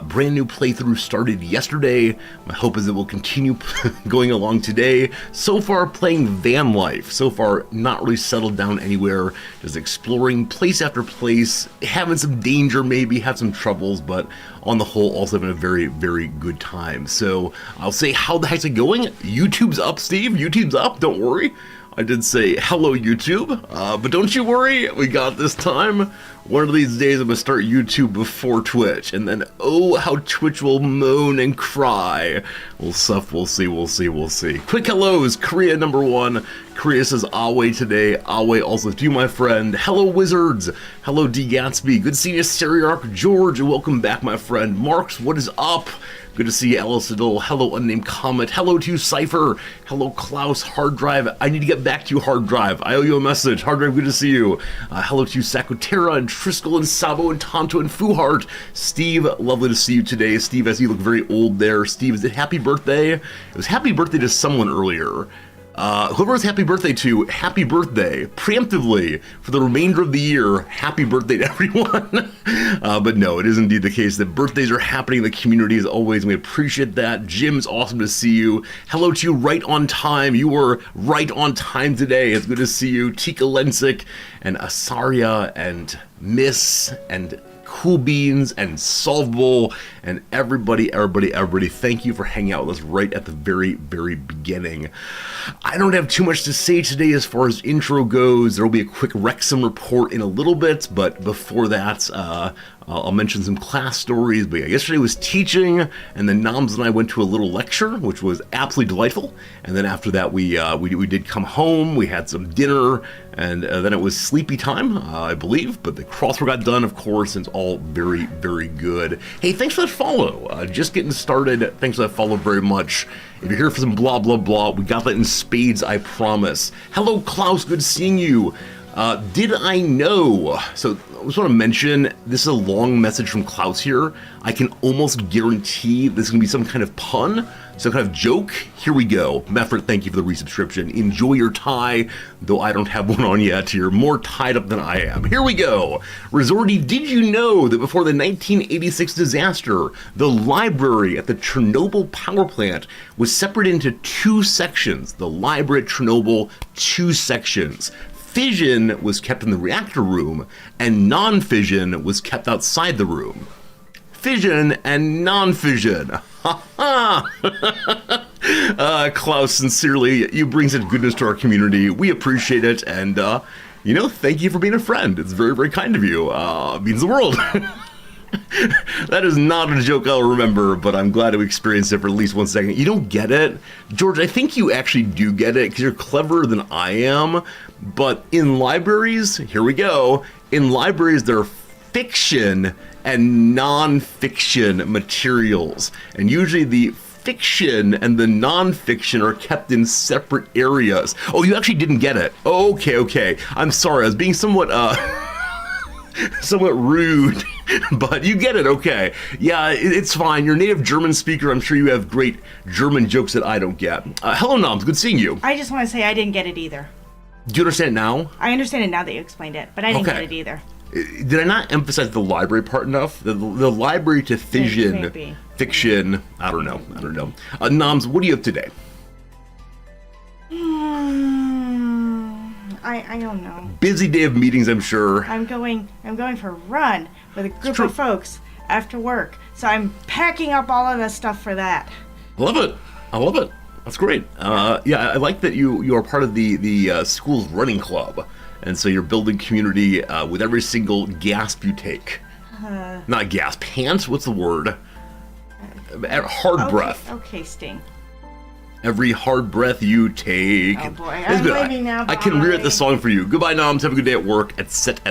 brand new playthrough started yesterday. My hope is it will continue going along today. So far, playing van life. So far, not really settled down anywhere. Just exploring place after place, having some danger maybe, had some troubles, but on the whole, also having a very, very good time. So I'll say, how the heck's it going? YouTube's up, Steve. YouTube's up. Don't worry. I did say hello YouTube, but don't you worry, we got this time. One of these days I'm gonna start YouTube before Twitch, and then oh how Twitch will moan and cry. We'll see. Quick hellos, Korea #1. Korea says Awe today. Awe also to you, my friend. Hello Wizards. Hello D Gatsby. Good to see you, Seriarch George. Welcome back, my friend. Marks, what is up? Good to see you, Alice Adol. Hello, Unnamed Comet. Hello to you, Cypher. Hello, Klaus. Hard Drive. I need to get back to you, Hard Drive. I owe you a message. Hard Drive, good to see you. Hello to you, Sakutera and Triskel and Sabo and Tonto and Fuhart. Steve, lovely to see you today. Steve, I see you look very old there. Steve, is it happy birthday? It was happy birthday to someone earlier. Whoever it's happy birthday to, happy birthday, preemptively, for the remainder of the year, happy birthday to everyone. But no, it is indeed the case that birthdays are happening in the community as always, and we appreciate that. Jim's awesome to see you. Hello to you, right on time. You were right on time today. It's good to see you. Tika Lensic, and Asaria, and Miss, and Cool Beans, and Solvable, and everybody, thank you for hanging out with us right at the very, very beginning. I don't have too much to say today as far as intro goes. There will be a quick Wrexham report in a little bit, but before that, I'll mention some class stories. But yeah, yesterday was teaching, and then Noms and I went to a little lecture, which was absolutely delightful. And then after that, we did come home. We had some dinner, and then it was sleepy time, I believe. But the crossword got done, of course, and it's all very, very good. Hey, thanks for that follow. Just getting started. Thanks for that follow very much. If you're here for some blah, blah, blah, we got that in spades, I promise. Hello, Klaus. Good seeing you. Did I know? So I just want to mention, this is a long message from Klaus here. I can almost guarantee this is going to be some kind of pun, some kind of joke. Here we go. Meffert, thank you for the resubscription. Enjoy your tie, though I don't have one on yet. You're more tied up than I am. Here we go. Resorty, did you know that before the 1986 disaster, the library at the Chernobyl power plant was separated into two sections? The library at Chernobyl, two sections. Fission was kept in the reactor room, and non-fission was kept outside the room. Fission and non-fission. Ha ha! Klaus, sincerely, you bring such goodness to our community. We appreciate it, and, thank you for being a friend. It's very, very kind of you. It means the world. That is not a joke I'll remember, but I'm glad to experience it for at least 1 second. You don't get it? George, I think you actually do get it, because you're cleverer than I am. But in libraries, here we go, in libraries there are fiction and non-fiction materials. And usually the fiction and the non-fiction are kept in separate areas. Oh, you actually didn't get it. Okay. I'm sorry, I was being somewhat rude, but you get it, okay. Yeah, it's fine. You're a native German speaker. I'm sure you have great German jokes that I don't get. Hello, Noms. Good seeing you. I just want to say I didn't get it either. Do you understand it now? I understand it now that you explained it, but I didn't get it either. Did I not emphasize the library part enough? The library to fission, Maybe. fiction, I don't know. Noms, what do you have today? I don't know. Busy day of meetings, I'm sure. I'm going for a run with a group of folks after work, so I'm packing up all of the stuff for that. I love it. That's great. I like that you are part of the school's running club, and so you're building community with every single gasp you take. Not gasp, pant. What's the word? Hard breath. Okay, Sting. Every hard breath you take. Oh boy, I'm leaving now. I can rewrite the song for you. Goodbye, Noms. Have a good day at work. Yesterday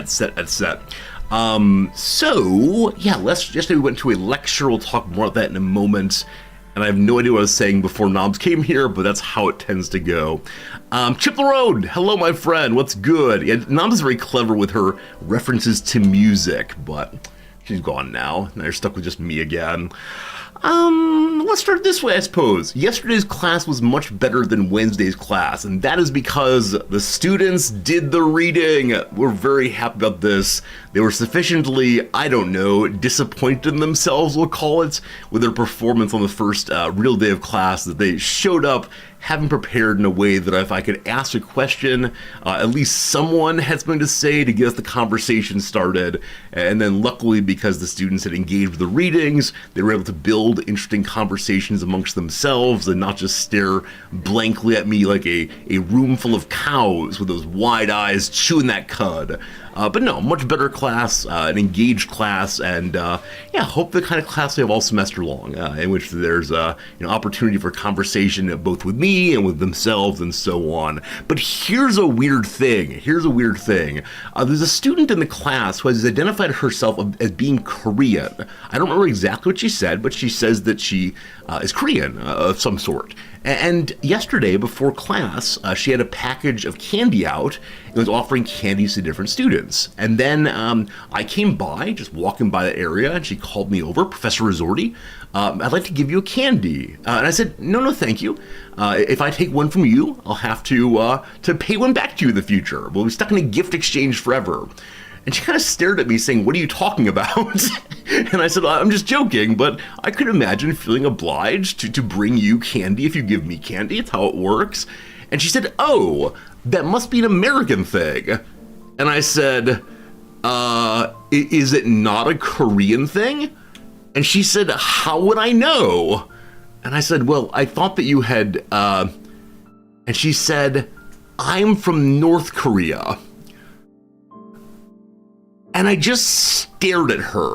we went to a lecture. We'll talk more about that in a moment. And I have no idea what I was saying before Noms came here, but that's how it tends to go. Chip the Road. Hello, my friend. What's good? Yeah, Noms is very clever with her references to music, but she's gone now. Now you're stuck with just me again. Let's start this way, I suppose. Yesterday's class was much better than Wednesday's class, and that is because the students did the reading. We're very happy about this. They were sufficiently, I don't know, disappointed in themselves, we'll call it, with their performance on the first real day of class, that they showed up having prepared in a way that if I could ask a question, at least someone had something to say to get us the conversation started. And then luckily, because the students had engaged with the readings, they were able to build interesting conversations amongst themselves and not just stare blankly at me like a room full of cows with those wide eyes chewing that cud. But no, much better class, an engaged class, and hope the kind of class we have all semester long, in which there's opportunity for conversation both with me and with themselves and so on. But here's a weird thing. There's a student in the class who has identified herself as being Korean. I don't remember exactly what she said, but she says that she is Korean of some sort. And yesterday, before class, she had a package of candy out and was offering candies to different students. And then I came by, just walking by the area, and she called me over, Professor Resorti, I'd like to give you a candy. And I said, no, thank you. If I take one from you, I'll have to pay one back to you in the future. We'll be stuck in a gift exchange forever. And she kind of stared at me saying, what are you talking about? And I said, I'm just joking, but I could imagine feeling obliged to bring you candy if you give me candy. It's how it works. And she said, oh, that must be an American thing. And I said, is it not a Korean thing? And she said, how would I know? And I said, well, I thought that you had, and she said, I'm from North Korea. And I just stared at her.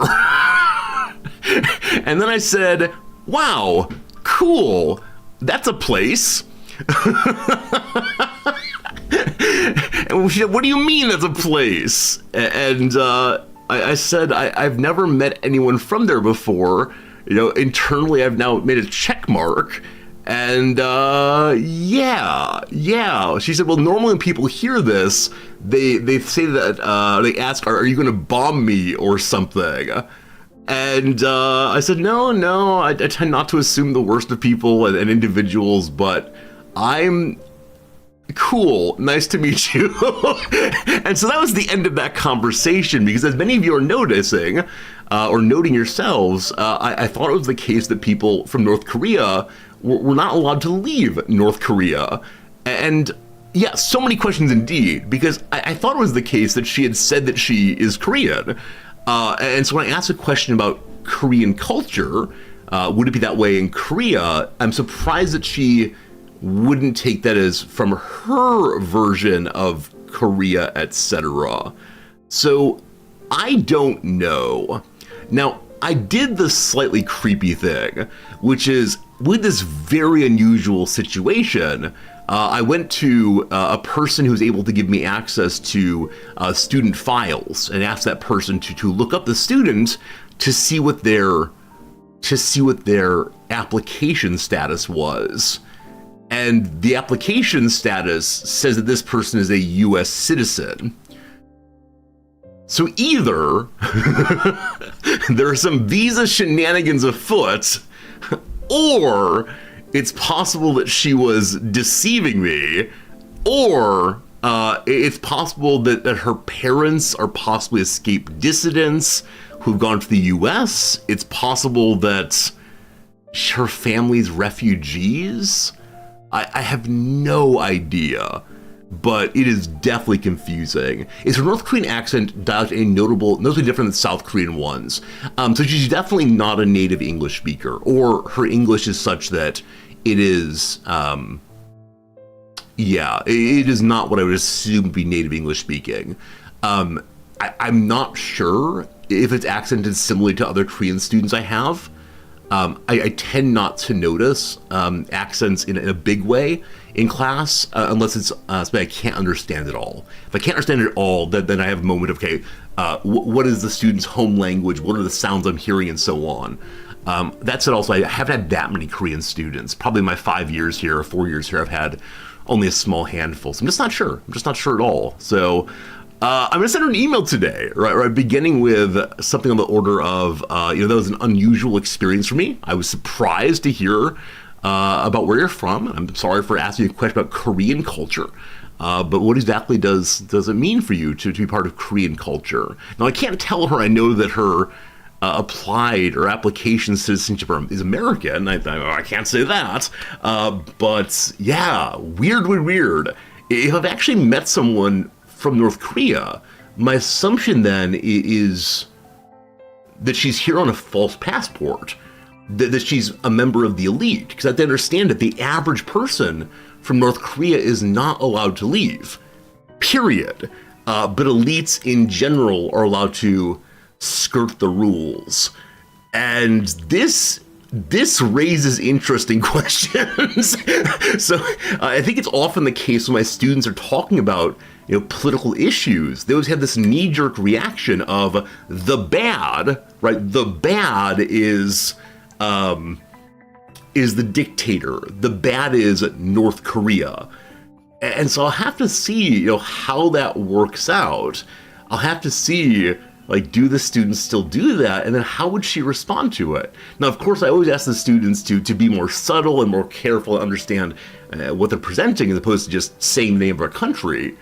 And then I said, wow, cool, that's a place. And she said, what do you mean that's a place? And I said, I've never met anyone from there before. Internally, I've now made a check mark. And yeah. She said, well, normally when people hear this, they say that, they ask, are you going to bomb me or something? And I said, no, I tend not to assume the worst of people and individuals, but I'm cool, nice to meet you. And so that was the end of that conversation, because as many of you are noticing, or noting yourselves, I thought it was the case that people from North Korea were not allowed to leave North Korea. And yeah, so many questions indeed, because I thought it was the case that she had said that she is Korean. And so when I asked a question about Korean culture, would it be that way in Korea? I'm surprised that she wouldn't take that as from her version of Korea, etc. So I don't know. Now, I did the slightly creepy thing, which is with this very unusual situation, I went to a person who was able to give me access to student files and asked that person to look up the student to see what their application status was. And the application status says that this person is a US citizen. So either there are some visa shenanigans afoot, or it's possible that she was deceiving me, or it's possible that her parents are possibly escaped dissidents who've gone to the US. It's possible that her family's refugees. I have no idea, but it is definitely confusing. Is her North Korean accent notably different than South Korean ones? So she's definitely not a native English speaker, or her English is such that it is, it is not what I would assume to be native English speaking. I'm not sure if it's accented similarly to other Korean students I have. I tend not to notice accents in a big way in class unless it's something I can't understand at all. If I can't understand it at all, then I have a moment of, okay, what is the student's home language? What are the sounds I'm hearing and so on? That said, also, I haven't had that many Korean students. Probably in my 5 years here or 4 years here, I've had only a small handful. So I'm just not sure. I'm just not sure at all. So I'm going to send her an email today, right? Beginning with something on the order of, that was an unusual experience for me. I was surprised to hear about where you're from. I'm sorry for asking you a question about Korean culture. But what exactly does it mean for you to be part of Korean culture? Now, I can't tell her I know that her applied or application citizenship is American. I can't say that. But yeah, weird. If I've actually met someone from North Korea, my assumption then is that she's here on a false passport, that she's a member of the elite. Because I have to understand that the average person from North Korea is not allowed to leave, period. But elites in general are allowed to skirt the rules. And this raises interesting questions. So I think it's often the case when my students are talking about political issues, they always have this knee-jerk reaction of the bad, right? The bad is the dictator. The bad is North Korea. And so I'll have to see, how that works out. I'll have to see, do the students still do that? And then how would she respond to it? Now, of course, I always ask the students to be more subtle and more careful and understand what they're presenting as opposed to just saying the name of our country.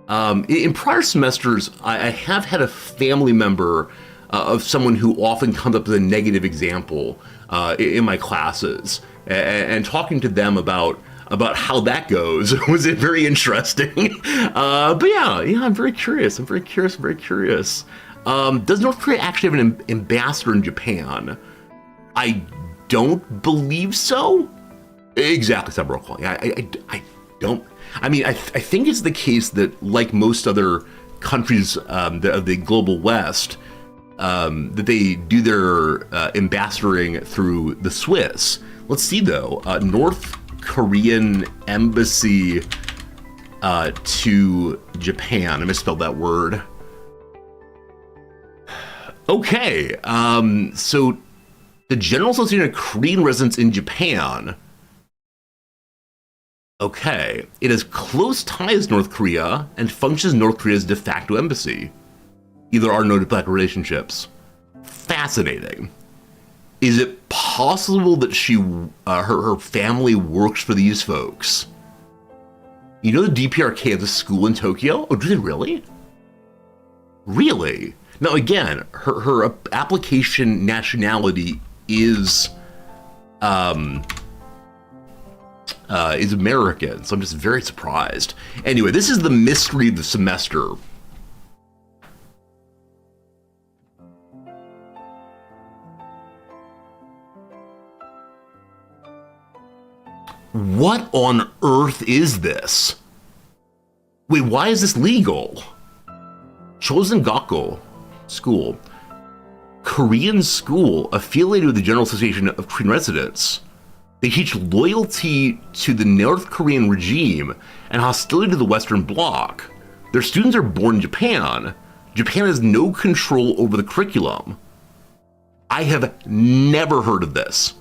In prior semesters, I have had a family member of someone who often comes up as a negative example in my classes, and talking to them about how that goes was very interesting. But yeah, I'm very curious. Does North Korea actually have an ambassador in Japan? I don't believe so. Exactly, Sabrocal. I don't. I mean, I think it's the case that, like most other countries of the global West, that they do their ambassadoring through the Swiss. Let's see, though. North Korean embassy to Japan. I misspelled that word. Okay, so the General Association of Korean Residents in Japan. Okay, it has close ties to North Korea and functions as North Korea's de facto embassy. Either are no diplomatic relationships. Fascinating. Is it possible that her family works for these folks? You know the DPRK has a school in Tokyo? Oh, do they really? Really? Now again, her application nationality is American, so I'm just very surprised. Anyway, this is the mystery of the semester. What on earth is this? Wait, why is this legal? Chosen Gakko School. Korean school affiliated with the General Association of Korean Residents. They teach loyalty to the North Korean regime and hostility to the Western Bloc. Their students are born in Japan. Japan has no control over the curriculum. I have never heard of this.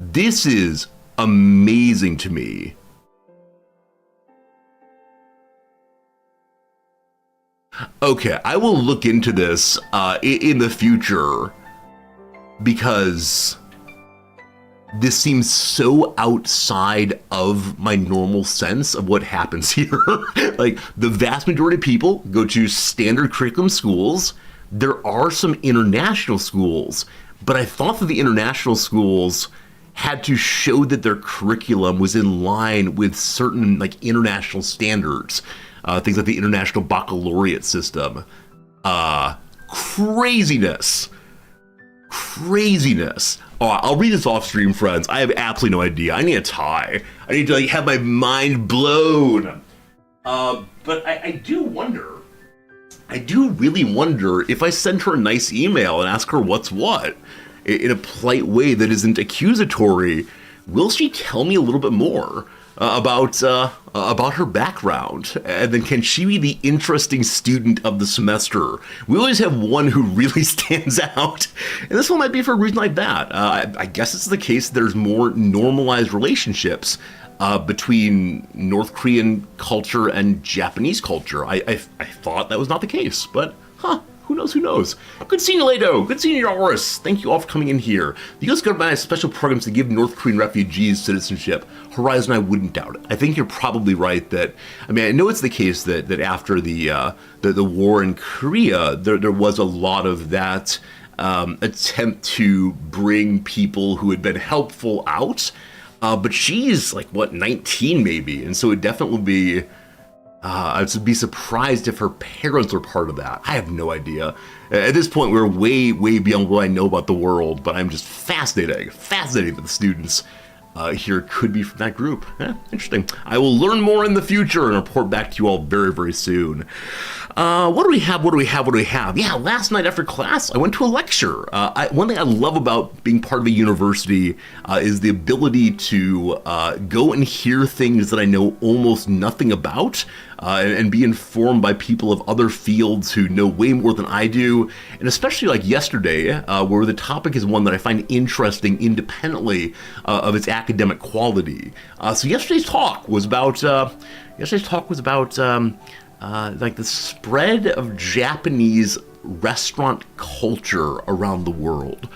This is amazing to me. Okay, I will look into this in the future because this seems so outside of my normal sense of what happens here. Like, the vast majority of people go to standard curriculum schools. There are some international schools, but I thought that the international schools had to show that their curriculum was in line with certain international standards, things like the International Baccalaureate System. Craziness. Oh, I'll read this off stream, friends. I have absolutely no idea. I need a tie. I need to have my mind blown. But I do wonder. I do really wonder if I send her a nice email and ask her what's what in a polite way that isn't accusatory, will she tell me a little bit more about her background? And then can she be the interesting student of the semester? We always have one who really stands out, and this one might be for a reason like that. I guess it's the case there's more normalized relationships between North Korean culture and Japanese culture. I thought that was not the case, but Who knows? Who knows? Good seeing you, Lado. Good seeing you, Oris. Thank you all for coming in here. The U.S. government has special programs to give North Korean refugees citizenship. Horizon, I wouldn't doubt it. I think you're probably right that, I mean, I know it's the case that after the war in Korea, there was a lot of that attempt to bring people who had been helpful out. But she's like, what, 19 maybe? And so it definitely would be, I'd be surprised if her parents were part of that. I have no idea. At this point, we're way, way beyond what I know about the world, but I'm just fascinated that the students here could be from that group. Interesting. I will learn more in the future and report back to you all very, very soon. What do we have? Yeah, last night after class, I went to a lecture. One thing I love about being part of a university is the ability to go and hear things that I know almost nothing about, and be informed by people of other fields who know way more than I do. And especially like yesterday, where the topic is one that I find interesting independently of its academic quality. So yesterday's talk was about like the spread of Japanese restaurant culture around the world.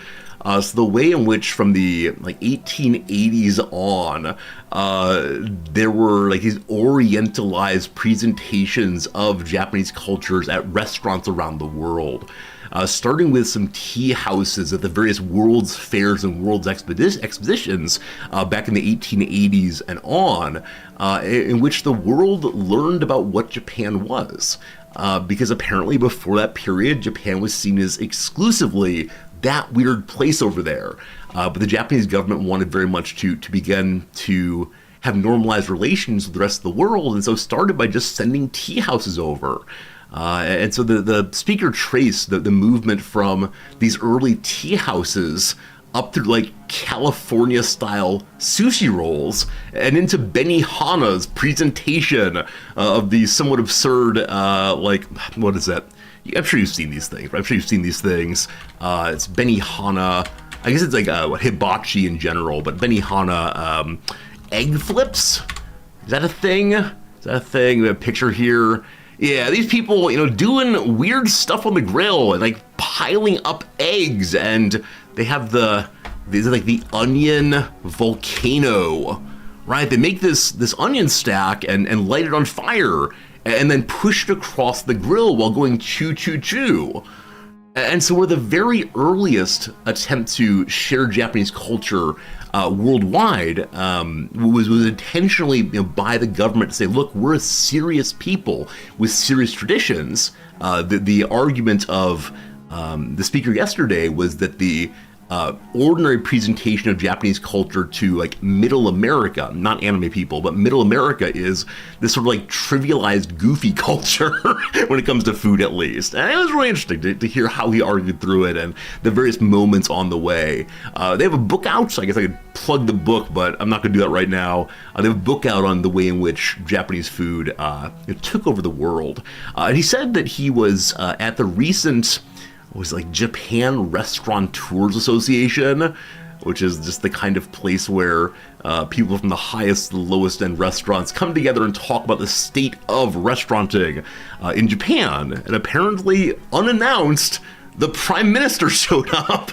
So the way in which from the like 1880s on, there were like these orientalized presentations of Japanese cultures at restaurants around the world. Starting with some tea houses at the various World's Fairs and World's Expositions back in the 1880s and on, in which the world learned about what Japan was. Because apparently before that period, Japan was seen as exclusively that weird place over there. But the Japanese government wanted very much to begin to have normalized relations with the rest of the world, and so started by just sending tea houses over. And so the speaker traced the movement from these early tea houses up through like California-style sushi rolls and into Benihana's presentation of the somewhat absurd, like, what is that? I'm sure you've seen these things, right? I'm sure you've seen these things. It's Benihana. I guess it's like hibachi in general, but Benihana egg flips. Is that a thing? We have a picture here. Yeah, these people, doing weird stuff on the grill and like piling up eggs, and they have these are like the onion volcano, right? They make this onion stack and light it on fire and then push it across the grill while going choo choo choo. And so we're the very earliest attempt to share Japanese culture worldwide was intentionally by the government to say, look, we're a serious people with serious traditions. The argument of the speaker yesterday was that the ordinary presentation of Japanese culture to like middle America, not anime people, but middle America is this sort of like trivialized goofy culture when it comes to food, at least. And it was really interesting to hear how he argued through it and the various moments on the way. They have a book out, so I guess I could plug the book, but I'm not going to do that right now. They have a book out on the way in which Japanese food took over the world. And he said that he was at the recent Japan Restaurateurs Association, which is just the kind of place where people from the highest to the lowest end restaurants come together and talk about the state of restauranting in Japan. And apparently, unannounced, the Prime Minister showed up.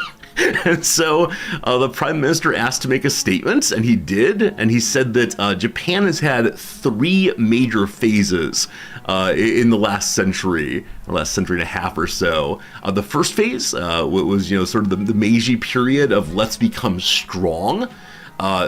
And so the Prime Minister asked to make a statement, and he did. And he said that Japan has had three major phases in the last century and a half or so. The first phase was, sort of the Meiji period of let's become strong.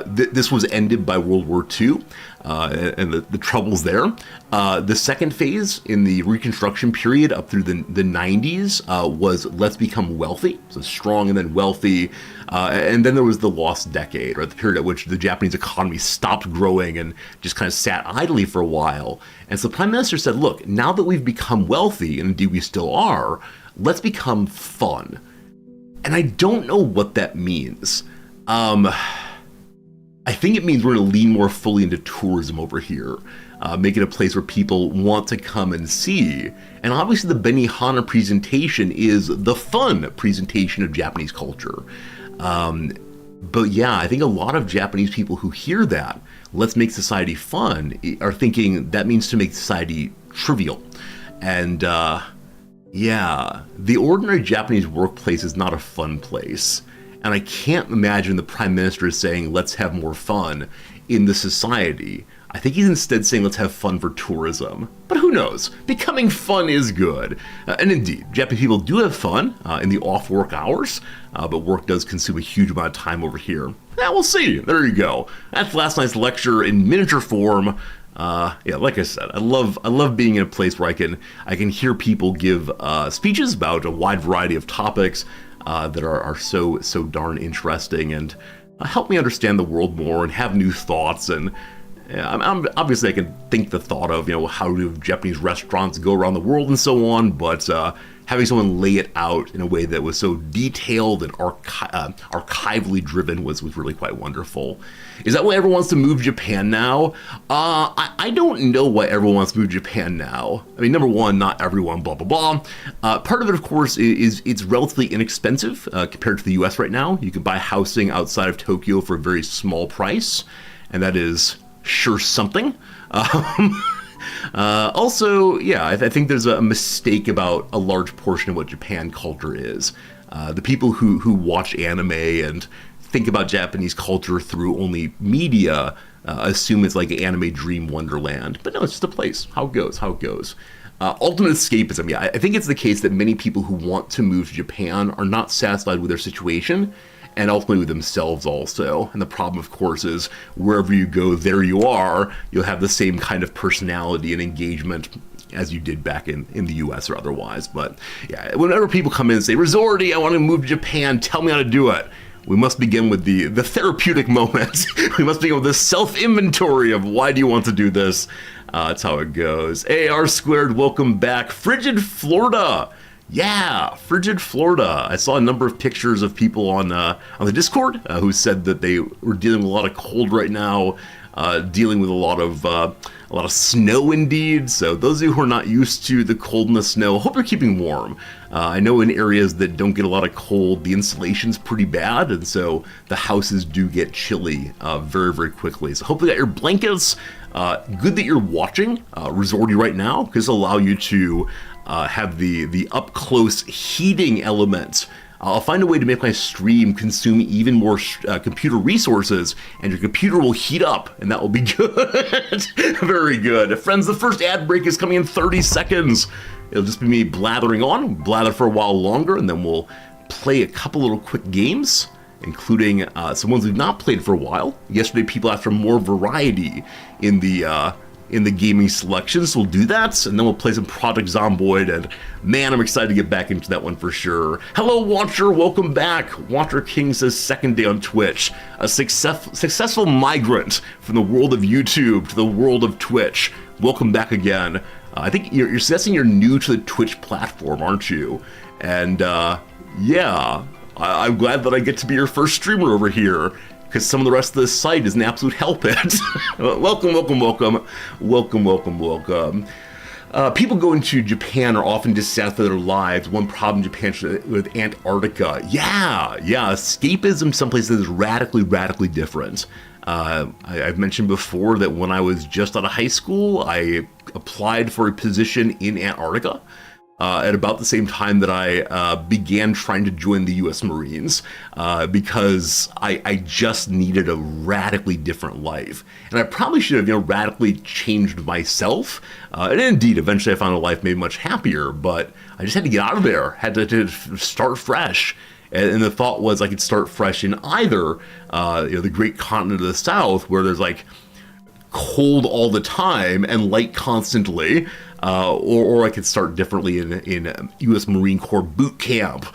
This was ended by World War II and the troubles there. The second phase in the Reconstruction period up through the 90s was let's become wealthy, so strong and then wealthy. And then there was the lost decade, right, the period at which the Japanese economy stopped growing and just kind of sat idly for a while. And so the Prime Minister said, look, now that we've become wealthy, and indeed we still are, let's become fun. And I don't know what that means. I think it means we're going to lean more fully into tourism over here, make it a place where people want to come and see. And obviously the Benihana presentation is the fun presentation of Japanese culture. But yeah, I think a lot of Japanese people who hear that, let's make society fun, are thinking that means to make society trivial. And Yeah, the ordinary Japanese workplace is not a fun place. And I can't imagine the Prime Minister is saying, let's have more fun in the society. I think he's instead saying, let's have fun for tourism. But who knows? Becoming fun is good. And indeed, Japanese people do have fun in the off-work hours, but work does consume a huge amount of time over here. Yeah, we'll see. There you go. That's last night's lecture in miniature form. Yeah, like I said, I love being in a place where I can hear people give speeches about a wide variety of topics that are so darn interesting and help me understand the world more and have new thoughts. And obviously I can think the thought of, how do Japanese restaurants go around the world and so on, but having someone lay it out in a way that was so detailed and archivally driven was really quite wonderful. Is that why everyone wants to move to Japan now? I don't know why everyone wants to move to Japan now. I mean, number one, not everyone, blah, blah, blah. Part of it, of course, is it's relatively inexpensive compared to the US right now. You can buy housing outside of Tokyo for a very small price, and that is sure something. Also, yeah, I think there's a mistake about a large portion of what Japan culture is. The people who watch anime and think about Japanese culture through only media assume it's like an anime dream wonderland. But no, it's just a place. How it goes. Ultimate escapism. Yeah, I think it's the case that many people who want to move to Japan are not satisfied with their situation, and ultimately with themselves also. And the problem, of course, is wherever you go, there you are. You'll have the same kind of personality and engagement as you did back in the US or otherwise. But yeah, whenever people come in and say, Resorty, I want to move to Japan, tell me how to do it, we must begin with the therapeutic moment. We must begin with the self-inventory of why do you want to do this? That's how it goes. AR Squared, welcome back. Frigid Florida. Yeah, frigid Florida. I saw a number of pictures of people on the Discord who said that they were dealing with a lot of cold right now, dealing with a lot of snow indeed. So those of you who are not used to the cold and the snow, hope you're keeping warm. I know in areas that don't get a lot of cold, the insulation's pretty bad, and so the houses do get chilly very, very quickly. So hopefully you got your blankets. Good that you're watching Resorty right now, because it'll allow you to have the up-close heating element. I'll find a way to make my stream consume even more computer resources, and your computer will heat up, and that will be good. Very good. Friends, the first ad break is coming in 30 seconds. It'll just be me blathering on, blather for a while longer, and then we'll play a couple little quick games, including some ones we've not played for a while. Yesterday, people asked for more variety in the gaming selections, so we'll do that, and then we'll play some Project Zomboid, and man, I'm excited to get back into that one for sure. Hello, Watcher, welcome back. Watcher King says second day on Twitch. A successful migrant from the world of YouTube to the world of Twitch. Welcome back again. I think you're suggesting you're new to the Twitch platform, aren't you? And yeah, I'm glad that I get to be your first streamer over here, because some of the rest of this site is an absolute hell pit. Welcome. People going to Japan are often dissatisfied with their lives. One problem in Japan with Antarctica. Yeah, escapism someplace that is radically different. I've mentioned before that when I was just out of high school, I applied for a position in Antarctica. At about the same time that I began trying to join the U.S. Marines, because I just needed a radically different life. And I probably should have radically changed myself. And indeed, eventually I found a life maybe much happier, but I just had to get out of there, had to start fresh. And the thought was I could start fresh in either the great continent of the South, where there's like cold all the time and light constantly, or I could start differently in U.S. Marine Corps boot camp.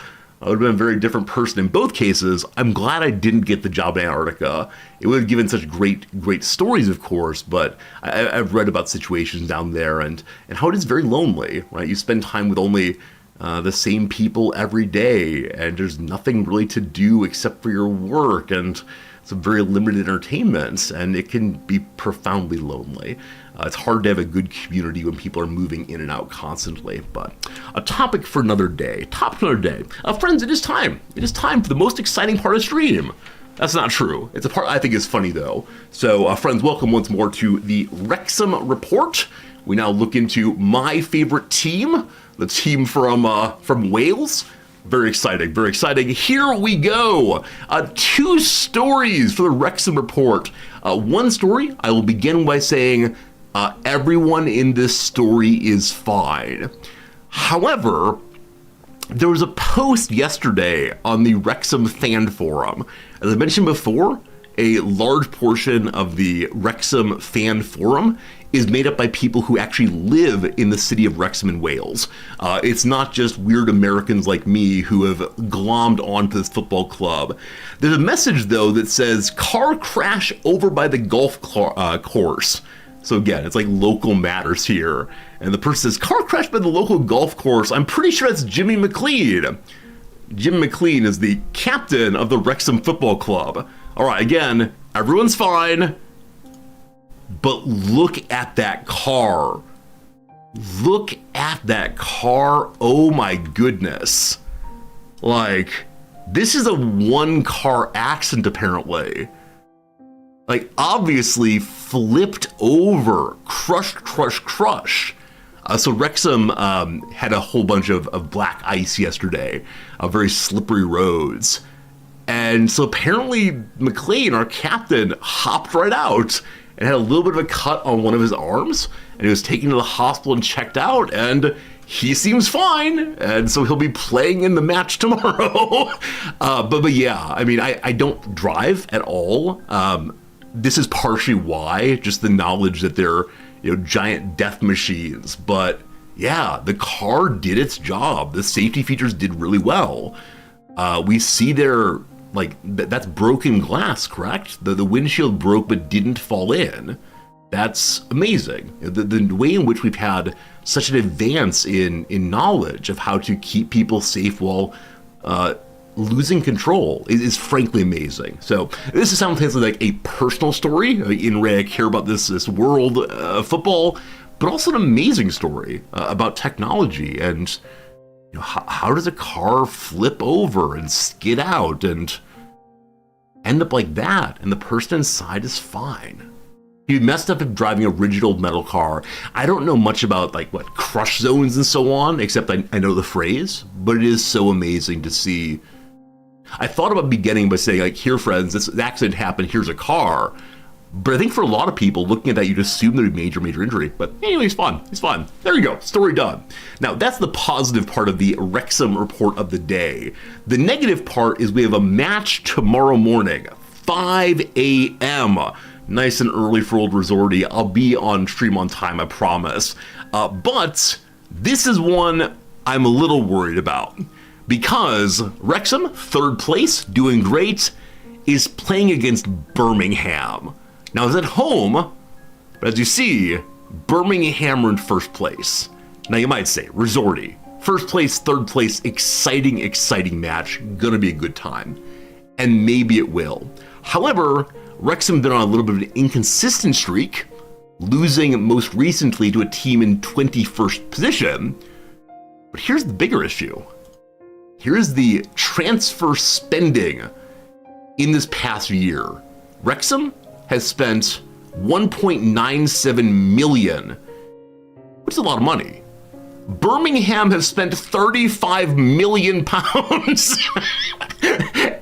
I would have been a very different person in both cases. I'm glad I didn't get the job in Antarctica. It would have given such great stories, of course, but I've read about situations down there and how it is very lonely, right? You spend time with only the same people every day, and there's nothing really to do except for your work, and some very limited entertainment, and it can be profoundly lonely. It's hard to have a good community when people are moving in and out constantly, but a topic for another day. Friends, it is time. It is time for the most exciting part of stream. That's not true. It's a part I think is funny, though. So, friends, welcome once more to the Wrexham Report. We now look into my favorite team, the team from Wales. Very exciting, very exciting. Here we go. 2 stories for the Wrexham Report. One story, I will begin by saying everyone in this story is fine. However, there was a post yesterday on the Wrexham fan forum. As I mentioned before, a large portion of the Wrexham fan forum is made up by people who actually live in the city of Wrexham in Wales. It's not just weird Americans like me who have glommed onto this football club. There's a message, though, that says, car crash over by the golf course. So again, it's like local matters here. And the person says, car crash by the local golf course. I'm pretty sure that's Jimmy McLean. Jim McLean is the captain of the Wrexham Football Club. All right, again, everyone's fine. But look at that car. Look at that car. Oh my goodness. Like, this is a 1-car accident apparently. Like, obviously flipped over, crushed. So Wrexham had a whole bunch of black ice yesterday, very slippery roads. And so apparently McLean, our captain, hopped right out and had a little bit of a cut on one of his arms. And he was taken to the hospital and checked out, and he seems fine. And so he'll be playing in the match tomorrow. But yeah, I mean, I don't drive at all. This is partially why, just the knowledge that they're, giant death machines. But yeah, the car did its job. The safety features did really well. We see there, that's broken glass, correct? The windshield broke but didn't fall in. That's amazing. The way in which we've had such an advance in knowledge of how to keep people safe while losing control is frankly amazing. So this is simultaneously like a personal story. In a way, I care about this world football, but also an amazing story about technology and how does a car flip over and skid out and end up like that, and the person inside is fine. He messed up at driving a rigid old metal car. I don't know much about crush zones and so on, except I know the phrase, but it is so amazing to see. I thought about beginning by saying, here, friends, this accident happened, here's a car. But I think for a lot of people, looking at that, you'd assume there'd be major injury. But anyway, he's fine. He's fine. There you go. Story done. Now, that's the positive part of the Wrexham Report of the day. The negative part is we have a match tomorrow morning, 5 a.m., nice and early for Old Resorty. I'll be on stream on time, I promise. But this is one I'm a little worried about. Because Wrexham, 3rd place, doing great, is playing against Birmingham. Now, it's at home, but as you see, Birmingham are in 1st place. Now, you might say, Resorty, 1st place, 3rd place, exciting match, gonna be a good time. And maybe it will. However, Wrexham been on a little bit of an inconsistent streak, losing most recently to a team in 21st position. But here's the bigger issue. Here's the transfer spending in this past year. Wrexham has spent $1.97 million, which is a lot of money. Birmingham has spent £35 million,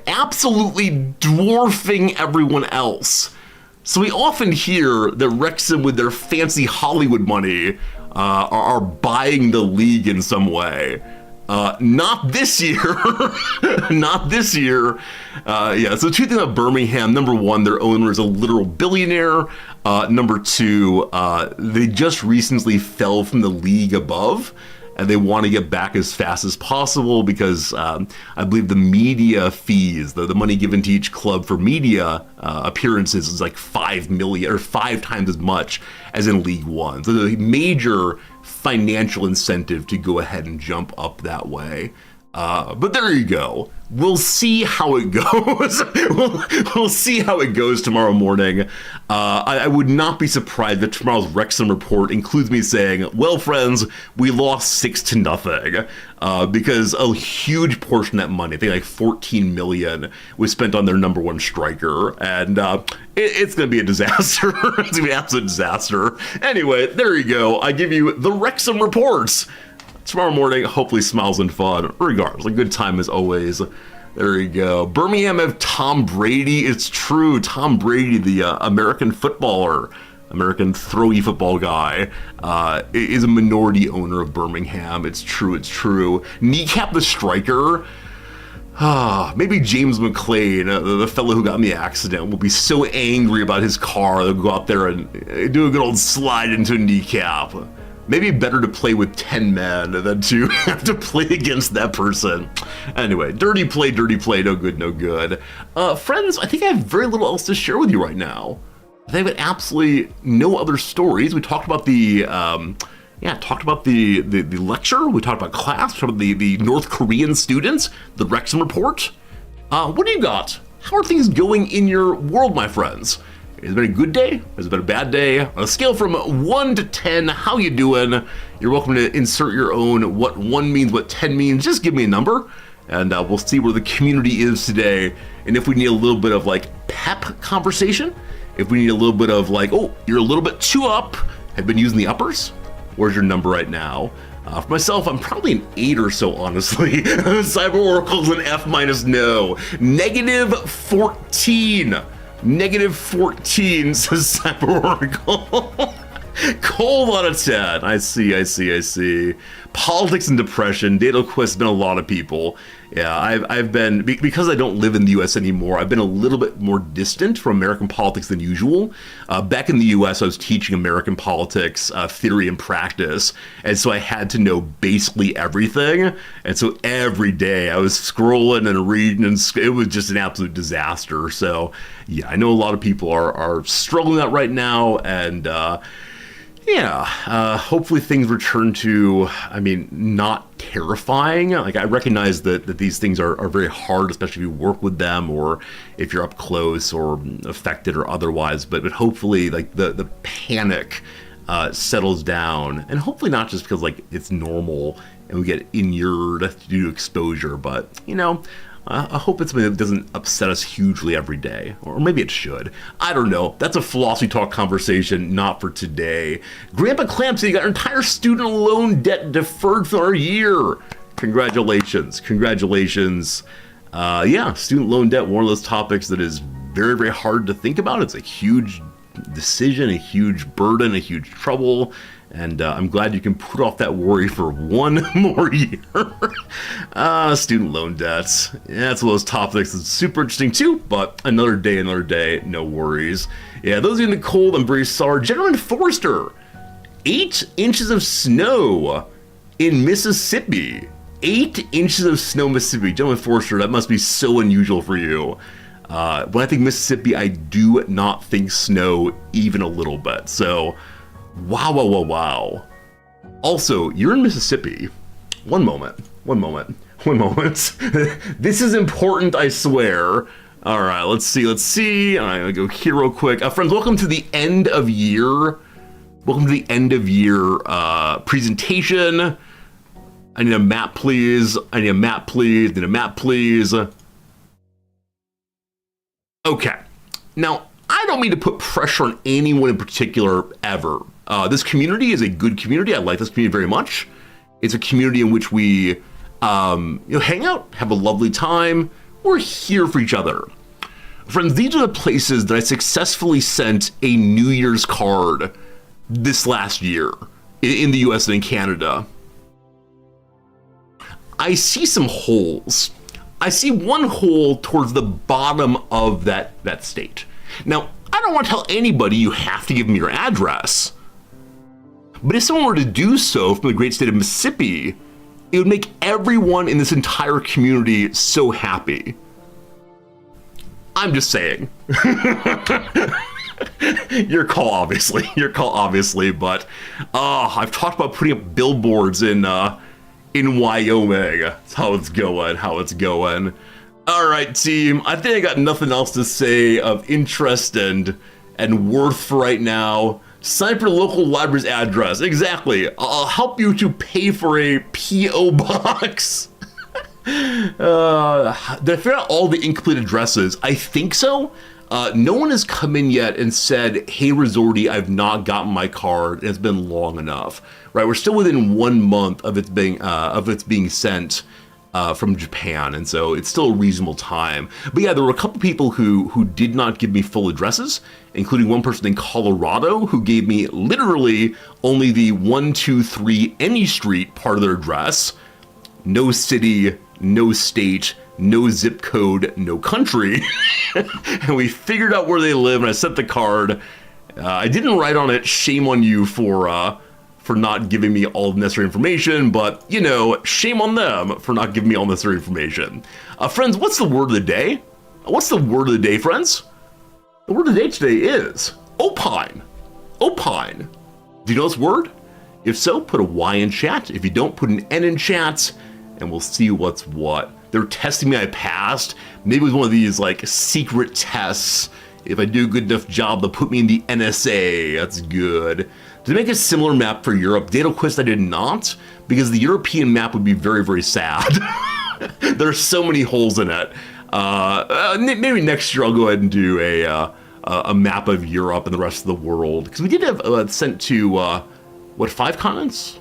absolutely dwarfing everyone else. So we often hear that Wrexham, with their fancy Hollywood money, are buying the league in some way. Not this year. Not this year. So 2 things about Birmingham. Number 1, their owner is a literal billionaire. Number 2, they just recently fell from the league above, and they want to get back as fast as possible because I believe the media fees, the money given to each club for media appearances is like $5 million, or 5 times as much as in League One. So there's a major financial incentive to go ahead and jump up that way. But there you go. We'll see how it goes. we'll see how it goes tomorrow morning. I would not be surprised if tomorrow's Wrexham report includes me saying, well, friends, we lost 6-0. Because a huge portion of that money, I think like 14 million, was spent on their number one striker. And it's going to be a disaster. It's going to be an absolute disaster. Anyway, there you go. I give you the Wrexham reports. Tomorrow morning, hopefully smiles and fun. Regardless, a good time as always. There you go. Birmingham have Tom Brady. It's true. Tom Brady, the American footballer, American throwy football guy, is a minority owner of Birmingham. It's true. It's true. Kneecap the striker. Maybe James McClane, the fellow who got in the accident, will be so angry about his car they'll go out there and do a good old slide into a kneecap. Maybe better to play with 10 men than to have to play against that person. Anyway, dirty play, no good, no good. Friends, I think I have very little else to share with you right now. I think I've got absolutely no other stories. We talked about the lecture, we talked about class, we talked about the North Korean students, the Wrexham report. What do you got? How are things going in your world, my friends? Has it been a good day? Has it been a bad day? On a scale from 1 to 10, how you doing? You're welcome to insert your own what 1 means, what 10 means. Just give me a number, and we'll see where the community is today. And if we need a little bit of like pep conversation, if we need a little bit of like, oh, you're a little bit too up, have been using the uppers, where's your number right now? For myself, I'm probably an 8 or so, honestly. Cyber Oracle's an F minus no. -14. -14, says Cyber Oracle. Cold on a 10. I see. Politics and depression. Data Quest has been a lot of people. Yeah, I've been, because I don't live in the US anymore, I've been a little bit more distant from American politics than usual. Back in the US, I was teaching American politics theory and practice, and so I had to know basically everything. And so every day I was scrolling and reading, and it was just an absolute disaster. So yeah, I know a lot of people are struggling with that right now, and hopefully things return to, not terrifying. Like, I recognize that these things are very hard, especially if you work with them or if you're up close or affected or otherwise. But hopefully, like, the panic settles down, and hopefully not just because like it's normal and we get inured due to exposure, but I hope it's something that doesn't upset us hugely every day. Or maybe it should. I don't know. That's a philosophy talk conversation, not for today. Grandpa Clancy, you got your entire student loan debt deferred for a year. Congratulations. Student loan debt, one of those topics that is very, very hard to think about. It's a huge decision, a huge burden, a huge trouble. And I'm glad you can put off that worry for one more year. Student loan debts. Yeah, it's one of those topics that's super interesting too, but another day, no worries. Yeah, those in the cold, I'm very sorry. Gentleman Forrester, 8 inches of snow in Mississippi. 8 inches of snow in Mississippi. Gentleman Forrester, that must be so unusual for you. When I think Mississippi, I do not think snow even a little bit. So, wow. Also, you're in Mississippi. One moment. This is important, I swear. All right, let's see. All right, I'm gonna go here real quick. Friends, welcome to the end of year. Presentation. I need a map, please. Okay. Now, I don't mean to put pressure on anyone in particular ever. This community is a good community. I like this community very much. It's a community in which we hang out, have a lovely time. We're here for each other. Friends, these are the places that I successfully sent a New Year's card this last year in the US and in Canada. I see some holes. I see one hole towards the bottom of that state. Now, I don't want to tell anybody you have to give me your address. But if someone were to do so from the great state of Mississippi, it would make everyone in this entire community so happy. I'm just saying. Your call, obviously. But I've talked about putting up billboards in in Wyoming. That's how it's going. All right, team. I think I got nothing else to say of interest and worth for right now. Sign for the local library's address. Exactly. I'll help you to pay for a P.O. box. Did I figure out all the incomplete addresses? I think so. No one has come in yet and said, hey, Resorty, I've not gotten my card. It's been long enough. Right? We're still within 1 month of it being sent from Japan, and so it's still a reasonable time. But yeah, there were a couple people who did not give me full addresses, including one person in Colorado who gave me literally only the 123 any street part of their address. No city, no state, no zip code, no country. And we figured out where they live, and I sent the card. I didn't write on it, shame on you for not giving me all the necessary information, but, you know, shame on them for not giving me all the necessary information. Friends, what's the word of the day? What's the word of the day, friends? The word of the day today is opine. Opine. Do you know this word? If so, put a Y in chat. If you don't, put an N in chat, and we'll see what's what. They're testing me, I passed. Maybe it was one of these, like, secret tests. If I do a good enough job, they'll put me in the NSA. That's good. To make a similar map for Europe, DataQuest I did not, because the European map would be very, very sad. There are so many holes in it. Maybe next year I'll go ahead and do a map of Europe and the rest of the world. Because we did have sent to, 5 continents?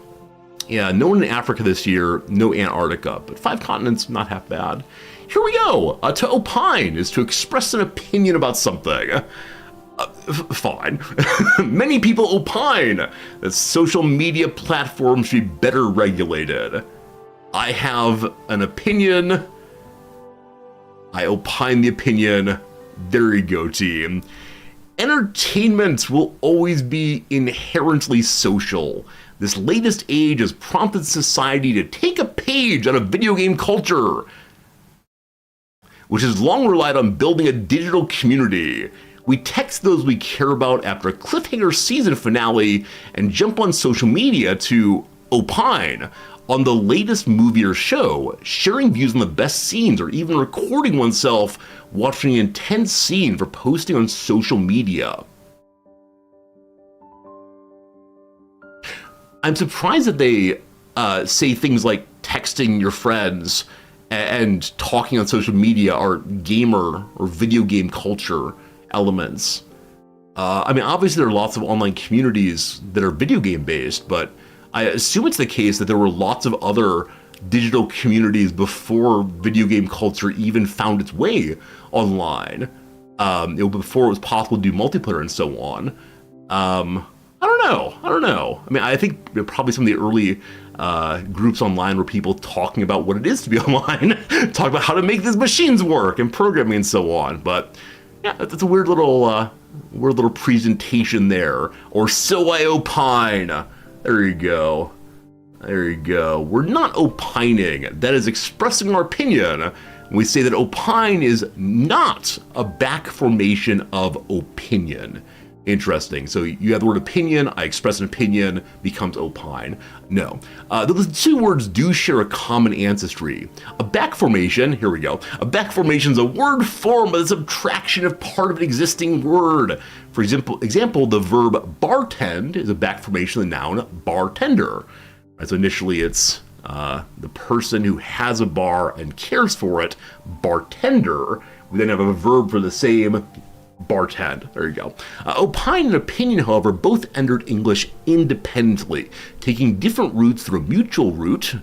Yeah, no one in Africa this year, no Antarctica, but 5 continents, not half bad. Here we go. To opine is to express an opinion about something. Fine. Many people opine that social media platforms should be better regulated. I have an opinion. I opine the opinion. There you go, team. Entertainment will always be inherently social. This latest age has prompted society to take a page out of video game culture, which has long relied on building a digital community. We text those we care about after a cliffhanger season finale and jump on social media to opine on the latest movie or show, sharing views on the best scenes, or even recording oneself watching an intense scene for posting on social media. I'm surprised that they say things like texting your friends and talking on social media are gamer or video game culture elements. I mean, obviously there are lots of online communities that are video game based, but I assume it's the case that there were lots of other digital communities before video game culture even found its way online. Before it was possible to do multiplayer and so on. I don't know. I mean, I think probably some of the early groups online were people talking about what it is to be online, talking about how to make these machines work and programming and so on. But yeah, that's a weird little presentation there. Or so I opine. There you go. We're not opining. That is expressing our opinion. We say that opine is not a back formation of opinion. Interesting. So you have the word opinion, I express an opinion, becomes opine. No. Those two words do share a common ancestry. A back formation, here we go. A back formation is a word form but a subtraction of part of an existing word. For example, the verb bartend is a back formation of the noun bartender. Right, so initially it's the person who has a bar and cares for it, bartender. We then have a verb for the same, bartend. There you go. Opine and opinion, however, both entered English independently, taking different roots through mutual roots.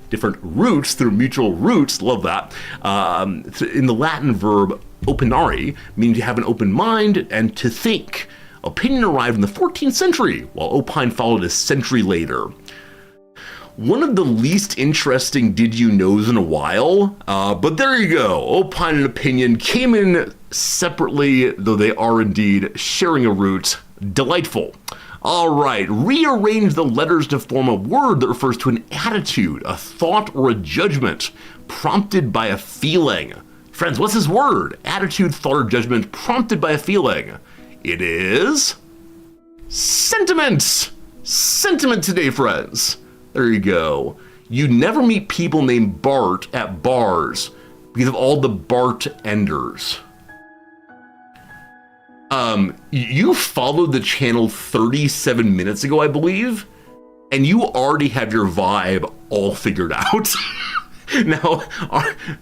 Love that. In the Latin verb opinare, meaning to have an open mind and to think. Opinion arrived in the 14th century, while opine followed a century later. One of the least interesting did you knows in a while, but there you go. Opine and opinion came in separately, though they are indeed sharing a root. Delightful. All right, rearrange the letters to form a word that refers to an attitude, a thought, or a judgment prompted by a feeling. Friends, what's this word? Attitude, thought, or judgment prompted by a feeling. It is sentiment. Sentiment today, friends. There you go. You never meet people named Bart at bars because of all the bartenders. You followed the channel 37 minutes ago, I believe, and you already have your vibe all figured out. Now,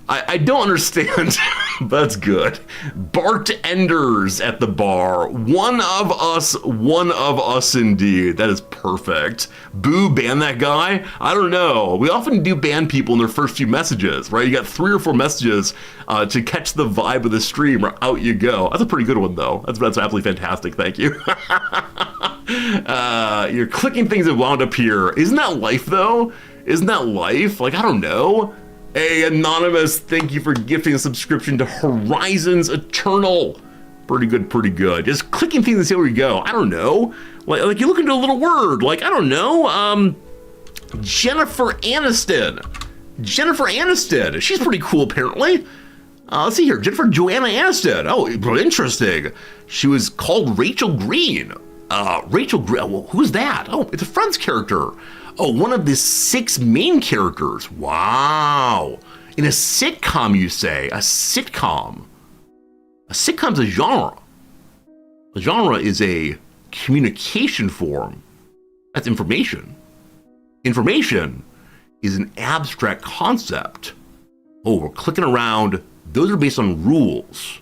I don't understand, but that's good. Bartenders at the bar. One of us indeed. That is perfect. Boo, ban that guy? I don't know. We often do ban people in their first few messages, right? You got 3 or 4 messages to catch the vibe of the stream, or out you go. That's a pretty good one, though. That's absolutely fantastic. Thank you. You're clicking things that wound up here. Isn't that life, though? Isn't that life? Like, I don't know. Hey, Anonymous, thank you for gifting a subscription to Horizons Eternal. Pretty good, pretty good. Just clicking things and see where we go. I don't know. Like you look into a little word. Like, I don't know. Jennifer Aniston. Jennifer Aniston. She's pretty cool, apparently. Let's see here. Jennifer Joanna Aniston. Oh, interesting. She was called Rachel Green. Rachel Green. Well, who's that? Oh, it's a Friends character. Oh, one of the 6 main characters. Wow. In a sitcom, you say? A sitcom. A sitcom's a genre. A genre is a communication form. That's information. Information is an abstract concept. Oh, we're clicking around. Those are based on rules.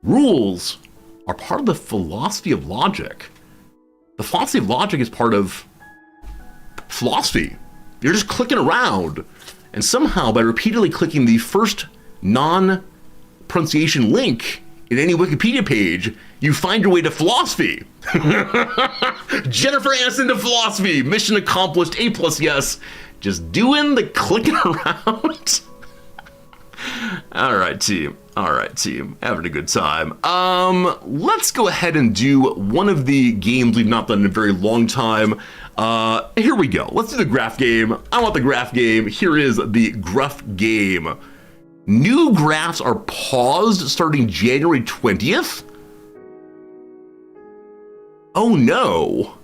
Rules are part of the philosophy of logic. The philosophy of logic is part of philosophy. You're just clicking around, and somehow by repeatedly clicking the first non-pronunciation link in any Wikipedia page, you find your way to philosophy. Jennifer Aniston to philosophy. Mission accomplished. A+, yes. Just doing the clicking around. All right, team. All right, team. Having a good time. Let's go ahead and do one of the games we've not done in a very long time. Here we go. Let's do the graph game. I want the graph game. Here is the gruff game. New graphs are paused starting January 20th. Oh no.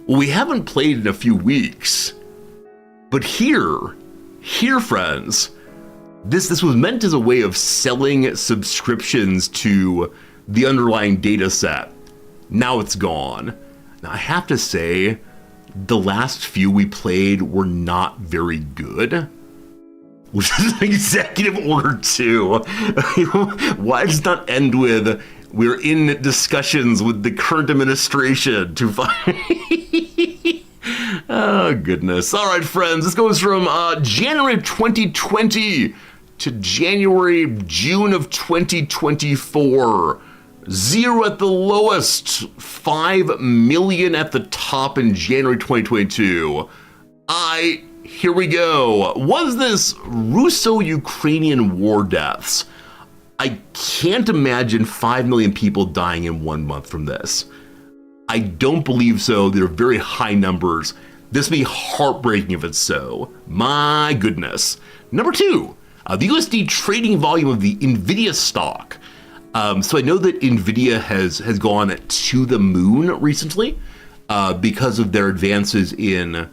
Well, we haven't played in a few weeks. But here, friends, this was meant as a way of selling subscriptions to the underlying data set. Now it's gone. Now I have to say, the last few we played were not very good. Which is an executive order too. Why does it not end with, we're in discussions with the current administration to find... Oh, goodness. All right, friends, this goes from January of 2020 to June of 2024. 0 at the lowest, 5 million at the top in January 2022. Here we go. Was this Russo-Ukrainian war deaths? I can't imagine 5 million people dying in 1 month from this. I don't believe so. They're very high numbers. This would be heartbreaking if it's so. My goodness. Number 2, the USD trading volume of the NVIDIA stock. So I know that NVIDIA has gone to the moon recently because of their advances in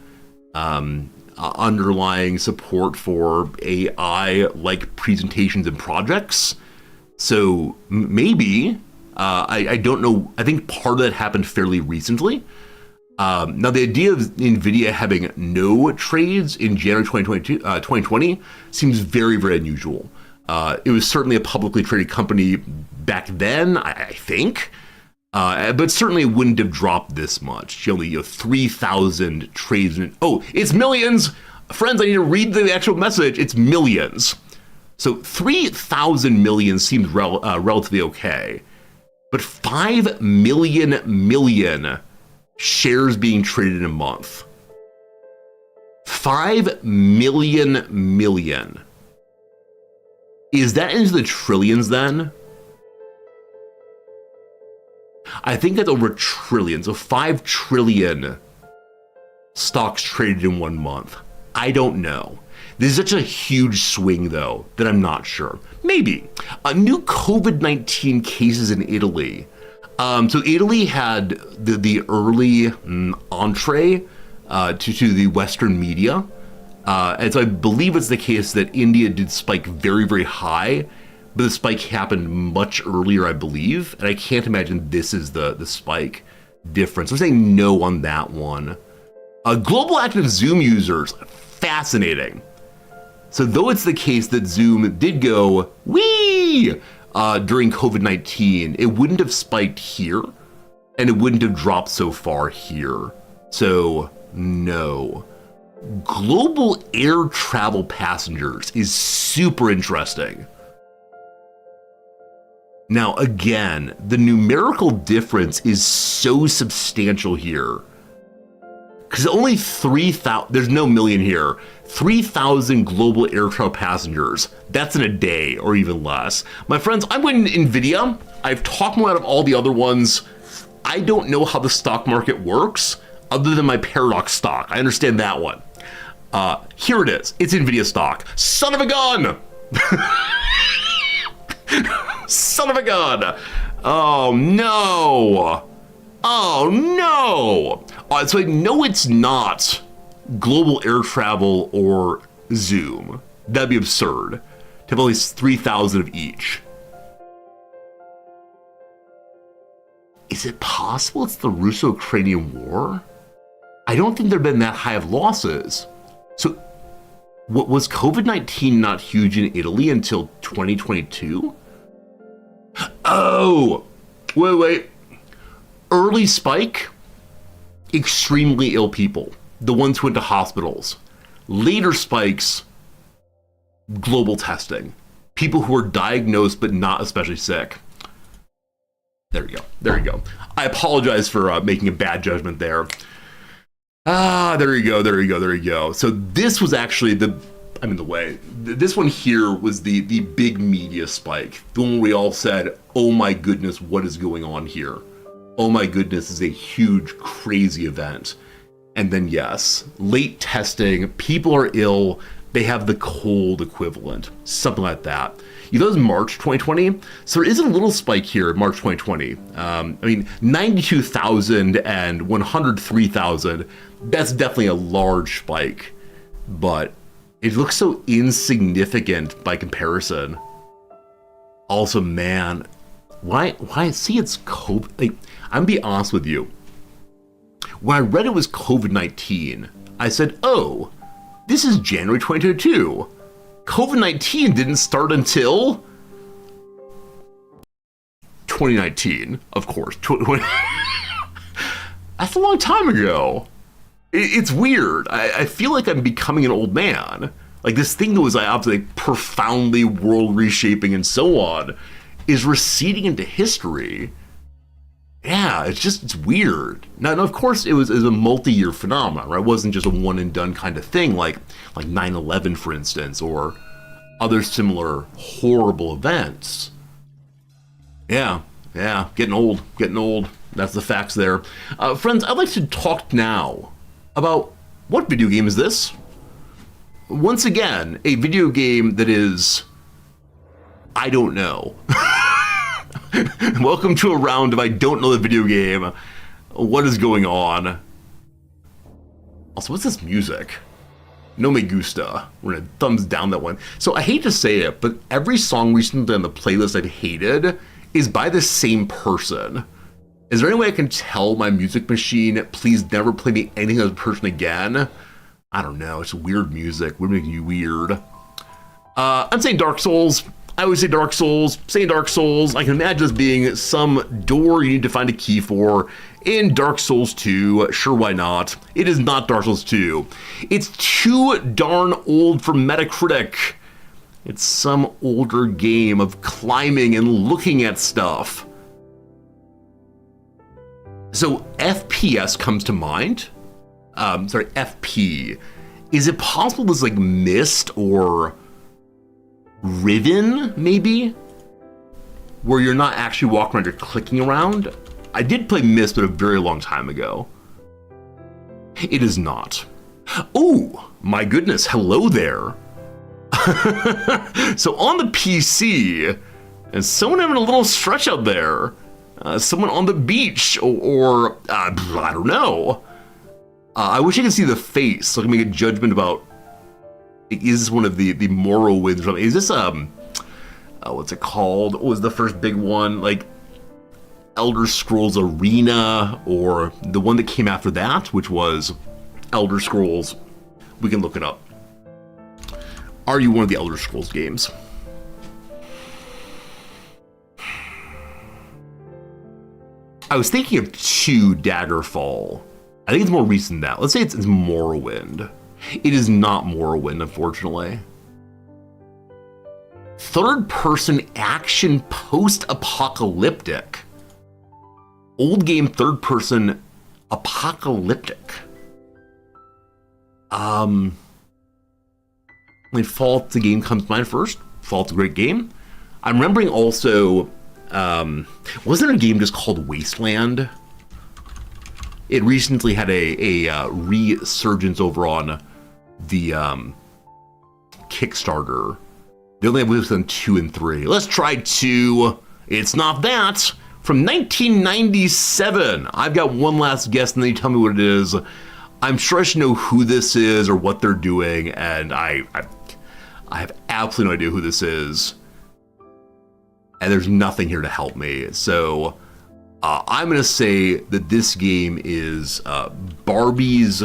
underlying support for AI-like presentations and projects. So maybe, I don't know, I think part of that happened fairly recently. Now the idea of NVIDIA having no trades in January 2020 seems very, very unusual. It was certainly a publicly traded company back then, I think, but certainly it wouldn't have dropped this much. Only 3,000 trades. Oh, it's millions! Friends, I need to read the actual message. It's millions. So 3,000 million seems relatively okay, but 5 million shares being traded in a month. 5 million. Is that into the trillions then? I think that's over a trillion, so 5 trillion stocks traded in 1 month. I don't know. This is such a huge swing, though, that I'm not sure. Maybe. New COVID-19 cases in Italy. So Italy had the early entree to the Western media. And so I believe it's the case that India did spike very, very high, but the spike happened much earlier, I believe. And I can't imagine this is the spike difference. I'm saying no on that one. Global active Zoom users, fascinating. So though it's the case that Zoom did go wee during COVID-19, it wouldn't have spiked here, and it wouldn't have dropped so far here. So no. Global air travel passengers is super interesting. Now again, the numerical difference is so substantial here. Because only 3,000, there's no million here, 3,000 global air travel passengers. That's in a day or even less. My friends, I'm going to NVIDIA. I've talked about of all the other ones. I don't know how the stock market works other than my Paradox stock. I understand that one. Here it is. It's NVIDIA stock. Son of a gun! Son of a gun! Oh no! Oh no! So no, it's not global air travel or Zoom. That'd be absurd to have at least 3,000 of each. Is it possible it's the Russo-Ukrainian war? I don't think there've been that high of losses. So what was COVID-19 not huge in Italy until 2022? Oh, wait. Early spike, extremely ill people, the ones who went to hospitals. Later spikes, global testing, people who are diagnosed but not especially sick. There you go. I apologize for making a bad judgment there. There you go. So this was actually I'm in the way. This one here was the big media spike. The one where we all said, oh my goodness, what is going on here? Oh my goodness, this is a huge, crazy event. And then yes, late testing, people are ill, they have the cold equivalent, something like that. You know, it was March 2020, so there is a little spike here in March 2020. 92,000 and 103,000, that's definitely a large spike, but it looks so insignificant by comparison. Also, man, why see it's COVID, like, I'm gonna be honest with you. When I read it was COVID-19, I said, oh, this is January 2022. COVID-19 didn't start until 2019, of course. That's a long time ago. It's weird. I feel like I'm becoming an old man. Like this thing that was obviously profoundly world reshaping and so on is receding into history. Yeah, it's weird. Now, of course, it was a multi-year phenomenon, right? It wasn't just a one and done kind of thing, like 9/11, for instance, or other similar horrible events. Yeah, getting old. That's the facts there. Friends, I'd like to talk now about what video game is this? Once again, a video game that is, I don't know. Welcome to a round of I don't know the video game. What is going on? Also, what's this music? No me gusta. We're gonna thumbs down that one. So I hate to say it, but every song recently on the playlist I've hated is by the same person. Is there any way I can tell my music machine, please never play me anything of this person again? I don't know, it's weird music. We're making you weird. I'm saying Dark Souls. I always say Dark Souls, saying Dark Souls. I can imagine this being some door you need to find a key for in Dark Souls 2. Sure, why not? It is not Dark Souls 2. It's too darn old for Metacritic. It's some older game of climbing and looking at stuff. So FPS comes to mind. FP. Is it possible this is like Myst or Riven, maybe? Where you're not actually walking around, you're clicking around? I did play Myst, but a very long time ago. It is not. Oh, my goodness, hello there. So on the PC, and someone having a little stretch out there. Someone on the beach, or I don't know. I wish I could see the face so I can make a judgment about Is one of the Morrowinds. Is this what's it called? What was the first big one? Like Elder Scrolls Arena, or the one that came after that, which was Elder Scrolls. We can look it up. Are you one of the Elder Scrolls games? I was thinking of 2 Daggerfall. I think it's more recent than that. Let's say it's Morrowind. It is not Morrowind, unfortunately. Third-person action post-apocalyptic. Old game third-person apocalyptic. I mean, Fallout the game comes to mind first. Fallout's a great game. I'm remembering also, wasn't there a game just called Wasteland? It recently had a resurgence over on the Kickstarter. They only have lists on 2 and 3. Let's try 2. It's not that. From 1997. I've got one last guess, and then you tell me what it is. I'm sure I should know who this is or what they're doing, and I have absolutely no idea who this is. And there's nothing here to help me. So I'm going to say that this game is Barbie's...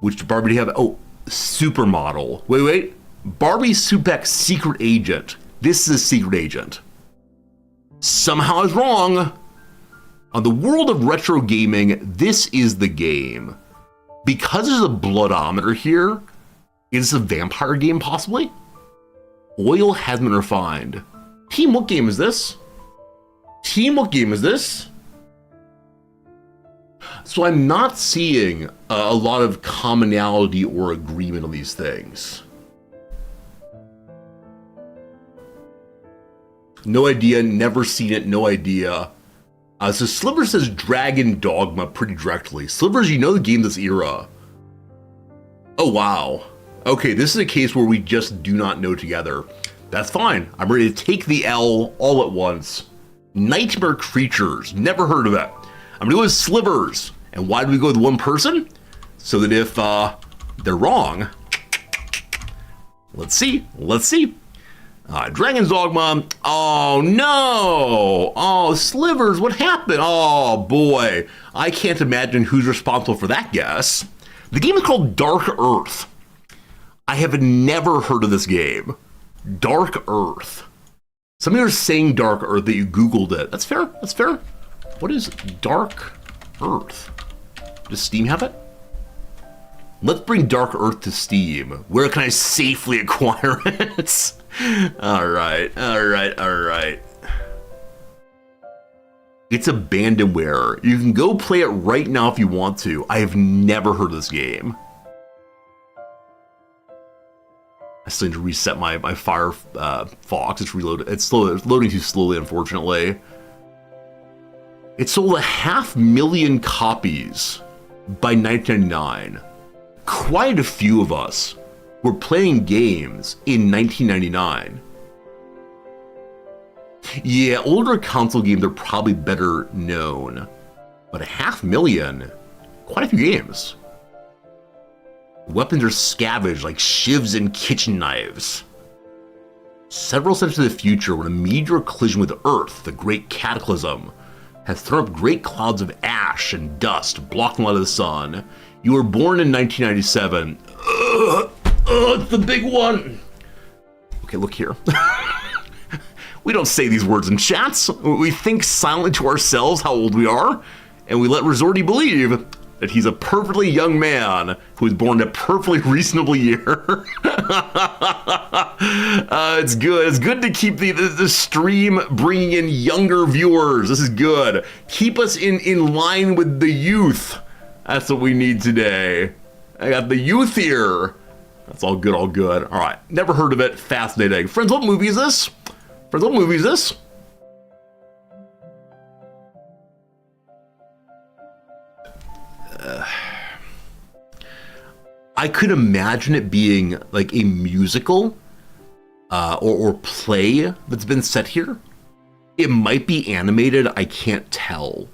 Which Barbie do you have? Oh, Supermodel. Wait. Barbie Supek's Secret Agent. This is a secret agent. Somehow I was wrong. On the world of retro gaming, this is the game. Because there's a bloodometer here, is this a vampire game possibly? Oil has been refined. Team, what game is this? Team, what game is this? So I'm not seeing a lot of commonality or agreement on these things. No idea, never seen it, no idea. So Sliver says Dragon Dogma pretty directly. Slivers, you know the game this era. Oh, wow. Okay, this is a case where we just do not know together. That's fine. I'm ready to take the L all at once. Nightmare Creatures, never heard of it. I'm gonna go with Slivers. And why do we go with one person? So that if they're wrong, let's see. Dragon's Dogma. Oh no! Oh, Slivers, what happened? Oh boy, I can't imagine who's responsible for that guess. The game is called Dark Earth. I have never heard of this game. Dark Earth. Some of you are saying Dark Earth that you Googled it. That's fair. What is Dark Earth? Does Steam have it? Let's bring Dark Earth to Steam. Where can I safely acquire it? All right. It's abandonware. You can go play it right now if you want to. I have never heard of this game. I still need to reset my Firefox. It's reloaded. It's loading too slowly, unfortunately. It sold 500,000 copies by 1999. Quite a few of us were playing games in 1999. Yeah, older console games are probably better known, but 500,000, quite a few games. Weapons are scavenged like shivs and kitchen knives. Several steps to the future, when a meteor collision with Earth, the Great Cataclysm, has thrown up great clouds of ash and dust, blocking the light of the sun. You were born in 1997. It's the big one. Okay, look here. We don't say these words in chats. We think silently to ourselves how old we are, and we let Resorty believe that he's a perfectly young man who was born in a perfectly reasonable year. It's good. It's good to keep the stream bringing in younger viewers. This is good. Keep us in line with the youth. That's what we need today. I got the youth here. That's all good, all good. All right. Never heard of it. Fascinating. Friends, what movie is this? I could imagine it being like a musical or play that's been set here. It might be animated. I can't tell.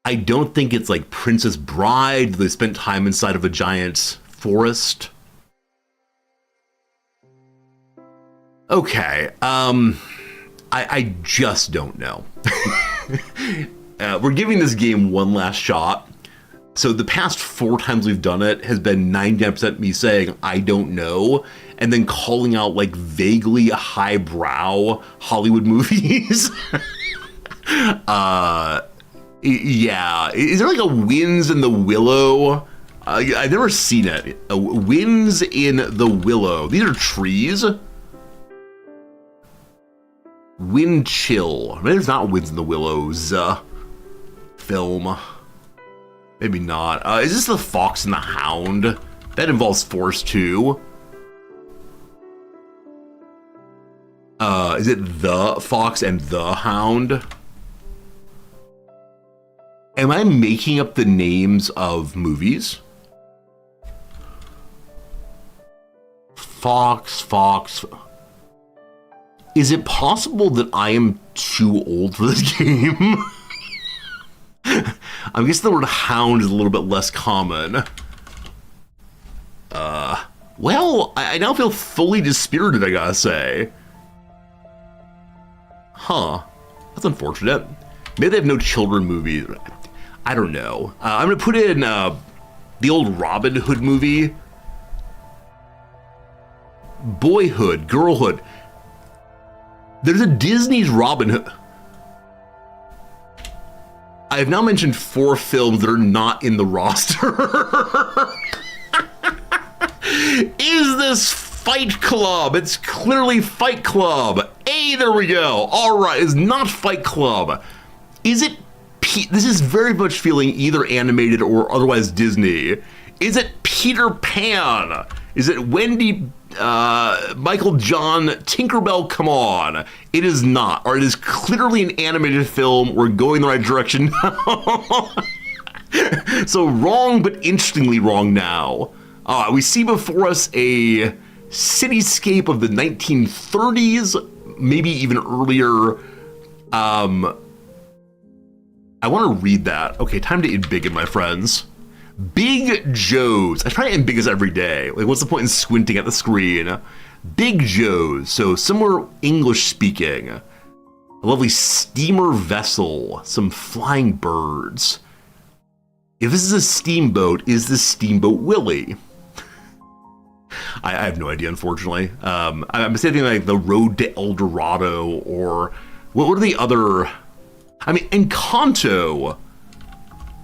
I don't think it's like Princess Bride. They spent time inside of a giant forest. Okay, I just don't know. We're giving this game one last shot. So the past 4 times we've done it has been 99% me saying, I don't know, and then calling out like vaguely highbrow Hollywood movies. Yeah, is there like a Winds in the Willow? I've never seen it. Winds in the Willow. These are trees. Wind Chill. Maybe there's not Winds in the Willows film. Maybe not. Is this The Fox and the Hound? That involves force too. Is it The Fox and the Hound? Am I making up the names of movies? Fox. Is it possible that I am too old for this game? I guess the word hound is a little bit less common. Well, I now feel fully dispirited, I gotta say. Huh. That's unfortunate. Maybe they have no children movies. I don't know. I'm gonna put in the old Robin Hood movie. Boyhood, Girlhood. There's a Disney's Robin Hood. I have now mentioned 4 films that are not in the roster. Is this Fight Club? It's clearly Fight Club. Hey, there we go. All right, it's not Fight Club. Is it? This is very much feeling either animated or otherwise Disney. Is it Peter Pan? Is it Wendy, Michael John, Tinkerbell? Come on. It is not. Or it is clearly an animated film. We're going the right direction now. So wrong, but interestingly wrong now. We see before us a cityscape of the 1930s, maybe even earlier. I want to read that. Okay, time to embiggen, my friends. Big Joe's. I try to embiggen every day. Like, what's the point in squinting at the screen? Big Joe's. So somewhere English speaking. A lovely steamer vessel. Some flying birds. If this is a steamboat, is this Steamboat Willie? I have no idea, unfortunately. I'm saying like the Road to El Dorado, or what are the other? I mean, Encanto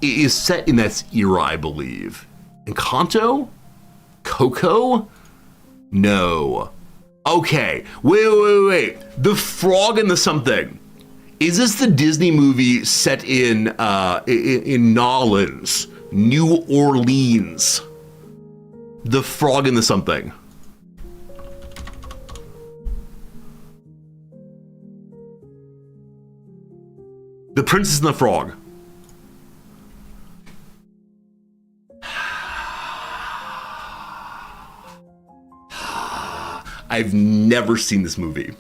is set in that era, I believe. Encanto? Coco? No. Okay. Wait. The Frog and the Something. Is this the Disney movie set in Nolans, New Orleans? The Frog and the Something. The Princess and the Frog. I've never seen this movie.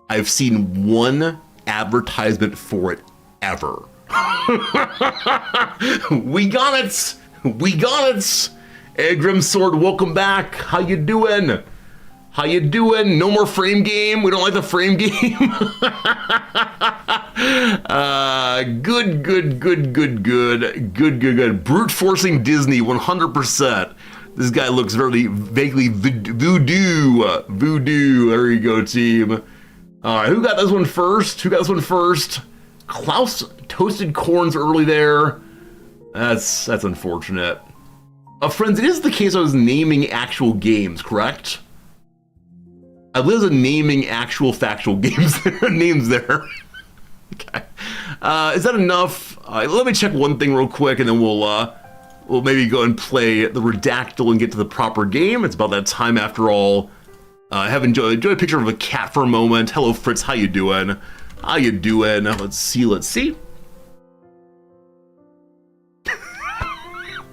I've seen one advertisement for it ever. We got it. Hey, Grimsword, welcome back. How you doing? No more frame game. We don't like the frame game. Good. Brute forcing Disney 100%. This guy looks very vaguely voodoo. There you go, team. All right, who got this one first? Klaus toasted corns early there. That's unfortunate. Friends, it is the case I was naming actual games, correct? I was naming actual factual games names there. Okay. Is that enough? Let me check one thing real quick, and then we'll maybe go and play the Redactyl and get to the proper game. It's about that time after all. Have enjoyed a picture of a cat for a moment. Hello, Fritz. How you doing? Let's see.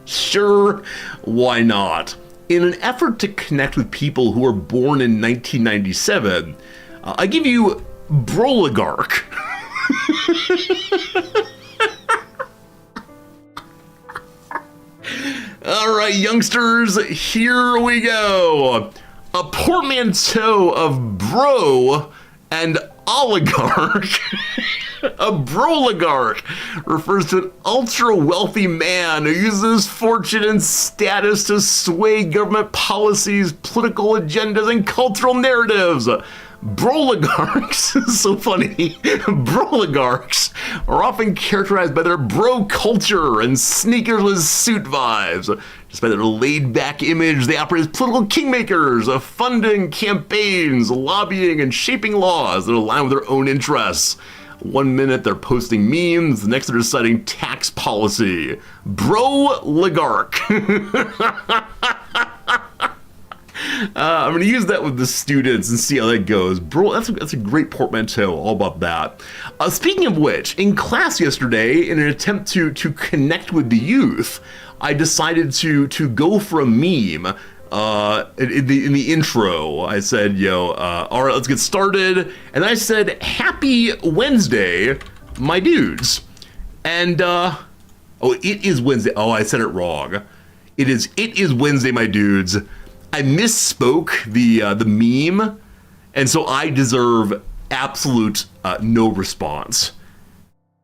Sure, why not? In an effort to connect with people who were born in 1997, I give you Broligarch. All right, youngsters, here we go. A portmanteau of bro and oligarch. A broligarch refers to an ultra-wealthy man who uses his fortune and status to sway government policies, political agendas, and cultural narratives. Broligarchs, this is so funny, broligarchs are often characterized by their bro culture and sneakerless suit vibes. Despite their laid-back image, they operate as political kingmakers, funding campaigns, lobbying, and shaping laws that align with their own interests. 1 minute they're posting memes, the next they're deciding tax policy. Broligarch. I'm going to use that with the students and see how that goes. Bro, that's a great portmanteau, all about that. Speaking of which, in class yesterday, in an attempt to connect with the youth, I decided to go for a meme. In the intro, I said, all right, let's get started. And I said, happy Wednesday, my dudes. And, it is Wednesday. Oh, I said it wrong. It is Wednesday, my dudes. I misspoke the meme, and so I deserve absolute no response.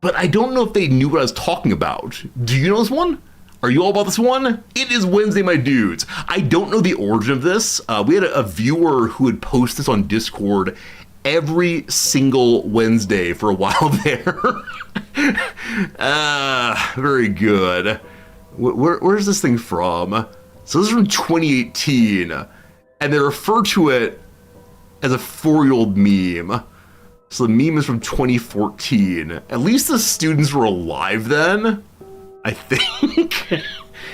But I don't know if they knew what I was talking about. Do you know this one? Are you all about this one? It is Wednesday, my dudes. I don't know the origin of this. We had a viewer who would post this on Discord every single Wednesday for a while there. Very good. Where's this thing from? So this is from 2018, and they refer to it as a 4-year-old meme. So the meme is from 2014. At least the students were alive then, I think. But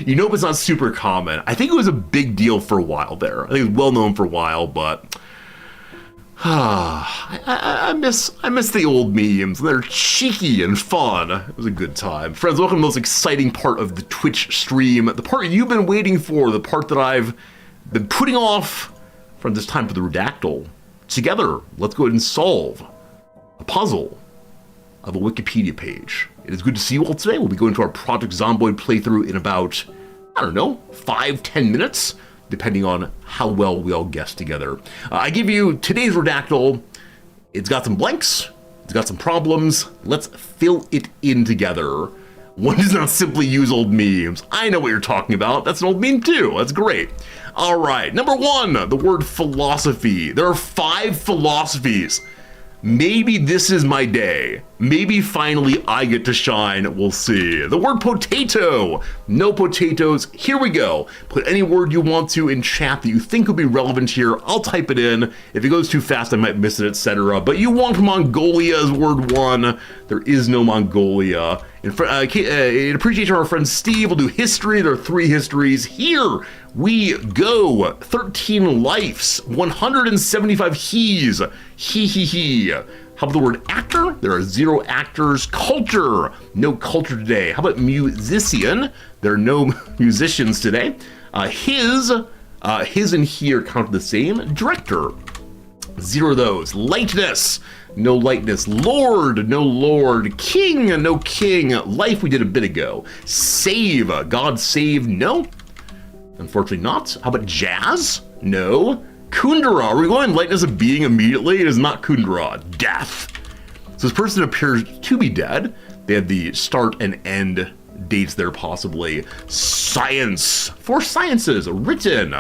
it's not super common. I think it was a big deal for a while there. I think it was well known for a while, but I miss the old memes. They're cheeky and fun. It was a good time. Friends, welcome to the most exciting part of the Twitch stream. The part you've been waiting for, the part that I've been putting off from this time for the Redactyl. Together, let's go ahead and solve a puzzle of a Wikipedia page. It is good to see you all today. We'll be going to our Project Zomboid playthrough in about, 5-10 minutes. Depending on how well we all guess together. I give you today's Redactyl. It's got some blanks, it's got some problems. Let's fill it in together. One does not simply use old memes. I know what you're talking about. That's an old meme too. That's great. All right, number 1, the word philosophy. There are 5 philosophies. Maybe this is my day. Maybe finally I get to shine. We'll see. The word potato. No potatoes. Here we go. Put any word you want to in chat that you think would be relevant here. I'll type it in. If it goes too fast, I might miss it, etc. But you want Mongolia as word 1. There is no Mongolia. In appreciation of our friend Steve, we'll do history. There are 3 histories. Here we go. 13 lives. 175 he's. He. How about the word actor? There are 0 actors. Culture. No culture today. How about musician? There are no musicians today. His and he are counted the same. Director. 0 of those. Lightness. No lightness. Lord. No lord. King. No king. Life we did a bit ago. Save. God save. No. Unfortunately not. How about jazz? No. Kundera. Are we going lightness of being immediately? It is not Kundera. Death. So this person appears to be dead. They have the start and end dates there possibly. Science. 4 sciences. Written.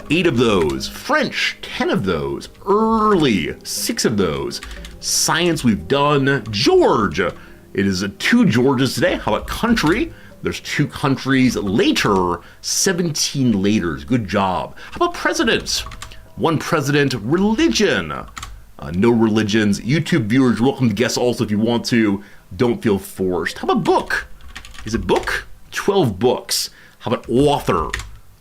8 of those. French. 10 of those. Early. 6 of those. Science we've done. George. It is 2 Georges today. How about country? There's 2 countries. Later. 17 laters. Good job. How about president? 1 president. Religion. No religions. YouTube viewers, you're welcome to guess also if you want to. Don't feel forced. How about book? Is it book? 12 books. How about author?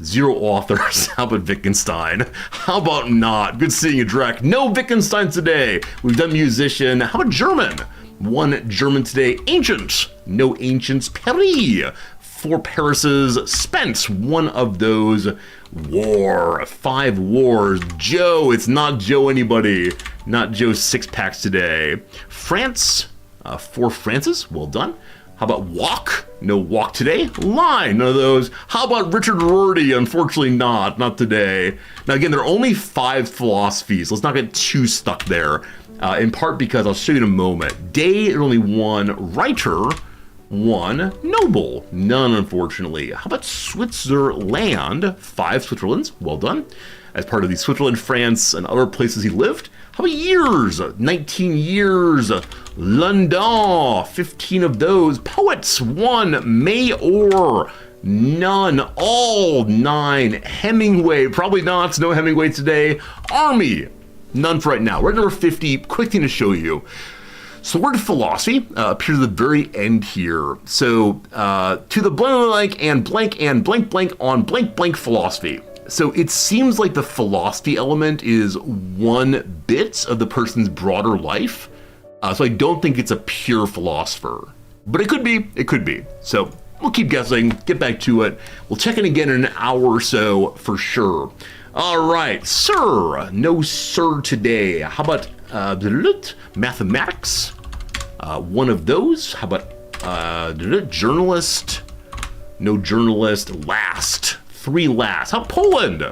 0 authors. How about Wittgenstein? How about not? Good seeing you, Drek. No Wittgenstein today. We've done musician. How about German? 1 German today. Ancient. No ancients. Paris. 4 Parises. Spent. 1 of those. War. 5 wars. Joe. It's not Joe anybody. Not Joe's 6-packs today. France. 4 Frances. Well done. How about walk? No walk today. Lie, none of those. How about Richard Rorty? Unfortunately not today. Now again, there are only 5 philosophies. Let's not get too stuck there. In part because I'll show you in a moment. Day, there's only 1 writer, 1 noble, none unfortunately. How about Switzerland? 5 Switzerlands, well done. As part of the Switzerland, France, and other places he lived. How about years? 19 years. London, 15 of those. Poets, 1. Mayor, none. All 9. Hemingway, probably not. No Hemingway today. Army, none for right now. We're at number 50. Quick thing to show you. So the word philosophy appears at the very end here. So to the blank and blank on blank philosophy. So it seems like the philosophy element is 1 bit of the person's broader life. So I don't think it's a pure philosopher, but it could be. So we'll keep guessing, get back to it. We'll check in again in an hour or so for sure. All right, sir, no sir today. How about mathematics? 1 of those. How about journalist? No journalist. Last. 3 last. How about Poland?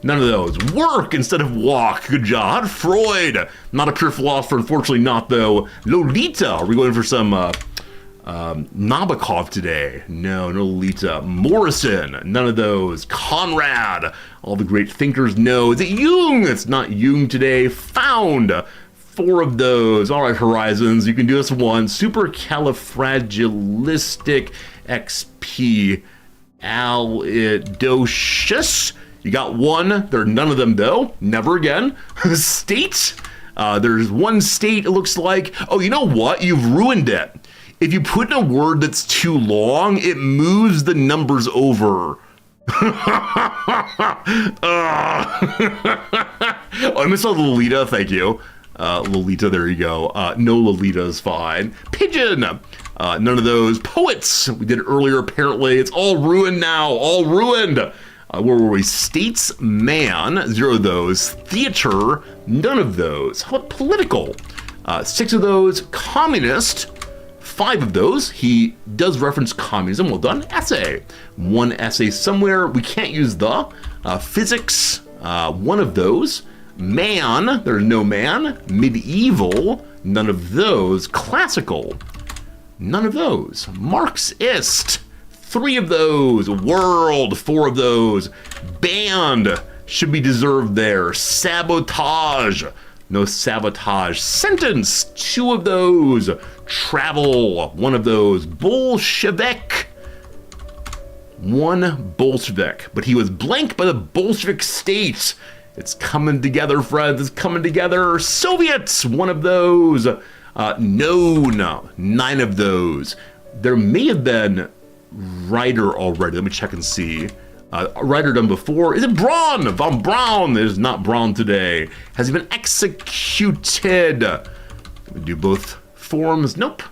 None of those. Work instead of walk. Good job. How about Freud? Not a pure philosopher, unfortunately not though. Lolita. Are we going for some Nabokov today? No Lolita. Morrison. None of those. Conrad. All the great thinkers. No. Is it Jung? It's not Jung today. Found. 4 of those. All right, Horizons. You can do this one. Supercalifragilistic XP. Alidocious. You got 1. There are none of them though. Never again. State. There's 1 state it looks like. Oh, you know what? You've ruined it. If you put in a word that's too long, it moves the numbers over. Oh, I missed out Lolita. Thank you. Lolita, there you go. No Lolita is fine. Pigeon. None of those. Poets. We did it earlier, apparently. It's all ruined now. All ruined. Where were we? Statesman. 0 of those. Theater. None of those. How about political? 6 of those. Communist. 5 of those. He does reference communism. Well done. Essay. 1 essay somewhere. We can't use the. Physics. 1 of those. Man. There's no man. Medieval. None of those. Classical. None of those. Marxist. 3 of those. World. 4 of those. Band. Should be deserved there. Sabotage. No sabotage. Sentence. 2 of those. Travel. 1 of those. Bolshevik. 1 Bolshevik. But he was blanked by the Bolshevik state. It's coming together, friends. It's coming together. Soviets. 1 of those. No. 9 of those. There may have been writer already. Let me check and see. Writer done before. Is it Braun? Von Braun. It is not Braun today. Has he been executed? We do both forms. Nope.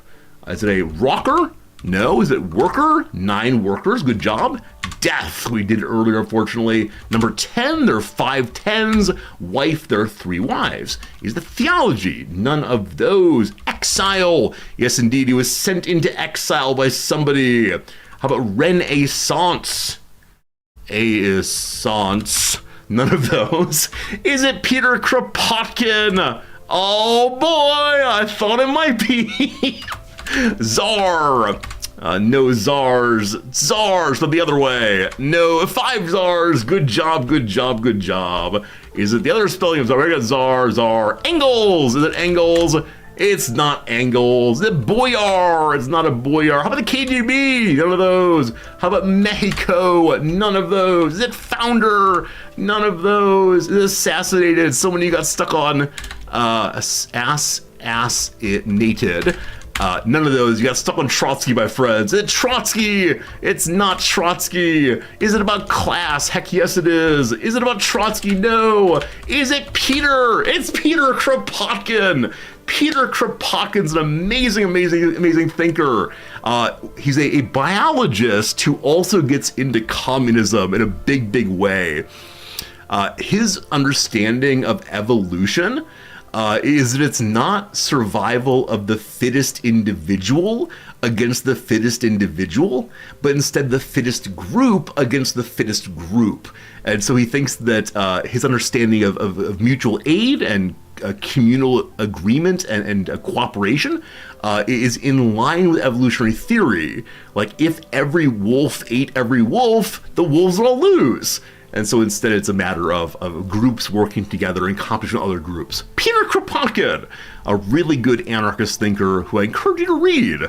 Is it a rocker? No. Is it worker? 9 workers. Good job. Death. We did it earlier, unfortunately. Number 10, there are 5 tens. Wife, there are 3 wives. Is the theology? None of those. Exile. Yes, indeed. He was sent into exile by somebody. How about Renaissance? Essence. None of those. Is it Peter Kropotkin? Oh boy, I thought it might be. Czar. No czars. Czars, but the other way. No, 5 czars. Good job, good job, good job. Is it the other spelling of czar? I got czar. Engels. Is it Engels? It's not Engels. Is it Boyar? It's not a Boyar. How about the KGB? None of those. How about Mexico? None of those. Is it founder? None of those. Is it assassinated? Someone you got stuck on. Assassinated. None of those. You got stuck on Trotsky, my friends. It's Trotsky. It's not Trotsky. Is it about class? Heck yes it is. Is it about Trotsky? No. Is it Peter? It's Peter Kropotkin. Peter Kropotkin's an amazing thinker. He's a biologist who also gets into communism in a big way. His understanding of evolution is that it's not survival of the fittest individual against the fittest individual, but instead the fittest group against the fittest group. And so he thinks that his understanding of mutual aid and communal agreement and cooperation is in line with evolutionary theory. Like, if every wolf ate every wolf, the wolves will all lose. And so instead it's a matter of groups working together in competition with other groups. Peter Kropotkin, a really good anarchist thinker who I encourage you to read.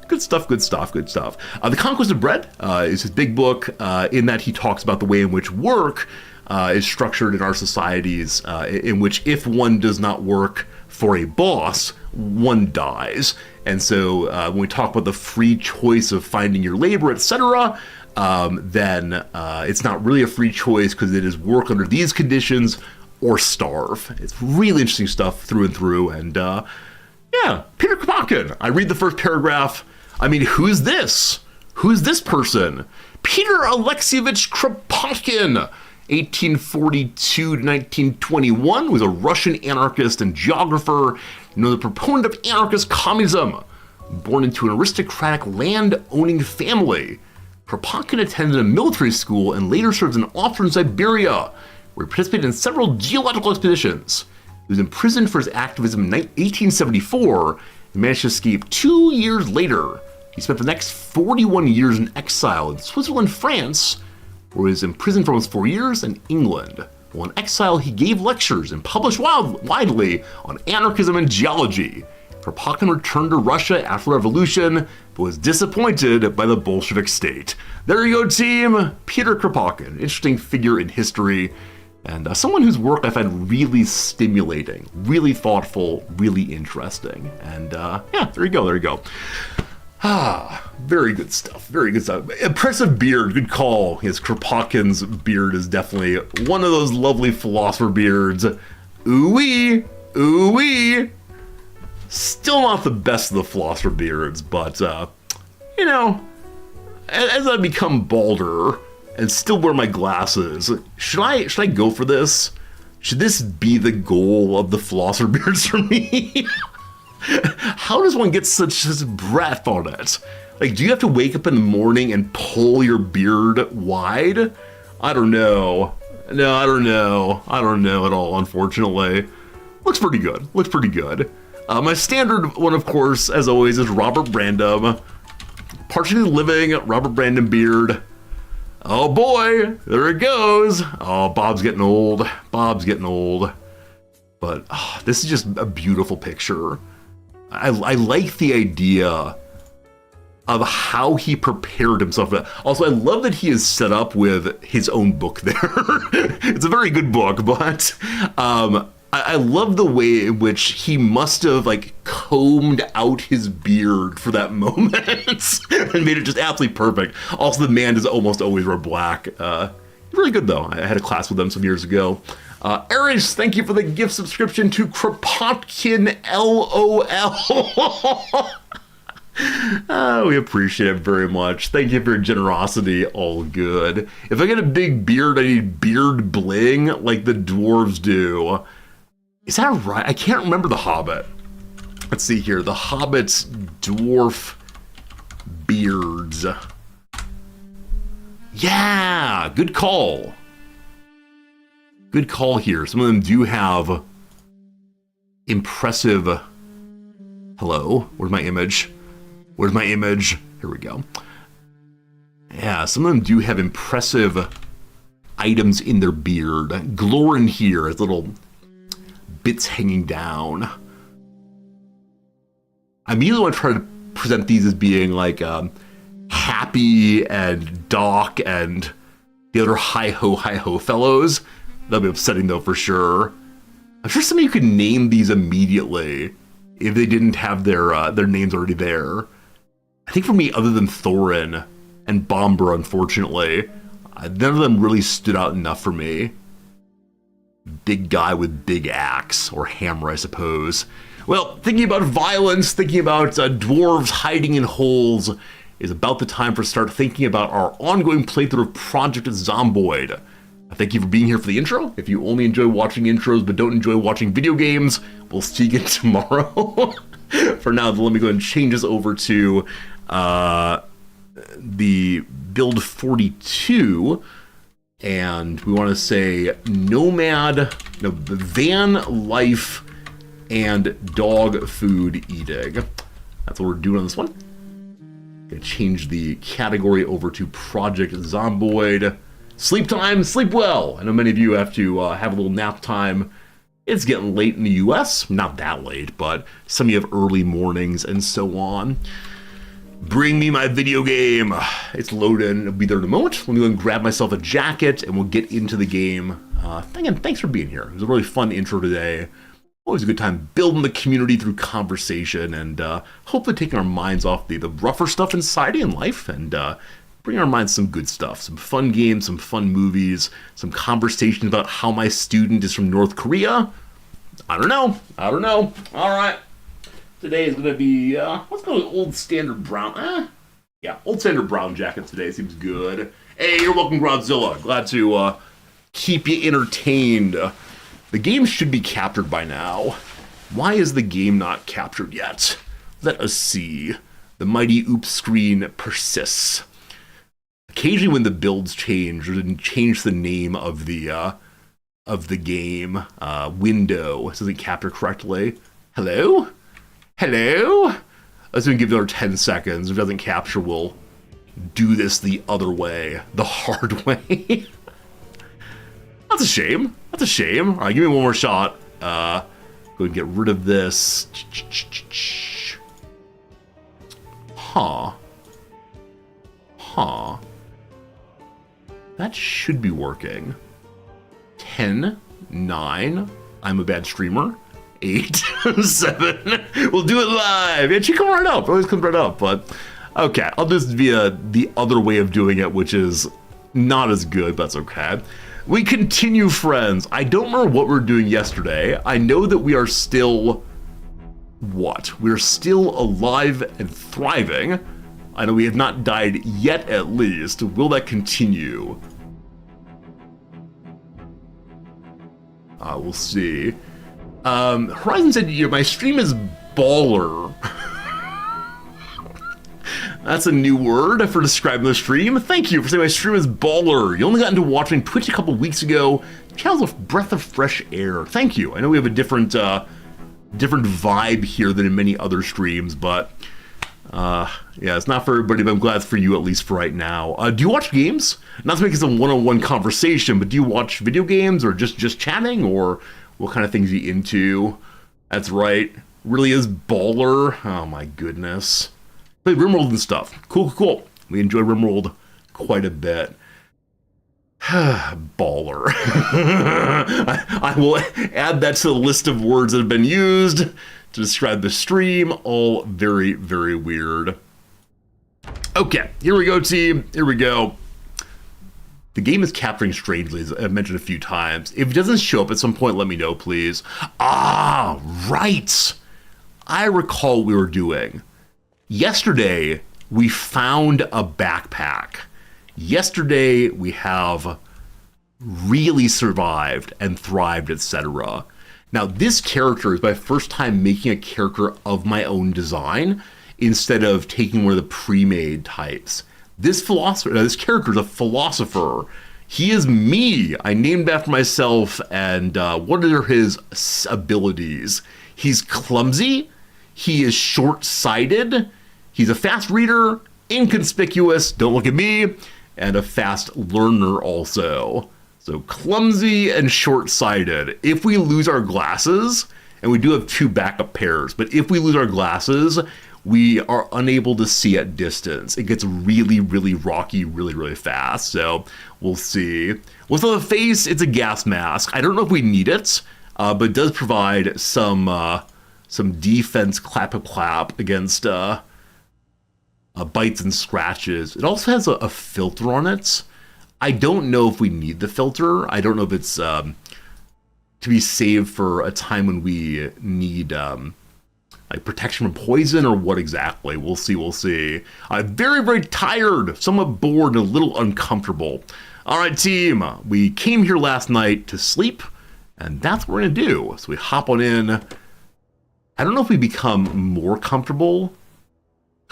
Good stuff, good stuff, good stuff. The Conquest of Bread is his big book, in that he talks about the way in which work is structured in our societies, in which if one does not work for a boss, one dies. And so when we talk about the free choice of finding your labor, etc., then it's not really a free choice, because it is work under these conditions or starve. It's really interesting stuff through and through. And yeah, Peter Kropotkin. I read the first paragraph. I mean, who's this? Who's this person? Peter Alexievich Kropotkin, 1842 to 1921, was a Russian anarchist and geographer, the proponent of anarchist communism. Born into an aristocratic land-owning family, Kropotkin attended a military school and later served as an officer in Siberia, where he participated in several geological expeditions. He was imprisoned for his activism in 1874 and managed to escape 2 years later. He spent the next 41 years in exile in Switzerland, France, where he was imprisoned for almost 4 years, and England. While in exile, he gave lectures and published widely on anarchism and geology. Kropotkin returned to Russia after the revolution, but was disappointed by the Bolshevik state. There you go, team! Peter Kropotkin, interesting figure in history, and someone whose work I find really stimulating, really thoughtful, really interesting. And yeah, there you go, there you go. Very good stuff, very good stuff. Impressive beard, good call. Yes, Kropotkin's beard is definitely one of those lovely philosopher beards. Ooh-wee, ooh-wee. Still not the best of the philosopher beards, but, you know, as I become balder and still wear my glasses, should I go for this? Should this be the goal of the philosopher beards for me? How does one get such breath on it? Like, do you have to wake up in the morning and pull your beard wide? I don't know. No, I don't know. I don't know at all, unfortunately. Looks pretty good. Looks pretty good. My standard one, of course, as always, is Robert Brandom. Partially living Robert Brandom beard. Oh boy, there it goes. Oh, Bob's getting old. Bob's getting old. But this is just a beautiful picture. I like the idea of how he prepared himself. Also, I love that he is set up with his own book there. It's a very good book, but I love the way in which he must have combed out his beard for that moment and made it just absolutely perfect. Also, the man does almost always wear black. Really good though. I had a class with them some years ago. Aries, thank you for the gift subscription to Kropotkin LOL. We appreciate it very much. Thank you for your generosity. All good. If I get a big beard, I need beard bling like the dwarves do. Is that right? I can't remember The Hobbit. Let's see here. The Hobbit's dwarf beards. Yeah, good call. Good call here. Some of them do have impressive... Hello? Where's my image? Where's my image? Here we go. Yeah, some of them do have impressive items in their beard. Glorin here has little bits hanging down. I immediately want to try to present these as being Happy and Doc and the other hi-ho fellows. That'll be upsetting though for sure. I'm sure some of you could name these immediately if they didn't have their names already there. I think for me, other than Thorin and Bomber, unfortunately, none of them really stood out enough for me. Big guy with big axe, or hammer, I suppose. Well, thinking about violence, thinking about dwarves hiding in holes, is about the time for start thinking about our ongoing playthrough of Project Zomboid. Thank you for being here for the intro. If you only enjoy watching intros but don't enjoy watching video games, we'll see you again tomorrow. For now, let me go ahead and change this over to the build 42. And we want to say van life and dog food eating. That's what we're doing on this one. Gonna change the category over to Project Zomboid. Sleep time, sleep well. I know many of you have to have a little nap time. It's getting late in the US. Not that late, but some of you have early mornings and so on. Bring me my video game. It's loaded and it'll be there in a moment. Let me go and grab myself a jacket and we'll get into the game. Again, thanks for being here. It was a really fun intro today. Always a good time building the community through conversation and hopefully taking our minds off the rougher stuff in society and life and bring our minds some good stuff, some fun games, some fun movies, some conversations about how my student is from North Korea. I don't know. All right. Today is going to be, let's go with old standard brown. Yeah, old standard brown jacket today seems good. Hey, you're welcome, Godzilla. Glad to keep you entertained. The game should be captured by now. Why is the game not captured yet? Let us see. The mighty oops screen persists. Occasionally when the builds change, or didn't change the name of the game window, it doesn't capture correctly. Hello? Let's even give it another 10 seconds. If it doesn't capture, we'll do this the other way, the hard way. That's a shame. All right, give me one more shot. Go ahead and get rid of this. Huh. That should be working. 10, 9, I'm a bad streamer. 8, 7, we'll do it live. It should come right up. It always comes right up, but okay. I'll do this via the other way of doing it, which is not as good, but that's okay. We continue, friends. I don't remember what we were doing yesterday. I know that we are still... What? We're still alive and thriving. I know we have not died yet, at least. Will that continue? We'll see. Horizon said, my stream is baller. That's a new word for describing the stream. Thank you for saying my stream is baller. You only got into watching Twitch a couple weeks ago. Channel's a breath of fresh air. Thank you. I know we have a different vibe here than in many other streams, but yeah, it's not for everybody, but I'm glad it's for you, at least for right now. Do you watch games? Not to make this a one-on-one conversation, but do you watch video games or just chatting, or what kind of things are you into? That's right. Really is baller. Oh my goodness. Play RimWorld and stuff. Cool. We enjoy RimWorld quite a bit. Baller. I will add that to the list of words that have been used to describe the stream. All very, very weird. Okay, here we go, team. Here we go. The game is capturing strangely, as I've mentioned a few times. If it doesn't show up at some point, let me know, please. Ah, right. I recall what we were doing. Yesterday, we found a backpack. Yesterday, we have really survived and thrived, etc. Now, this character is my first time making a character of my own design instead of taking one of the pre-made types. This character is a philosopher. He is me. I named after myself, and what are his abilities? He's clumsy. He is short-sighted. He's a fast reader, inconspicuous, don't look at me, and a fast learner also. So clumsy and short-sighted. If we lose our glasses, and we do have 2 backup pairs, but if we lose our glasses, we are unable to see at distance. It gets really, really rocky, really, really fast. So we'll see. What's on the face? It's a gas mask. I don't know if we need it, but it does provide some defense clap against bites and scratches. It also has a filter on it. I don't know if we need the filter. I don't know if it's to be saved for a time when we need like protection from poison or what exactly. We'll see. I'm very, very tired, somewhat bored, and a little uncomfortable. All right, team. We came here last night to sleep, and that's what we're going to do. So we hop on in. I don't know if we become more comfortable.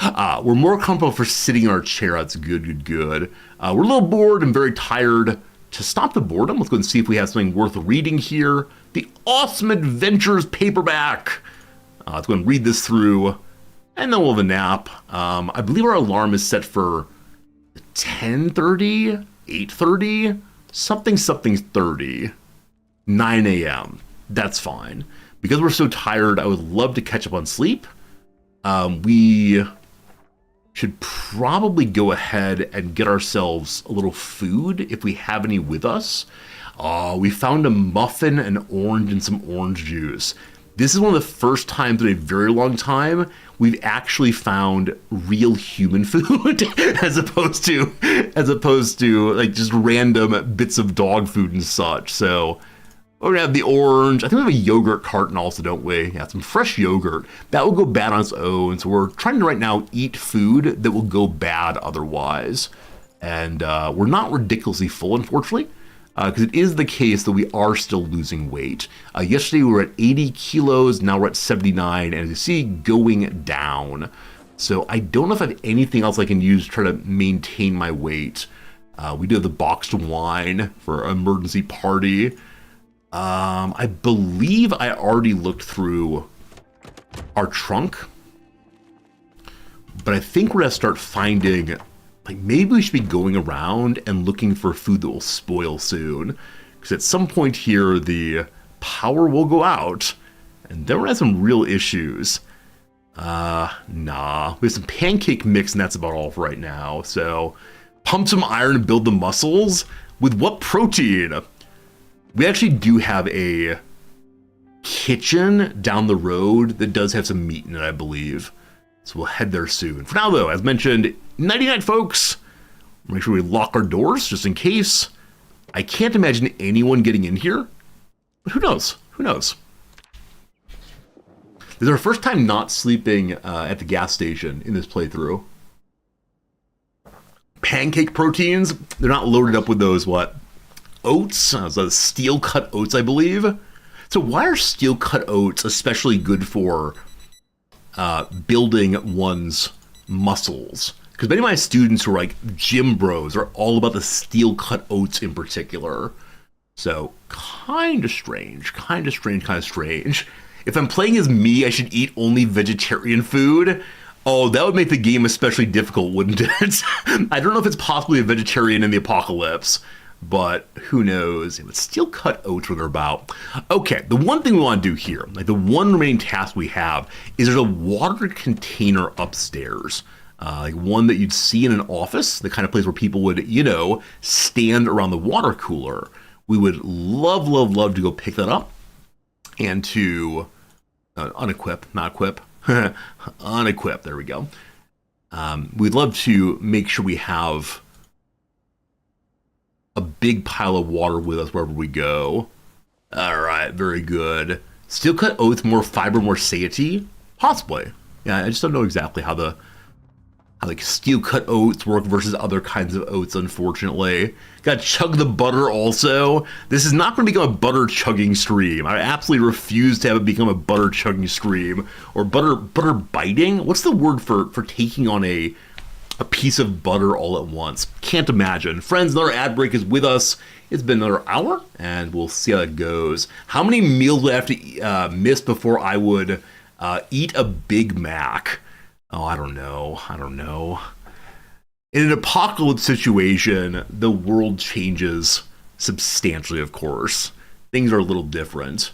We're more comfortable for sitting in our chair. That's good. We're a little bored and very tired. To stop the boredom, let's go and see if we have something worth reading here. The Awesome Adventures paperback. Let's go and read this through, and then we'll have a nap. I believe our alarm is set for 10:30, 8:30, something 30, 9 a.m. That's fine. Because we're so tired, I would love to catch up on sleep. We should probably go ahead and get ourselves a little food if we have any with us. We found a muffin, an orange, and some orange juice. This is one of the first times in a very long time we've actually found real human food as opposed to like just random bits of dog food and such. So we're gonna have the orange. I think we have a yogurt carton also, don't we? Yeah, some fresh yogurt. That will go bad on its own. So we're trying to right now eat food that will go bad otherwise. And we're not ridiculously full, unfortunately, because it is the case that we are still losing weight. Yesterday we were at 80 kilos, now we're at 79, and as you see, going down. So I don't know if I have anything else I can use to try to maintain my weight. We do have the boxed wine for an emergency party. I believe I already looked through our trunk, but I think we're gonna start finding, like, maybe we should be going around and looking for food that will spoil soon, because at some point here the power will go out and then we're gonna have some real issues. Nah, we have some pancake mix and that's about all for right now. So pump some iron and build the muscles. With what protein? We actually do have a kitchen down the road that does have some meat in it, I believe. So we'll head there soon. For now, though, as mentioned, nighty-night, folks. Make sure we lock our doors just in case. I can't imagine anyone getting in here, but who knows? Who knows? This is our first time not sleeping at the gas station in this playthrough. Pancake proteins, they're not loaded up with those, what? Oats, so steel cut oats, I believe. So why are steel cut oats especially good for building one's muscles? Because many of my students who are like gym bros are all about the steel cut oats in particular. So kind of strange. If I'm playing as me, I should eat only vegetarian food. Oh, that would make the game especially difficult, wouldn't it? I don't know if it's possibly a vegetarian in the apocalypse, but who knows? It's steel cut oats what they're about. Okay, the one thing we want to do here, like the one remaining task we have, is there's a water container upstairs. Like one that you'd see in an office, the kind of place where people would, stand around the water cooler. We would love to go pick that up and to unequip, not equip, unequip, there we go. We'd love to make sure we have a big pile of water with us wherever we go. All right, very good. Steel cut oats, more fiber, more satiety? Possibly. Yeah, I just don't know exactly how like steel cut oats work versus other kinds of oats, unfortunately. Gotta chug the butter also. This is not gonna become a butter chugging stream. I absolutely refuse to have it become a butter chugging stream. Or butter biting? What's the word for taking on a piece of butter all at once? Can't imagine. Friends, another ad break is with us. It's been another hour, and we'll see how it goes. How many meals do I have to miss before I would eat a Big Mac? Oh, I don't know. In an apocalypse situation, the world changes substantially, of course. Things are a little different.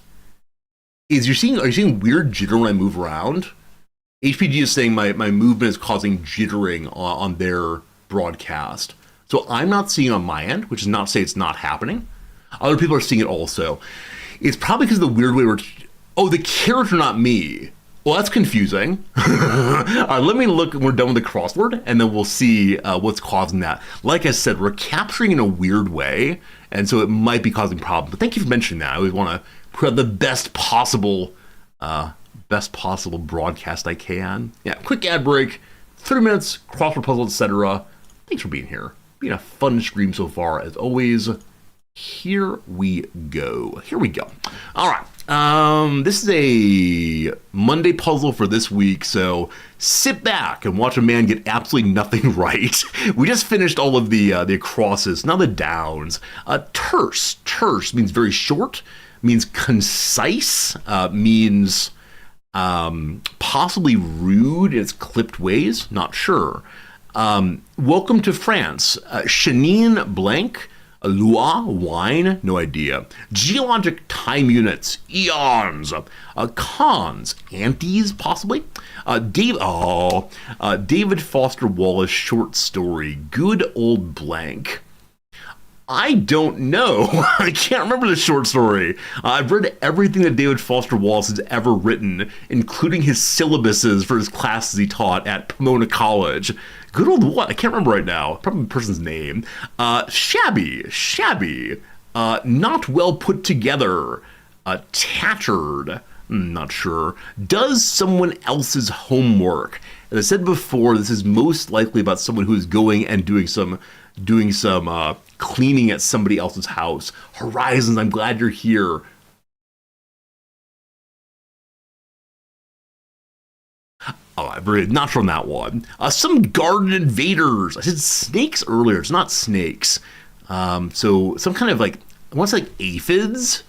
Are you seeing weird jitter when I move around? HPG is saying my movement is causing jittering on their broadcast. So I'm not seeing it on my end, which is not to say it's not happening. Other people are seeing it also. It's probably because of the weird way the character, not me. Well, that's confusing. Let me look when we're done with the crossword, and then we'll see what's causing that. Like I said, we're capturing in a weird way, and so it might be causing problems. But thank you for mentioning that. I always want to put out the best possible broadcast I can. Yeah, quick ad break, 30 minutes, crossword puzzle, etc. Thanks for being here. Been a fun stream so far, as always. Here we go. All right. This is a Monday puzzle for this week, so sit back and watch a man get absolutely nothing right. We just finished all of the acrosses, now the downs. Terse. Terse means very short, means concise, means possibly rude in its clipped ways, not sure. Welcome to France. Chenine blank. Lua, wine, no idea. Geologic time units, eons. Cons, antes, possibly. David Foster Wallace short story, good old blank. I don't know. I can't remember the short story. I've read everything that David Foster Wallace has ever written, including his syllabuses for his classes he taught at Pomona College. Good old what? I can't remember right now. Probably the person's name. Shabby. Not well put together. Tattered. Not sure. Does someone else's homework. As I said before, this is most likely about someone who is going and doing some cleaning at somebody else's house. Horizons, I'm glad you're here. Oh, I'm really not sure on that one. Some garden invaders. I said snakes earlier. It's not snakes. So some kind of like, I want to say like aphids.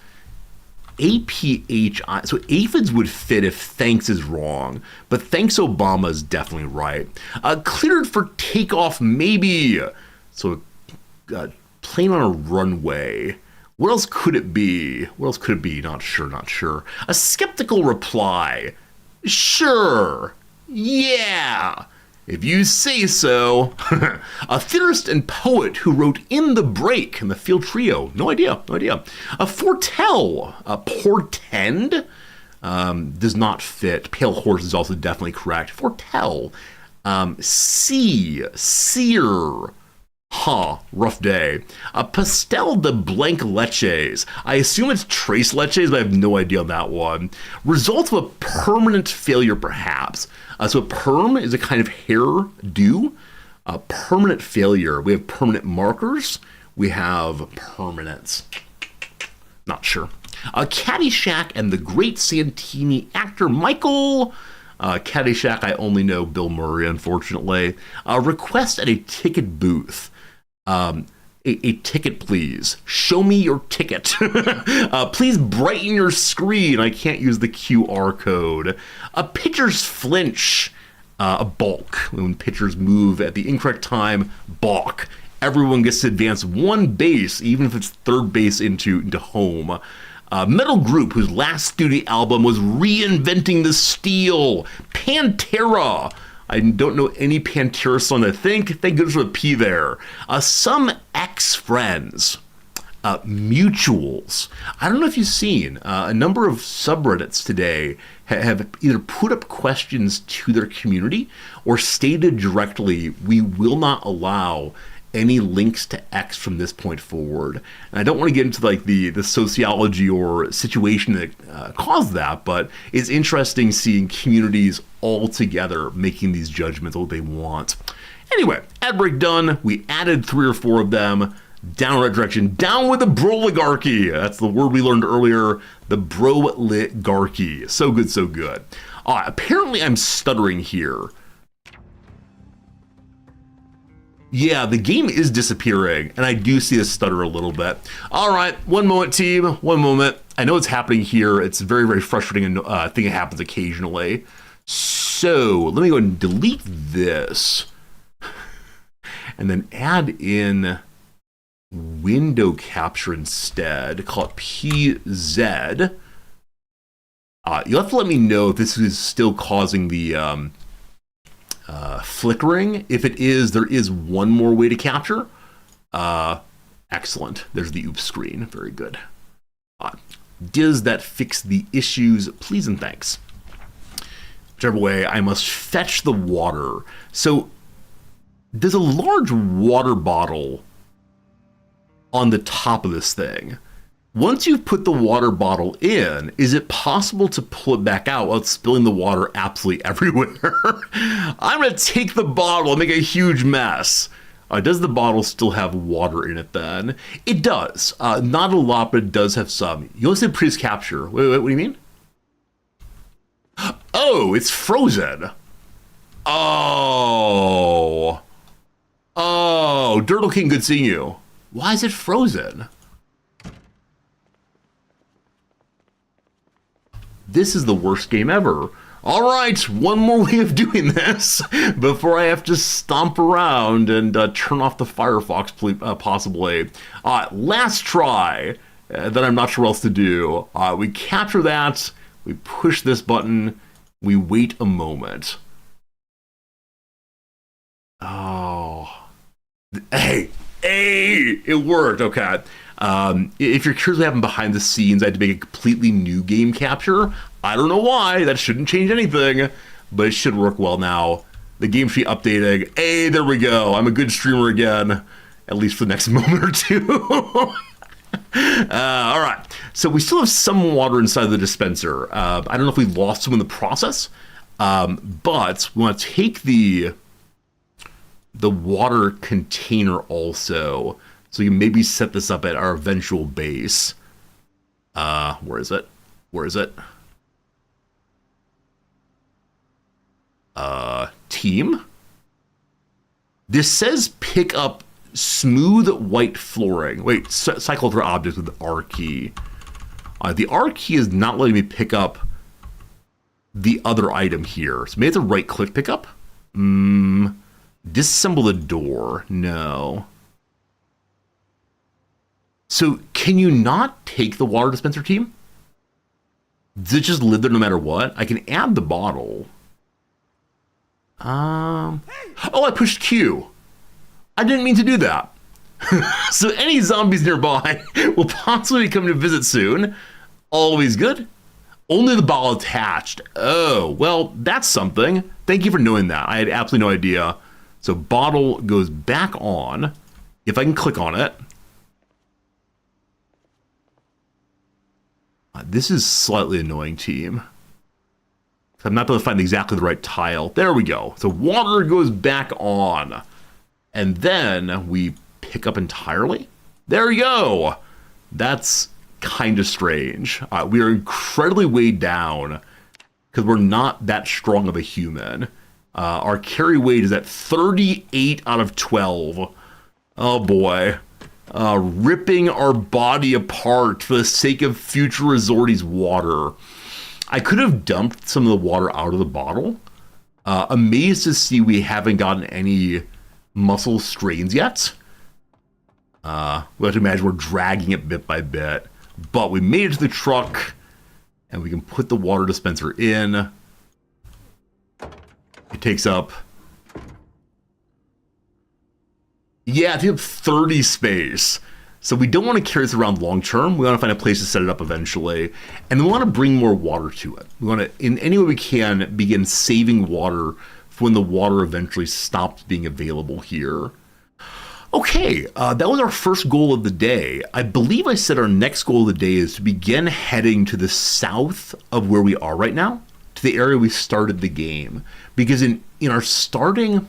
APHI. So aphids would fit if thanks is wrong, but thanks Obama is definitely right. Cleared for takeoff, maybe. So plane on a runway. What else could it be? Not sure. A skeptical reply. Sure. Yeah. If you say so. A theorist and poet who wrote In the Break in the Field Trio. No idea. A foretell. A portend. Does not fit. Pale horse is also definitely correct. Foretell. Seer. Rough day. A pastel de blanc leches. I assume it's tres leches, but I have no idea on that one. Result of a permanent failure, perhaps. So a perm is a kind of hairdo. A permanent failure. We have permanent markers. We have permanents. Not sure. Caddyshack and the Great Santini actor Michael. Caddyshack, I only know Bill Murray, unfortunately. Request at a ticket booth. A ticket, please. Show me your ticket. Please brighten your screen. I can't use the QR code. A pitcher's flinch. A balk. When pitchers move at the incorrect time, balk. Everyone gets to advance one base, even if it's third base into home. Metal group whose last studio album was reinventing the steel. Pantera. I don't know any Pantera song, I think. Thank goodness for the P there. Some ex-friends. Mutuals. I don't know if you've seen a number of subreddits today have either put up questions to their community or stated directly, we will not allow any links to X from this point forward. And I don't want to get into like the sociology or situation that caused that, but it's interesting seeing communities all together making these judgments what they want. Anyway, ad break done. We added 3 or 4 of them. Down that direction. Down with the broligarchy. That's the word we learned earlier. The broligarchy. So good. Apparently I'm stuttering here. Yeah, the game is disappearing, and I do see a stutter a little bit. All right, one moment, team. One moment. I know it's happening here. It's a very, very frustrating thing that happens occasionally. So let me go and delete this. And then add in window capture instead. Call it PZ. You'll have to let me know if this is still causing the flickering. If it is, there is one more way to capture. Excellent. There's the oops screen. Very good. Does that fix the issues? Please and thanks. Whichever way, I must fetch the water. So there's a large water bottle on the top of this thing. Once you've put the water bottle in, is it possible to pull it back out without spilling the water absolutely everywhere? I'm going to take the bottle and make a huge mess. Does the bottle still have water in it then? It does. Not a lot, but it does have some. You also said previous capture. Wait, what do you mean? Oh, it's frozen. Oh. Oh, Dirtle King, good seeing you. Why is it frozen? This is the worst game ever. All right, one more way of doing this before I have to stomp around and turn off the Firefox, possibly. Last try, then I'm not sure what else to do. We capture that, we push this button, we wait a moment. Oh. Hey, it worked, okay. If you're curious what happened behind the scenes, I had to make a completely new game capture. I don't know why, that shouldn't change anything, but it should work well now. The game should be updating. Hey, there we go. I'm a good streamer again, at least for the next moment or two. All right, so we still have some water inside the dispenser. I don't know if we lost some in the process, but we want to take the water container also, so you can maybe set this up at our eventual base. Where is it? Team? This says pick up smooth white flooring. Wait, cycle through objects with the R key. The R key is not letting me pick up the other item here. So maybe it's a right click pickup? Disassemble the door. No. So can you not take the water dispenser, team? Does it just live there no matter what? I can add the bottle. Oh, I pushed Q. I didn't mean to do that. So any zombies nearby will possibly come to visit soon. Always good. Only the bottle attached. Oh, well, that's something. Thank you for knowing that. I had absolutely no idea. So bottle goes back on. If I can click on it. This is slightly annoying, team. I'm not able to find exactly the right tile. There we go. So water goes back on. And then we pick up entirely. There we go. That's kind of strange. We are incredibly weighed down because we're not that strong of a human. Our carry weight is at 38 out of 12. Oh boy. Ripping our body apart for the sake of future resorties' water. I could have dumped some of the water out of the bottle. Amazed to see we haven't gotten any muscle strains yet. We have to imagine we're dragging it bit by bit. But we made it to the truck, and we can put the water dispenser in. It takes up... Yeah, it takes up 30 space. So we don't want to carry this around long term. We want to find a place to set it up eventually. And we want to bring more water to it. We want to, in any way we can, begin saving water for when the water eventually stops being available here. Okay, that was our first goal of the day. I believe I said our next goal of the day is to begin heading to the south of where we are right now, to the area we started the game. Because in our starting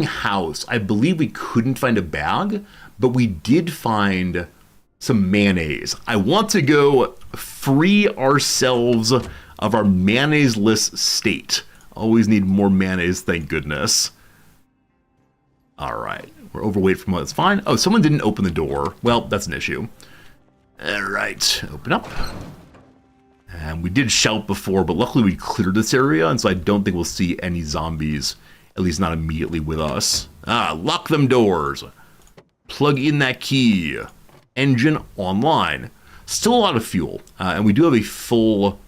house, I believe we couldn't find a bag, but we did find some mayonnaise. I want to go free ourselves of our mayonnaise-less state. Always need more mayonnaise, thank goodness. All right, we're overweight from what, that's fine. Oh, someone didn't open the door. Well, that's an issue. All right, open up. And we did shout before, but luckily we cleared this area, and so I don't think we'll see any zombies, at least not immediately with us. Lock them doors. Plug in that key. Engine online. Still a lot of fuel, and we do have a full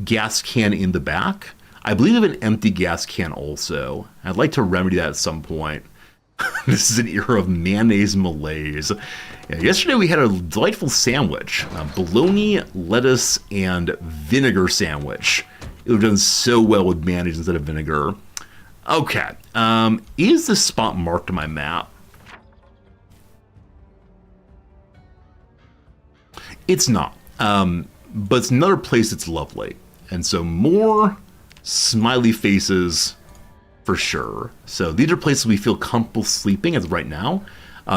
gas can in the back. I believe we have an empty gas can also. I'd like to remedy that at some point. This is an era of mayonnaise malaise. Yeah, yesterday we had a delightful sandwich. A bologna, lettuce, and vinegar sandwich. It would have done so well with mayonnaise instead of vinegar. Okay, is this spot marked on my map? It's not, but it's another place that's lovely. And so more smiley faces for sure. So these are places we feel comfortable sleeping as of right now.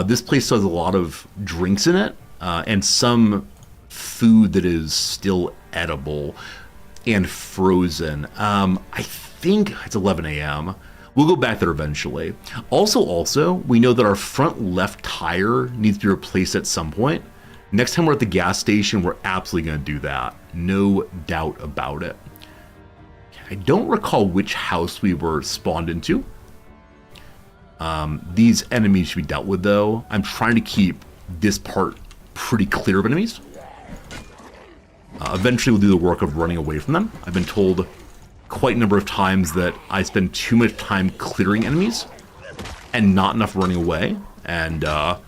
This place has a lot of drinks in it, and some food that is still edible and frozen. I think it's 11 a.m. We'll go back there eventually. Also, we know that our front left tire needs to be replaced at some point. Next time we're at the gas station, we're absolutely going to do that. No doubt about it. I don't recall which house we were spawned into. These enemies should be dealt with, though. I'm trying to keep this part pretty clear of enemies. Eventually, we'll do the work of running away from them. I've been told quite a number of times that I spend too much time clearing enemies and not enough running away. And, what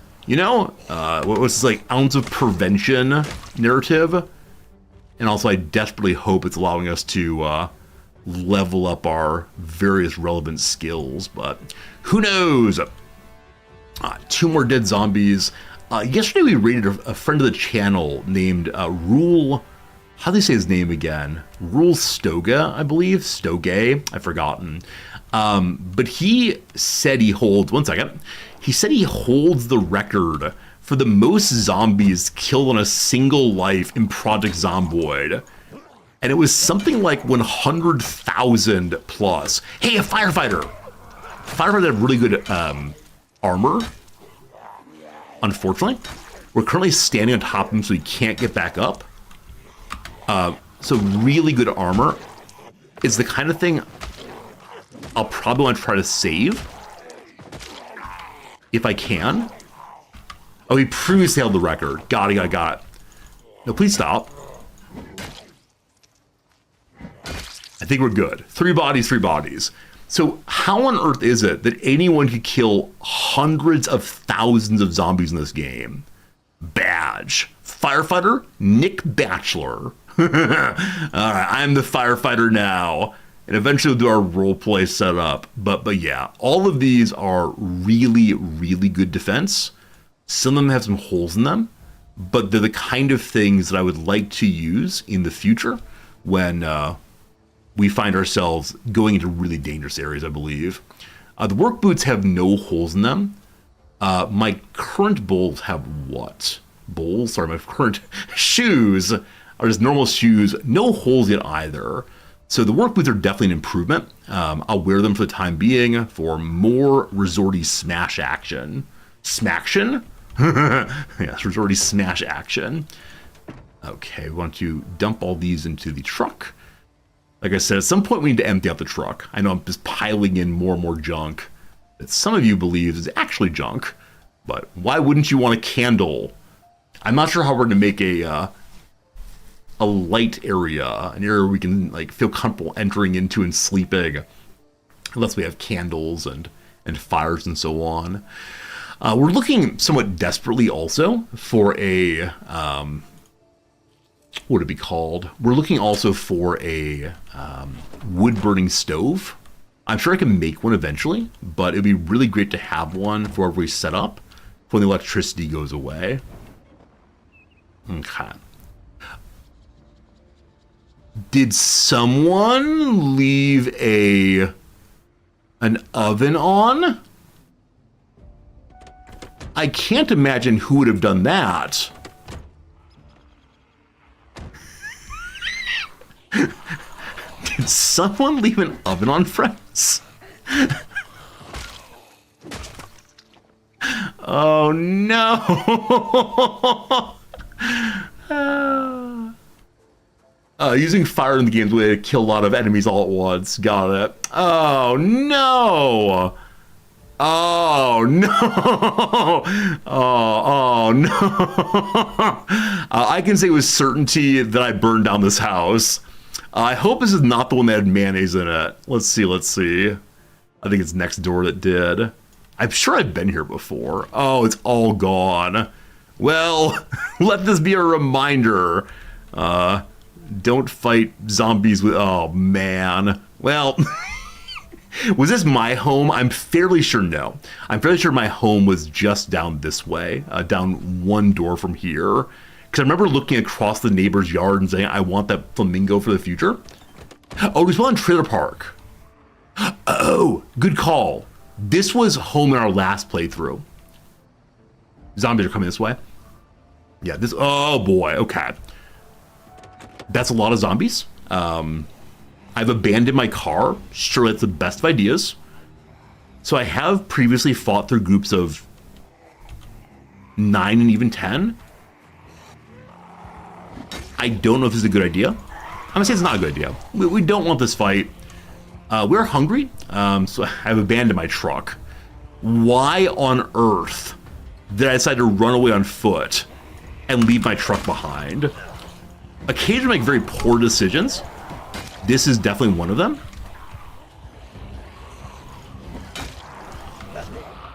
was this, like, ounce of prevention narrative? And also, I desperately hope it's allowing us to level up our various relevant skills, but who knows? 2 more dead zombies. Yesterday, we raided a friend of the channel named Rule. How do they say his name again? Rule Stoga, I believe. Stoge, I've forgotten. But he said he holds, one second. He said he holds the record for the most zombies killed on a single life in Project Zomboid. And it was something like 100,000 plus. Hey, a firefighter! Firefighters have really good armor. Unfortunately, we're currently standing on top of him so he can't get back up. So really good armor is the kind of thing I'll probably want to try to save if I can. Oh, he previously held the record. Got it. No, please stop. I think we're good. 3 bodies. So how on earth is it that anyone could kill hundreds of thousands of zombies in this game? Badge. Firefighter, Nick Batchelor. All right, I'm the firefighter now. And eventually we'll do our roleplay setup. But yeah, all of these are really, really good defense. Some of them have some holes in them, but they're the kind of things that I would like to use in the future when we find ourselves going into really dangerous areas, I believe. The work boots have no holes in them. My current bowls have what? Bowls? Sorry, my current shoes are just normal shoes, no holes yet either. So the work boots are definitely an improvement. I'll wear them for the time being for more resorty smash action. Smaction? Yes, resorty smash action. Okay, we want to dump all these into the truck. Like I said, at some point we need to empty out the truck. I know I'm just piling in more and more junk that some of you believe is actually junk, but why wouldn't you want a candle? I'm not sure how we're going to make a light area, an area we can like feel comfortable entering into and sleeping, unless we have candles and fires and so on. We're looking somewhat desperately also for a what would it be called? We're looking also for a wood-burning stove. I'm sure I can make one eventually, but it'd be really great to have one for wherever we set up when the electricity goes away. Okay. Did someone leave an oven on? I can't imagine who would have done that. Did someone leave an oven on, friends? Oh no! Using fire in the game is a way to kill a lot of enemies all at once. Got it. Oh no! Oh no! Oh no! I can say with certainty that I burned down this house. I hope this is not the one that had mayonnaise in it. Let's see. I think it's next door that did. I'm sure I've been here before. Oh, it's all gone. Well, let this be a reminder. Don't fight zombies with... Oh, man. Well... Was this my home? I'm fairly sure no. I'm fairly sure my home was just down this way, down one door from here. Because I remember looking across the neighbor's yard and saying, I want that flamingo for the future. Oh, we spawned in trailer park. Oh, Oh, good call. This was home in our last playthrough. Zombies are coming this way. Yeah, this, oh boy, okay. That's a lot of zombies. I've abandoned my car. Sure, that's the best of ideas. So I have previously fought through groups of 9 and even 10. I don't know if this is a good idea. I'm gonna say it's not a good idea. We don't want this fight. We're hungry, so I've abandoned my truck. Why on earth did I decide to run away on foot and leave my truck behind? Occasionally make very poor decisions. This is definitely one of them.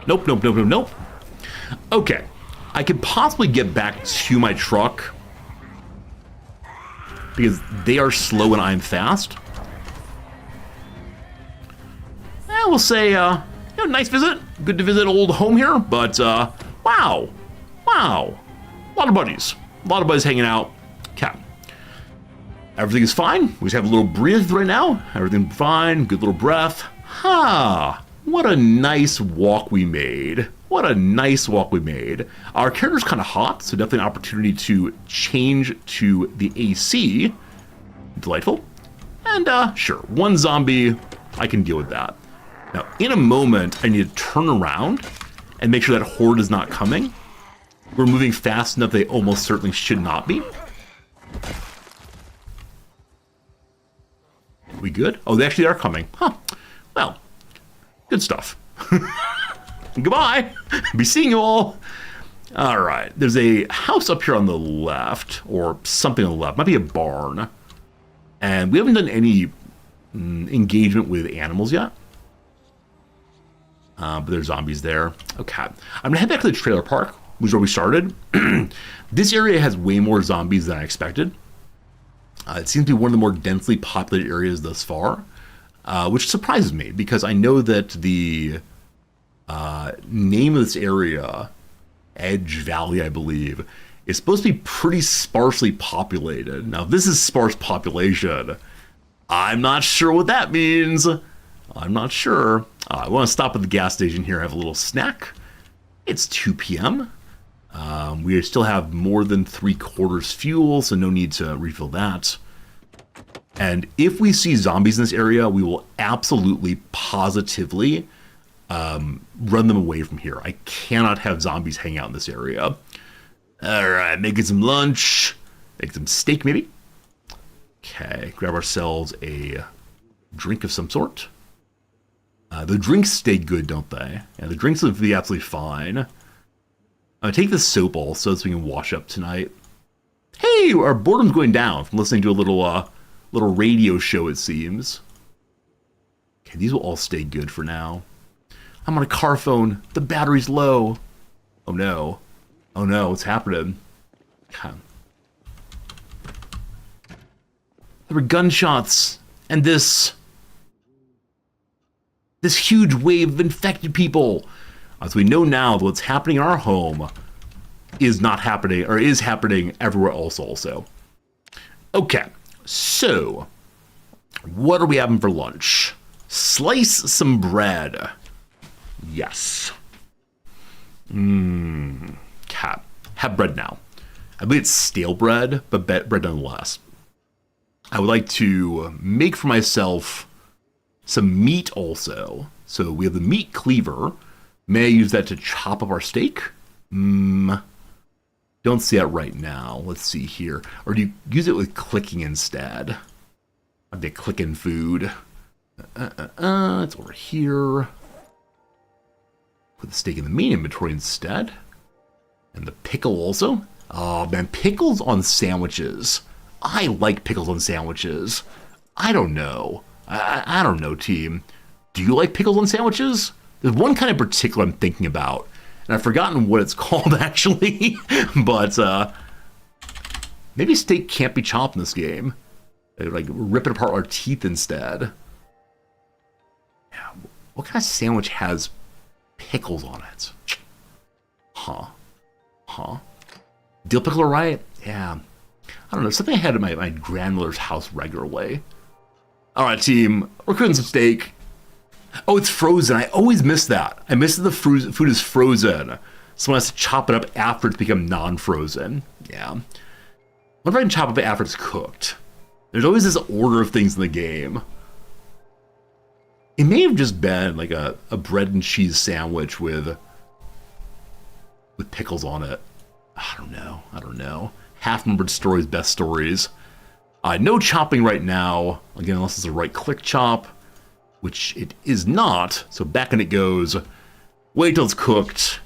Nope, nope, nope, nope, nope. Okay, I could possibly get back to my truck because they are slow and I'm fast. We'll say, nice visit. Good to visit old home here, but wow. A lot of buddies. Hanging out. Okay. Everything is fine. We just have a little breathe right now. Everything fine. Good little breath. What a nice walk we made. Our character's kind of hot, so definitely an opportunity to change to the AC. Delightful. And sure, one zombie, I can deal with that. Now, in a moment, I need to turn around and make sure that horde is not coming. We're moving fast enough they almost certainly should not be. We good? Oh, they actually are coming. Well, good stuff. Goodbye. Be seeing you all. All right. There's a house up here on the left, or something on the left. Might be a barn. And we haven't done any engagement with animals yet. But there's zombies there. Okay. I'm going to head back to the trailer park, which is where we started. This area has way more zombies than I expected. It seems to be one of the more densely populated areas thus far, which surprises me because I know that the name of this area, Edge Valley, I believe, is supposed to be pretty sparsely populated. Now, if this is sparse population, I'm not sure what that means. I'm not sure. I want to stop at the gas station here, have a little snack. It's 2 p.m. We still have more than 3/4 fuel, so no need to refill that. And if we see zombies in this area, we will absolutely, positively run them away from here. I cannot have zombies hang out in this area. All right, making some lunch. Make some steak, maybe. Okay, grab ourselves a drink of some sort. The drinks stay good, don't they? Yeah, the drinks will be absolutely fine. Take the soap also so we can wash up tonight. Hey, our boredom's going down from listening to a little radio show, it seems. Okay, these will all stay good for now. I'm on a car phone. The battery's low. Oh no. Oh no, what's happening? Okay. There were gunshots and this huge wave of infected people. So we know now that what's happening in our home is not happening, or is happening everywhere else also. Okay, so what are we having for lunch? Slice some bread. Yes. Cat. Have bread now. I believe it's stale bread, but bread nonetheless. I would like to make for myself some meat also. So we have the meat cleaver. May I use that to chop up our steak? Don't see that right now. Let's see here. Or do you use it with clicking instead? I'd be clicking food. It's over here. Put the steak in the meat inventory instead. And the pickle also. Oh man, pickles on sandwiches. I like pickles on sandwiches. I don't know. I don't know, team. Do you like pickles on sandwiches? There's one kind in particular I'm thinking about, and I've forgotten what it's called actually, but maybe steak can't be chopped in this game. They like rip it apart with our teeth instead. Yeah, what kind of sandwich has pickles on it? Huh. Dill pickle, right? Yeah. I don't know, something I had at my grandmother's house regularly. All right, team, we're cooking some steak. Oh, it's frozen. I always miss that. I miss that the food is frozen. Someone has to chop it up after it's become non-frozen. Yeah. What if I can chop it up after it's cooked? There's always this order of things in the game. It may have just been like a bread and cheese sandwich with pickles on it. I don't know. Half-remembered stories, best stories. No chopping right now. Again, unless it's a right-click chop, which it is not. So back in it goes. Wait till it's cooked.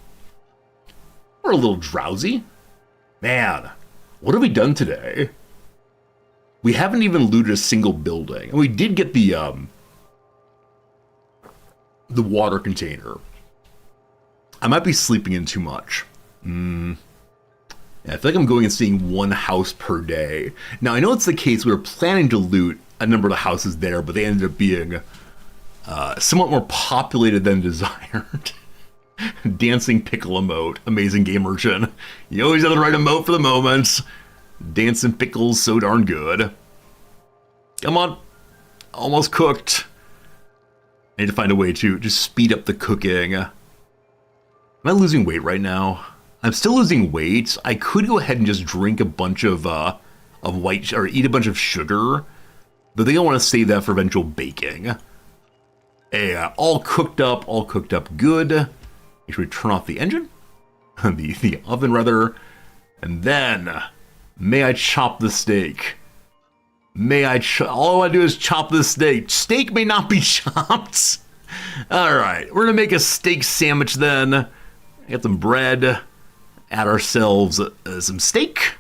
We're a little drowsy. Man, what have we done today? We haven't even looted a single building. And we did get the water container. I might be sleeping in too much. Yeah, I feel like I'm going and seeing one house per day. Now, I know it's the case. We were planning to loot a number of the houses there, but they ended up being somewhat more populated than desired. Dancing pickle emote. Amazing game merchant. You always have the right emote for the moment. Dancing pickles so darn good. Come on. Almost cooked. I need to find a way to just speed up the cooking. Am I losing weight right now? I'm still losing weight. I could go ahead and just drink a bunch of white, or eat a bunch of sugar, but I think I want to save that for eventual baking. Hey, all cooked up good. Make sure we turn off the engine, the oven rather, and then may I chop the steak. All I want to do is chop this steak. Steak may not be chopped. All right, we're gonna make a steak sandwich then. Get some bread. Add ourselves some steak.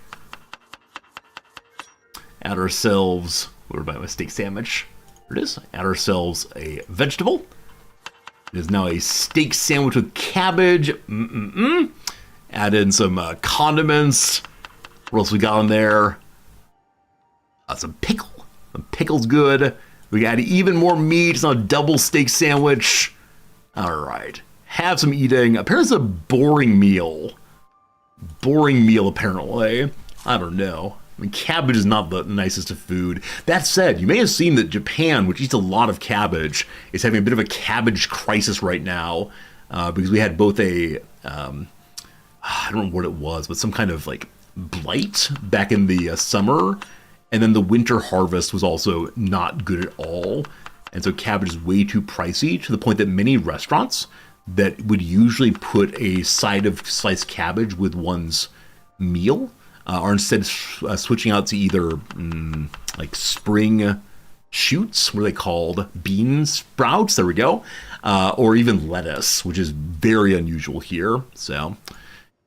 Add ourselves, where about my steak sandwich? There it is. Add ourselves a vegetable. It is now a steak sandwich with cabbage. Add in some condiments. What else we got in there? Some pickle. Some pickle's good. We got even more meat. It's now a double steak sandwich. All right. Have some eating. Apparently it's a boring meal. Boring meal, apparently. I don't know. I mean, cabbage is not the nicest of food. That said, you may have seen that Japan, which eats a lot of cabbage, is having a bit of a cabbage crisis right now, because we had both a, I don't know what it was, but some kind of like blight back in the summer, and then the winter harvest was also not good at all, and so cabbage is way too pricey, to the point that many restaurants that would usually put a side of sliced cabbage with one's meal are instead switching out to either like spring shoots, what are they called? Bean sprouts, there we go. Or even lettuce, which is very unusual here. So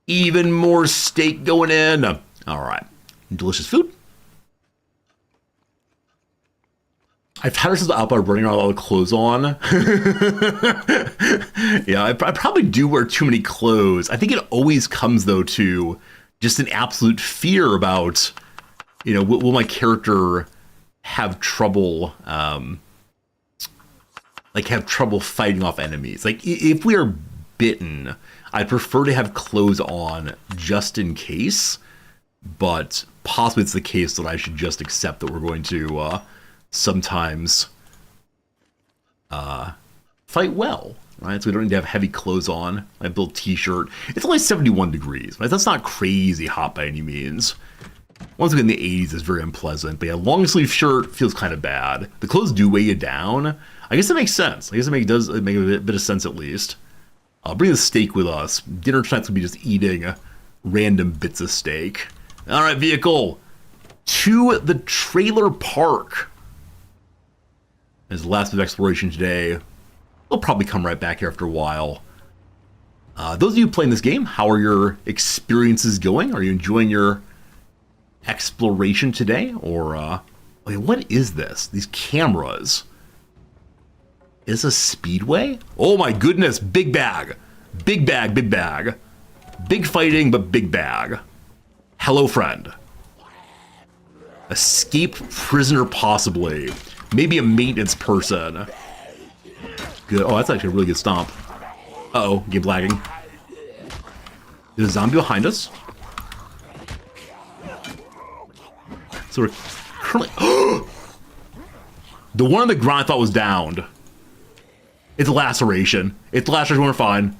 even more steak going in. All right, delicious food. I've had ourselves out by running around with all the clothes on. Yeah, I probably do wear too many clothes. I think it always comes, though, to just an absolute fear about, you know, will my character have trouble, have trouble fighting off enemies? Like, if we are bitten, I'd prefer to have clothes on just in case, but possibly it's the case that I should just accept that we're going to, sometimes fight well, right? So we don't need to have heavy clothes on. I built t-shirt. It's only 71 degrees, right? That's not crazy hot by any means. Once we get in the 80s, it's very unpleasant. But yeah, long sleeve shirt feels kind of bad. The clothes do weigh you down. I guess it makes sense. I guess it does make a bit of sense at least. I'll bring the steak with us. Dinner tonight's gonna be just eating random bits of steak. All right, vehicle. To the trailer park. As the last bit of exploration today. We'll probably come right back here after a while. Those of you playing this game, how are your experiences going? Are you enjoying your exploration today? Or, wait, what is this? These cameras. Is a speedway? Oh my goodness, big bag. Big bag, big bag. Big fighting, but big bag. Hello, friend. Escape prisoner, possibly. Maybe a maintenance person. Good. Oh, that's actually a really good stomp. Uh-oh, game lagging. There's a zombie behind us. So we're currently... The one on the ground I thought was downed. It's laceration. It's laceration. We're fine.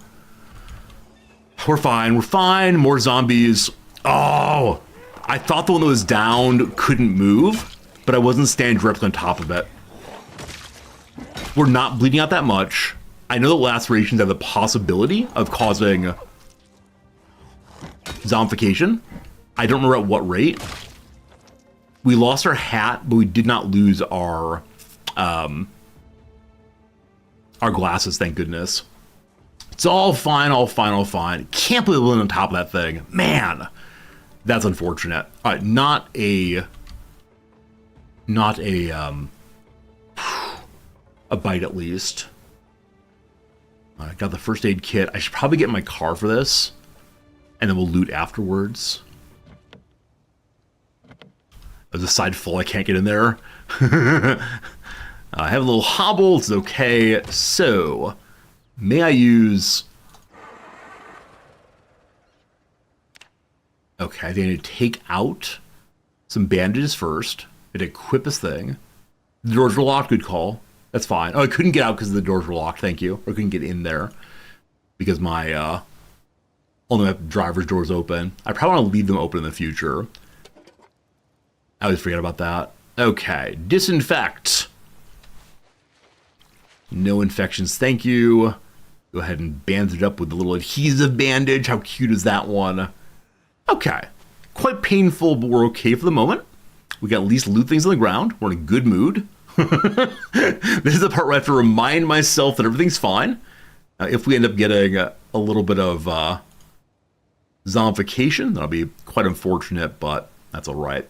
We're fine. We're fine. More zombies. Oh, I thought the one that was downed couldn't move, but I wasn't standing directly on top of it. We're not bleeding out that much. I know that lacerations have the possibility of causing zombification. I don't remember at what rate. We lost our hat, but we did not lose our glasses, thank goodness. It's all fine, all fine, all fine. Can't believe we're on top of that thing. Man, that's unfortunate. All right, not a bite at least. I got the first aid kit. I should probably get in my car for this, and then we'll loot afterwards. There's a side full. I can't get in there. I have a little hobble. It's okay. So, may I use... Okay, I need to take out some bandages first. And equip this thing. The doors were locked. Good call. That's fine. Oh, I couldn't get out because the doors were locked. Thank you. Or I couldn't get in there because my only my driver's doors open. I probably want to leave them open in the future. I always forget about that. Okay, disinfect. No infections, thank you. Go ahead and bandage it up with the little adhesive bandage. How cute is that one? Okay, quite painful, but we're okay for the moment. We got at least loot things on the ground. We're in a good mood. This is the part where I have to remind myself that everything's fine. If we end up getting a little bit of zombification, that'll be quite unfortunate, but that's all right.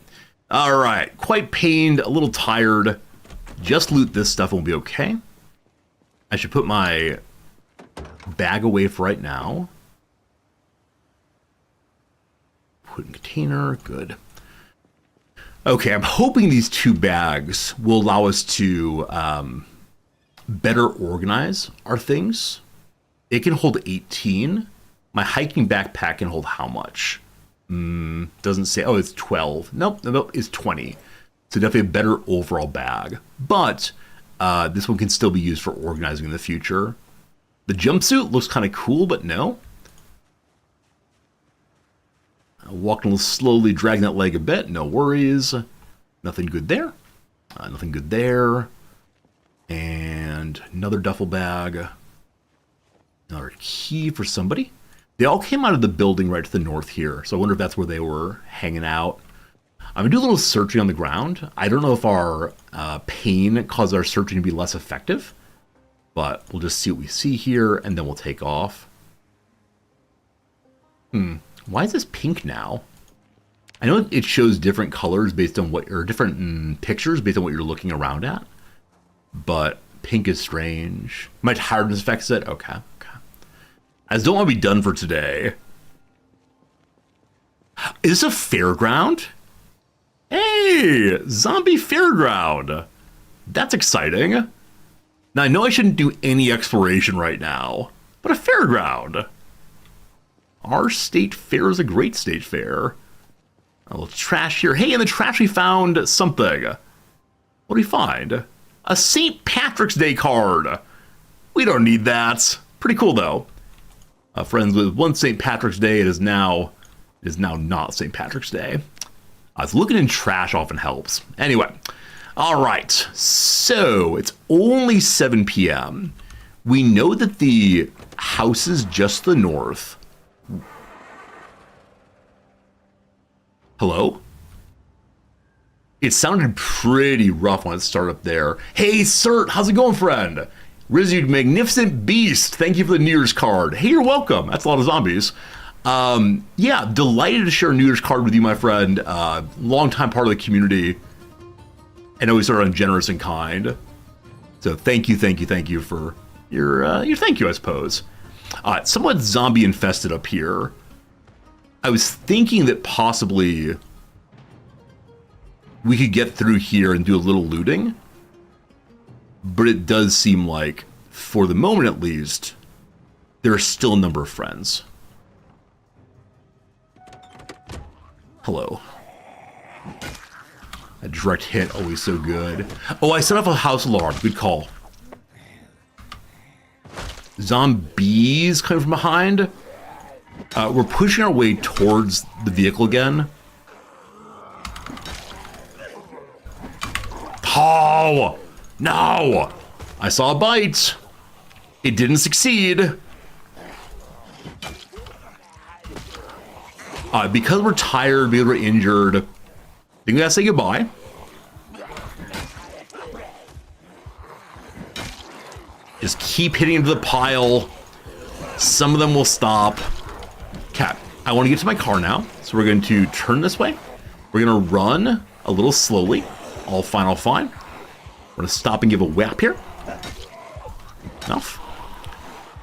All right, quite pained, a little tired. Just loot this stuff and we'll be okay. I should put my bag away for right now. Put in container, good. Okay, I'm hoping these two bags will allow us to better organize our things. It can hold 18. My hiking backpack can hold how much? Doesn't say. Oh, it's 12. Nope, it's 20. So definitely a better overall bag. But this one can still be used for organizing in the future. The jumpsuit looks kind of cool, but no. Walking a little slowly, dragging that leg a bit. No worries. Nothing good there. Nothing good there. And another duffel bag. Another key for somebody. They all came out of the building right to the north here. So I wonder if that's where they were hanging out. I'm going to do a little searching on the ground. I don't know if our pain caused our searching to be less effective. But we'll just see what we see here, and then we'll take off. Why is this pink now? I know it shows different colors based on what, or different pictures based on what you're looking around at. But pink is strange. My tiredness affects it? Okay. I just don't want to be done for today. Is this a fairground? Hey, zombie fairground. That's exciting. Now, I know I shouldn't do any exploration right now, but a fairground. Our state fair is a great state fair. A little trash here. Hey, in the trash we found something. What do we find? A St. Patrick's Day card. We don't need that. Pretty cool, though. Friends, with one St. Patrick's Day, it is now not St. Patrick's Day. So looking in trash often helps. Anyway, all right. So it's only 7 p.m. We know that the houses just to the north. Hello? It sounded pretty rough when it started up there. Hey, Sir, how's it going, friend? Riz, you magnificent beast. Thank you for the New Year's card. Hey, you're welcome. That's a lot of zombies. Yeah, delighted to share a New Year's card with you, my friend. Longtime part of the community. And always sort of generous and kind. So thank you for your thank you, I suppose. Somewhat zombie infested up here. I was thinking that possibly we could get through here and do a little looting. But it does seem like, for the moment at least, there are still a number of friends. Hello. A direct hit, always so good. Oh, I set off a house alarm. Good call. zombies coming from behind. We're pushing our way towards the vehicle again. Oh, no! I saw a bite. It didn't succeed. Because we're tired, because we're injured, I think we gotta say goodbye. Just keep hitting into the pile. Some of them will stop. Okay, I want to get to my car now. So we're going to turn this way. We're going to run a little slowly. All fine, all fine. We're going to stop and give a whap here. Enough.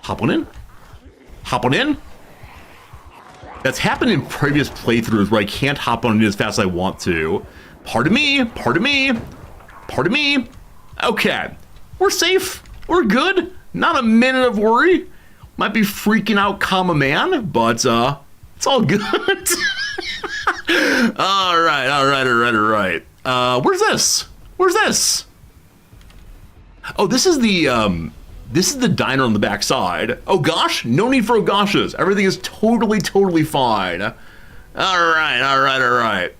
Hop on in. Hop on in. That's happened in previous playthroughs where I can't hop on it as fast as I want to. Pardon me. Pardon me. Pardon me. Okay. We're safe. We're good. Not a minute of worry. Might be freaking out, comma man, but it's all good. All right. Where's this? Where's this? Oh, this is the diner on the back side. Oh gosh, no need for oh goshes. Everything is totally fine. All right.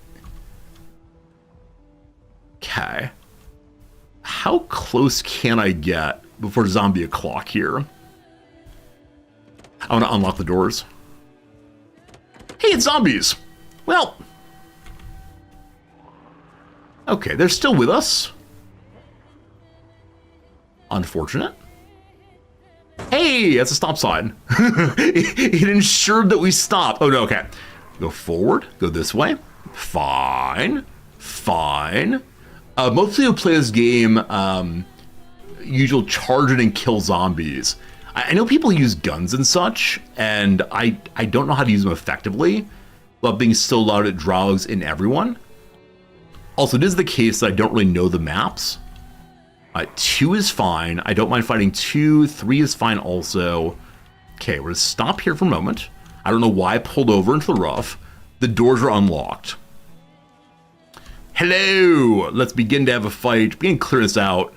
Okay. How close can I get before zombie o'clock here? I want to unlock the doors. Hey, it's zombies. Well, okay, they're still with us. Unfortunate. Hey, that's a stop sign. It ensured that we stop. Oh no, okay. Go forward, go this way. Fine. Mostly who play this game, usually charge it and kill zombies. I know people use guns and such, and I don't know how to use them effectively, but being so loud it draws in everyone. Also, it is the case that I don't really know the maps. 2 is fine. I don't mind fighting 2. 3 is fine also. Okay, we're gonna stop here for a moment. I don't know why I pulled over into the rough. The doors are unlocked. Hello! Let's begin to have a fight. Begin to clear this out.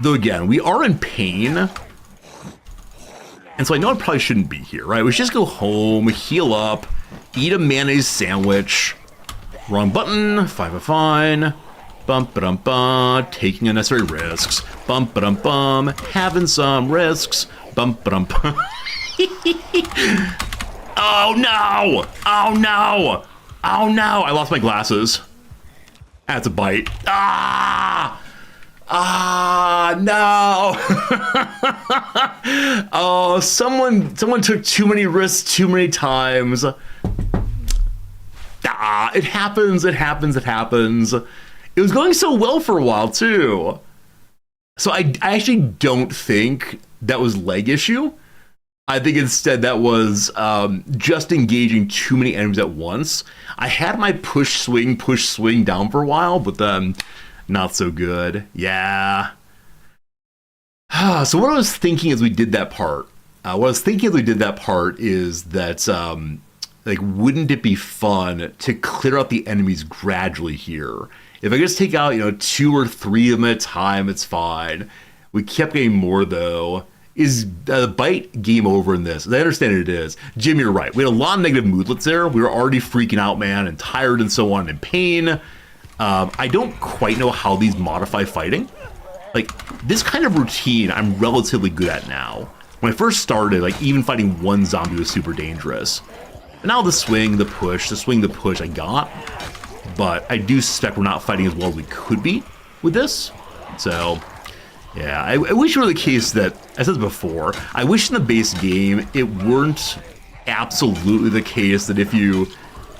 Though again, we are in pain. And so I know I probably shouldn't be here, right? We should just go home, heal up, eat a mayonnaise sandwich. Wrong button, fine. Bum-ba-dum-bum, taking unnecessary risks. Bum-ba-dum-bum, having some risks. Bum-ba-dum-bum. Oh no! Oh no! Oh no! I lost my glasses. That's a bite. No! Oh, someone took too many risks too many times. It happens. It was going so well for a while too. So I actually don't think that was leg issue. I think instead that was just engaging too many enemies at once. I had my push swing down for a while, but then not so good. Yeah. So what I was thinking as we did that part, is that like, wouldn't it be fun to clear out the enemies gradually here? If I just take out, 2 or 3 of them at a time, it's fine. We kept getting more though. Is the bite game over in this? As I understand it is. Jim, you're right. We had a lot of negative moodlets there. We were already freaking out, man, and tired and so on, and in pain. I don't quite know how these modify fighting. Like, this kind of routine I'm relatively good at now. When I first started, like, even fighting one zombie was super dangerous. But now the swing, the push, I got. But I do suspect we're not fighting as well as we could be with this. So, yeah, I wish it were the case that, as I said before, I wish in the base game it weren't absolutely the case that if you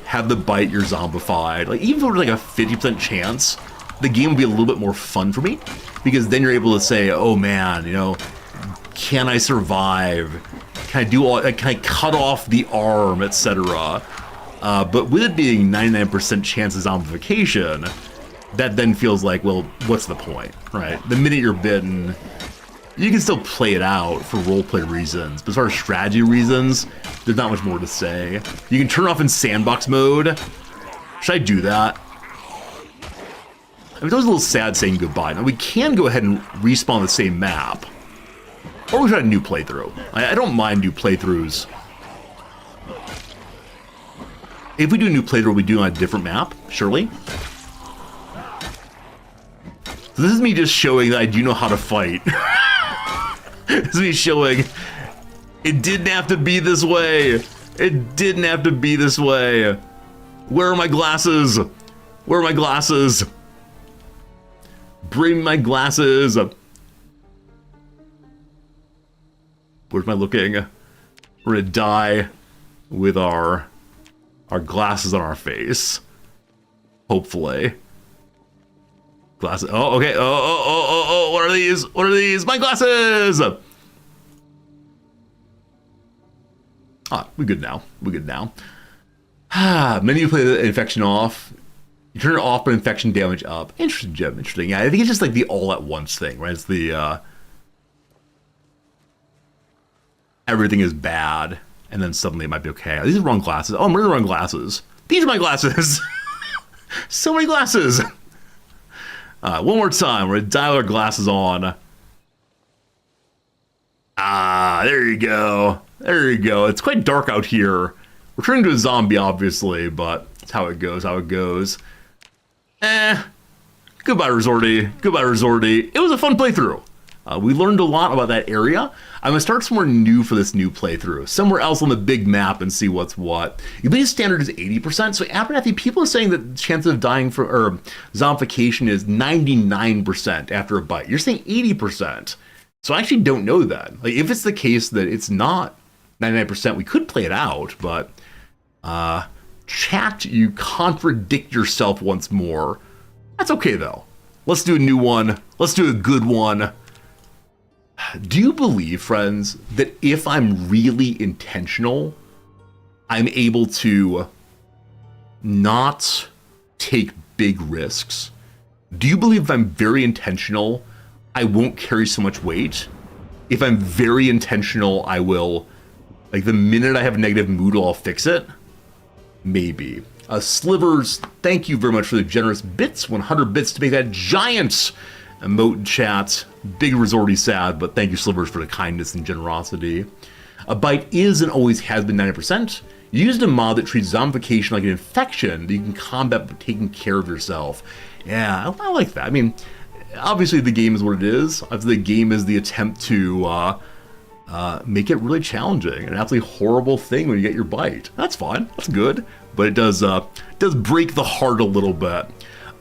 have the bite, you're zombified. Like, even if it were like a 50% chance, the game would be a little bit more fun for me, because then you're able to say, oh man, can I survive? Can I cut off the arm, etc. But with it being 99% chance of zombification, that then feels like, well, what's the point, right? The minute you're bitten, you can still play it out for roleplay reasons, but as far as strategy reasons, there's not much more to say. You can turn off in sandbox mode. Should I do that? It's always a little sad saying goodbye. Now, we can go ahead and respawn the same map. Or we try a new playthrough. I don't mind new playthroughs. If we do a new playthrough, we do on a different map, surely. So this is me just showing that I do know how to fight. This is me showing it didn't have to be this way. It didn't have to be this way. Where are my glasses? Where are my glasses? Bring my glasses. Where's my looking? We're gonna die with our glasses on our face. Hopefully. Glasses. Oh, okay. Oh, what are these? What are these? My glasses! Ah, we're good now. We're good now. Menu play the infection off. You turn it off, but infection damage up. Interesting, Jim. Interesting. Yeah, I think it's just like the all-at-once thing, right? It's the, everything is bad, and then suddenly it might be okay. These are the wrong glasses. Oh, I'm wearing the wrong glasses. These are my glasses! So many glasses! One more time. We're gonna dial our glasses on. Ah, there you go. There you go. It's quite dark out here. We're turning into a zombie, obviously, but that's how it goes, how it goes. Goodbye, Resorty. Goodbye, Resorty. It was a fun playthrough. We learned a lot about that area. I'm going to start somewhere new for this new playthrough. Somewhere else on the big map and see what's what. Your base standard is 80%. So Abernathy, people are saying that the chance of dying from or zombification is 99% after a bite. You're saying 80%. So I actually don't know that. Like, if it's the case that it's not 99%, we could play it out, but chat, you contradict yourself once more. That's okay though. Let's do a new one. Let's do a good one. Do you believe, friends, that if I'm really intentional, I'm able to not take big risks? Do you believe if I'm very intentional, I won't carry so much weight? If I'm very intentional, I will, like, the minute I have a negative mood, I'll fix it? Maybe. Slivers, thank you very much for the generous bits. 100 bits to make that giant emote chat. Big Resorty sad, but thank you, Slivers, for the kindness and generosity. A bite is and always has been 90%. You used a mod that treats zombification like an infection that you can combat by taking care of yourself. Yeah, I like that. I mean, obviously the game is what it is. The game is the attempt to make it really challenging. An absolutely horrible thing when you get your bite. That's fine. That's good. But it does break the heart a little bit.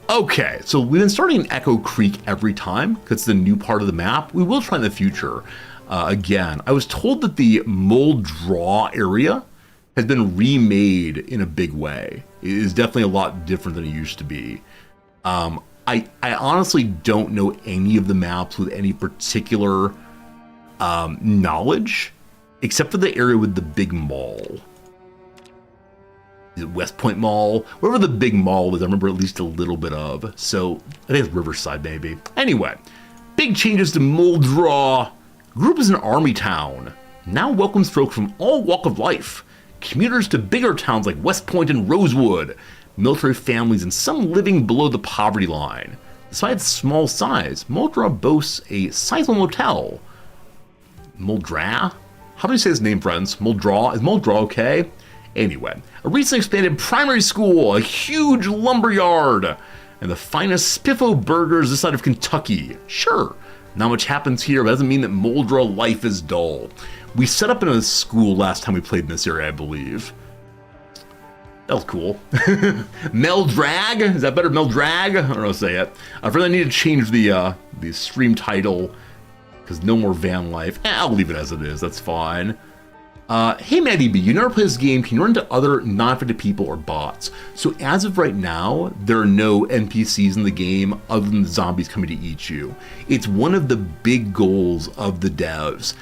Okay, so we've been starting in Echo Creek every time because it's the new part of the map. We will try in the future. Again, I was told that the Mold Draw area has been remade in a big way. It is definitely a lot different than it used to be. I honestly don't know any of the maps with any particular knowledge, except for the area with the big mall. Is it West Point Mall? Wherever the big mall is, I remember at least a little bit of. So I think it's Riverside, maybe. Anyway, big changes to Moldraw. Group is an army town. Now welcomes folk from all walk of life. Commuters to bigger towns like West Point and Rosewood. Military families and some living below the poverty line. Despite its small size, Moldraw boasts a sizable motel. Moldra? How do you say his name, friends? Moldraw? Is Moldraw okay? Anyway, a recently expanded primary school, a huge lumberyard, and the finest Spiffo burgers this side of Kentucky. Sure, not much happens here, but doesn't mean that Moldraw life is dull. We set up in a school last time we played in this area, I believe. That was cool. Meldrag? Is that better? Meldrag? I don't know how to say it. I really need to change the stream title because no more van life. I'll leave it as it is. That's fine. Hey Maddie B, you never play this game. Can you run into other non-affected people or bots? So as of right now, there are no NPCs in the game other than the zombies coming to eat you. It's one of the big goals of the devs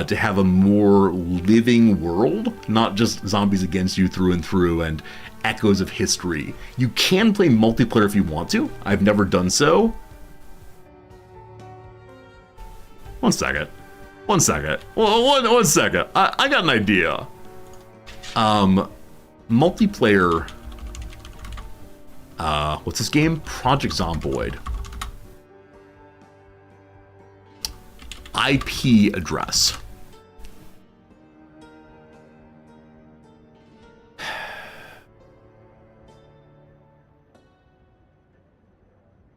to have a more living world, not just zombies against you through and through and echoes of history. You can play multiplayer if you want to. I've never done so. One second. One second. One second. I got an idea. Multiplayer. What's this game? Project Zomboid. IP address.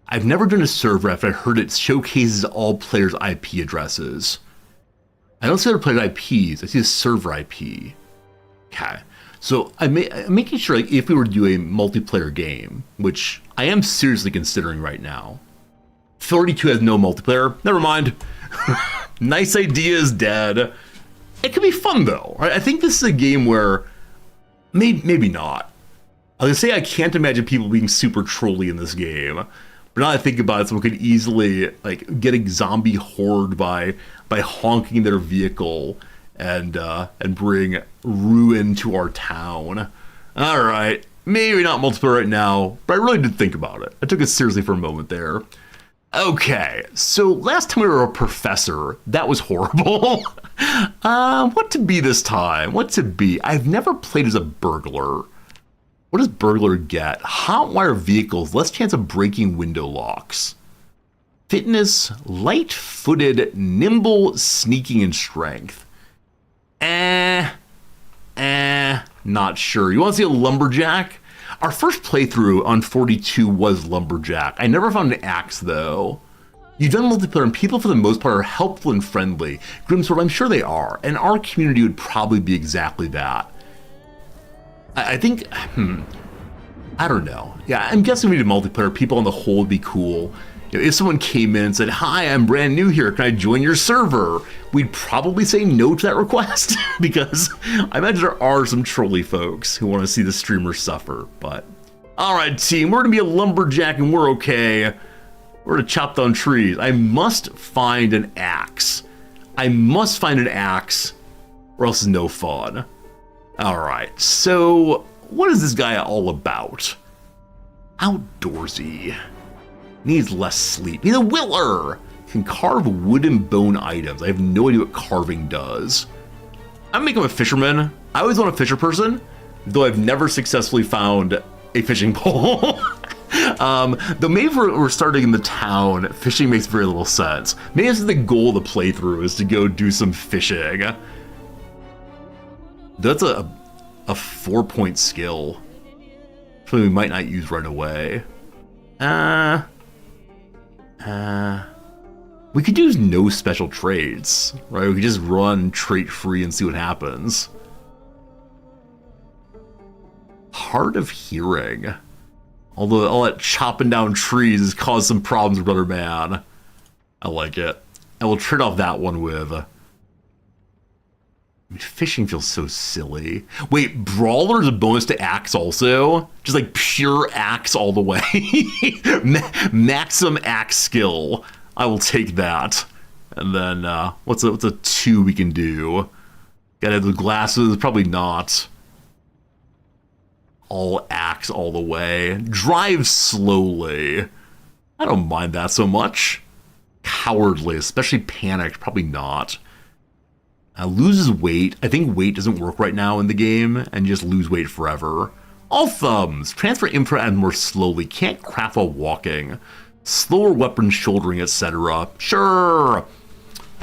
I've never done a server after I heard it showcases all players' IP addresses. I don't see other players' IPs. I see a server IP. Okay. So I'm making sure, like, if we were to do a multiplayer game, which I am seriously considering right now. 32 has no multiplayer. Never mind. Nice idea is dead. It could be fun though. Right? I think this is a game where maybe not. I was gonna say I can't imagine people being super trolly in this game. But now that I think about it, someone could easily like get a zombie horde by honking their vehicle and bring ruin to our town. All right, maybe not multiplayer right now, but I really did think about it. I took it seriously for a moment there. Okay, so last time we were a professor, that was horrible. What to be this time? What to be? I've never played as a burglar. What does burglar get? Hotwire vehicles, less chance of breaking window locks. Fitness, light-footed, nimble, sneaking, and strength. Not sure. You want to see a lumberjack? Our first playthrough on 42 was lumberjack. I never found an axe though. You've done multiplayer and people for the most part are helpful and friendly. Grimsword, I'm sure they are, and our community would probably be exactly that. I think, I don't know. Yeah, I'm guessing we did multiplayer. People on the whole would be cool. You know, if someone came in and said, "Hi, I'm brand new here. Can I join your server?" We'd probably say no to that request because I imagine there are some trolly folks who want to see the streamer suffer. But all right, team, we're gonna be a lumberjack and we're okay. We're gonna chop down trees. I must find an axe. I must find an axe, or else it's no fun. All right, so what is this guy all about? Outdoorsy. Needs less sleep. He's a willer. Can carve wood and bone items. I have no idea what carving does. I'm making him a fisherman. I always want a fisher person, though I've never successfully found a fishing pole. Though maybe if we're starting in the town, fishing makes very little sense. Maybe this is the goal of the playthrough, is to go do some fishing. That's a 4-point skill. Something we might not use right away. We could use no special trades, right? We could just run trait free and see what happens. Hard of hearing. Although all that chopping down trees has caused some problems, brother man. I like it. And we'll trade off that one with... I mean, fishing feels so silly. Wait, Brawler is a bonus to Axe also? Just like pure Axe all the way? Maximum Axe skill. I will take that. And then, what's a 2 we can do? Gotta have the glasses? Probably not. All Axe all the way. Drive slowly. I don't mind that so much. Cowardly, especially panicked, probably not. Loses weight. I think weight doesn't work right now in the game, and just lose weight forever. All thumbs. Transfer info and more slowly. Can't craft while walking. Slower weapon shouldering, etc. Sure.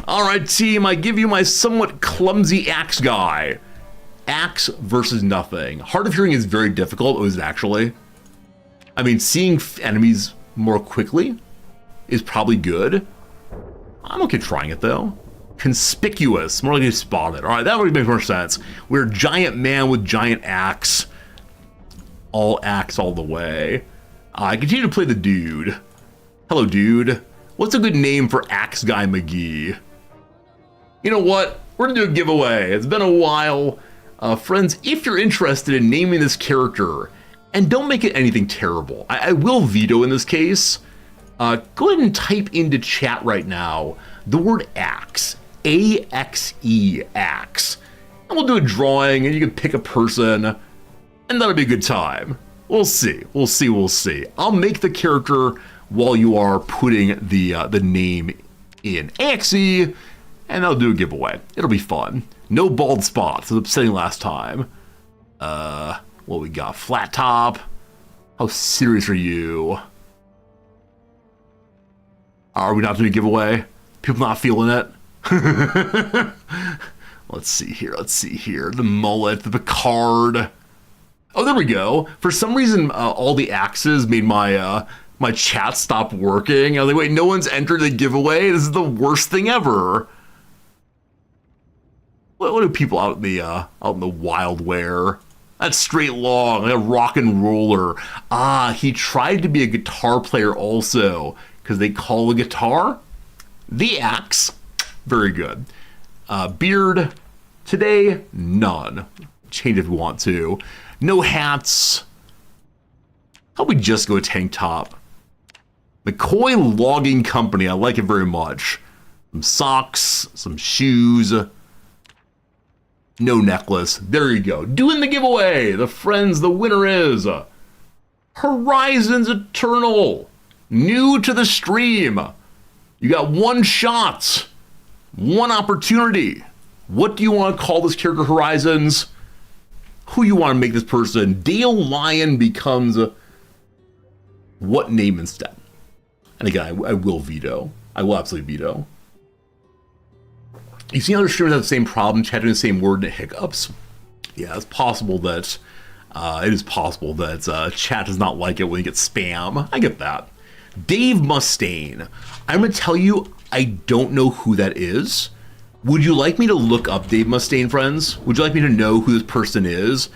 Alright, team, I give you my somewhat clumsy axe guy. Axe versus nothing. Hard of hearing is very difficult. Oh, is it actually? I mean, seeing enemies more quickly is probably good. I'm okay trying it, though. Conspicuous, more likely spotted. All right, that would make more sense. We're a giant man with giant axe. All axe all the way. I continue to play the dude. Hello, dude. What's a good name for Axe Guy McGee? You know what? We're gonna do a giveaway. It's been a while. Friends, if you're interested in naming this character, and don't make it anything terrible. I will veto in this case. Go ahead and type into chat right now the word axe. A-X-E, axe. And we'll do a drawing, and you can pick a person, and that'll be a good time. We'll see. We'll see. We'll see. I'll make the character while you are putting the name in AXE, and I'll do a giveaway. It'll be fun. No bald spots. It was upsetting last time. What we got? Flat top. How serious are you? Are we not doing a giveaway? People not feeling it? Let's see here. The mullet, the Picard. Oh, there we go. For some reason, all the axes made my my chat stop working. I was like, wait, no one's entered the giveaway? This is the worst thing ever. What do people out in the wild wear? That's straight long, like a rock and roller. Ah, he tried to be a guitar player also, because they call a guitar the axe. Very good. Beard, today, none. Change if we want to. No hats. How about we just go tank top? McCoy Logging Company, I like it very much. Some socks, some shoes. No necklace. There you go. Doing the giveaway. The friends, the winner is Horizons Eternal. New to the stream. You got one shot. One opportunity. What do you want to call this character, Horizons? Who you want to make this person? Dale Lyon becomes what name instead? And again, I will veto. I will absolutely veto. You see other streamers have the same problem, chatting the same word and it hiccups. Yeah, it's possible that it is possible that chat does not like it when you get spam. I get that. Dave Mustaine. I'm gonna tell you, I don't know who that is. Would you like me to look up Dave Mustaine, friends? Would you like me to know who this person is?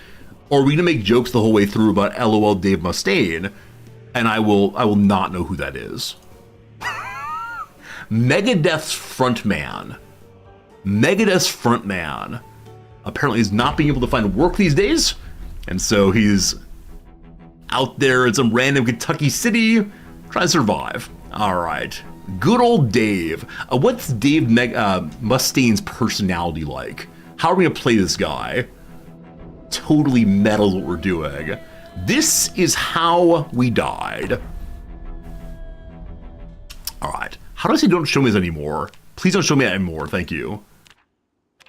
Or are we gonna make jokes the whole way through about LOL Dave Mustaine, and I will not know who that is? Megadeth's frontman. Megadeth's frontman apparently is not being able to find work these days, and so he's out there in some random Kentucky city trying to survive. All right, good old Dave. What's Dave Mustaine's personality like? How are we gonna play this guy? Totally metal is what we're doing. This is how we died. All right, how do I say don't show me this anymore? Please don't show me that anymore, thank you.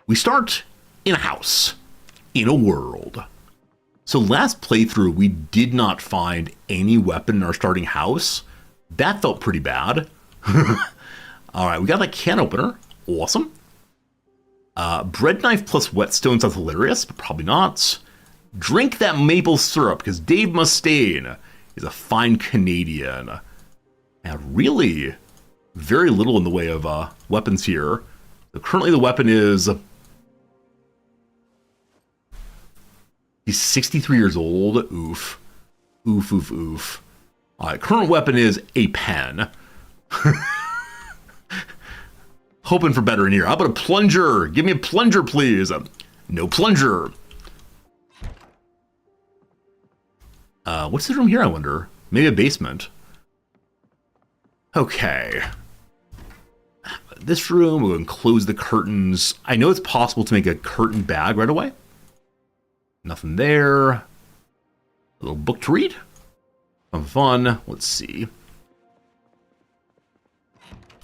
We start in a house, in a world. So last playthrough, we did not find any weapon in our starting house. That felt pretty bad. All right, we got that can opener. Awesome. Bread knife plus whetstone sounds hilarious, but probably not. Drink that maple syrup, because Dave Mustaine is a fine Canadian. And really, very little in the way of weapons here. So currently the weapon is... He's 63 years old. Oof. Oof, oof, oof. All right, current weapon is a pen. Hoping for better in here. How about a plunger? Give me a plunger, please. No plunger. What's the room here, I wonder? Maybe a basement. Okay. This room, we'll close the curtains. I know it's possible to make a curtain bag right away. Nothing there. A little book to read. Some fun. Let's see.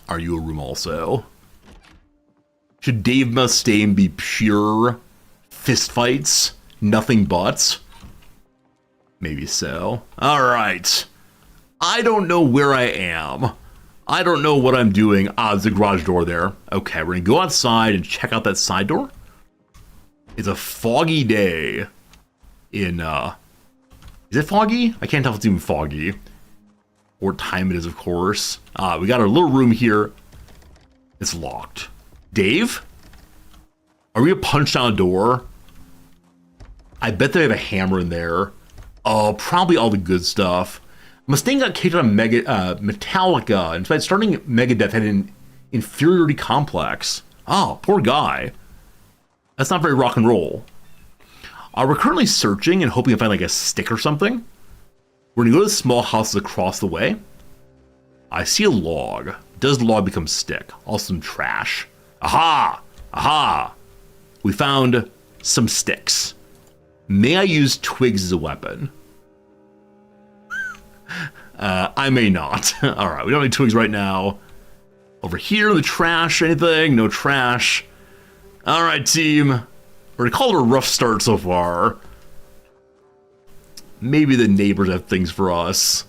Are you a room also? Should Dave Mustaine be pure fistfights? Nothing but? Maybe so. All right. I don't know where I am. I don't know what I'm doing. Ah, there's a garage door there. Okay, we're gonna go outside and check out that side door. It's a foggy day in, is it foggy? I can't tell if it's even foggy. Or what time it is, of course. We got our little room here. It's locked. Dave? Are we gonna punch down a door? I bet they have a hammer in there. Oh, probably all the good stuff. Mustaine got kicked out of Metallica, and despite starting Megadeth had an inferiority complex. Oh, poor guy. That's not very rock and roll. We're currently searching and hoping to find like a stick or something. We're gonna go to the small houses across the way. I see a log. Does the log become stick? Also some trash. Aha! Aha! We found some sticks. May I use twigs as a weapon? I may not. All right, we don't need twigs right now. Over here, the trash, anything? No trash. All right, team. We're gonna call it a rough start so far. Maybe the neighbors have things for us.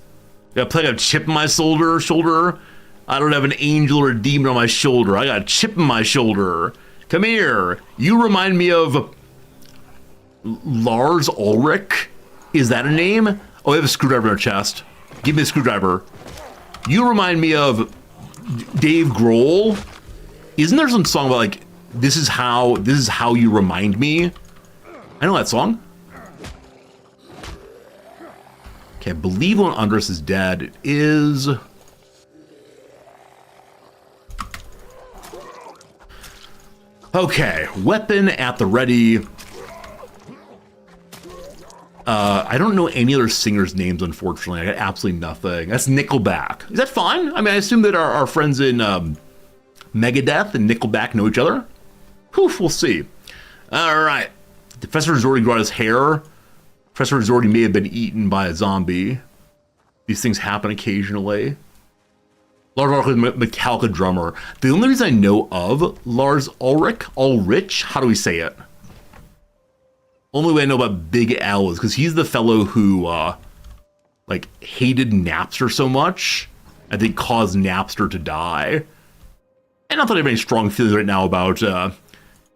Got a a chip in my shoulder. I don't have an angel or a demon on my shoulder. I got a chip in my shoulder. Come here. You remind me of Lars Ulrich. Is that a name? Oh, we have a screwdriver in our chest. Give me a screwdriver. You remind me of Dave Grohl. Isn't there some song about like this is how you remind me? I know that song. Okay, I believe one under us is dead. It is. Okay, weapon at the ready. I don't know any other singers' names, unfortunately. I got absolutely nothing. That's Nickelback. Is that fine? I mean, I assume that our friends in Megadeth and Nickelback know each other. Poof, we'll see. All right. Professor has already got his hair. Professor has already may have been eaten by a zombie. These things happen occasionally. Lars Ulrich, Metallica drummer. The only reason I know of Lars Ulrich, how do we say it? Only way I know about Big L is because he's the fellow who, like, hated Napster so much, I think caused Napster to die. And not that I have any strong feelings right now about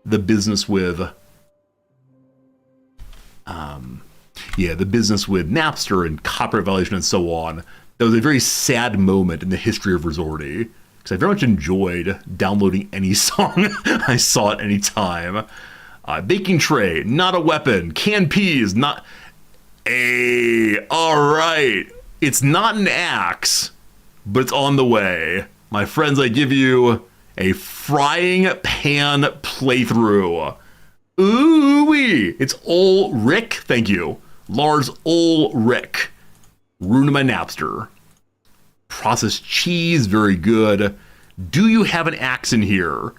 the business with, the business with Napster and copyright violation and so on. That was a very sad moment in the history of Resorty, because I very much enjoyed downloading any song I saw at any time. Baking tray, not a weapon. Canned peas, not... alright. It's not an axe, but it's on the way. My friends, I give you a frying pan playthrough. Ooh-wee. It's Ulrich, thank you. Lars Ulrich. Ruined my Napster. Processed cheese, very good. Do you have an axe in here?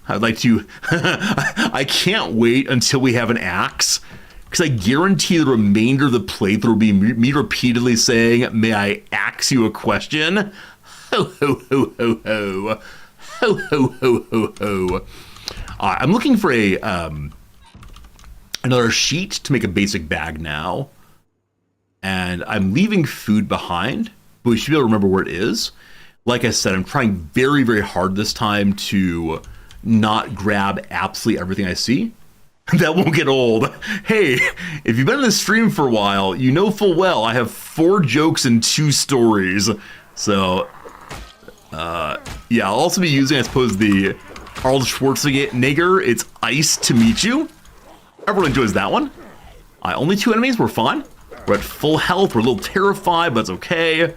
I'd like to... I can't wait until we have an axe, because I guarantee the remainder of the playthrough will be me repeatedly saying, may I axe you a question? Ho, ho, ho, ho, ho. Ho, ho, ho, ho, ho. I'm looking for a another sheet to make a basic bag now. And I'm leaving food behind, but we should be able to remember where it is. Like I said, I'm trying very, very hard this time to not grab absolutely everything I see. That won't get old. Hey, if you've been in this stream for a while, you know full well I have 4 jokes and 2 stories. So, yeah, I'll also be using, I suppose, the Arnold Schwarzenegger, It's Ice to Meet You. Everyone enjoys that one. Only 2 enemies, we're fine. We're at full health, we're a little terrified, but it's okay.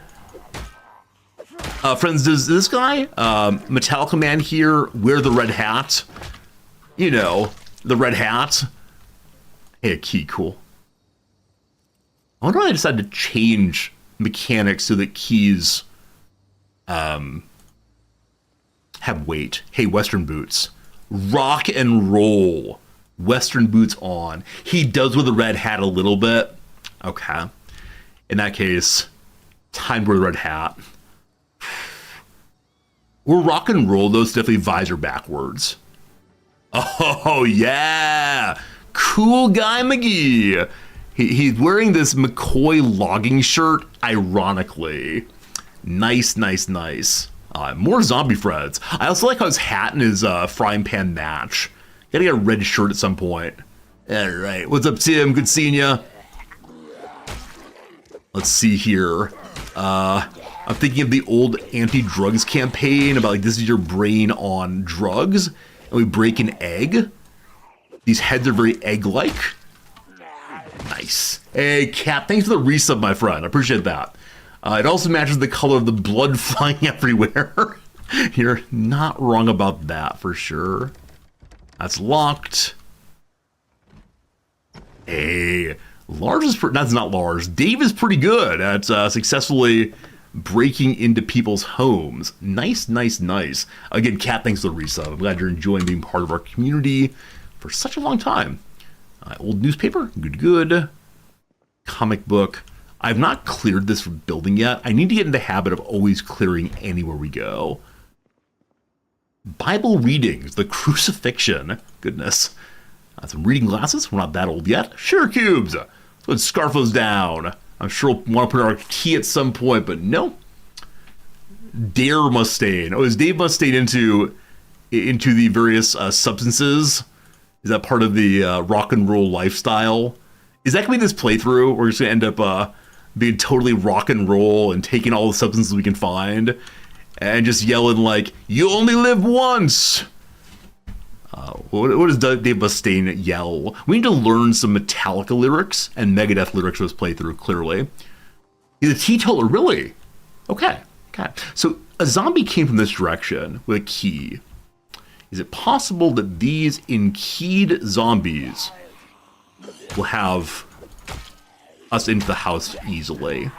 Friends, does this guy, Metallica Man here, wear the red hat? You know, the red hat. Hey, a key, cool. I wonder why I decided to change mechanics so that keys have weight. Hey, Western boots. Rock and roll. Western boots on. He does with the red hat a little bit. Okay. In that case, time to wear the red hat. We're rock and roll, though. It's definitely visor backwards. Oh, yeah. Cool guy McGee. He's wearing this McCoy logging shirt, ironically. Nice, nice, nice. More zombie friends. I also like how his hat and his frying pan match. Gotta get a red shirt at some point. All right. What's up, Tim? Good seeing ya. Let's see here. I'm thinking of the old anti-drugs campaign about like, this is your brain on drugs. And we break an egg. These heads are very egg-like. Nice. Hey, Cat, thanks for the resub, my friend. I appreciate that. It also matches the color of the blood flying everywhere. You're not wrong about that, for sure. That's locked. Hey, Lars is that's not Lars. Dave is pretty good at successfully breaking into people's homes. Nice, nice, nice. Again, Cat, thanks for the resub. I'm glad you're enjoying being part of our community for such a long time. Old newspaper, good, good. Comic book. I've not cleared this building yet. I need to get in the habit of always clearing anywhere we go. Bible readings, the crucifixion. Goodness. Some reading glasses. We're not that old yet. Sure cubes. let's scarf those down. I'm sure we'll want to put our key at some point, but no. Dare Mustaine. Oh, is Dave Mustaine into the various substances? Is that part of the rock and roll lifestyle? Is that going to be this playthrough? We're just going to end up being totally rock and roll and taking all the substances we can find and just yelling like, you only live once. What does Dave Mustaine yell? We need to learn some Metallica lyrics and Megadeth lyrics for this playthrough, clearly. He's a teetotaler, really? Okay. So a zombie came from this direction with a key. Is it possible that these inkeyed zombies will have us into the house easily?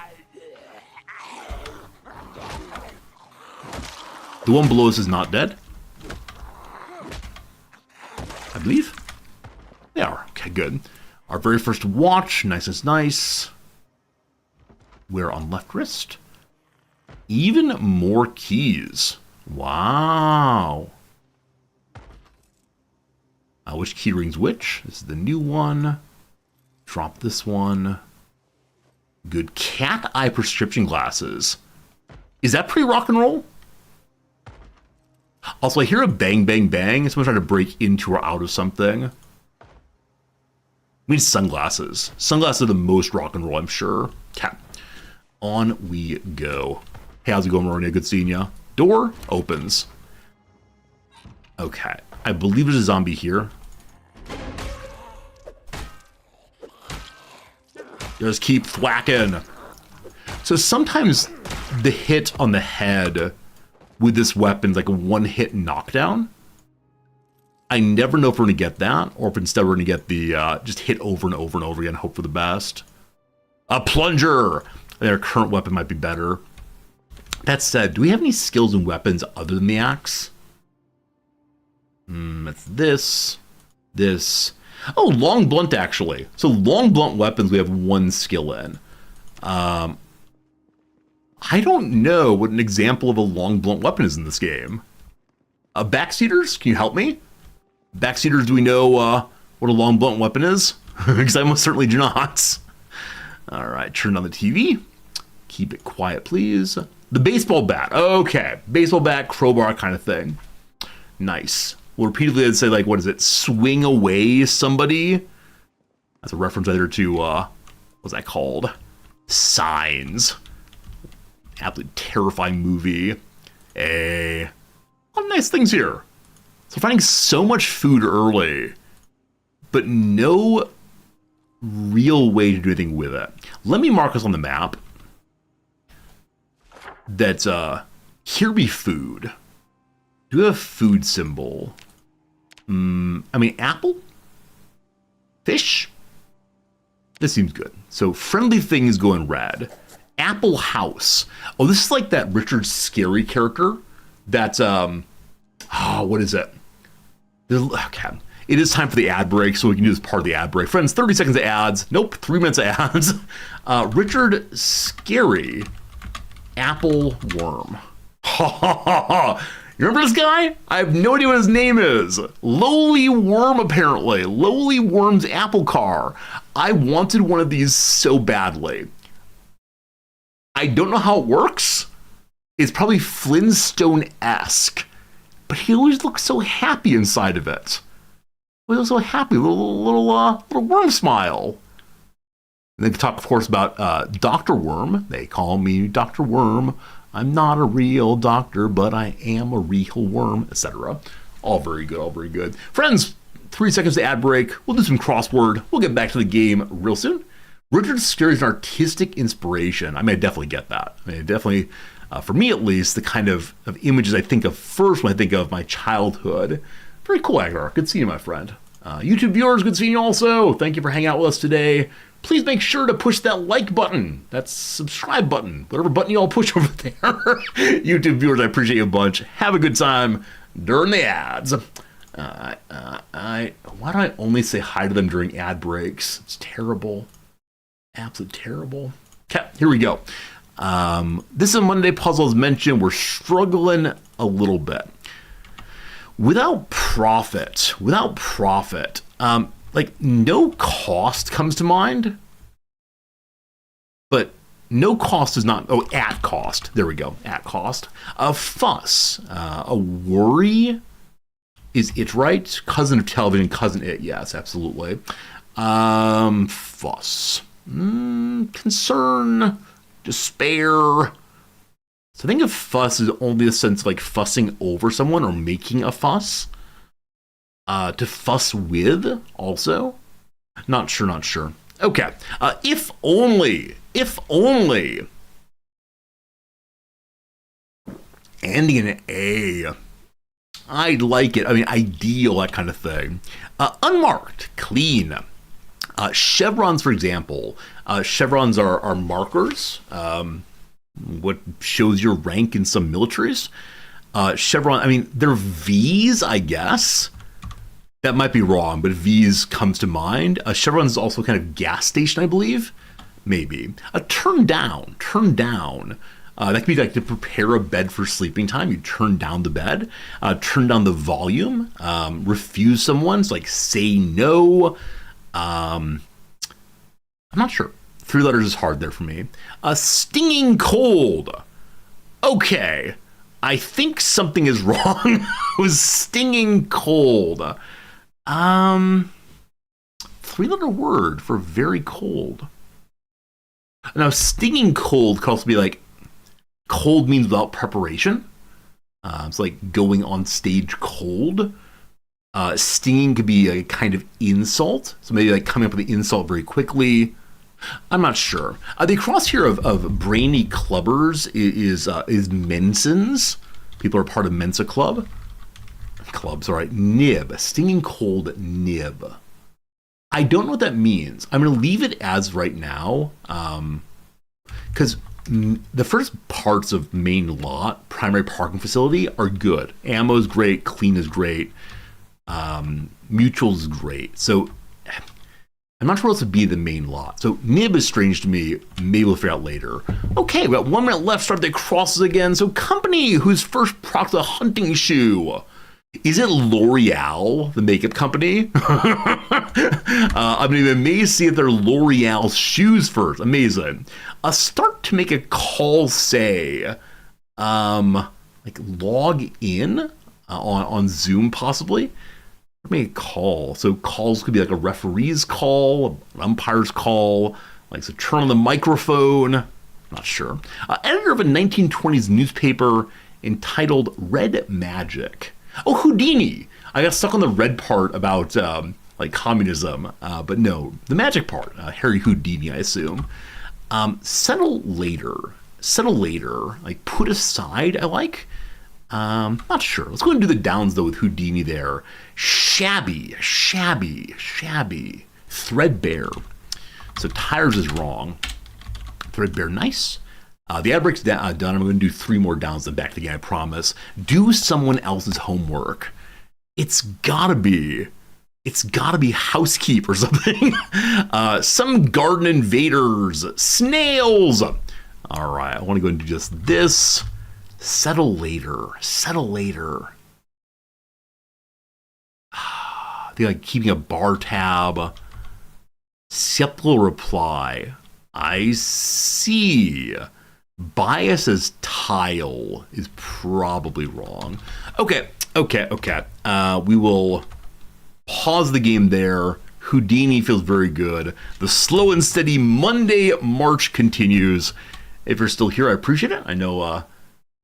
The one below us is not dead, I believe. They are. Okay, good. Our very first watch. Nice. We're on left wrist. Even more keys. Wow. Which key rings which? This is the new one. Drop this one. Good. Cat eye prescription glasses. Is that pretty rock and roll? Also, I hear a bang, bang, bang. Someone's trying to break into or out of something. We need sunglasses. Sunglasses are the most rock and roll, I'm sure. Cat. On we go. Hey, how's it going, Maronia? Good seeing ya. Door opens. Okay. I believe there's a zombie here. Just keep thwacking. So sometimes the hit on the head with this weapon is like a one-hit knockdown. I never know if we're going to get that, or if instead we're going to get the just hit over and over and over again, hope for the best. A plunger! Their current weapon might be better. That said, do we have any skills and weapons other than the axe? It's this. Oh, long blunt, actually. So long blunt weapons we have one skill in. I don't know what an example of a long blunt weapon is in this game. Backseaters, can you help me? Backseaters, do we know what a long blunt weapon is? Because I most certainly do not. All right, turn on the TV. Keep it quiet, please. The baseball bat. Okay, baseball bat, crowbar kind of thing. Nice. Well, repeatedly I'd say, like, what is it? Swing away somebody? That's a reference either to, what's that called? Signs. Absolutely terrifying movie. A lot of nice things here. So finding so much food early, but no real way to do anything with it. Let me mark us on the map. That's here be food. Do we have a food symbol? I mean, apple? Fish? This seems good. So friendly things go in red. Apple House. Oh, this is like that Richard Scarry character. That's what is it? Okay. It is time for the ad break, so we can do this part of the ad break. Friends, 30 seconds of ads. Nope, 3 minutes of ads. Richard Scarry, Apple Worm. Ha ha ha ha. You remember this guy? I have no idea what his name is. Lowly Worm, apparently. Lowly Worm's Apple Car. I wanted one of these so badly. I don't know how it works. It's probably Flintstone-esque. But he always looks so happy inside of it. He looks so happy. Little worm smile. And they talk, of course, about Dr. Worm. They call me Dr. Worm. I'm not a real doctor, but I am a real worm, etc. All very good, all very good. Friends, 3 seconds to ad break. We'll do some crossword. We'll get back to the game real soon. Richard Scarry is an artistic inspiration. I mean, I definitely get that. I mean, definitely, for me at least, the kind of images I think of first when I think of my childhood. Very cool, Agar. Good seeing you, my friend. YouTube viewers, good seeing you also. Thank you for hanging out with us today. Please make sure to push that like button, that subscribe button, whatever button you all push over there. YouTube viewers, I appreciate you a bunch. Have a good time during the ads. Why do I only say hi to them during ad breaks? It's terrible. Absolutely terrible. Okay, here we go. This is a Monday puzzle, as mentioned. We're struggling a little bit. Without profit, like no cost comes to mind. But no cost is not, oh, at cost. There we go, at cost. A fuss, a worry. Is it right? Cousin of television, cousin it, yes, absolutely. Fuss. Concern, despair. So I think of fuss is only the sense of like fussing over someone or making a fuss. To fuss with, also. Not sure. Okay. If only. Ending in an A. I'd like it. I mean, ideal, that kind of thing. Unmarked, clean. Chevrons, for example. Chevrons are markers. What shows your rank in some militaries. Chevron, I mean, they're V's, I guess. That might be wrong, but V's comes to mind. Chevron is also kind of gas station, I believe. Maybe. Turn down. That could be like to prepare a bed for sleeping time. You turn down the bed, turn down the volume, refuse someone, so like say no. I'm not sure. 3 letters is hard there for me. Stinging cold. Okay. I think something is wrong. It was stinging cold. 3-letter word for very cold. Now, stinging cold could also be like, cold means without preparation. It's like going on stage cold. Stinging could be a kind of insult. So maybe like coming up with the insult very quickly. I'm not sure. The cross here of brainy clubbers is Mensons. People are part of Mensa Club. Clubs, all right. Nib. Stinging cold nib. I don't know what that means. I'm going to leave it as right now. Because the first parts of main lot, primary parking facility, are good. Ammo is great. Clean is great. Mutual is great. So I'm not sure what else would be the main lot. So nib is strange to me. Maybe we'll figure out later. Okay, we got 1 minute left. Start the crosses again. So company whose first product's a hunting shoe. Is it L'Oreal, the makeup company? I'm going to be amazed to see if they're L'Oreal shoes first. Amazing. Start to make a call, say, like log in on Zoom, possibly. Make a call. So calls could be like a referee's call, an umpire's call, like so turn on the microphone. Not sure. Editor of a 1920s newspaper entitled Red Magic. Oh, Houdini. I got stuck on the red part about like communism, but no, the magic part. Harry Houdini, I assume. Settle later. Like put aside, I like. Not sure. Let's go and do the downs though with Houdini there. Shabby. Threadbare. So tires is wrong. Threadbare, nice. The ad break's done. I'm going to do 3 more downs then back again, I promise. Do someone else's homework. It's gotta be housekeep or something. Some garden invaders. Snails. All right, I want to go and do just this. Settle later. They like keeping a bar tab. Simple reply. I see. Bias as tile is probably wrong. Okay. We will pause the game there. Houdini feels very good. The slow and steady Monday march continues. If you're still here, I appreciate it. I know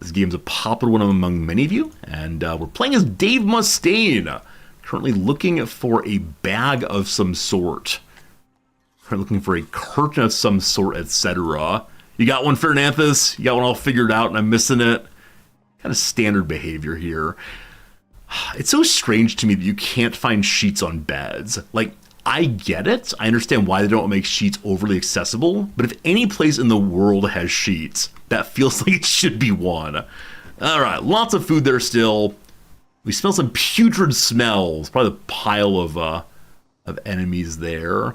this game's a popular one among many of you. And we're playing as Dave Mustaine. Currently looking for a bag of some sort. Currently looking for a curtain of some sort, etc. You got one, Fernanthus? You got one all figured out and I'm missing it? Kind of standard behavior here. It's so strange to me that you can't find sheets on beds. Like, I get it. I understand why they don't make sheets overly accessible. But if any place in the world has sheets, that feels like it should be one. All right, lots of food there still. We smell some putrid smells. Probably a pile of enemies there.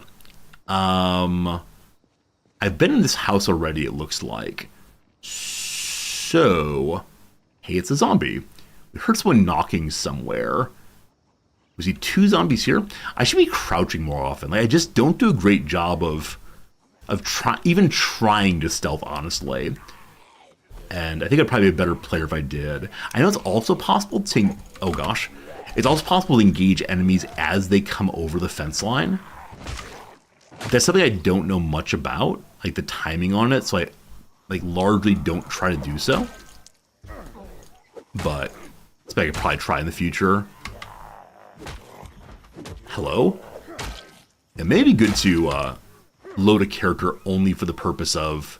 I've been in this house already, it looks like. So, hey, it's a zombie. We heard someone knocking somewhere. We see 2 zombies here. I should be crouching more often. Like, I just don't do a great job of of even trying to stealth, honestly. And I think I'd probably be a better player if I did. I know it's also possible to... Oh, gosh. It's also possible to engage enemies as they come over the fence line. That's something I don't know much about, like the timing on it, so I largely don't try to do so. But something I could probably try in the future. Hello? It may be good to load a character only for the purpose of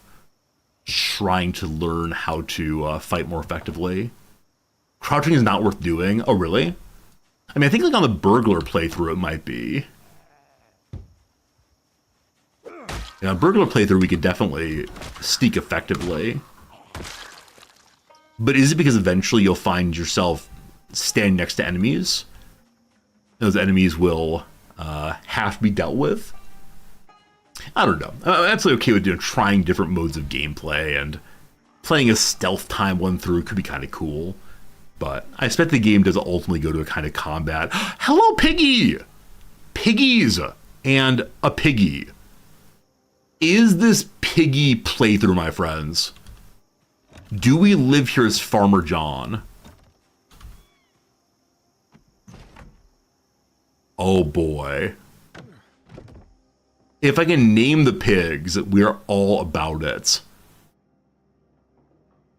trying to learn how to fight more effectively. Crouching is not worth doing. Oh, really? I mean, I think like on the burglar playthrough it might be. Yeah, burglar playthrough we could definitely sneak effectively. But is it because eventually you'll find yourself standing next to enemies? Those enemies will have to be dealt with? I don't know. I'm absolutely okay with trying different modes of gameplay, and playing a stealth time one through could be kind of cool. But I expect the game does ultimately go to a kind of combat. Hello, Piggy! Piggies! And a piggy. Is this Piggy playthrough, my friends? Do we live here as Farmer John? Oh boy. If I can name the pigs, we're all about it.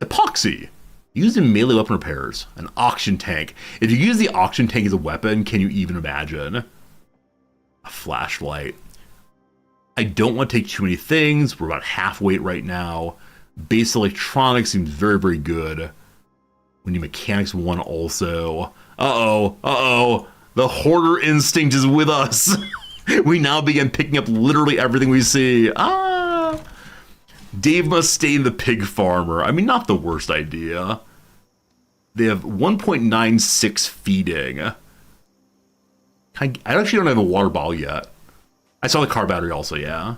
Epoxy. Used in melee weapon repairs. An auction tank. If you use the auction tank as a weapon, can you even imagine? A flashlight. I don't want to take too many things. We're about half weight right now. Base electronics seems very, very good. We need mechanics 1 also. Uh-oh. The hoarder instinct is with us. We now begin picking up literally everything we see. Dave must stay in the pig farmer. I mean, not the worst idea. They have 1.96 feeding. I actually don't have a water bottle yet. I saw the car battery also, yeah.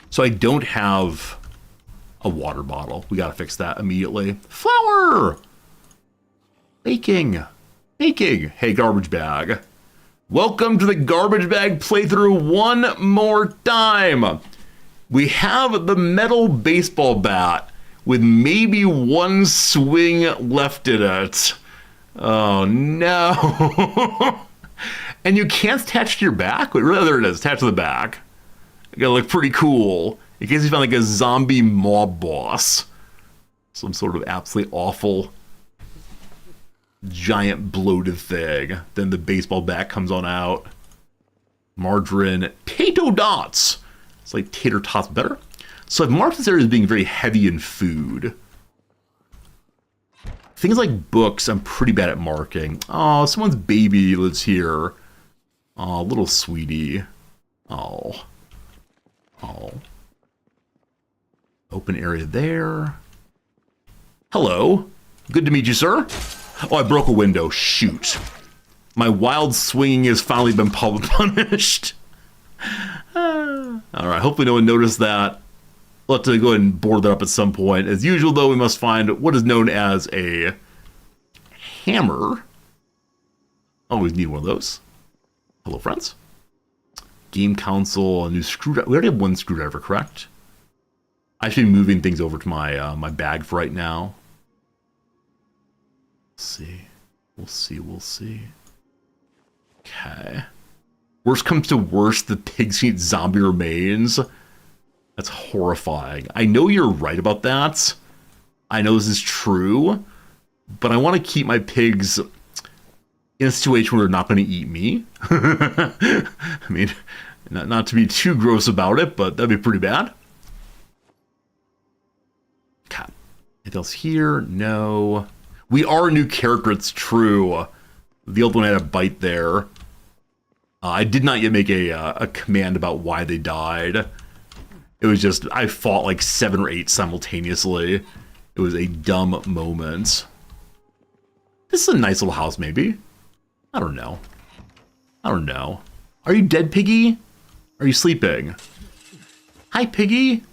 So I don't have a water bottle. We gotta fix that immediately. Flour! Baking. Hey, garbage bag. Welcome to the garbage bag playthrough one more time. We have the metal baseball bat with maybe one swing left in it. Oh no. And you can't attach to your back? Wait, really, there it is, attached to the back. It gotta look pretty cool. In case you found like a zombie mob boss. Some sort of absolutely awful giant bloated thing. Then the baseball bat comes on out. Margarine, tato dots. It's like tater tots better. So I've marked this area as being very heavy in food. Things like books, I'm pretty bad at marking. Oh, someone's baby lives here. Oh, little sweetie. Oh. Open area there. Hello. Good to meet you, sir. Oh, I broke a window. Shoot. My wild swinging has finally been punished. All right, hopefully no one noticed that. We'll have to go ahead and board that up at some point. As usual, though, we must find what is known as a hammer. Always need one of those. Hello, friends. Game console, a new screwdriver. We already have one screwdriver, correct? I should be moving things over to my my bag for right now. We'll see. Okay. Worst comes to worst, the pigs eat zombie remains. That's horrifying. I know you're right about that. I know this is true, but I want to keep my pigs in a situation where they're not going to eat me. I mean, not to be too gross about it, but that'd be pretty bad. Okay. Anything else here? No. We are a new character, it's true. The old one had a bite there. I did not yet make a command about why they died. It was just, I fought like 7 or 8 simultaneously. It was a dumb moment. This is a nice little house, maybe. I don't know. Are you dead, Piggy? Are you sleeping? Hi, Piggy.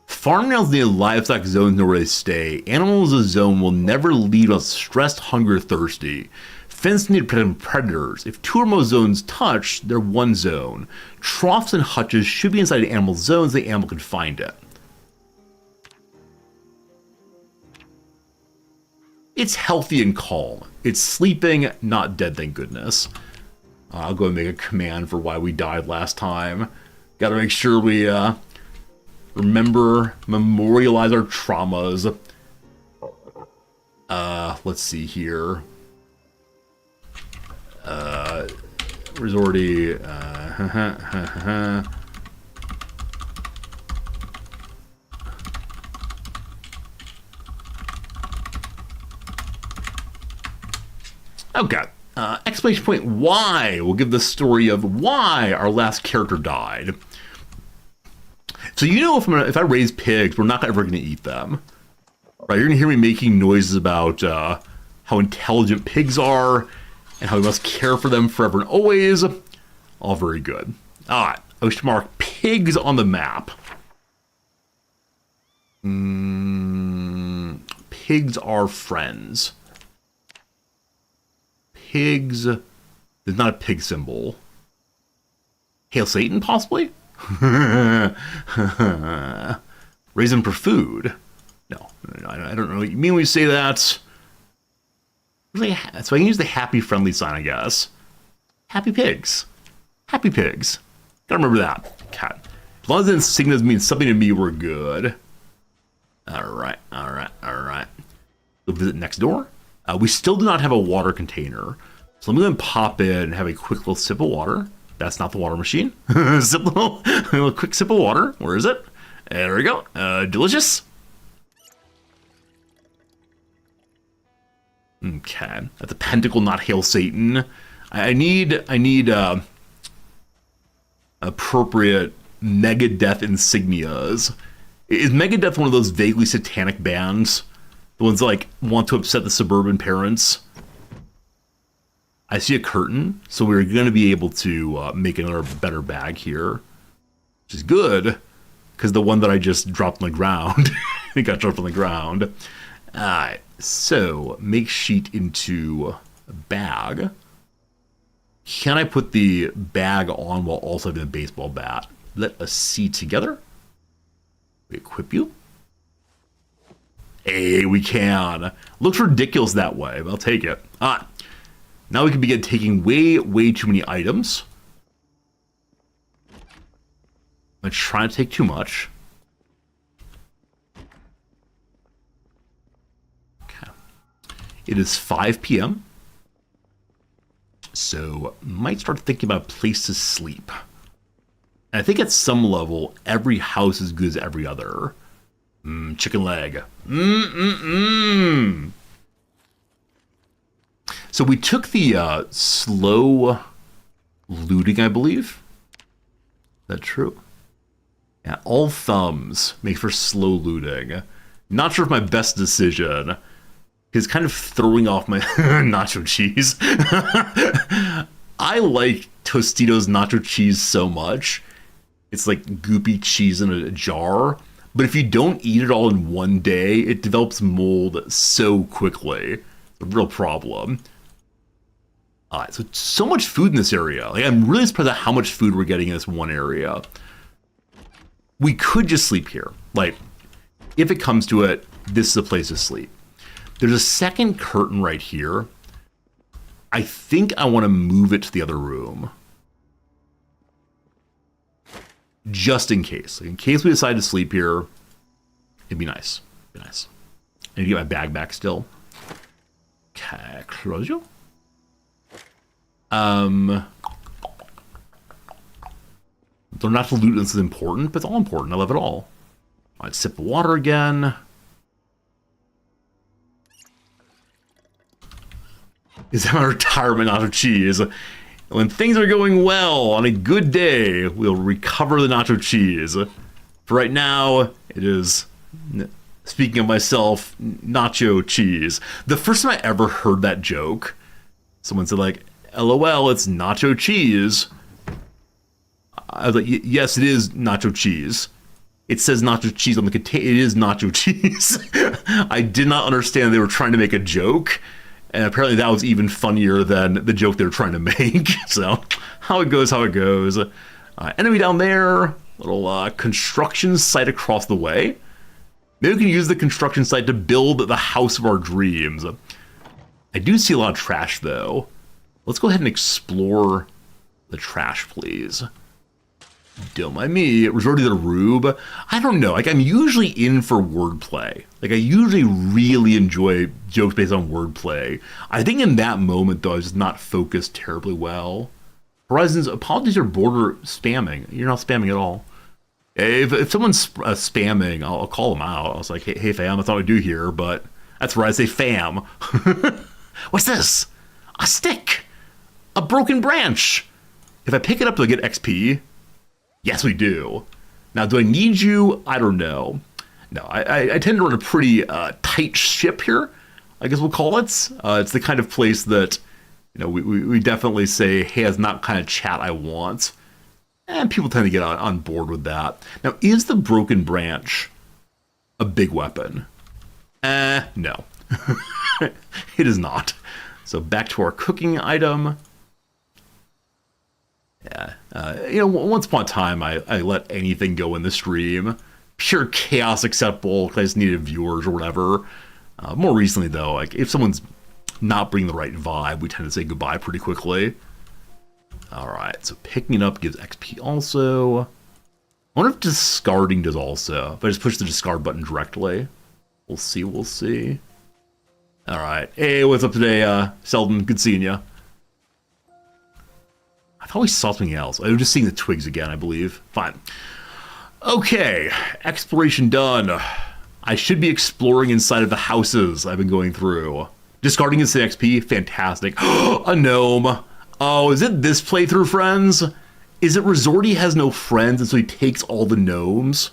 Farm animals need livestock zones know where they stay. Animals in a zone will never leave us stressed, hungry, or thirsty. Fenced near predators. If two or more zones touch, they're one zone. Troughs and hutches should be inside an animal zones. The animal can find it. It's healthy and calm. It's sleeping, not dead, thank goodness. I'll go and make a command for why we died last time. Gotta make sure we remember, memorialize our traumas. Let's see here. There's already... Okay. Exclamation point why will give the story of why our last character died. So you know if I raise pigs, we're not ever going to eat them. Right? You're going to hear me making noises about how intelligent pigs are and how we must care for them forever and always. All very good. All right. I wish to mark pigs on the map. Pigs are friends. Pigs. There's not a pig symbol. Hail Satan, possibly? Raise them for food. No, I don't know what you mean when you say that. Really, so I can use the happy friendly sign, I guess. Happy pigs. Happy pigs. Gotta remember that. Okay. As long as the insignias mean something to me, we're good. Alright. We'll visit next door. We still do not have a water container. So I'm going to pop in and have a quick little sip of water. That's not the water machine. A quick sip of water. Where is it? There we go. Delicious. Okay. That's a pentacle, not Hail Satan. I need appropriate Megadeth insignias. Is Megadeth one of those vaguely satanic bands? The ones that, like, want to upset the suburban parents? I see a curtain, so we're going to be able to make another better bag here. Which is good, because the one that I just dropped on the ground, it got dropped on the ground. Alright, so make sheet into a bag. Can I put the bag on while also having a baseball bat? Let us see together. We equip you. Hey, we can. Looks ridiculous that way, but I'll take it. Now we can begin taking way too many items. I'm trying to take too much. Okay. It is 5 p.m. So, might start thinking about a place to sleep. And I think at some level, every house is good as every other. Chicken leg. So we took the slow looting, I believe. Is that true? Yeah, all thumbs make for slow looting. Not sure if my best decision. It's kind of throwing off my nacho cheese. I like Tostitos nacho cheese so much. It's like goopy cheese in a jar. But if you don't eat it all in one day, it develops mold so quickly. It's a real problem. So much food in this area. Like, I'm really surprised at how much food we're getting in this one area. We could just sleep here. Like, if it comes to it, this is a place to sleep. There's a second curtain right here. I think I want to move it to the other room. Just in case. Like, in case we decide to sleep here, it'd be nice. I need to get my bag back still. Okay, close you. They're not to loot this is important, but it's all important. I love it all. Alright, sip of water again. Is that my retirement nacho cheese? When things are going well, on a good day, we'll recover the nacho cheese. For right now, it is, speaking of myself, nacho cheese. The first time I ever heard that joke, someone said like, LOL, it's nacho cheese. I was like, yes, it is nacho cheese. It says nacho cheese on the container. It is nacho cheese. I did not understand they were trying to make a joke. And apparently that was even funnier than the joke they were trying to make. So, how it goes, how it goes. Enemy down there. Little construction site across the way. Maybe we can use the construction site to build the house of our dreams. I do see a lot of trash, though. Let's go ahead and explore the trash, please. Don't mind me. Resorting to the Rube. I don't know. Like, I'm usually in for wordplay. Like, I usually really enjoy jokes based on wordplay. I think in that moment, though, I was just not focused terribly well. Horizons, apologies are border spamming. You're not spamming at all. If someone's spamming, I'll call them out. I was like, hey, fam, that's not what I do here, but that's where I say fam. What's this? A stick. A broken branch. If I pick it up, do I get XP? Yes, we do. Now, do I need you? I don't know. No, I tend to run a pretty tight ship here, I guess we'll call it. It's the kind of place that, you know, we definitely say, hey, that's not kind of chat I want. And people tend to get on board with that. Now, is the broken branch a big weapon? No. It is not. So back to our cooking item. Yeah. You know, once upon a time, I let anything go in the stream. Pure chaos acceptable because I just needed viewers or whatever. More recently, though, like if someone's not bringing the right vibe, we tend to say goodbye pretty quickly. All right, so picking it up gives XP also. I wonder if discarding does also. If I just push the discard button directly. We'll see, we'll see. All right. Hey, what's up today, Selden? Good seeing you. I thought we saw something else. I was just seeing the twigs again, I believe. Fine. Okay, exploration done. I should be exploring inside of the houses I've been going through. Discarding instant XP, fantastic. A gnome. Oh, is it this playthrough, friends? Is it Resorty has no friends and so he takes all the gnomes?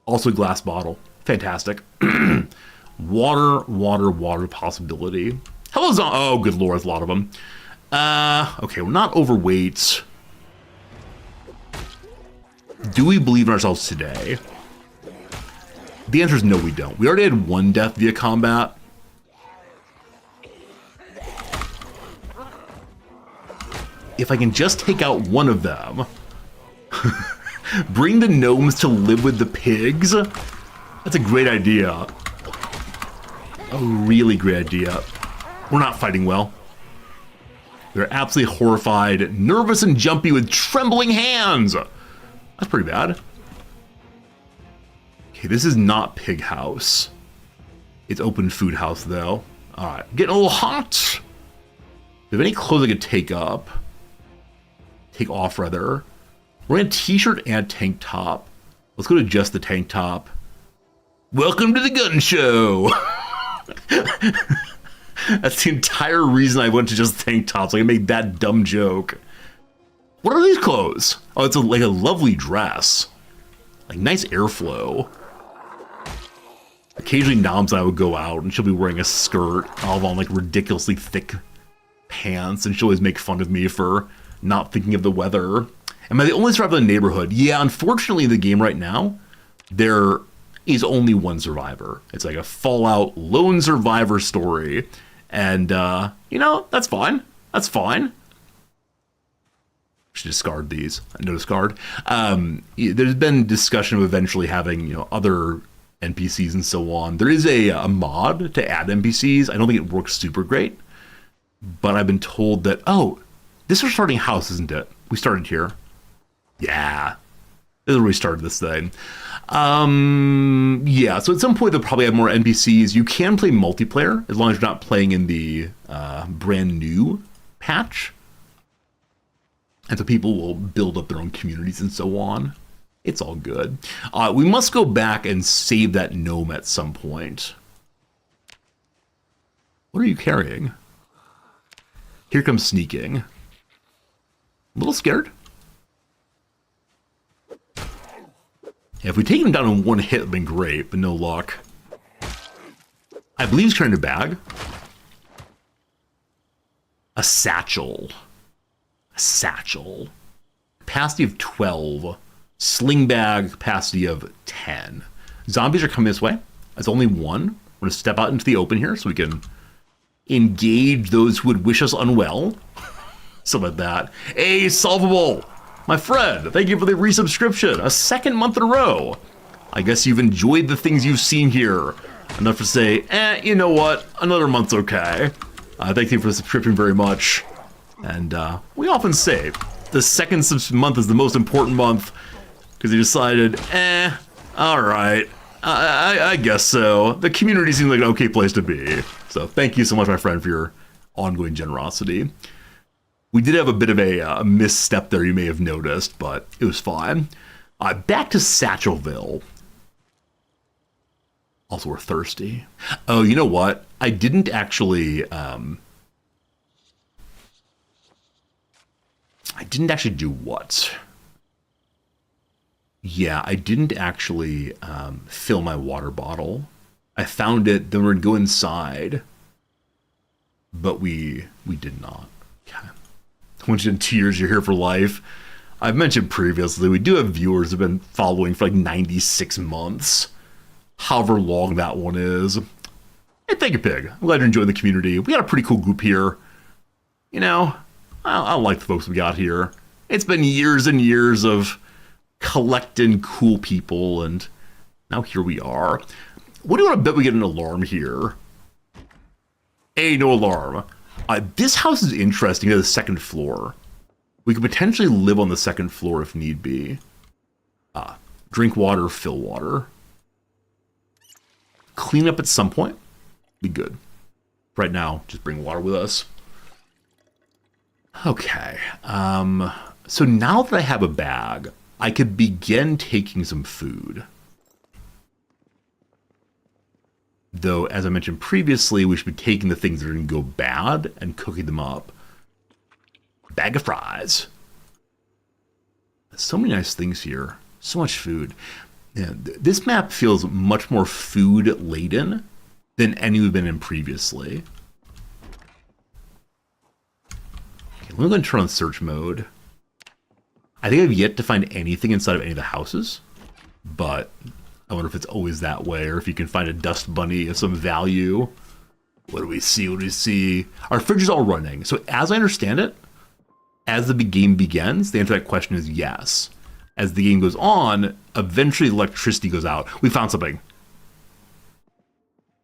Also glass bottle. Fantastic. Water possibility. Hello, oh, good lord, there's a lot of them. Okay, we're not overweight. Do we believe in ourselves today? The answer is no, we don't. We already had one death via combat. If I can just take out one of them, bring the gnomes to live with the pigs, that's a great idea. A really great idea. We're not fighting well. They're absolutely horrified, nervous and jumpy with trembling hands. That's pretty bad. Okay, this is not pig house. It's open food house though. All right, getting a little hot. Do we have any clothes I could take up? Take off rather. We're in a t-shirt and tank top. Let's go to just the tank top. Welcome to the gun show. That's the entire reason I went to just tank tops. I can make that dumb joke. What are these clothes? Oh, it's like a lovely dress. Like nice airflow. Occasionally Noms and I would go out and she'll be wearing a skirt. I'll have on like ridiculously thick pants and she'll always make fun of me for not thinking of the weather. Am I the only survivor in the neighborhood? Yeah, unfortunately in the game right now, there is only one survivor. It's like a Fallout lone survivor story. And, you know, that's fine. That's fine. Should discard these. No discard. There's been discussion of eventually having, you know, other NPCs and so on. There is a mod to add NPCs. I don't think it works super great. But I've been told that, oh, this is our starting house, isn't it? We started here. Yeah. This is where we started this thing. Yeah, so at some point they'll probably have more NPCs. You can play multiplayer as long as you're not playing in the brand new patch. And so people will build up their own communities and so on. It's all good. We must go back and save that gnome at some point. What are you carrying? Here comes sneaking. A little scared. Yeah, if we take him down in one hit, it'd been great, but no luck. I believe he's carrying a bag. A satchel. A satchel. Capacity of 12. Sling bag, capacity of 10. Zombies are coming this way. That's only one. We're We're going to step out into the open here so we can engage those who would wish us unwell. Something like that. Hey, Solvable, my friend, thank you for the resubscription. A second month in a row. I guess you've enjoyed the things you've seen here. Enough to say, you know what? Another month's okay. Thank you for the subscription very much. And we often say the second month is the most important month because you decided, all right, I guess so. The community seems like an okay place to be. So thank you so much, my friend, for your ongoing generosity. We did have a bit of a misstep there, you may have noticed, but it was fine. Back to Satchelville. Also, we're thirsty. Oh, you know what? I didn't actually do what? Yeah, I didn't actually fill my water bottle. I found it, then we're gonna go inside, but we did not. Okay. Once in 2 years, you're here for life. I've mentioned previously, we do have viewers who've been following for like 96 months. However long that one is. Hey, thank you, Pig. I'm glad you're enjoying the community. We got a pretty cool group here. You know, I like the folks we got here. It's been years and years of collecting cool people, and now here we are. What do you want to bet we get an alarm here? Hey, no alarm. This house is interesting at the second floor. We could potentially live on the second floor if need be. Drink water, fill water. Clean up at some point. Be good. Right now, just bring water with us. Okay. So now that I have a bag, I could begin taking some food. Though, as I mentioned previously, we should be taking the things that are going to go bad and cooking them up. Bag of fries. So many nice things here. So much food. Yeah, this map feels much more food-laden than any we've been in previously. Okay, I'm going to turn on search mode. I think I've yet to find anything inside of any of the houses, but I wonder if it's always that way, or if you can find a dust bunny of some value. What do we see? What do we see? Our fridge is all running. So as I understand it, as the game begins, the answer to that question is yes. As the game goes on, eventually electricity goes out. We found something.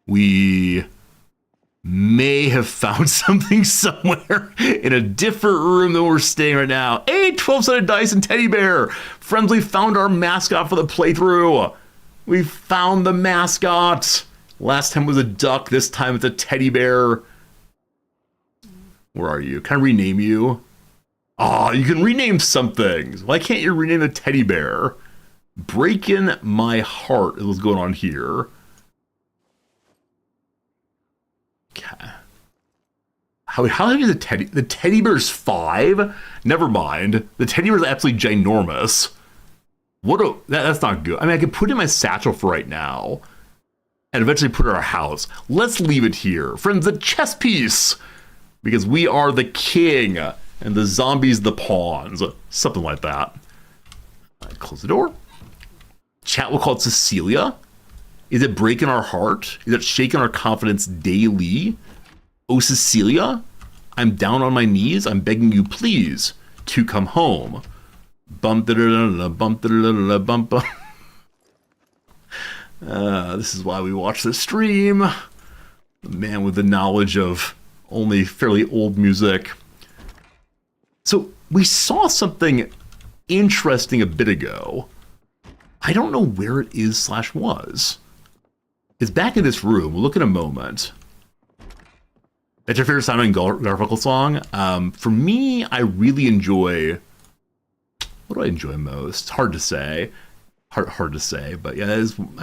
We may have found something somewhere in a different room than we're staying right now. Hey, 12-sided dice and teddy bear. Friends, we found our mascot for the playthrough. We found the mascot. Last time was a duck. This time it's a teddy bear. Where are you? Can I rename you? Oh, you can rename some things. Why can't you rename the teddy bear? Breaking my heart is what's going on here. Okay. How heavy is the teddy? The teddy bear's 5? Never mind. The teddy bear's absolutely ginormous. That's not good. I mean, I could put it in my satchel for right now and eventually put it in our house. Let's leave it here. Friends, the chess piece. Because we are the king and the zombies the pawns. Something like that. Close the door. Chat will call it Cecilia. Is it breaking our heart? Is it shaking our confidence daily? Oh, Cecilia, I'm down on my knees. I'm begging you, please, to come home. Bump da da da bump da da bump bump. This is why we watch the stream. The man with the knowledge of only fairly old music. So we saw something interesting a bit ago. I don't know where it is / was. It's back in this room. We'll look in a moment. That's your favorite sounding Garfunkel song? For me, I really enjoy... What do I enjoy most? Hard to say. Hard to say, but yeah,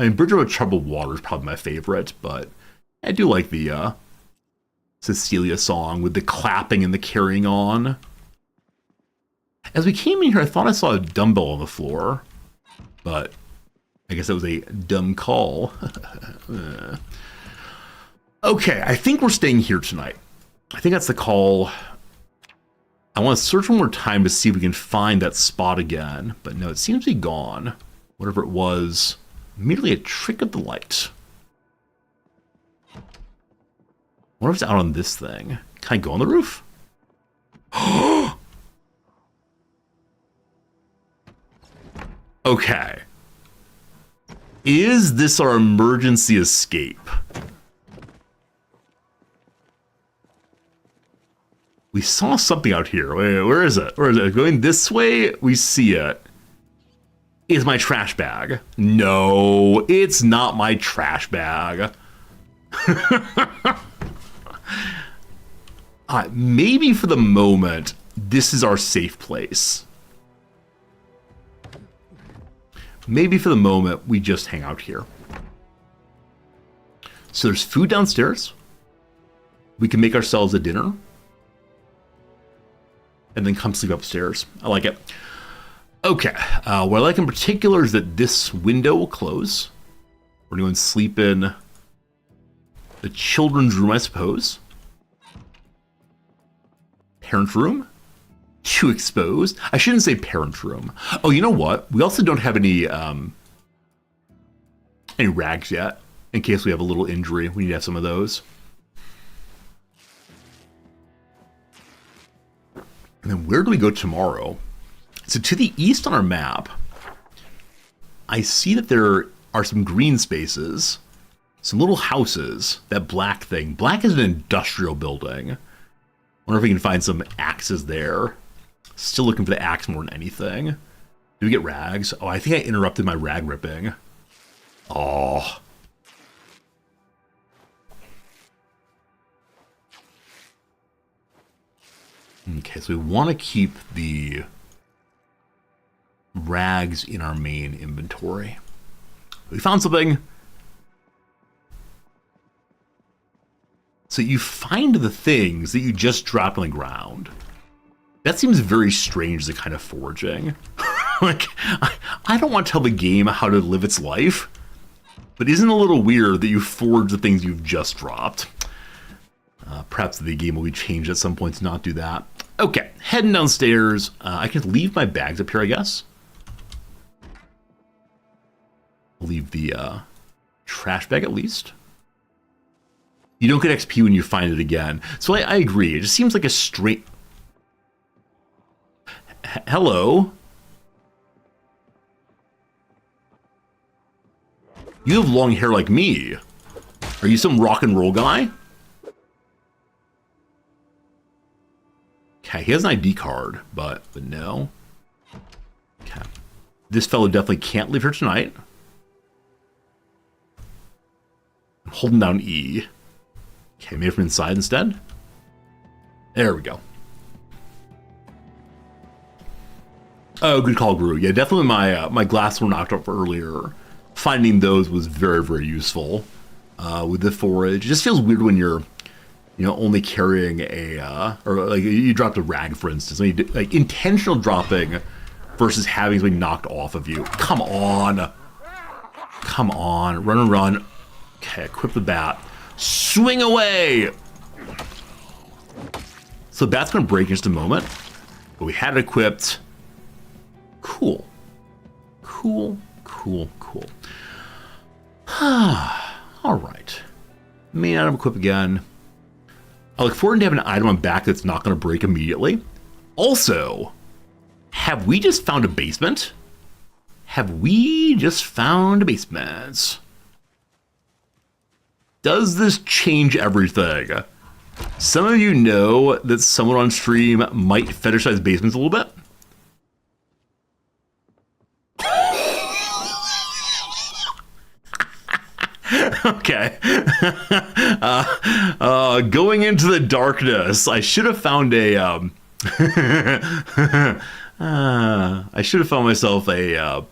Bridge Over Troubled Water is probably my favorite, but I do like the Cecilia song with the clapping and the carrying on. As we came in here, I thought I saw a dumbbell on the floor, but I guess that was a dumb call. Okay, I think we're staying here tonight. I think that's the call. I want to search one more time to see if we can find that spot again, but no, it seems to be gone. Whatever it was, immediately a trick of the light. What if it's out on this thing? Can I go on the roof? Okay. Is this our emergency escape? We saw something out here. Wait, where is it? Where is it? Going this way, we see it. Is my trash bag? No, it's not my trash bag. Maybe for the moment, this is our safe place. Maybe for the moment, we just hang out here. So there's food downstairs. We can make ourselves a dinner. And then come sleep upstairs. I like it. Okay. What I like in particular is that this window will close. We're going to sleep in the children's room, I suppose. Parent room. Too exposed. I shouldn't say parent room. Oh, you know what? We also don't have any rags yet. In case we have a little injury, we need to have some of those. And then where do we go tomorrow? So to the east on our map, I see that there are some green spaces, some little houses, that black thing. Black is an industrial building. Wonder if we can find some axes there. Still looking for the axe more than anything. Do we get rags? Oh, I think I interrupted my rag ripping. Oh. Okay, so we want to keep the rags in our main inventory. We found something. So you find the things that you just dropped on the ground. That seems very strange, the kind of foraging. Like, I don't want to tell the game how to live its life, but isn't it a little weird that you forge the things you've just dropped? Perhaps the game will be changed at some point to not do that. Okay, heading downstairs. I can leave my bags up here, I guess. Leave the trash bag at least. You don't get XP when you find it again. So I agree. It just seems like a straight... Hello? You have long hair like me. Are you some rock and roll guy? Okay, he has an ID card, but no. Okay. This fellow definitely can't live here tonight. I'm holding down E. Okay, maybe from inside instead. There we go. Oh, good call, Guru. Yeah, definitely my glasses were knocked off earlier. Finding those was very, very useful with the forage. It just feels weird when you're, only carrying or like you dropped a rag, for instance. I mean, like intentional dropping versus having something knocked off of you. Come on. Come on. Run and run. Okay, equip the bat. Swing away! So the bat's going to break in just a moment. But we had it equipped. Cool. Cool, cool, cool. All right. Main item equip again. I look forward to having an item on back that's not going to break immediately. Also, have we just found a basement? Have we just found a basement? Does this change everything? Some of you know that someone on stream might fetishize basements a little bit. Okay. Going into the darkness. I should have found a I should have found myself a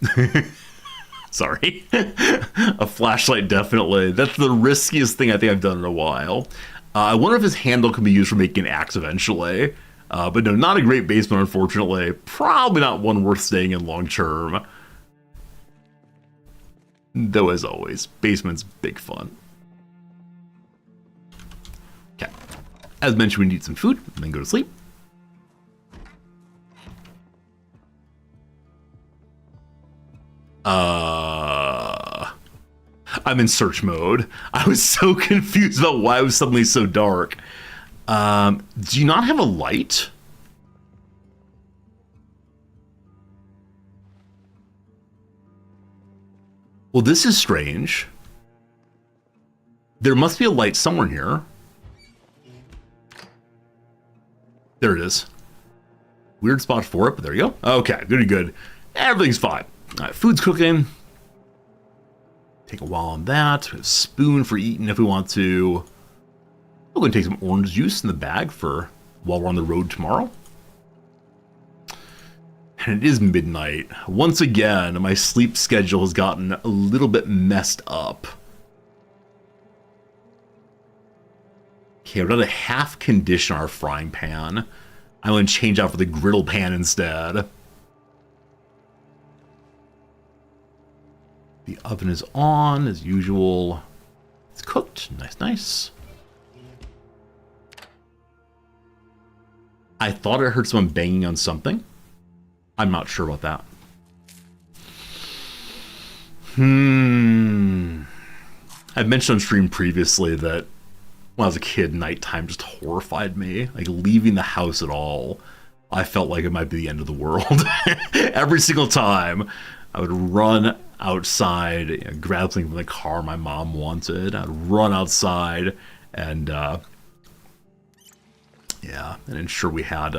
sorry. A flashlight, definitely. That's the riskiest thing I think I've done in a while. I wonder if his handle can be used for making an axe eventually. But no, not a great basement, unfortunately. Probably not one worth staying in long term. Though, as always, basement's big fun. Okay. As mentioned, we need some food and then go to sleep. I'm in search mode. I was so confused about why it was suddenly so dark. Do you not have a light? Well, this is strange. There must be a light somewhere in here. There it is. Weird spot for it, but there you go. Okay, good. Everything's fine. All right, food's cooking. Take a while on that. A spoon for eating if we want to. We're going to take some orange juice in the bag for while we're on the road tomorrow. And it is midnight. Once again, my sleep schedule has gotten a little bit messed up. Okay, we're at a half condition our frying pan. I'm going to change out for the griddle pan instead. The oven is on as usual. It's cooked. Nice. I thought I heard someone banging on something. I'm not sure about that. I've mentioned on stream previously that when I was a kid, nighttime just horrified me. Like, leaving the house at all, I felt like it might be the end of the world. Every single time, I would run outside, grab something from the car my mom wanted. I'd run outside and, ensure we had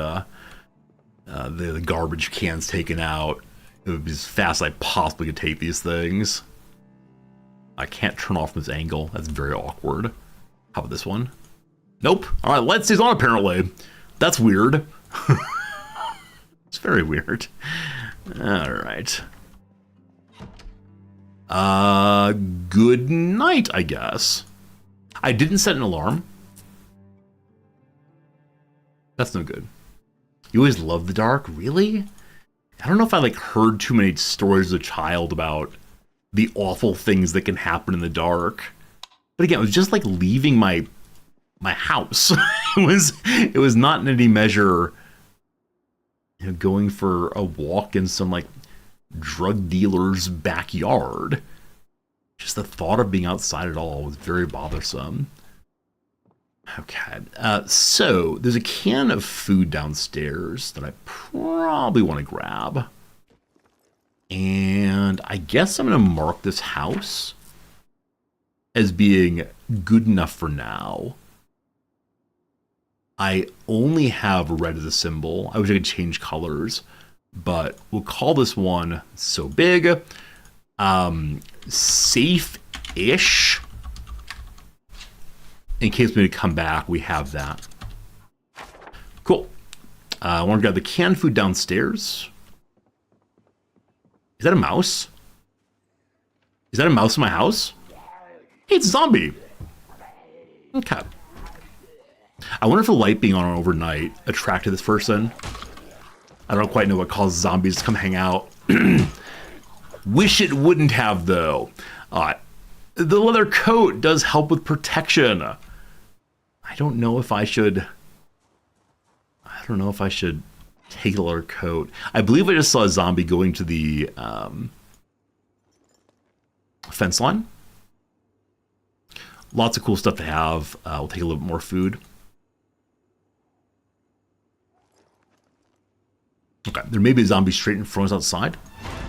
the garbage cans taken out. It would be as fast as I possibly could take these things. I can't turn off from this angle. That's very awkward. How about this one? Nope. All right, light stays on apparently. That's weird. It's very weird. All right. Good night, I guess. I didn't set an alarm. That's no good. You always love the dark? Really? I don't know if I heard too many stories as a child about the awful things that can happen in the dark. But again, it was just like leaving my house. It was not in any measure, going for a walk in some drug dealer's backyard. Just the thought of being outside at all was very bothersome. Okay, so there's a can of food downstairs that I probably want to grab. And I guess I'm going to mark this house as being good enough for now. I only have red as a symbol. I wish I could change colors, but we'll call this one so big. Safe-ish. In case we need to come back, we have that. Cool. I want to grab the canned food downstairs. Is that a mouse? Is that a mouse in my house? Hey, it's a zombie. Okay. I wonder if the light being on overnight attracted this person. I don't quite know what causes zombies to come hang out. Wish it wouldn't have, though. The leather coat does help with protection. I don't know if I should take the leather coat. I believe I just saw a zombie going to the fence line. Lots of cool stuff to have. We'll take a little bit more food. Okay, there may be a zombie straight in front of us outside.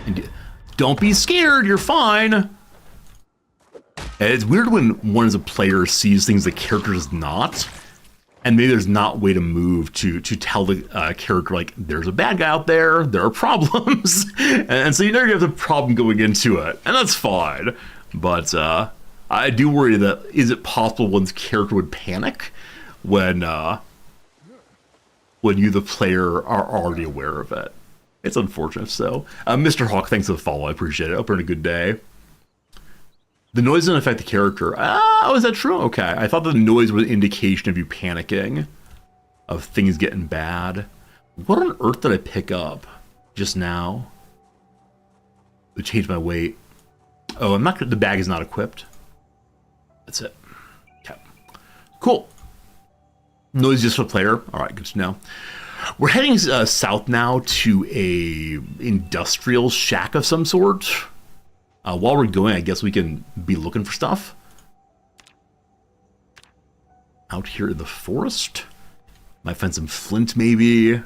And don't be scared, you're fine. And it's weird when one as a player sees things the character does not, and maybe there's not a way to move to tell the character, there's a bad guy out there, there are problems. and so you never have the problem going into it, and that's fine. But I do worry that, is it possible one's character would panic when you, the player, are already aware of it? It's unfortunate. So, Mr. Hawk, thanks for the follow. I appreciate it. Hope you're having a good day. The noise doesn't affect the character. Oh, is that true? Okay. I thought the noise was an indication of you panicking, of things getting bad. What on earth did I pick up just now? It changed my weight. Oh, the bag is not equipped. That's it. Okay. Cool. Noise just for player. All right, good to know. We're heading south now to a industrial shack of some sort. While we're going, I guess we can be looking for stuff. Out here in the forest. Might find some flint, maybe. The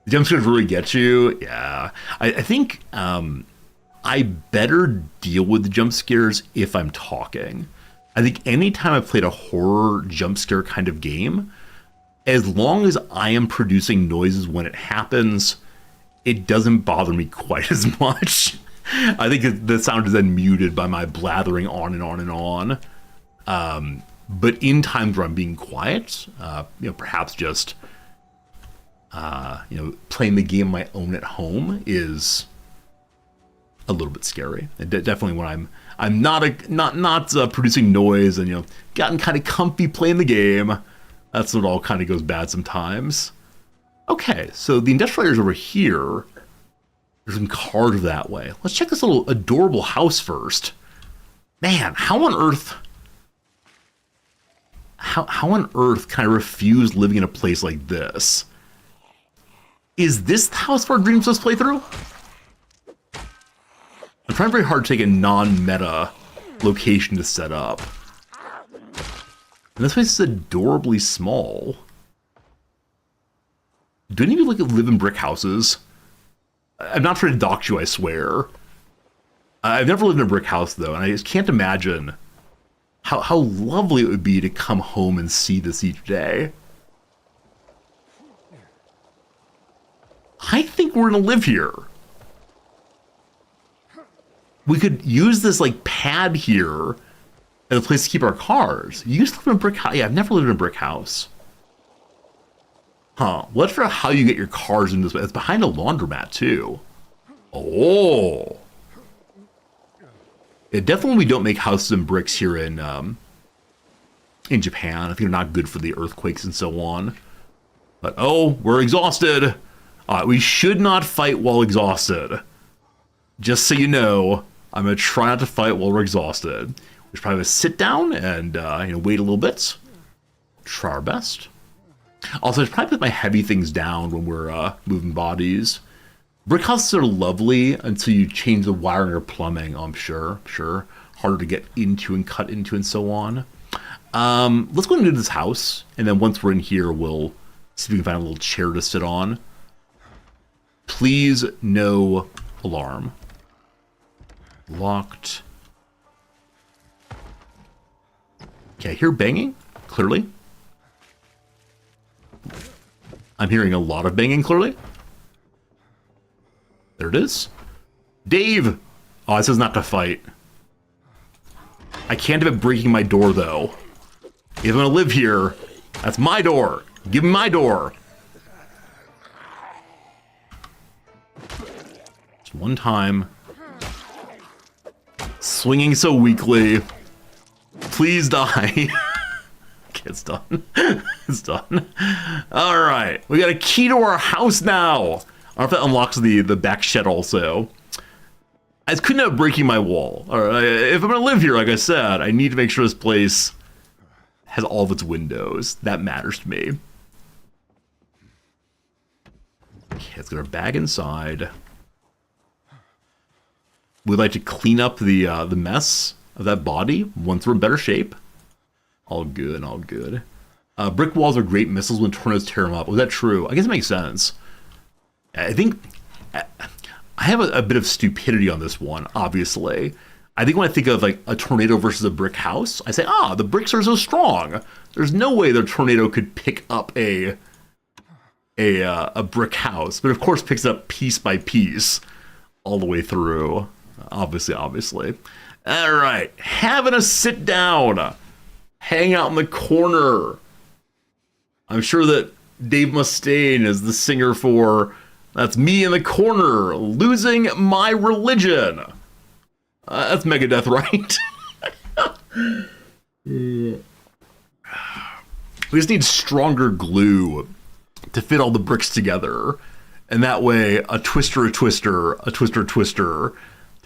jump scares really get you. Yeah. I think I better deal with the jump scares if I'm talking. I think anytime I've played a horror jump scare kind of game, as long as I am producing noises when it happens, it doesn't bother me quite as much. I think the sound is then muted by my blathering on and on and on. But in times where I'm being quiet, perhaps just, playing the game on my own at home is a little bit scary. And definitely when I'm not producing noise and gotten kind of comfy playing the game, that's when it all kind of goes bad sometimes. Okay, so the industrial area's over here. There's some cars that way. Let's check this little adorable house first. Man, how on earth can I refuse living in a place like this? Is this the house of our dreams let's play through? I'm trying very hard to take a non-meta location to set up. And this place is adorably small. Do any of you live in brick houses? I'm not trying to dox you, I swear. I've never lived in a brick house, though, and I just can't imagine how lovely it would be to come home and see this each day. I think we're gonna live here. We could use this pad here as a place to keep our cars. You used to live in a brick house. Yeah, I've never lived in a brick house. Huh. Well, let's figure out how you get your cars in this way. It's behind a laundromat, too. Oh. Yeah, definitely we don't make houses and bricks here in Japan. I think they're not good for the earthquakes and so on. But, oh, we're exhausted. We should not fight while exhausted. Just so you know, I'm going to try not to fight while we're exhausted. We should probably sit down and wait a little bit. Try our best. Also, I should probably put my heavy things down when we're moving bodies. Brick houses are lovely until you change the wiring or plumbing. Oh, I'm sure. Harder to get into and cut into and so on. Let's go into this house, and then once we're in here, we'll see if we can find a little chair to sit on. Please, no alarm. Locked. Okay, I hear banging, clearly. I'm hearing a lot of banging, clearly. There it is. Dave! Oh, it says not to fight. I can't have it breaking my door, though. If I'm gonna live here, that's my door. Give me my door. Just one time. Swinging so weakly. Please die. Okay, it's done. It's done. Alright. We got a key to our house now. I don't know if that unlocks the back shed also. I just couldn't have breaking my wall. Alright, if I'm gonna live here, like I said, I need to make sure this place has all of its windows. That matters to me. Okay, let's get our bag inside. We'd like to clean up the mess of that body once we're in better shape. All good, all good. Brick walls are great missiles when tornadoes tear them up. Was that true? I guess it makes sense. I think I have a bit of stupidity on this one, obviously. I think when I think of like a tornado versus a brick house, I say, the bricks are so strong. There's no way the tornado could pick up a brick house, but of course picks it up piece by piece all the way through. Obviously. All right, having a sit down, hang out in the corner. I'm sure that Dave Mustaine is the singer for "That's Me in the Corner, Losing My Religion." That's Megadeth, right? We just need stronger glue to fit all the bricks together. And that way, a twister, take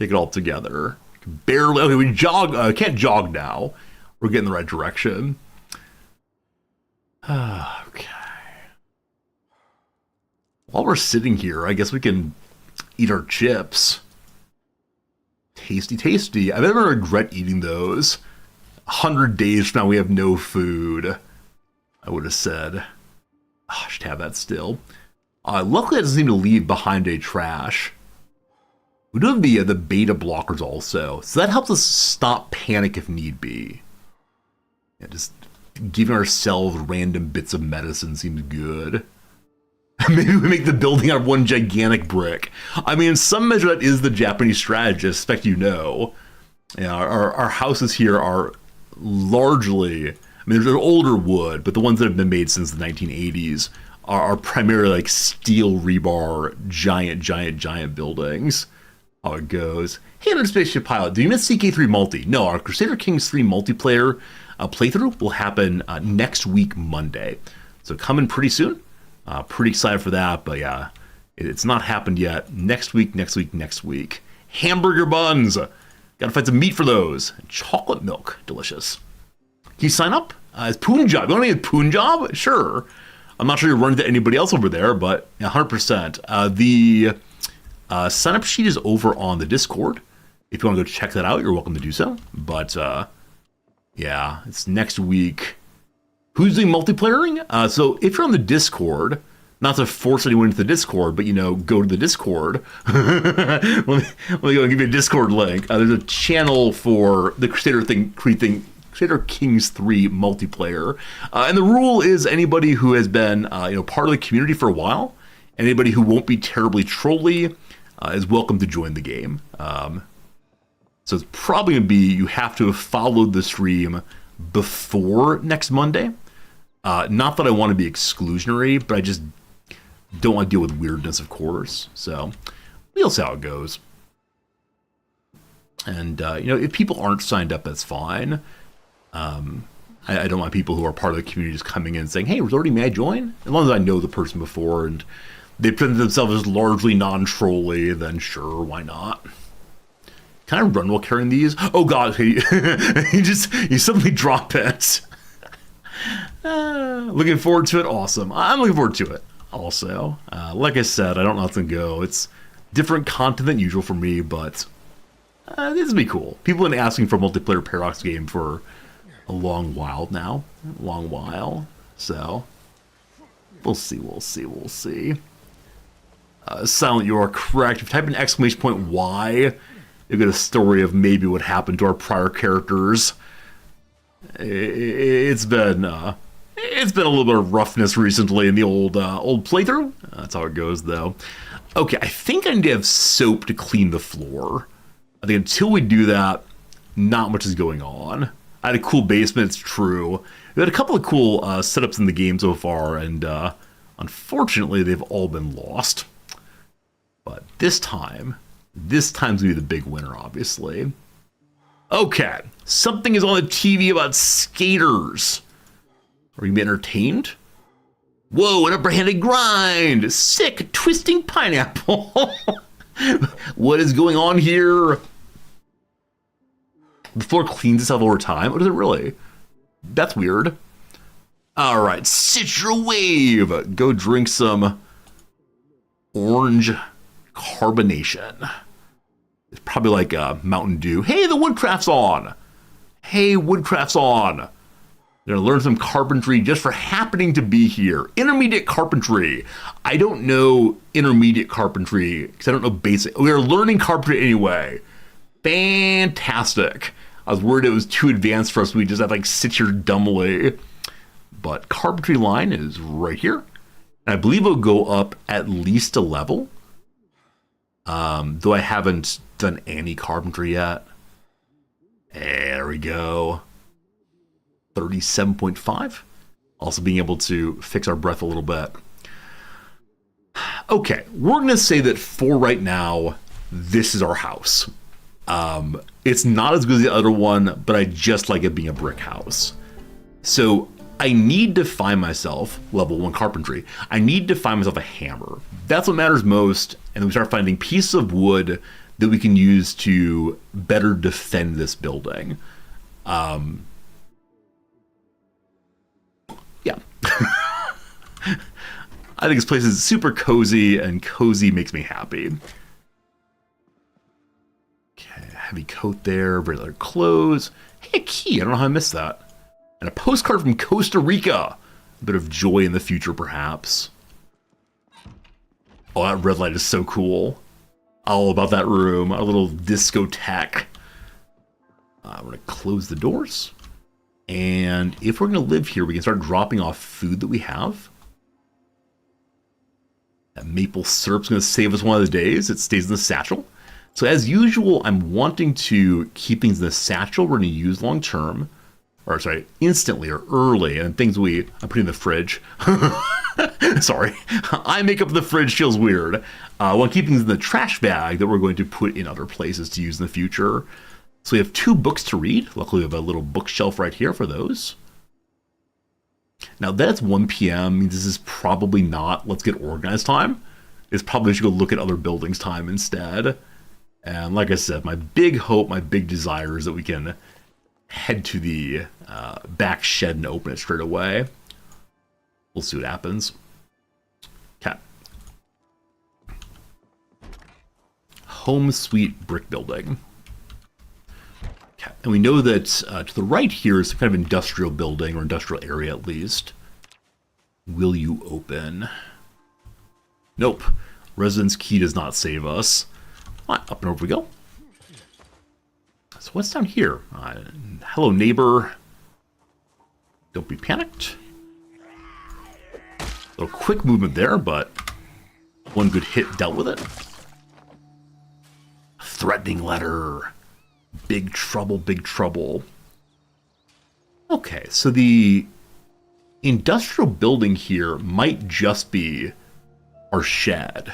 it all together. Barely. Okay, we jog. Can't jog now. We're getting the right direction. Okay. While we're sitting here, I guess we can eat our chips. tasty, tasty. I bet I'm gonna regret eating those. 100 days from now, we have no food. I would have said, oh, I should have that still. Luckily, it doesn't seem to leave behind a trash. We do have the beta blockers also, so that helps us stop panic if need be. Yeah, just giving ourselves random bits of medicine seems good. Maybe we make the building out of one gigantic brick. I mean, in some measure, that is the Japanese strategy, I expect you know. Yeah, our houses here are largely, I mean, they're older wood, but the ones that have been made since the 1980s are primarily like steel rebar, giant buildings. How it goes. Hey, I'm Spaceship Pilot. Do you miss CK3 Multi? No, our Crusader Kings 3 multiplayer playthrough will happen next week, Monday. So coming pretty soon. Pretty excited for that, but yeah, it's not happened yet. Next week. Hamburger buns. Gotta find some meat for those. Chocolate milk. Delicious. Can you sign up? As Punjab. You want to be a Punjab? Sure. I'm not sure you're running to anybody else over there, but 100%. The sign-up sheet is over on the Discord. If you want to go check that out, you're welcome to do so. But, yeah, it's next week. Who's doing multiplayering? So if you're on the Discord, not to force anyone into the Discord, but, you know, go to the Discord. let me go and give you a Discord link. There's a channel for the Crusader Kings 3 multiplayer. And the rule is anybody who has been, part of the community for a while, anybody who won't be terribly trolly, is welcome to join the game. So it's probably going to be you have to have followed the stream before next Monday. Not that I want to be exclusionary, but I just don't want to deal with weirdness, of course. So we'll see how it goes. And, if people aren't signed up, that's fine. I don't want people who are part of the community just coming in and saying, hey, Resorty, may I join? As long as I know the person before and they present themselves as largely non-trolly, then sure, why not? Can I run while carrying these? Oh god, you suddenly drop it. Looking forward to it, awesome. I'm looking forward to it also. Like I said, I don't know how it's gonna go. It's different content than usual for me, but this will be cool. People have been asking for a multiplayer Paradox game for a long while now. So we'll see. Silent, you are correct. If you type in exclamation point Y, you get a story of maybe what happened to our prior characters. It's been a little bit of roughness recently in the old playthrough. That's how it goes, though. Okay, I think I need to have soap to clean the floor. I think until we do that, not much is going on. I had a cool basement, it's true. We had a couple of cool setups in the game so far, and unfortunately, they've all been lost. But this time's gonna be the big winner, obviously. Okay, something is on the TV about skaters. Are you entertained? Whoa, an upper-handed grind! Sick, twisting pineapple! What is going on here? The floor cleans itself over time? What is it really? That's weird. Alright, Citra Wave! Go drink some orange carbonation. It's probably like Mountain Dew. Hey, the woodcraft's on! They're gonna learn some carpentry just for happening to be here. Intermediate carpentry. I don't know intermediate carpentry because I don't know basic. We are learning carpentry anyway. Fantastic. I was worried it was too advanced for us. We just had like sit here dumbly. But carpentry line is right here. And I believe it'll go up at least a level. Though I haven't done any carpentry yet. There we go. 37.5. Also being able to fix our breath a little bit. Okay, we're going to say that for right now, this is our house. It's not as good as the other one, but I just like it being a brick house. So I need to find myself, level 1 carpentry, I need to find myself a hammer. That's what matters most, and then we start finding pieces of wood that we can use to better defend this building. Yeah. I think this place is super cozy, and cozy makes me happy. Okay, heavy coat there, very leather clothes. Hey, a key. I don't know how I missed that. And a postcard from Costa Rica. A bit of joy in the future, perhaps. Oh, that red light is so cool. All about that room. A little discotheque. We're going to close the doors. And if we're going to live here, we can start dropping off food that we have. That maple syrup's going to save us one of the days. It stays in the satchel. So as usual, I'm wanting to keep things in the satchel we're going to use long term. Or sorry, instantly or early. And things I'm putting in the fridge. Sorry. I make up the fridge feels weird. I want to keep things in the trash bag that we're going to put in other places to use in the future. So we have 2 books to read. Luckily, we have a little bookshelf right here for those. Now, that's 1 p.m. This is probably not let's get organized time. It's probably should go look at other buildings time instead. And like I said, my big hope, my big desire is that we can head to the back shed and open it straight away. We'll see what happens. Okay. Home Sweet Brick Building. Okay. And we know that to the right here is some kind of industrial building or industrial area at least. Will you open? Nope. Residence key does not save us. All right, up and over we go. So what's down here? Hello, neighbor. Don't be panicked. A little quick movement there, but one good hit dealt with it. Threatening letter. Big trouble, big trouble. Okay, so the industrial building here might just be our shed.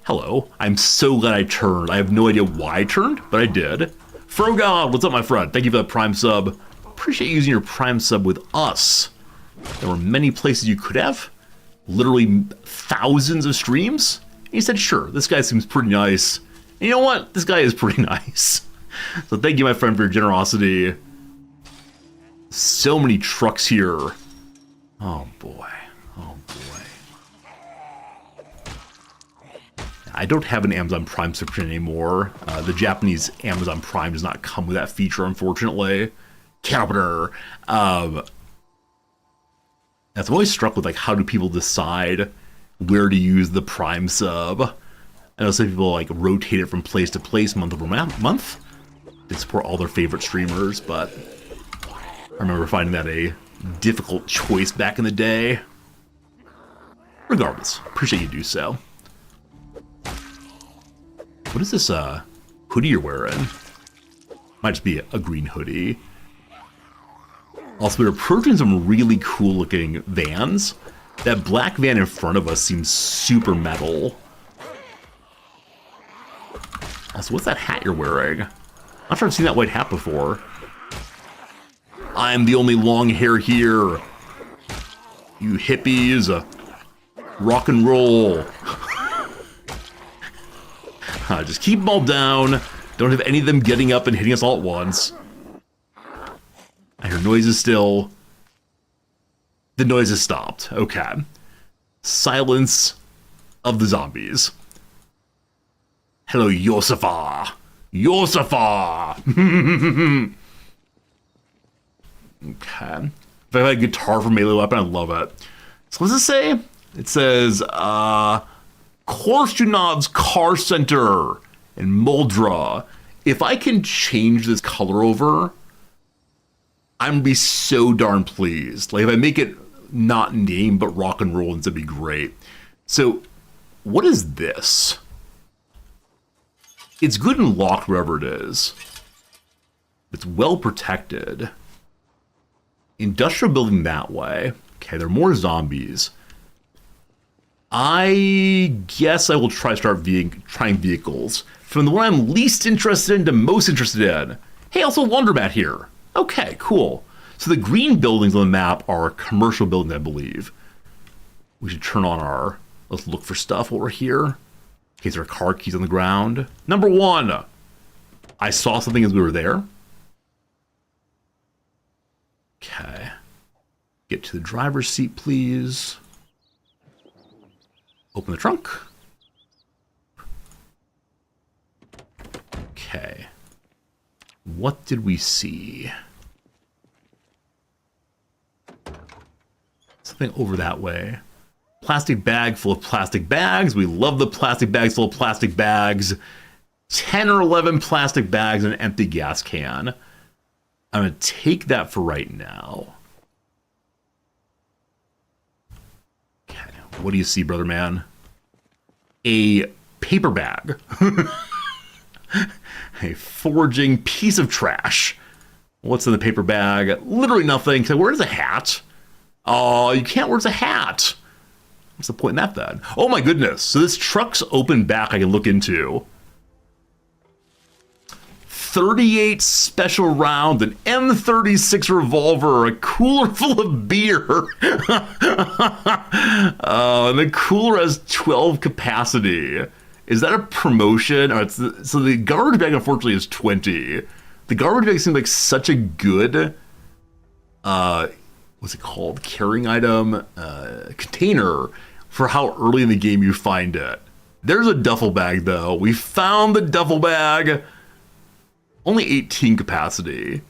Hello, I'm so glad I turned. I have no idea why I turned, but I did. Frogod, what's up, my friend? Thank you for the Prime sub. Appreciate using your Prime sub with us. There were many places you could have. Literally thousands of streams. And you said, sure, this guy seems pretty nice. And you know what? This guy is pretty nice. So thank you, my friend, for your generosity. So many trucks here. Oh, boy. Oh, boy. I don't have an Amazon Prime subscription anymore. The Japanese Amazon Prime does not come with that feature, unfortunately. Counter. I'm always struck with, like, how do people decide where to use the Prime sub? I know some people, like, rotate it from place to place, month over month. They support all their favorite streamers, but I remember finding that a difficult choice back in the day. Regardless, appreciate you do so. What is this hoodie you're wearing? Might just be a green hoodie. Also, we're approaching some really cool looking vans. That black van in front of us seems super metal. Also, what's that hat you're wearing? I'm not sure I've seen that white hat before. I'm the only long hair here. You hippies. Rock and roll. Just keep them all down. Don't have any of them getting up and hitting us all at once. I hear noises still. The noise has stopped. Okay. Silence of the zombies. Hello, Yosefa. Yosefa! Okay. If I had a guitar for melee weapon, I'd love it. So what does it say? It says, Korstunov's Car Center in Moldra. If I can change this color over, I'm gonna be so darn pleased. Like, if I make it not name, but rock and roll, it'd be great. So, what is this? It's good and locked wherever it is. It's well protected. Industrial building that way. Okay, there are more zombies. I guess I will start trying vehicles. From the one I'm least interested in to most interested in. Hey, also laundromat here. Okay, cool. So the green buildings on the map are commercial buildings, I believe. We should turn on our... Let's look for stuff while we're here. In case there are car keys on the ground. Number 1. I saw something as we were there. Okay. Get to the driver's seat, please. Open the trunk. Okay. what did we see? Something over that way. Plastic bag full of plastic bags. We love the plastic bags full of plastic bags. 10 or 11 plastic bags and an empty gas can. I'm going to take that for right now. Okay, what do you see, brother man? A paper bag. A foraging piece of trash. What's in the paper bag? Literally nothing. Where's a hat? Oh, you can't. Where's a hat? What's the point in that then? Oh my goodness. So this truck's open back I can look into. 38 special rounds, an M36 revolver, a cooler full of beer. And the cooler has 12 capacity. Is that a promotion? So the garbage bag, unfortunately, is 20. The garbage bag seems like such a good, what's it called? Carrying item, container for how early in the game you find it. There's a duffel bag, though. We found the duffel bag. Only 18 capacity.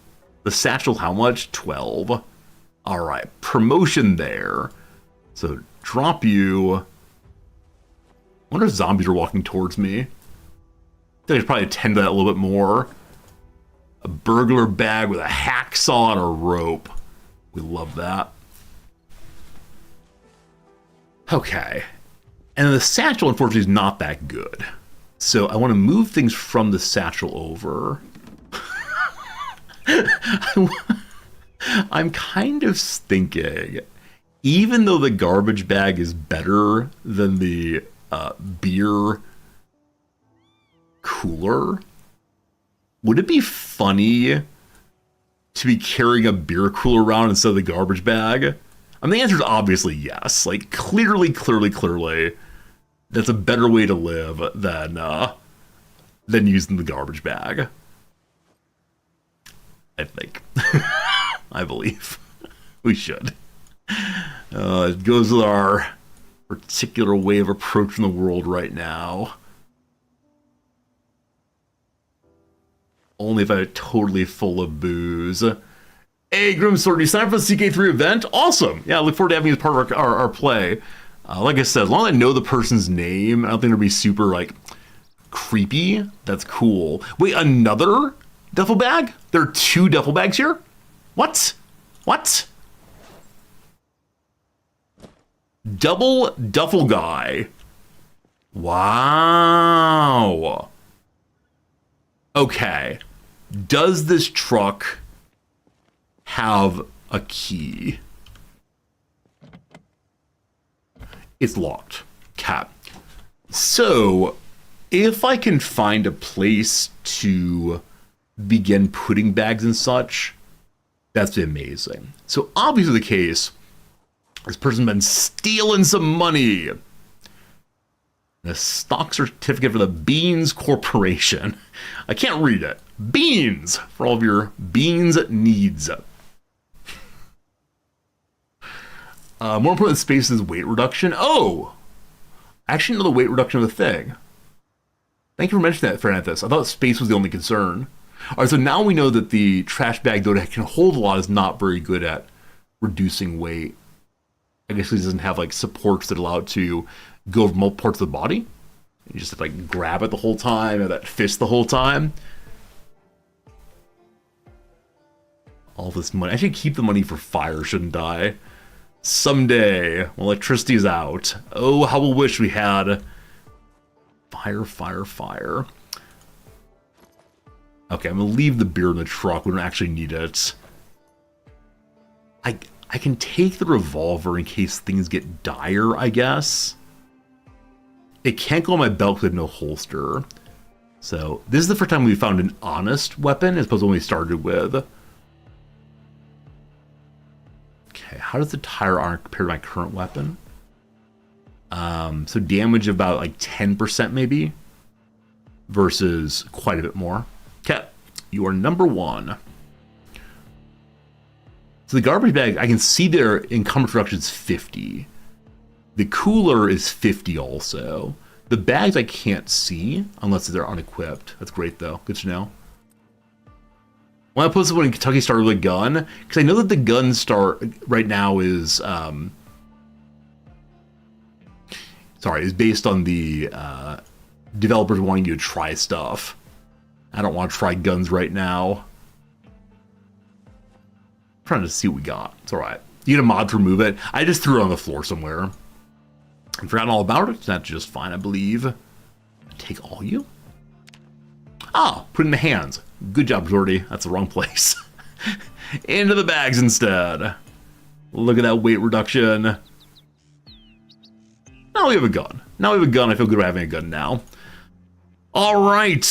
The satchel, how much? 12. All right, promotion there. So drop you. I wonder if zombies are walking towards me. I think I should probably attend to that a little bit more. A burglar bag with a hacksaw and a rope. We love that. Okay. And the satchel, unfortunately, is not that good. So I want to move things from the satchel over. I'm kind of thinking, even though the garbage bag is better than the beer cooler, would it be funny to be carrying a beer cooler around instead of the garbage bag? I mean, the answer is obviously yes. Like, clearly, that's a better way to live than using the garbage bag. I think. I believe. We should. It goes with our particular way of approaching the world right now. Only if I'm totally full of booze. Hey, Grimsword, you signed up for the CK3 event? Awesome! Yeah, I look forward to having you as part of our play. Like I said, as long as I know the person's name, I don't think it'll be super, like, creepy. That's cool. Wait, another duffel bag? There are 2 duffel bags here? What? What? Double duffel guy. Wow. Okay. Does this truck have a key? It's locked. Cat. So, if I can find a place to begin putting bags and such, that's amazing. So obviously the case, this person's been stealing some money. A stock certificate for the Beans Corporation. I can't read it. Beans for all of your beans needs. More important than space is weight reduction. Oh, I actually know the weight reduction of the thing. Thank you for mentioning that, Francis. I thought space was the only concern. All right, so now we know that the trash bag, though it can hold a lot, is not very good at reducing weight. I guess it doesn't have like supports that allow it to go over multiple parts of the body. You just have to like grab it the whole time, or that fist the whole time. All this money. I should keep the money for fire, shouldn't I? Someday, when electricity is out. Oh, how we wish we had fire, fire, fire. Okay, I'm gonna leave the beer in the truck. We don't actually need it. I can take the revolver in case things get dire, I guess. It can't go on my belt because I have no holster. So, this is the first time we found an honest weapon as opposed to when we started with. Okay, how does the tire iron compare to my current weapon? So damage about like 10% maybe, versus quite a bit more. Okay, you are number 1. So the garbage bag, I can see their encumbrance reduction is 50. The cooler is 50 also. The bags I can't see unless they're unequipped. That's great though, good to know. When I posted when Kentucky started with a gun, because I know that the gun start right now is is based on the developers wanting you to try stuff. I don't want to try guns right now. I'm trying to see what we got. It's all right. You get a mod to remove it. I just threw it on the floor somewhere. I've forgotten all about it. That's just fine, I believe. Take all you. Oh, put in the hands. Good job, Jordy. That's the wrong place. Into the bags instead. Look at that weight reduction. Now we have a gun. Now we have a gun. I feel good about having a gun now. All right.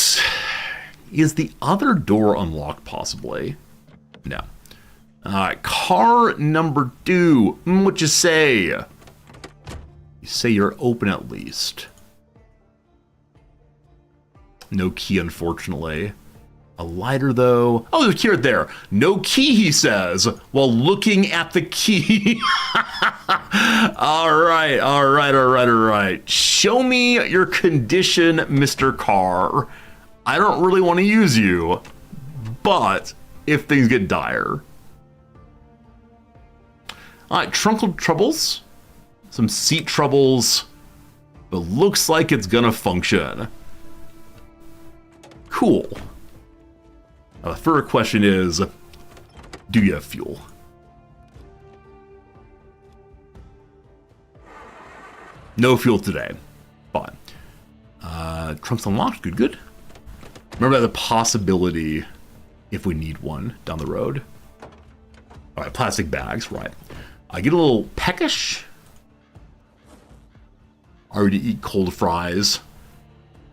Is the other door unlocked, possibly? No. All right. Car number 2. What you say? You say you're open at least. No key, unfortunately. A lighter, though. Oh, there's a key right there. No key, he says, while looking at the key. All right. Show me your condition, Mr. Carr. I don't really want to use you, but if things get dire. All right, trunk troubles. Some seat troubles. But looks like it's gonna function. Cool. Now, the first question is, do you have fuel? No fuel today. Fine. Trunk's unlocked. Good. Remember the possibility if we need one down the road. All right, plastic bags, right. I get a little peckish. Already eat cold fries.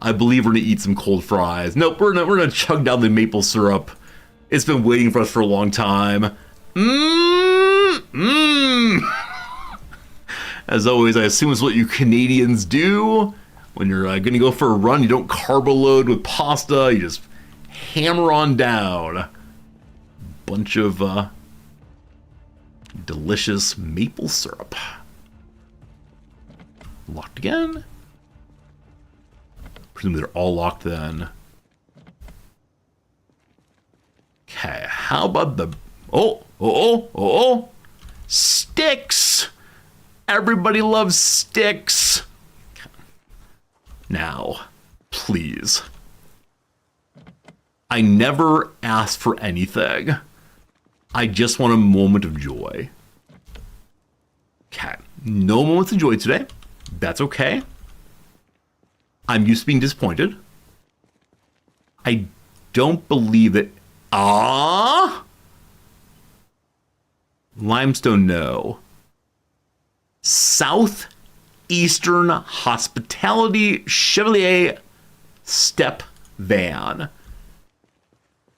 I believe we're gonna eat some cold fries. Nope, we're gonna chug down the maple syrup. It's been waiting for us for a long time. As always, I assume it's what you Canadians do. When you're gonna go for a run, you don't carbo load with pasta, you just hammer on down. Bunch of delicious maple syrup. Locked again. Presumably they're all locked then. Okay, how about the... Oh! Sticks! Everybody loves sticks! Now, please. I never asked for anything. I just want a moment of joy. Okay, no moments of joy today. That's okay. I'm used to being disappointed. I don't believe that... Limestone, no. Southeastern Hospitality Chevrolet Step Van.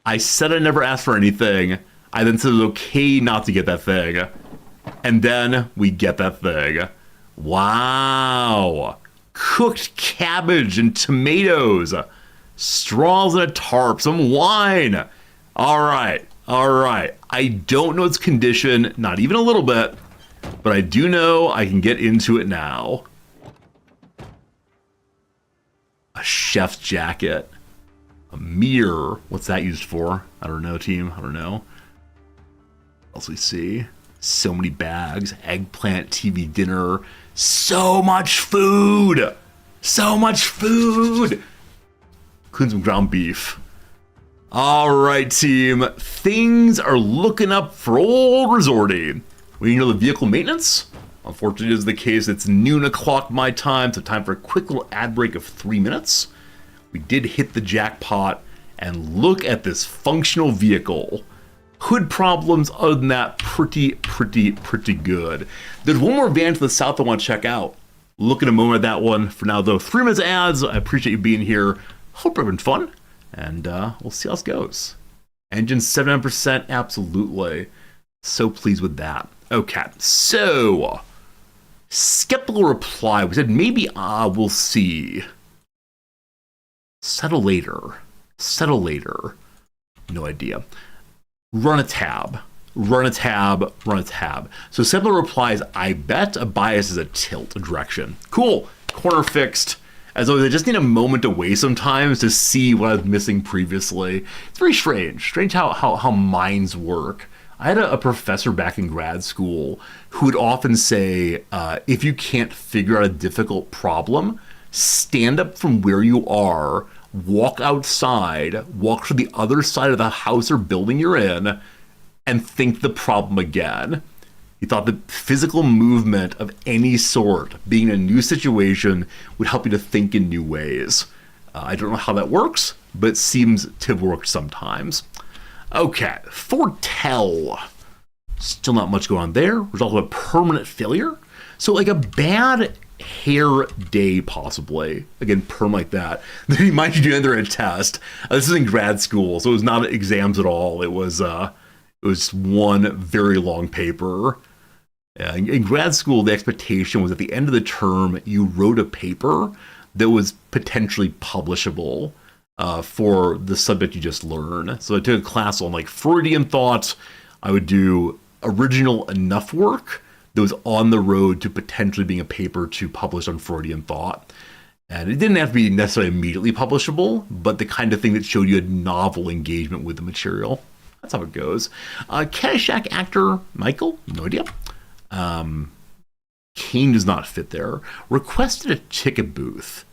I said I never asked for anything. I then said it was okay not to get that thing. And then we get that thing. Wow. Cooked cabbage and tomatoes. Straws and a tarp. Some wine. All right. I don't know its condition, not even a little bit, but I do know I can get into it now. A chef's jacket. A mirror. What's that used for? I don't know, team. I don't know. What else we see? So many bags. Eggplant TV dinner. So much food. Including some ground beef. All right, team. Things are looking up for old Resorty. We know the vehicle maintenance. Unfortunately, it is the case. It's noon o'clock my time, so time for a quick little ad break of 3 minutes. We did hit the jackpot, and look at this functional vehicle. Hood problems, other than that, pretty good. There's one more van to the south I want to check out. Look at a moment at that one. For now, though, 3 minutes ads. I appreciate you being here. Hope you're having fun, and we'll see how this goes. Engine 79%, absolutely. So pleased with that. Okay, so skeptical reply. We said maybe we'll see. Settle later. No idea. Run a tab. So skeptical replies, I bet a bias is a tilt, a direction. Cool. Corner fixed. As though I just need a moment away sometimes to see what I was missing previously. It's very strange. Strange how minds work. I had a professor back in grad school who would often say, if you can't figure out a difficult problem, stand up from where you are, walk outside, walk to the other side of the house or building you're in, and think the problem again. He thought that physical movement of any sort, being in a new situation, would help you to think in new ways. I don't know how that works, but it seems to work sometimes. Okay, foretell. Still not much going on there. Result of a permanent failure. So like a bad hair day, possibly. Again, perm like that. They remind you to enter a test. This is in grad school, so it was not exams at all. It was one very long paper. In grad school, the expectation was at the end of the term, you wrote a paper that was potentially publishable for the subject you just learned. So I took a class on like Freudian thought. I would do original enough work that was on the road to potentially being a paper to publish on Freudian thought. And it didn't have to be necessarily immediately publishable, but the kind of thing that showed you a novel engagement with the material. That's how it goes. Caddyshack actor Michael, no idea. Kane does not fit there. Requested a ticket booth.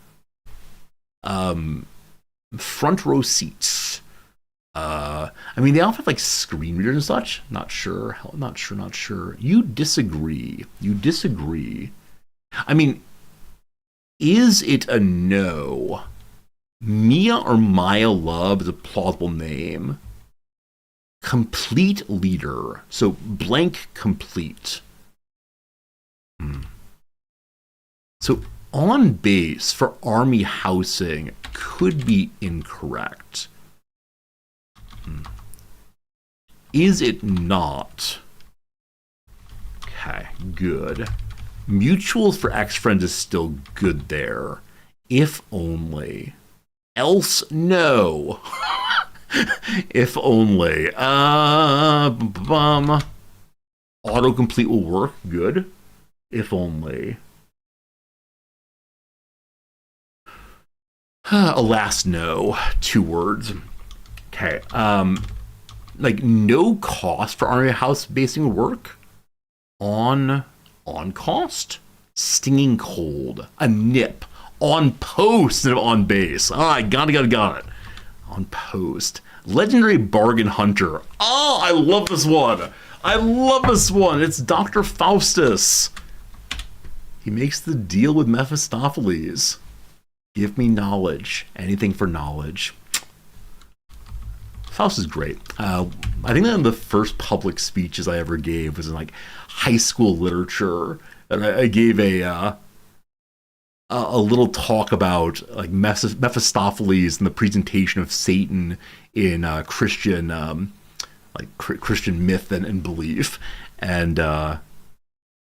Front row seats. I mean, they all have like screen readers and such. Not sure. Not sure. You disagree. I mean, is it a no? Mia or Maya Love is a plausible name. Complete leader. So blank complete. So on base for army housing could be incorrect. Is it not? Okay, good. Mutuals for ex-friends is still good there. If only. Else, no. If only. Autocomplete will work. Good. If only. Alas, no. 2 words. Okay. Like no cost for army house basing would work. On cost. Stinging cold. A nip. On post instead of on base. I got it. On post. Legendary bargain hunter. Oh, I love this one. It's Dr. Faustus. He makes the deal with Mephistopheles. Give me knowledge. Anything for knowledge. Faust is great. I think one of the first public speeches I ever gave was in like high school literature, and I gave a little talk about like Mephistopheles and the presentation of Satan in Christian Christian myth and belief, and it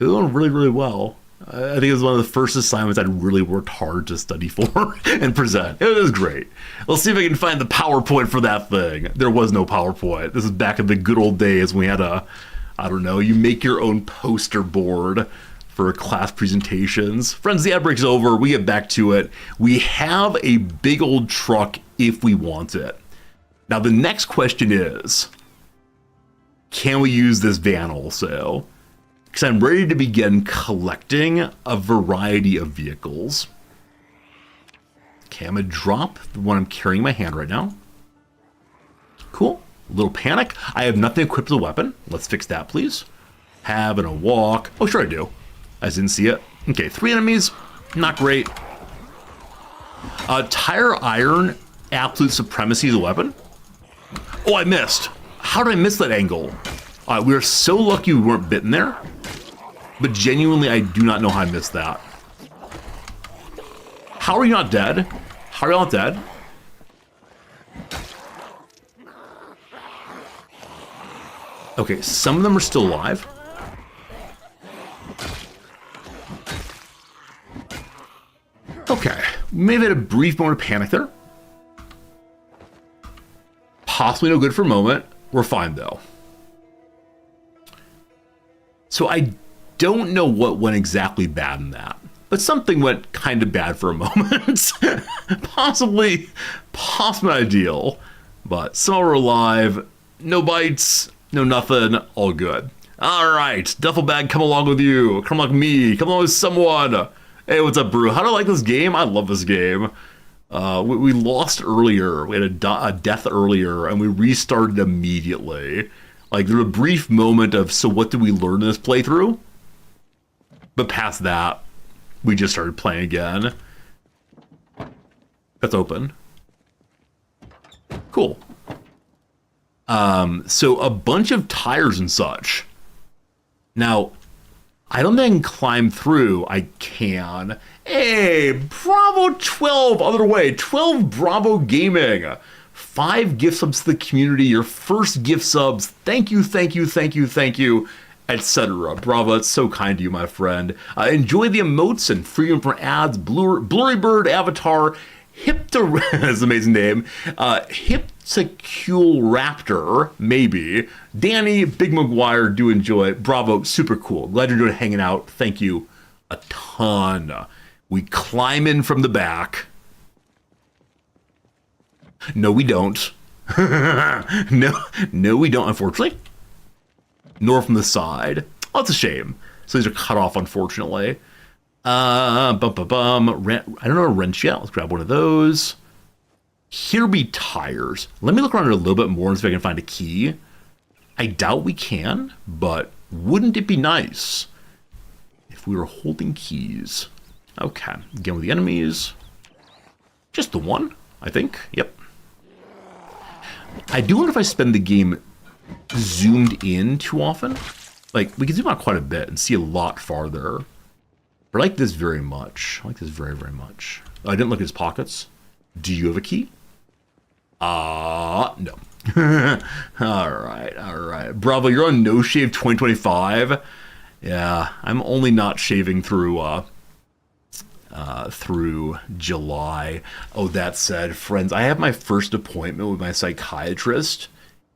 went really, really well. I think it was one of the first assignments I'd really worked hard to study for and present. It was great. Let's see if I can find the PowerPoint for that thing. There was no PowerPoint. This is back in the good old days when we had you make your own poster board for class presentations. Friends, the ad break's over. We get back to it. We have a big old truck if we want it. Now, the next question is, can we use this van also? Because I'm ready to begin collecting a variety of vehicles. Okay, I'm going to drop the one I'm carrying in my hand right now. Cool. A little panic. I have nothing equipped as a weapon. Let's fix that, please. Having a walk. Oh, sure I do. I didn't see it. Okay, 3 enemies. Not great. Tire iron. Absolute supremacy as a weapon. Oh, I missed. How did I miss that angle? We are so lucky we weren't bitten there. But genuinely, I do not know how I missed that. How are you not dead? How are you not dead? Okay, some of them are still alive. Okay, maybe had a brief moment of panic there. Possibly no good for a moment. We're fine though. So I don't know what went exactly bad in that. but something went kind of bad for a moment. possibly not ideal, but some are alive. No bites, no nothing, all good. All right, duffel bag, come along with you. Come along with me. Come along with someone. Hey, what's up, Brew? How do I like this game? I love this game. We lost earlier. We had a death earlier, and we restarted immediately. Like, there was a brief moment of, so what did we learn in this playthrough? But past that, we just started playing again. That's open. Cool. So a bunch of tires and such. Now, I don't think I can climb through. I can. Hey, Bravo 12, other way. 12 Bravo Gaming. 5 gift subs to the community. Your first gift subs. Thank you, thank you, thank you, thank you, etc. Bravo, it's so kind to you, my friend. Enjoy the emotes and freedom from ads. Blurry Bird Avatar. That's an amazing name. Hipsecule Raptor, maybe. Danny, Big McGuire, do enjoy. Bravo, super cool. Glad you're doing hanging out. Thank you a ton. We climb in from the back. No, we don't. no, we don't, unfortunately. Nor from the side. Oh, it's a shame. So these are cut off, unfortunately. I don't know a wrench yet. Let's grab one of those. Here be tires. Let me look around a little bit more and see if I can find a key. I doubt we can, but wouldn't it be nice if we were holding keys? Okay, again with the enemies. Just the one, I think. Yep. I do wonder if I spend the game zoomed in too often. Like, we can zoom out quite a bit and see a lot farther. I like this very much. I like this very, very much. I didn't look at his pockets. Do you have a key? No. All right. Bravo, you're on No Shave 2025. Yeah, I'm only not shaving through July. Oh, that said, friends, I have my first appointment with my psychiatrist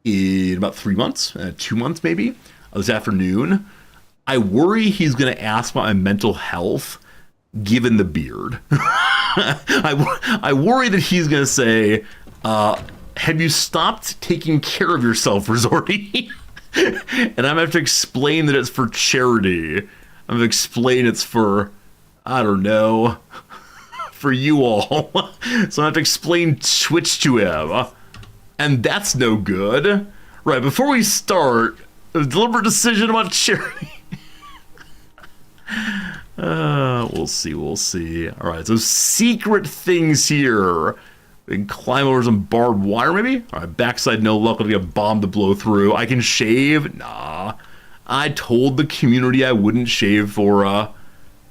in about 3 months, 2 months maybe, this afternoon. I worry he's going to ask about my mental health, given the beard. I worry that he's going to say, have you stopped taking care of yourself, Resorty? And I'm going to have to explain that it's for charity. I'm going to explain it's for, I don't know, for you all. So I'm going to have to explain Twitch to him. And that's no good. Right, before we start, a deliberate decision about charity. We'll see. All right, so secret things here. We can climb over some barbed wire, maybe? All right, backside, no luck. I'll get a bomb to blow through. I can shave? Nah. I told the community I wouldn't shave for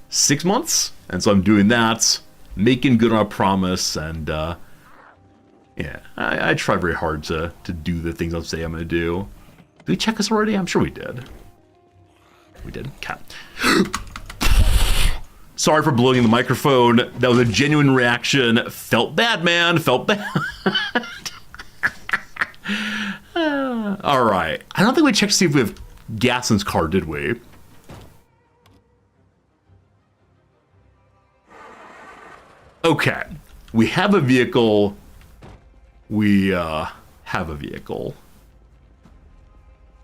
6 months, and so I'm doing that, making good on a promise, and yeah, I try very hard to do the things I'll say I'm going to do. Did we check this already? I'm sure we did. We did. Okay. Sorry for blowing the microphone. That was a genuine reaction. Felt bad, man. Felt bad. All right. I don't think we checked to see if we have gas in this car, did we? Okay. We have a vehicle. We have a vehicle.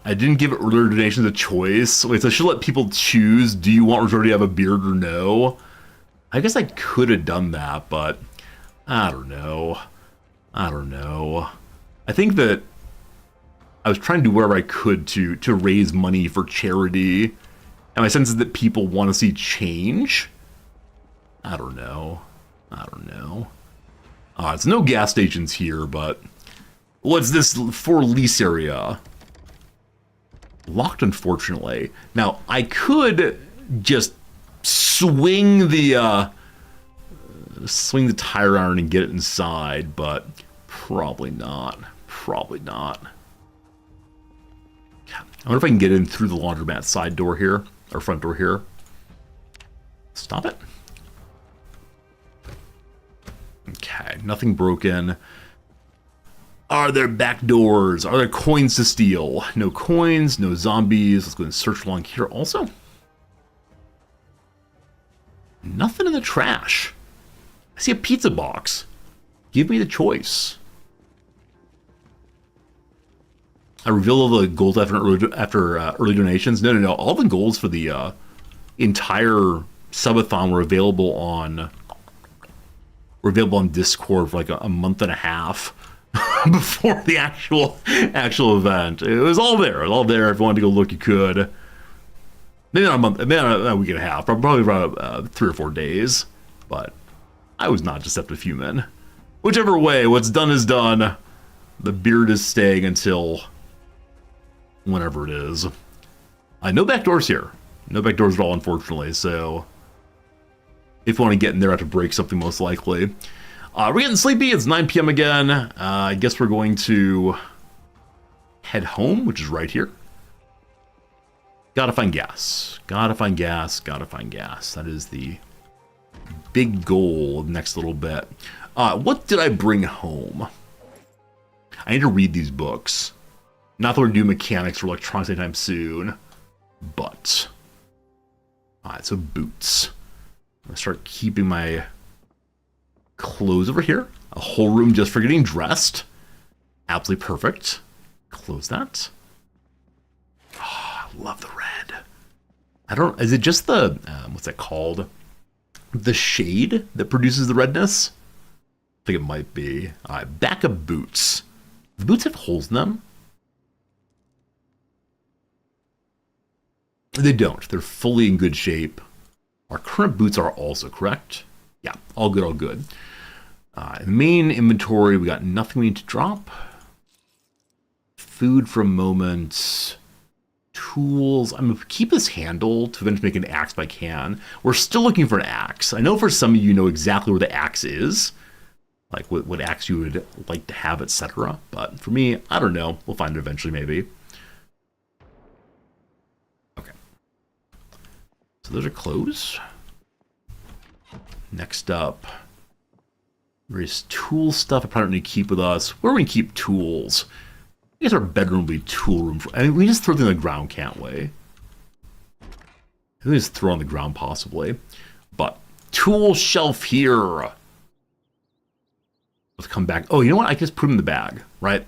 I didn't give earlier donations a choice. Wait, so I should let people choose. Do you want Resorty to have a beard or no? I guess I could have done that, but I don't know. I think that I was trying to do whatever I could to raise money for charity. And my sense is that people want to see change. I don't know. It's no gas stations here, but what's this for lease area? Locked, unfortunately. Now, I could just swing the tire iron and get it inside, but probably not. I wonder if I can get in through the laundromat side door here, or front door here. Stop it. Okay, nothing broken. Are there back doors? Are there coins to steal? No coins, no zombies. Let's go and search along here also. Nothing in the trash. I see a pizza box. Give me the choice. I reveal all the goals after early donations. No. All the goals for the entire subathon were available on Discord for like a month and a half before the actual event. It was all there. It was all there. If you wanted to go look, you could. Maybe not a month, maybe not a week and a half, probably about 3 or 4 days. But I was not deceptive human. Whichever way, what's done is done. The beard is staying until whenever it is. No back doors here. No back doors at all, unfortunately. So if you want to get in there, I have to break something most likely. We're getting sleepy. It's 9 p.m. again. I guess we're going to head home, which is right here. Gotta find gas. Gotta find gas. Gotta find gas. That is the big goal of the next little bit. What did I bring home? I need to read these books. Not that we're doing mechanics or electronics anytime soon, but... Alright, so boots. I'm gonna start keeping my clothes over here. A whole room just for getting dressed. Absolutely perfect. Close that. Oh, I love the red. Is it just the, what's that called? The shade that produces the redness? I think it might be. Alright, back of boots. The boots have holes in them? They don't. They're fully in good shape. Our current boots are also correct. Yeah, all good, all good. Main inventory, we got nothing we need to drop. Food for a moment. Tools. I'm going to keep this handle to eventually make an axe if I can. We're still looking for an axe. I know for some of you know exactly where the axe is. Like what axe you would like to have, etc. But for me, I don't know. We'll find it eventually, maybe. Okay. So those are clothes. Next up, there's tool stuff I probably need to keep with us. Where do we keep tools? I guess our bedroom will be tool room. I mean, we just throw them on the ground, can't we? We just throw on the ground, possibly. But tool shelf here. Let's come back. Oh, you know what? I can just put them in the bag, right?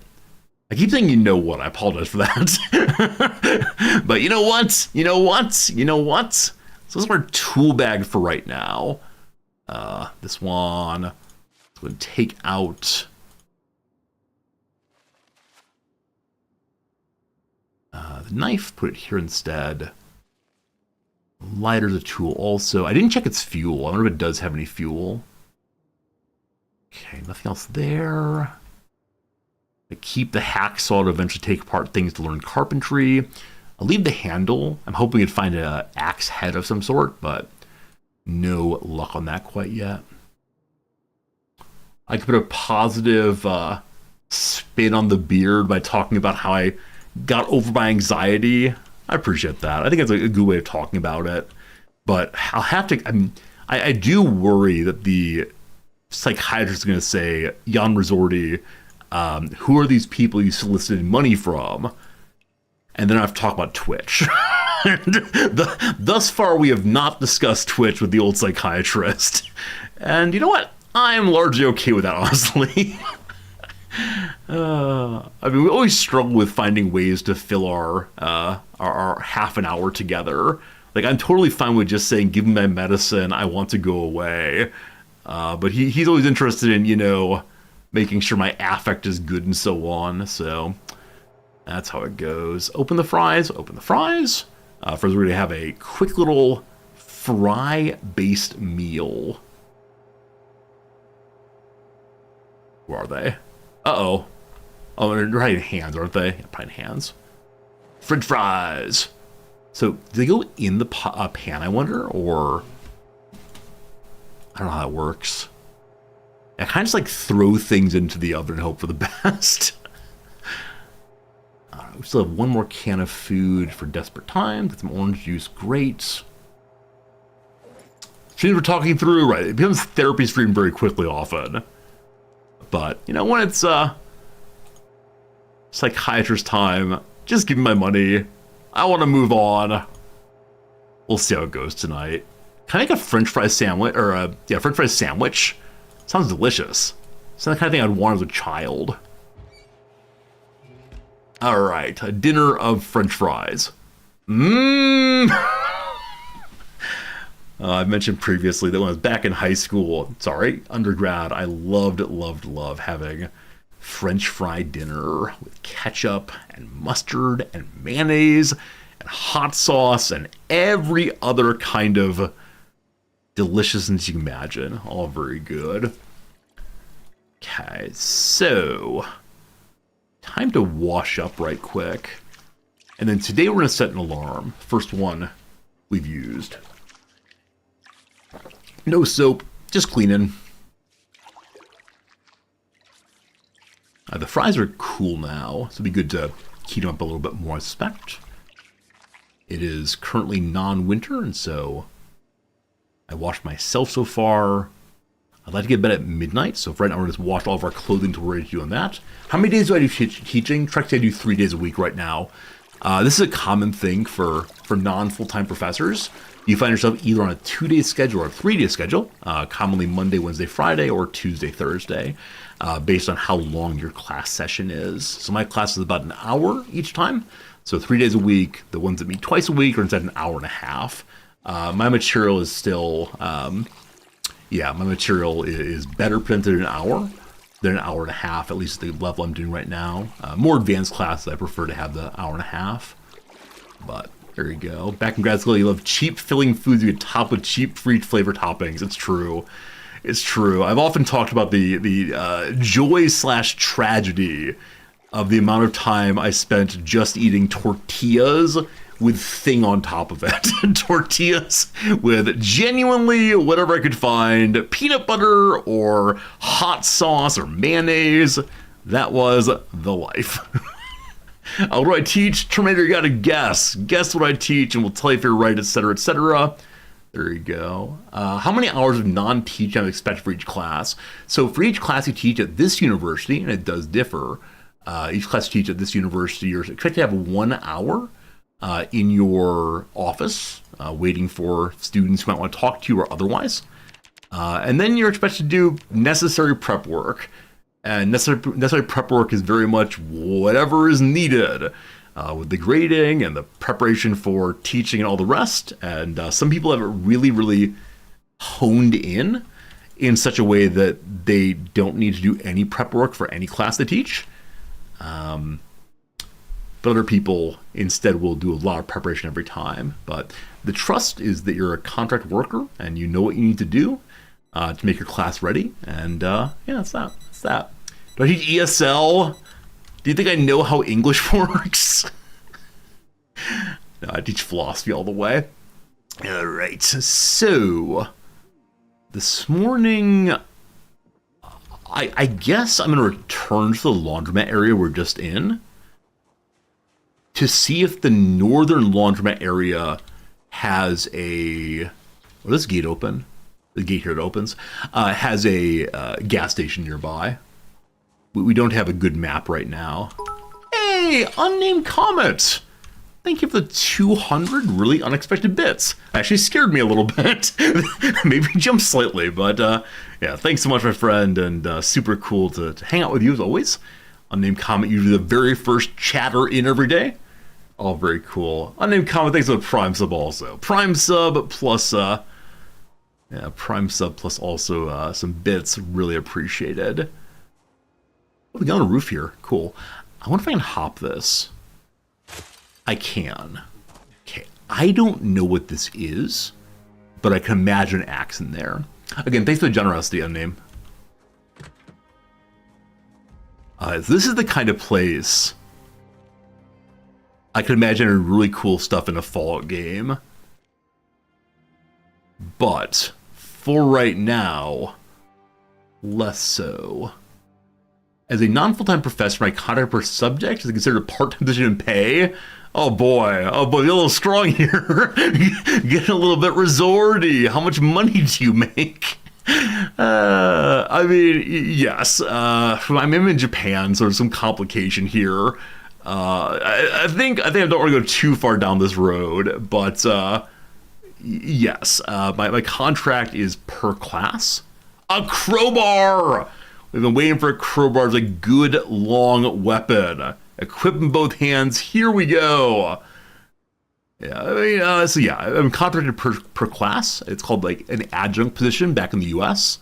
I keep saying you know what. I apologize for that. But you know what? You know what? You know what? So this is our tool bag for right now. This one. Let's go and take out the knife. Put it here instead. Lighter's a tool also. I didn't check its fuel. I wonder if it does have any fuel. Okay, nothing else there. I keep the hacksaw to eventually take apart things to learn carpentry. I'll leave the handle. I'm hoping to find an axe head of some sort, but no luck on that quite yet. I could put a positive spin on the beard by talking about how I got over my anxiety. I appreciate that. I think it's a good way of talking about it. But I'll have to... I do worry that the psychiatrist is going to say, Jan Resorti, who are these people you solicited money from? And then I have to talk about Twitch. Thus far, we have not discussed Twitch with the old psychiatrist. And you know what? I'm largely okay with that, honestly. I mean, we always struggle with finding ways to fill our half an hour together. Like, I'm totally fine with just saying, give me my medicine, I want to go away. But he's always interested in, you know, making sure my affect is good and so on. So that's how it goes. Open the fries. Open the fries. First, we're going to have a quick little fry-based meal. Where are they? Uh-oh. Oh, they're right in hands, aren't they? Yeah, probably in hands. French fries. So, do they go in the pan, I wonder? Or... I don't know how that works. I kind of just like throw things into the oven and hope for the best. We still have one more can of food for desperate times. Get some orange juice. Great. Things we're talking through, right? It becomes therapy stream very quickly often. But, you know, when it's psychiatrist time, just give me my money. I want to move on. We'll see how it goes tonight. Can I make a French fry sandwich, or French fry sandwich? Sounds delicious. It's the kind of thing I'd want as a child. All right, a dinner of French fries. Mmm. I mentioned previously that when I was back in high school, undergrad, I loved having French fry dinner with ketchup and mustard and mayonnaise and hot sauce and every other kind of deliciousness you can imagine. All very good. Okay, so time to wash up right quick. And then today we're going to set an alarm. First one we've used. No soap, just cleaning. The fries are cool now, so it'd be good to heat them up a little bit more, I suspect. It is currently non-winter, and so I washed myself so far. I'd like to get to bed at midnight, so for right now we're just washed all of our clothing until we're ready to do on that. How many days do I do teaching? Try to do 3 days a week right now. This is a common thing for non-full-time professors. You find yourself either on a 2-day schedule or a 3-day schedule, commonly Monday, Wednesday, Friday, or Tuesday, Thursday, based on how long your class session is. So my class is about an hour each time. So 3 days a week. The ones that meet twice a week are instead an hour and a half. My material is still, my material is better printed in an hour than an hour and a half, at least the level I'm doing right now. More advanced classes, I prefer to have the hour and a half. But there you go. Back in grad school, you love cheap filling foods you get topped with cheap free flavor toppings. It's true. It's true. I've often talked about the joy/tragedy of the amount of time I spent just eating tortillas with thing on top of it. Tortillas with genuinely whatever I could find, peanut butter or hot sauce or mayonnaise. That was the life. What do I teach? Terminator, you gotta guess. Guess what I teach and we'll tell you if you're right, etc., etc. There you go. How many hours of non-teaching I expect for each class? So for each class you teach at this university, and it does differ, each class you teach at this university, you're expected to have 1 hour in your office, waiting for students who might want to talk to you or otherwise. And then you're expected to do necessary prep work. And necessary prep work is very much whatever is needed with the grading and the preparation for teaching and all the rest. And some people have it really, really honed in such a way that they don't need to do any prep work for any class they teach. But other people instead will do a lot of preparation every time. But the trust is that you're a contract worker and you know what you need to do to make your class ready. And that's that. That's that. Do I teach ESL? Do you think I know how English works? No, I teach philosophy all the way. All right. So this morning, I guess I'm going to return to the laundromat area we're just in to see if the northern laundromat area has a... Well, this gate open. The gate here that opens has a gas station nearby. We don't have a good map right now. Hey, unnamed comment! Thank you for the 200 really unexpected bits. Actually scared me a little bit. Maybe jumped slightly, but yeah, thanks so much, my friend, and super cool to hang out with you as always. Unnamed comment, usually the very first chatter in every day. All very cool. Unnamed comment, thanks for the Prime sub also. Prime sub plus, Prime sub plus also some bits, really appreciated. Oh, we got on a roof here. Cool. I wonder if I can hop this. I can. Okay. I don't know what this is, but I can imagine an axe in there. Again, thanks for the generosity, unnamed. This is the kind of place I can imagine really cool stuff in a Fallout game. But for right now, less so. As a non-full-time professor, my contract per subject is considered a part-time position in pay. Oh boy, you're a little strong here. Getting a little bit resorty. How much money do you make? I mean, yes. I'm in Japan, so there's some complication here. I think I don't want to go too far down this road, but Yes, my contract is per class. A crowbar! We've been waiting for a crowbar as a good long weapon. Equip in both hands. Here we go. Yeah, I mean, so yeah, I'm contracted per class. It's called like an adjunct position back in the U.S.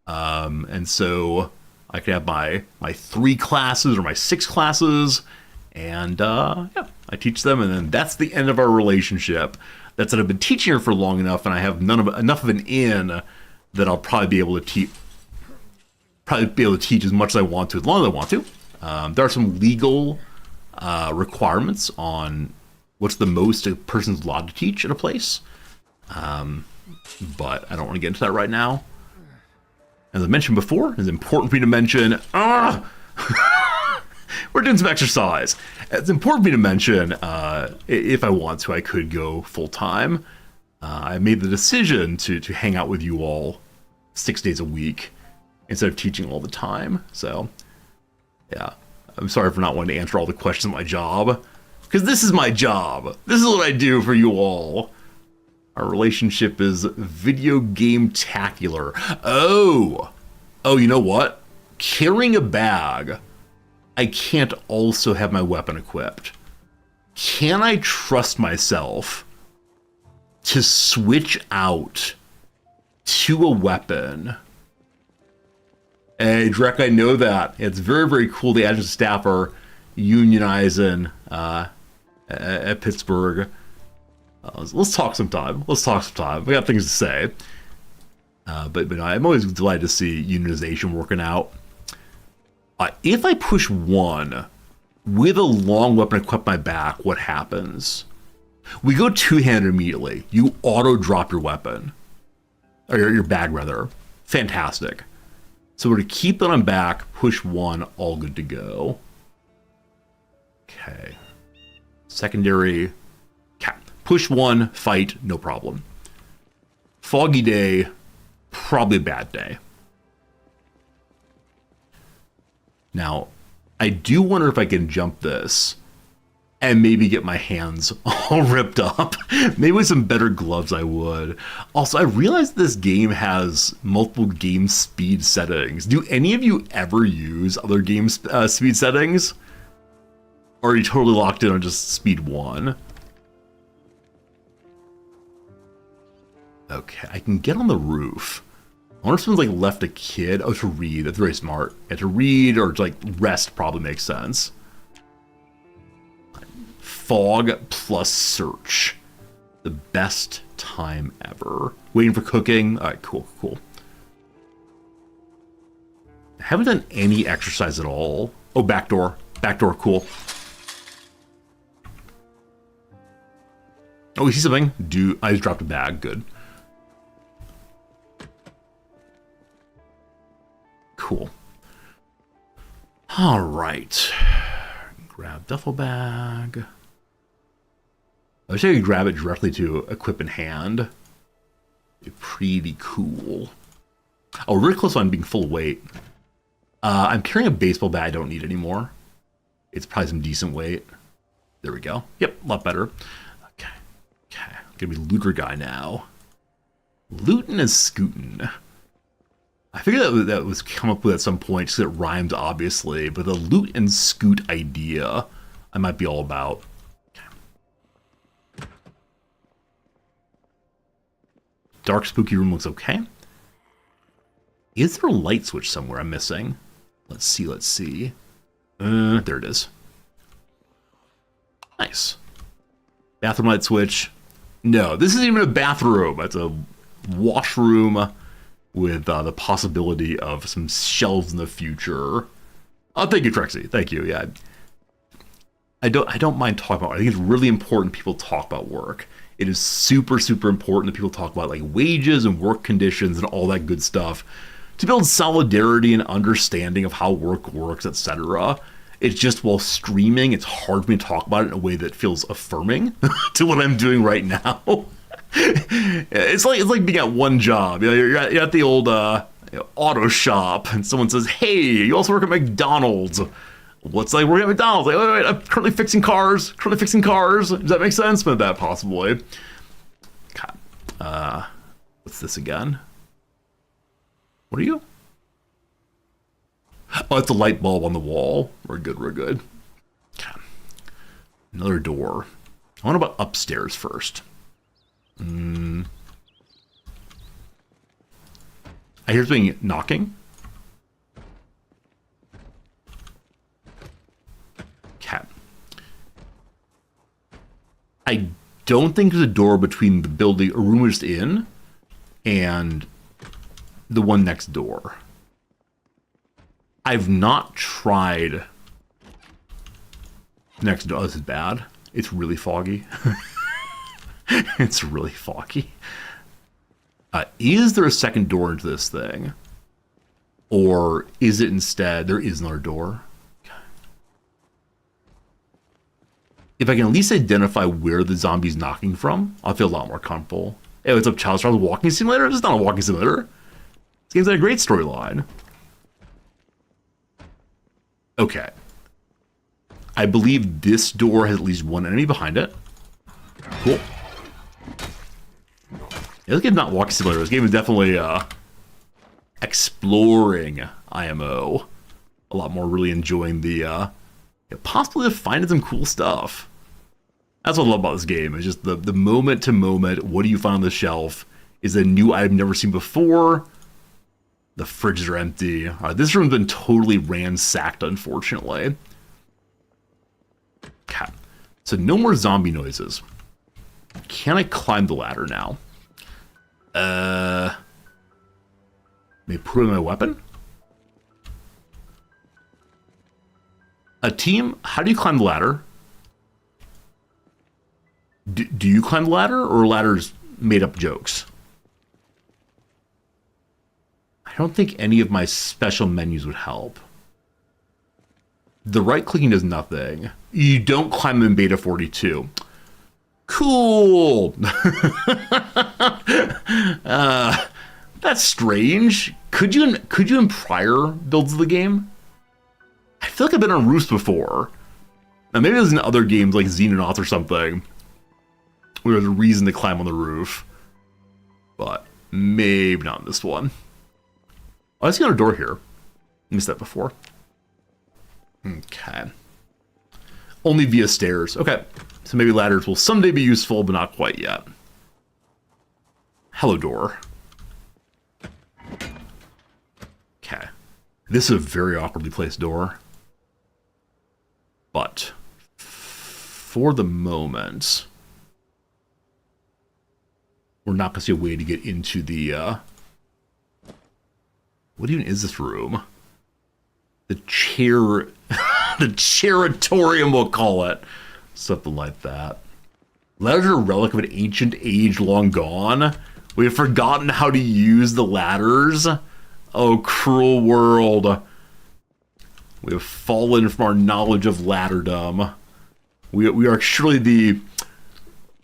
And so I could have my 3 classes or my 6 classes, and yeah, I teach them, and then that's the end of our relationship. That's that I've been teaching her for long enough, and I have enough of an in that I'll probably be able to teach. As much as I want to, as long as I want to. There are some legal requirements on what's the most a person's allowed to teach at a place. But I don't want to get into that right now. As I mentioned before, it's important for me to mention, we're doing some exercise. It's important for me to mention, if I want to, I could go full time. I made the decision to hang out with you all 6 days a week instead of teaching all the time. So, yeah, I'm sorry for not wanting to answer all the questions of my job, because this is my job. This is what I do for you all. Our relationship is video game tacular. Oh, you know what? Carrying a bag, I can't also have my weapon equipped. Can I trust myself to switch out to a weapon? Hey, Drek, I know that. It's very, very cool the adjunct staff are unionizing at Pittsburgh. Let's talk sometime. We got things to say. But I'm always delighted to see unionization working out. If I push 1 with a long weapon equipped my back, what happens? We go 2-handed immediately. You auto drop your weapon. Or your bag, rather. Fantastic. So we're to keep it on back, push 1, all good to go. Okay. Secondary. Push 1, fight, no problem. Foggy day, probably a bad day. Now, I do wonder if I can jump this and maybe get my hands all ripped up. Maybe with some better gloves I would. Also, I realized this game has multiple game speed settings. Do any of you ever use other game speed settings? Or are you totally locked in on just speed 1? Okay, I can get on the roof. I wonder if someone's like left a kid. Oh, to read. That's very smart. Yeah, to read or to like rest probably makes sense. Fog plus search. The best time ever. Waiting for cooking. All right, cool. I haven't done any exercise at all. Oh, back door. Cool. Oh, you see something? I just dropped a bag. Good. Cool. All right. Grab duffel bag. I wish I could grab it directly to equip in hand. Be pretty cool. Oh, really close on being full weight. I'm carrying a baseball bat I don't need anymore. It's probably some decent weight. There we go. Yep, a lot better. Okay. Gonna be looter guy now. Lootin' and scootin'. I figured that was come up with at some point because it rhymes, obviously, but the loot and scoot idea I might be all about. Okay. Dark, spooky room looks okay. Is there a light switch somewhere I'm missing? Let's see. There it is. Nice. Bathroom light switch. No, this isn't even a bathroom. It's a washroom with the possibility of some shelves in the future. Oh, thank you, Trexie. Thank you. Yeah, I don't mind talking about it. I think it's really important people talk about work. It is super, super important that people talk about like wages and work conditions and all that good stuff to build solidarity and understanding of how work works, etc. It's just while streaming, it's hard for me to talk about it in a way that feels affirming to what I'm doing right now. It's like being at one job. You know, you're at the old auto shop, and someone says, "Hey, you also work at McDonald's." What's like working at McDonald's? Like, wait, I'm currently fixing cars. Does that make sense? But that possibly. God. What's this again? What are you? Oh, it's a light bulb on the wall. We're good, we're good. Okay. Another door. I wonder about upstairs first. I hear something knocking. Okay. I don't think there's a door between the building, a room we're just in, and the one next door. I've not tried next door. Oh, this is bad. It's really foggy. It's really foggy. Is there a second door into this thing? Or is it instead, there is another door? Okay. If I can at least identify where the zombie's knocking from, I'll feel a lot more comfortable. Hey, what's up, Child Star? Walking simulator? This is not a walking simulator. This game's got a great storyline. Okay. I believe this door has at least one enemy behind it. Cool. Yeah, this game's not walking simulator. This game is definitely exploring IMO. A lot more really enjoying the possibly finding some cool stuff. That's what I love about this game. It's just the moment to moment, what do you find on the shelf? Is a new item never seen before? The fridges are empty. This room's been totally ransacked, unfortunately. Okay. So no more zombie noises. Can I climb the ladder now? Maybe put in my weapon? A team, how do you climb the ladder? Do you climb the ladder, or ladders made up jokes? I don't think any of my special menus would help. The right clicking does nothing. You don't climb in beta 42. Cool. That's strange. Could you in prior builds of the game? I feel like I've been on roofs before. Now maybe there's in other games like Xenonauts or something where there's a reason to climb on the roof, but maybe not in this one. Oh, I see another door here. Missed that before. Okay. Only via stairs. Okay. So maybe ladders will someday be useful, but not quite yet. Hello, door. Okay. This is a very awkwardly placed door. But for the moment, we're not going to see a way to get into the... What even is this room? The chair... the chairatorium, we'll call it. Something like that. Ladders are a relic of an ancient age long gone. We have forgotten how to use the ladders. Oh, cruel world. We have fallen from our knowledge of ladderdom. We are surely the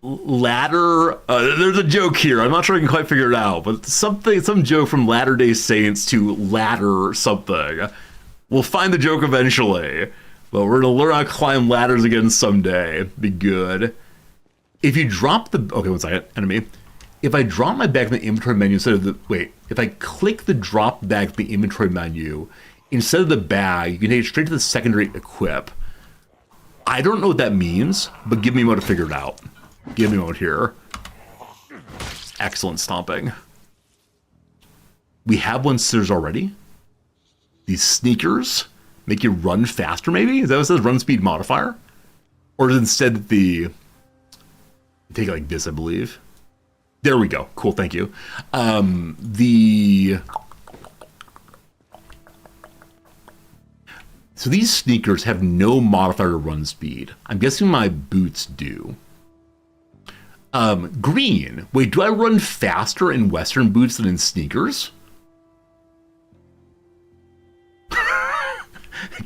ladder... there's a joke here. I'm not sure I can quite figure it out, but some joke from Latter-day Saints to ladder something. We'll find the joke eventually, but we're going to learn how to climb ladders again someday. Be good. If you drop the... Okay, one second. Enemy. If I drop my bag from the inventory menu instead of the... Wait. If I click the drop bag from the inventory menu, instead of the bag, you can take it straight to the secondary equip. I don't know what that means, but give me a moment to figure it out. Give me a moment here. Excellent stomping. We have one scissors already. These sneakers make you run faster, maybe? Is that what it says? Run speed modifier? Or is it instead the... Take it like this, I believe. There we go. Cool, thank you. So these sneakers have no modifier to run speed. I'm guessing my boots do. Green. Wait, do I run faster in Western boots than in sneakers?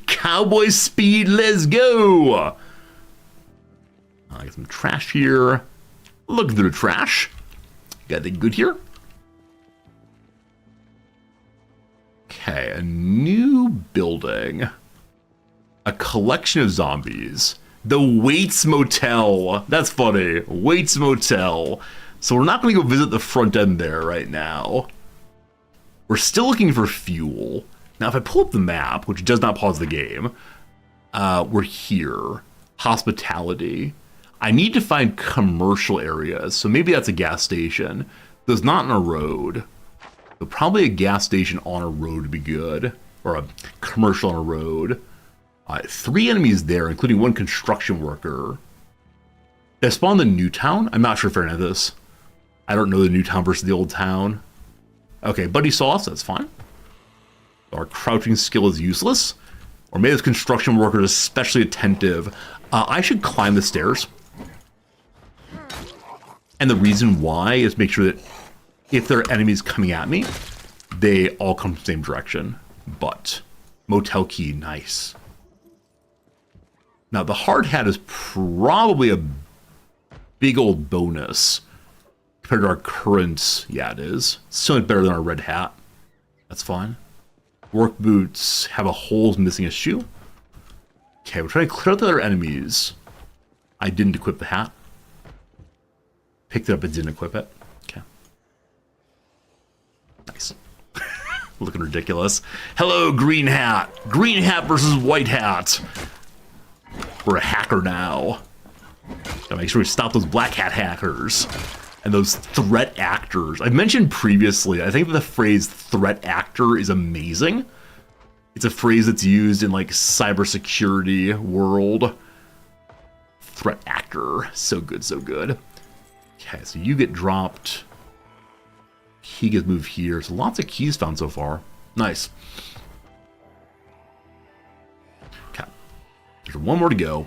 Cowboy speed, let's go! I got some trash here. Look through the trash. Got anything good here? Okay, a new building. A collection of zombies. The Waits Motel. That's funny. Waits Motel. So we're not going to go visit the front end there right now. We're still looking for fuel. Now, if I pull up the map, which does not pause the game, we're here. Hospitality. I need to find commercial areas, so maybe that's a gas station. There's not on a road. But probably a gas station on a road would be good. Or a commercial on a road. 3 enemies there, including 1 construction worker. They spawned the new town? I'm not sure if I know this. I don't know the new town versus the old town. Okay, buddy saw us, that's fine. Our crouching skill is useless. Or maybe this construction worker is especially attentive. I should climb the stairs. And the reason why is make sure that if there are enemies coming at me, they all come from the same direction. But motel key, nice. Now the hard hat is probably a big old bonus compared to our current. Yeah, it is. So much better than our red hat. That's fine. Work boots have a hole missing a shoe. Okay, we're trying to clear out the other enemies. I didn't equip the hat. Picked it up and didn't equip it. Okay. Nice. Looking ridiculous. Hello, green hat. Green hat versus white hat. We're a hacker now. Gotta make sure we stop those black hat hackers. And those threat actors. I mentioned previously, I think the phrase threat actor is amazing. It's a phrase that's used in like cybersecurity world. Threat actor. So good, so good. Okay, so you get dropped. He gets moved here. So lots of keys found so far. Nice. Okay. There's one more to go.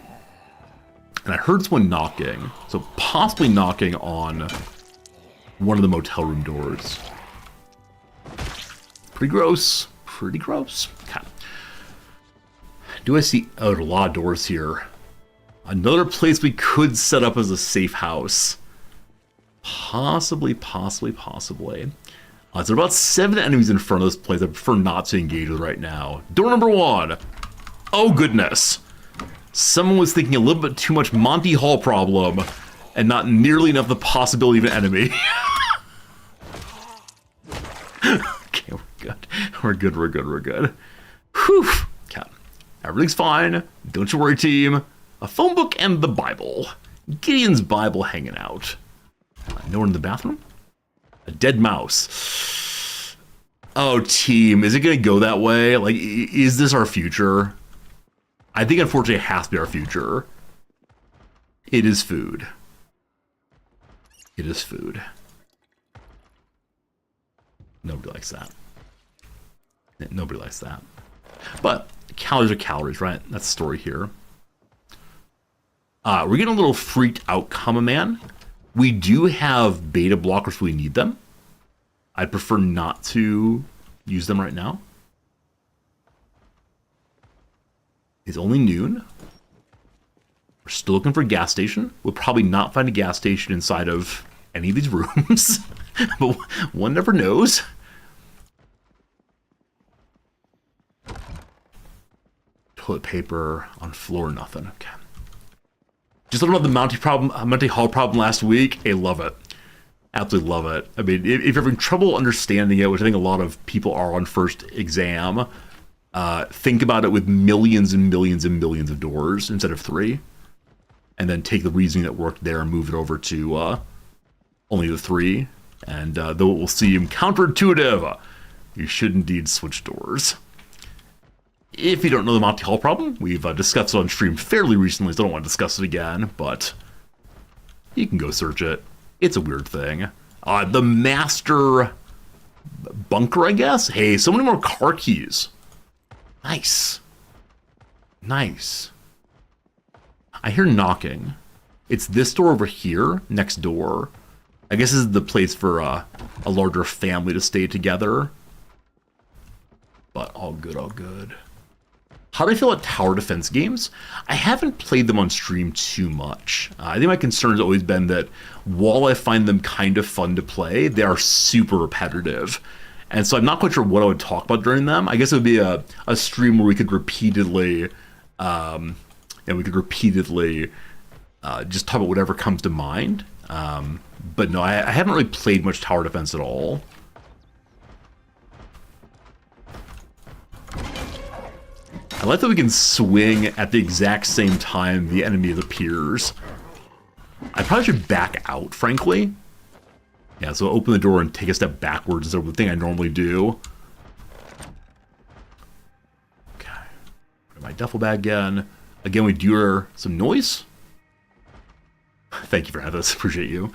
And I heard someone knocking. So possibly knocking on one of the motel room doors. Pretty gross. Pretty gross. Okay. Do I see... Oh, there's a lot of doors here. Another place we could set up as a safe house. Possibly. There are about 7 enemies in front of this place I prefer not to engage with right now. Door number 1. Oh, goodness. Someone was thinking a little bit too much Monty Hall problem and not nearly enough the possibility of an enemy. Okay, we're good. Whew. Okay. Everything's fine. Don't you worry, team. A phone book and the Bible. Gideon's Bible hanging out. No one in the bathroom? A dead mouse. Oh, team, is it going to go that way? Like, is this our future? I think, unfortunately, it has to be our future. It is food. It is food. Nobody likes that. Nobody likes that. But calories are calories, right? That's the story here. We're getting a little freaked out, comma man. We do have beta blockers if we need them. I'd prefer not to use them right now. It's only noon. We're still looking for a gas station. We'll probably not find a gas station inside of any of these rooms. But one never knows. Toilet paper on floor, nothing. Okay. Just learned about the Monty Hall problem last week. I love it. Absolutely love it. I mean, if you're having trouble understanding it, which I think a lot of people are on first exam, think about it with millions and millions and millions of doors instead of 3. And then take the reasoning that worked there and move it over to only the 3. And though it will seem counterintuitive, you should indeed switch doors. If you don't know the Monty Hall problem, we've discussed it on stream fairly recently, so I don't want to discuss it again, but you can go search it. It's a weird thing. The master bunker, I guess? Hey, so many more car keys. Nice. Nice. I hear knocking. It's this door over here, next door. I guess this is the place for a larger family to stay together. But all good, all good. How do I feel about tower defense games? I haven't played them on stream too much. I think my concern has always been that while I find them kind of fun to play, they are super repetitive. And so I'm not quite sure what I would talk about during them. I guess it would be a stream where we could repeatedly, just talk about whatever comes to mind. But no, I haven't really played much tower defense at all. I like that we can swing at the exact same time the enemy appears. I probably should back out, frankly. Yeah, so open the door and take a step backwards is the thing I normally do. Okay. My duffel bag again. Again, we do hear some noise. Thank you for having this. Appreciate you.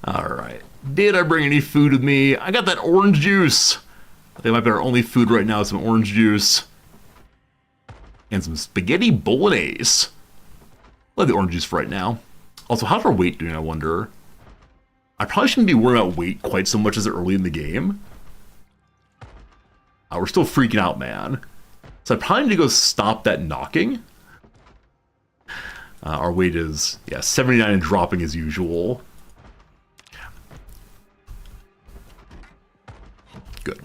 Alright. Did I bring any food with me? I got that orange juice. I think it might be our only food right now, some orange juice. And some spaghetti bolognese. I love the orange juice for right now. Also, how's our weight doing, I wonder? I probably shouldn't be worrying about weight quite so much as early in the game. We're still freaking out, man. So I probably need to go stop that knocking. Our weight is, yeah, 79 and dropping as usual. Good.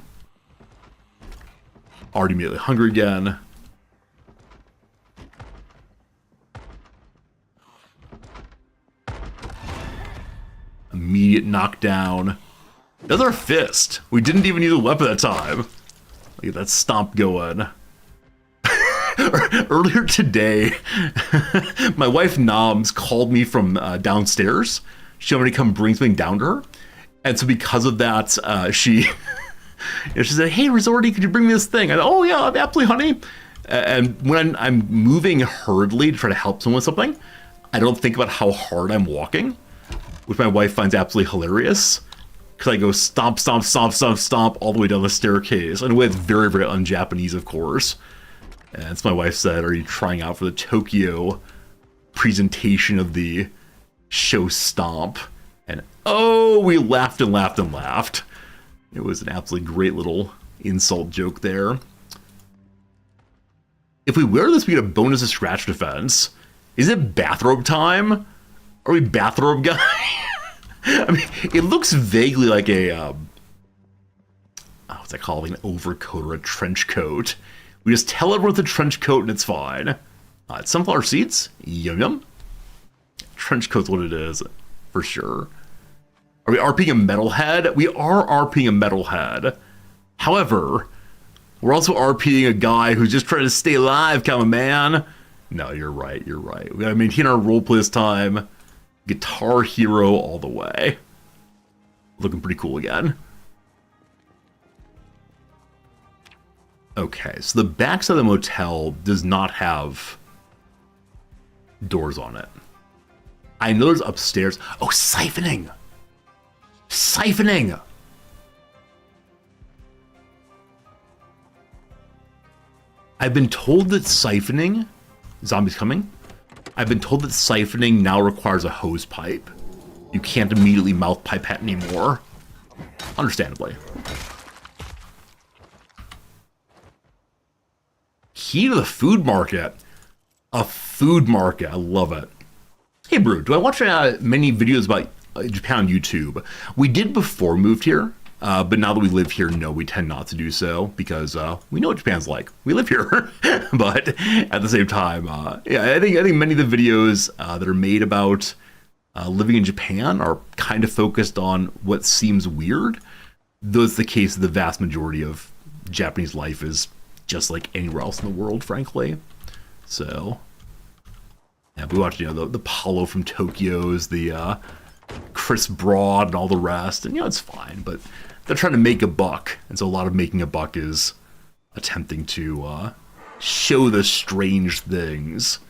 Already immediately hungry again. Immediate knockdown. Another fist. We didn't even use a weapon that time. Look at that stomp going. Earlier today, my wife Noms called me from downstairs. She wanted me to come bring something down to her. And so because of that, she said, "Hey, Resorty, could you bring me this thing?" I said, "Oh, yeah, absolutely, honey." And when I'm moving hurriedly to try to help someone with something, I don't think about how hard I'm walking, which my wife finds absolutely hilarious. Because I go stomp, stomp, stomp, stomp, stomp all the way down the staircase. In a way that's very, very un-Japanese, of course. And as my wife said, "Are you trying out for the Tokyo presentation of the show Stomp?" And oh, we laughed and laughed and laughed. It was an absolutely great little insult joke there. If we wear this, we get a bonus to scratch defense. Is it bathrobe time? Are we bathrobe guy? I mean, it looks vaguely like a, what's that called? Like an overcoat or a trench coat. We just tell everyone it's a trench coat and it's fine. Sunflower seeds? Yum yum. Trench coat's what it is, for sure. Are we RPing a metalhead? We are RPing a metalhead. However, we're also RPing a guy who's just trying to stay alive, kind of man. No, you're right, you're right. We gotta maintain our roleplay this time. Guitar Hero all the way. Looking pretty cool again. Okay, so the backside of the motel does not have doors on it. I know there's upstairs. Oh, siphoning! Siphoning! I've been told that siphoning... Zombies coming? I've been told that siphoning now requires a hose pipe. You can't immediately mouth pipette anymore. Understandably. Key to the food market. A food market. I love it. Hey, Brew, do I watch many videos about Japan on YouTube? We did before we moved here, but now that we live here, no, we tend not to do so because we know what Japan's like. We live here, but at the same time, yeah, I think many of the videos that are made about living in Japan are kind of focused on what seems weird. Though it's the case, the vast majority of Japanese life is just like anywhere else in the world, frankly. So, yeah, we watched, the Paulo from Tokyo's, the Chris Broad and all the rest, and it's fine, but they're trying to make a buck, and so a lot of making a buck is attempting to show the strange things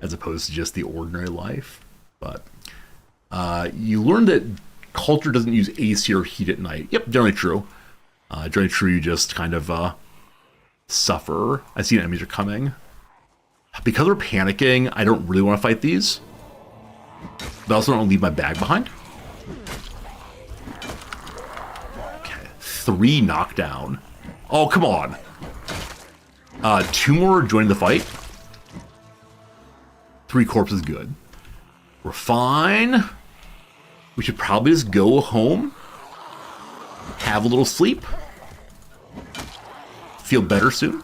as opposed to just the ordinary life. But you learn that culture doesn't use AC or heat at night. Yep, generally true. Generally true, you just kind of suffer. I see enemies are coming. Because we're panicking, I don't really want to fight these. But I also don't want to leave my bag behind. Okay, 3 knockdown. Oh, come on. 2 more joining the fight. 3 corpses good. We're fine. We should probably just go home. Have a little sleep. Feel better soon.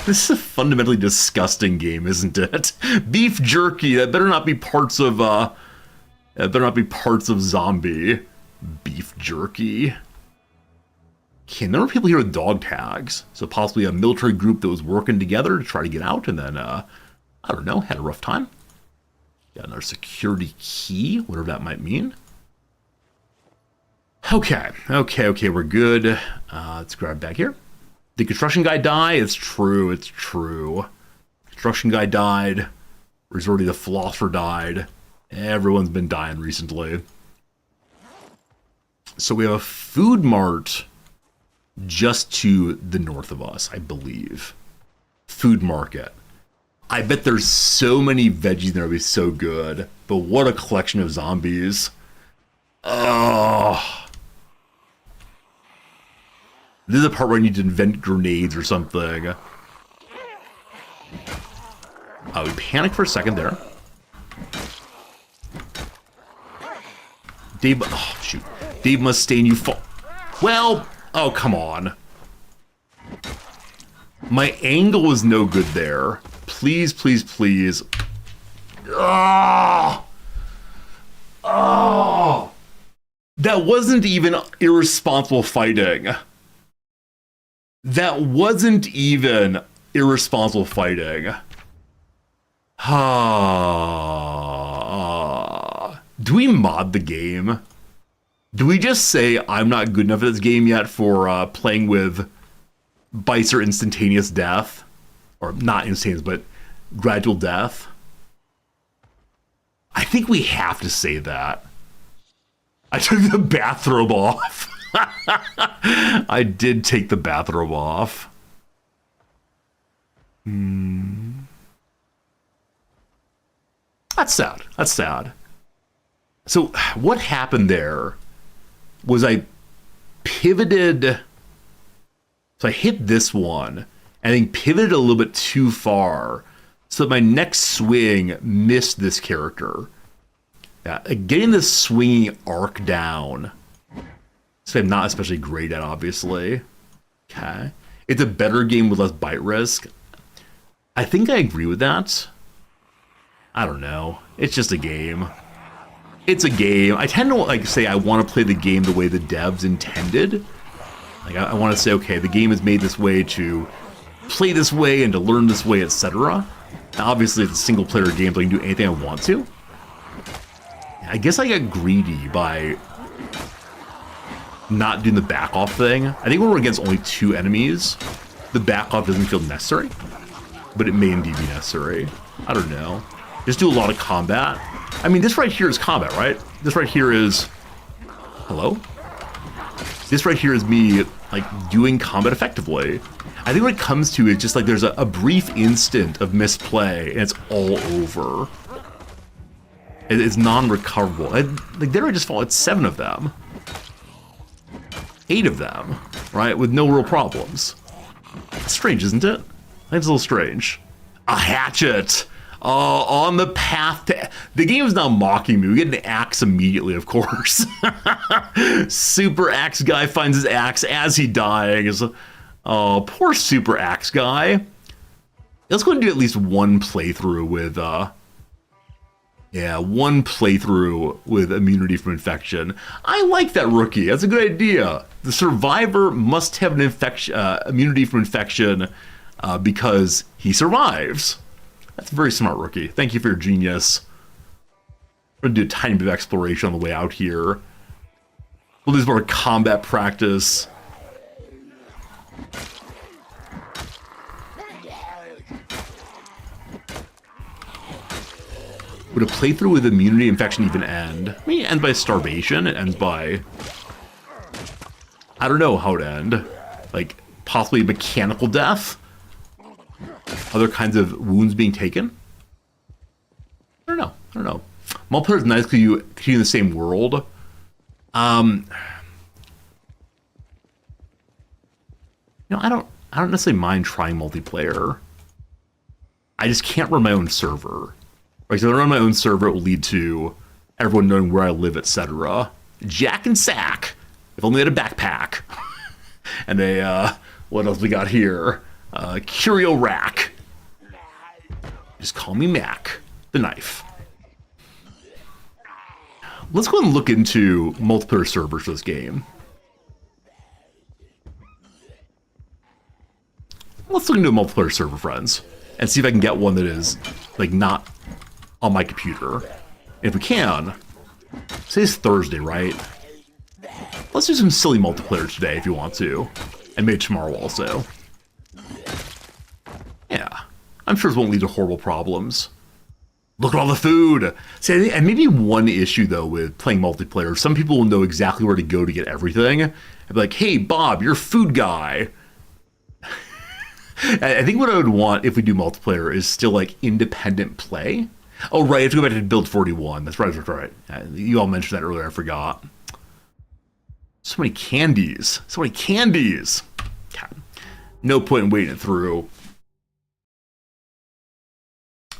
This is a fundamentally disgusting game, isn't it? Beef jerky. That better not be parts of zombie. Beef jerky. Okay, there were people here with dog tags, so possibly a military group that was working together to try to get out, and then I don't know, had a rough time. Got another security key, whatever that might mean. Okay, we're good. Let's grab back here. Did construction guy die? It's true. Construction guy died. Resorty the philosopher died. Everyone's been dying recently. So we have a food mart just to the north of us, I believe. Food market. I bet there's so many veggies in there, it'd be so good. But what a collection of zombies. Oh. This is the part where I need to invent grenades or something. Oh, we panicked for a second there. Dave, oh shoot. Dave Mustaine, you fall. Well, oh, come on. My angle was no good there. Please, please, please. Oh! Oh! That wasn't even irresponsible fighting. That wasn't even irresponsible fighting. Do we mod the game? Do we just say I'm not good enough at this game yet for playing with bites or instantaneous death? Or not instantaneous, but gradual death? I think we have to say that. I took the bathrobe off. I did take the bathrobe off. That's sad. That's sad. So what happened there was I pivoted. So I hit this one and then pivoted a little bit too far so that my next swing missed this character. Yeah, getting this swinging arc down, so I'm not especially great at, obviously. Okay. It's a better game with less bite risk. I think I agree with that. I don't know. It's just a game. It's a game. I tend to say I want to play the game the way the devs intended. Like I want to say, okay, the game is made this way to play this way and to learn this way, etc. Obviously, it's a single player game, so I can do anything I want to. I guess I got greedy by not doing the back off thing. I think when we're against only 2 enemies, the back off doesn't feel necessary, but it may indeed be necessary. I don't know. Just do a lot of combat. I mean, this right here is combat, right? This right here is... Hello? This right here is me, like, doing combat effectively. I think what it comes to is just like there's a brief instant of misplay and it's all over. It's non-recoverable. Like there I just fall. It's 7 of them. 8 of them, right? With no real problems. It's strange, isn't it? I think it's a little strange. A hatchet! On the path to... The game is now mocking me. We get an axe immediately, of course. Super axe guy finds his axe as he dies. Oh, poor super axe guy. Let's go and do at least one playthrough with... Yeah, one playthrough with immunity from infection. I like that rookie. That's a good idea. The survivor must have an immunity from infection because he survives. That's a very smart rookie. Thank you for your genius. We're going to do a tiny bit of exploration on the way out here. We'll do some more combat practice. Would a playthrough with immunity infection even end? I mean, it ends by starvation. It ends by... I don't know how it end. Like, possibly mechanical death? Other kinds of wounds being taken? I don't know. Multiplayer is nice because you continue in the same world. I don't necessarily mind trying multiplayer. I just can't run my own server. Like, so if I run my own server, it will lead to everyone knowing where I live, etc. Jack and Sack. If only I had a backpack. And what else we got here? Curio Rack. Just call me Mac, the knife. Let's go and look into multiplayer servers for this game. Let's look into a multiplayer server, friends, and see if I can get one that is, like, not on my computer. If we can, say it's Thursday, right? Let's do some silly multiplayer today if you want to, and maybe tomorrow also. Yeah, I'm sure it won't lead to horrible problems. Look at all the food! See, and maybe one issue, though, with playing multiplayer, some people will know exactly where to go to get everything. I'd be like, hey, Bob, you're a food guy. I think what I would want if we do multiplayer is still, like, independent play. Oh, right, I have to go back to build 41. That's right, that's right. You all mentioned that earlier, I forgot. So many candies. So many candies! God. No point in waiting it through.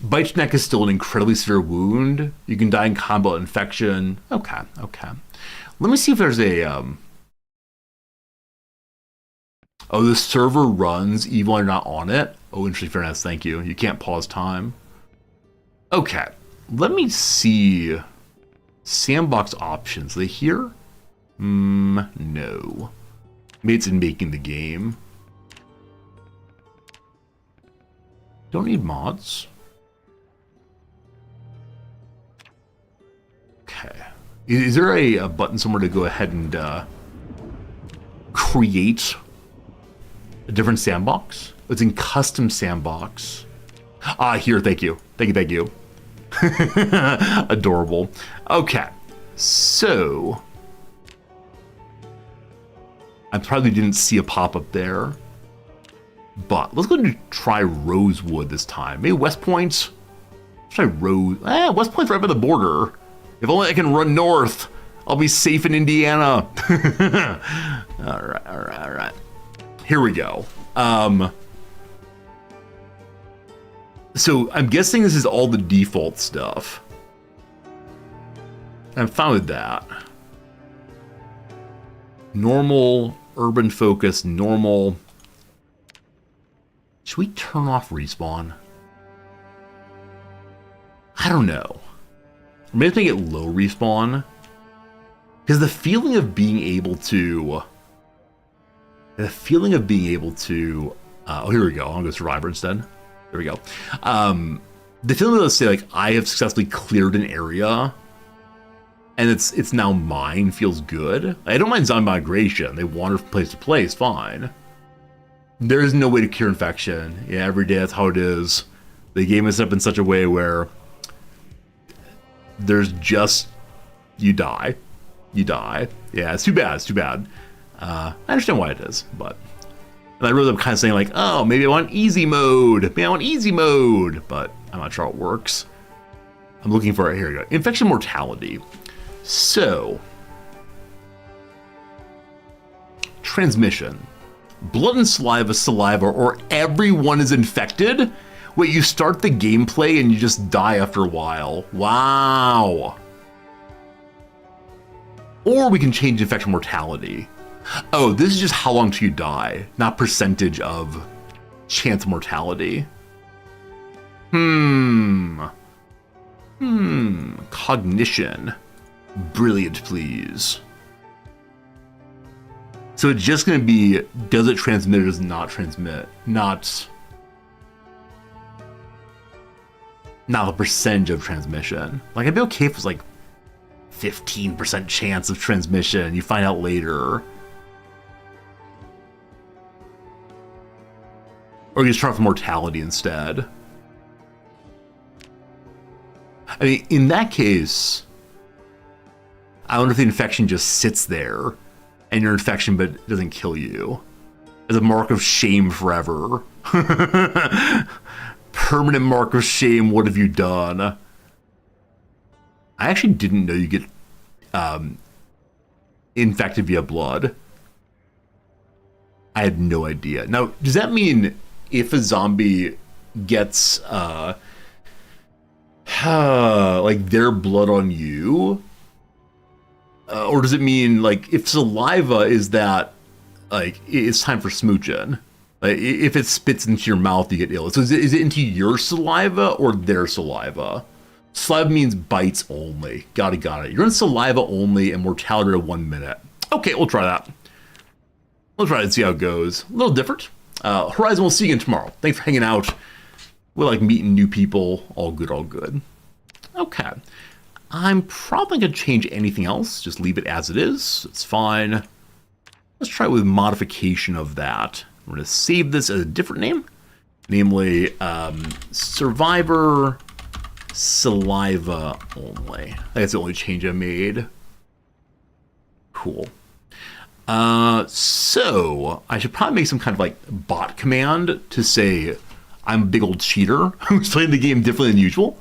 Bite's neck is still an incredibly severe wound. You can die in combat infection. Okay, okay. Let me see if there's a... Oh, the server runs even when you're not on it? Oh, interesting, fairness, thank you. You can't pause time. Okay, let me see... Sandbox options, are they here? No. Maybe it's in making the game. Don't need mods. Okay. Is there a button somewhere to go ahead and create a different sandbox? It's in custom sandbox. Ah, here, thank you. Thank you. Adorable. Okay. So I probably didn't see a pop-up there. But let's go and try Rosewood this time. Maybe West Point? Let's try West Point's right by the border. If only I can run north, I'll be safe in Indiana. All right. Here we go. So I'm guessing this is all the default stuff. I'm fine with that. Normal, urban focus, normal. Should we turn off respawn? I don't know. Maybe make it low respawn. Because the feeling of being able to... oh, here we go. I'm going to go Survivor instead. There we go. The feeling of, say, like, I have successfully cleared an area, and it's now mine, feels good. I don't mind zombie migration. They wander from place to place, fine. There is no way to cure infection. Yeah, every day that's how it is. The game is set up in such a way where there's just... you die. Yeah, it's too bad. I understand why it is, but... and I really am kind of saying, like, oh, maybe I want easy mode. But I'm not sure how it works. I'm looking for it. Here we go. Infection mortality. So... transmission. Blood and saliva, or everyone is infected? Wait, you start the gameplay and you just die after a while. Wow. Or we can change infection mortality. Oh, this is just how long till you die, not percentage of chance mortality. Cognition. Brilliant, please. So it's just going to be, does it transmit or does it not transmit? Not the percentage of transmission. Like, I'd be okay if it was like 15% chance of transmission. You find out later. Or you just try for mortality instead. I mean, in that case, I wonder if the infection just sits there and your infection but it doesn't kill you. As a mark of shame forever. Permanent mark of shame, what have you done? I actually didn't know you get infected via blood. I had no idea. Now, does that mean if a zombie gets like their blood on you, or does it mean like if saliva is that like it's time for smooching? Like, if it spits into your mouth, you get ill. So is it into your saliva or their saliva? Saliva means bites only. Got it. You're in saliva only and mortality rate of 1 minute. Okay, we'll try that. We'll try it and see how it goes. A little different. Horizon, we'll see you again tomorrow. Thanks for hanging out. We like meeting new people. All good. Okay. I'm probably going to change anything else. Just leave it as it is. It's fine. Let's try with modification of that. We're going to save this as a different name. Namely, Survivor Saliva Only. I think that's the only change I made. Cool. So I should probably make some kind of like bot command to say I'm a big old cheater who's playing the game differently than usual,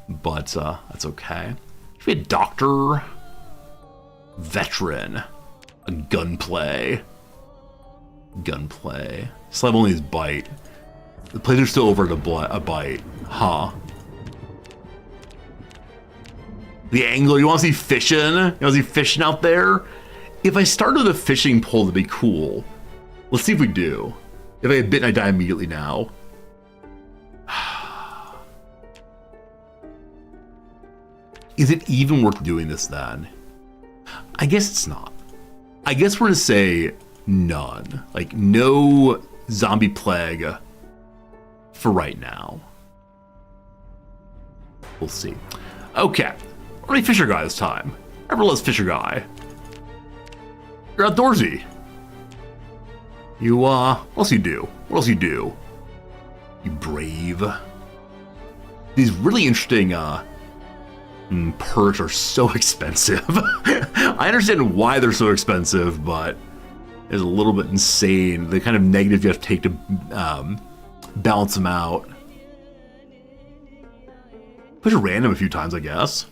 but that's okay. Should be a doctor, veteran, a gunplay. Slab only is bite. The players are still over at a bite, huh? The angler, you want to see fishing? You want to see fishing out there? If I started a fishing pole, that'd be cool. Let's see if we do. If I get bitten, I die immediately now. Is it even worth doing this then? I guess it's not. I guess we're gonna say none. Like, no zombie plague for right now. We'll see. Okay. Only Fisher Guy this time. Everyone loves Fisher Guy. You're outdoorsy. You, what else you do? You brave. These really interesting, perks are so expensive. I understand why they're so expensive, but it's a little bit insane. The kind of negative you have to take to, balance them out. Push random a few times, I guess.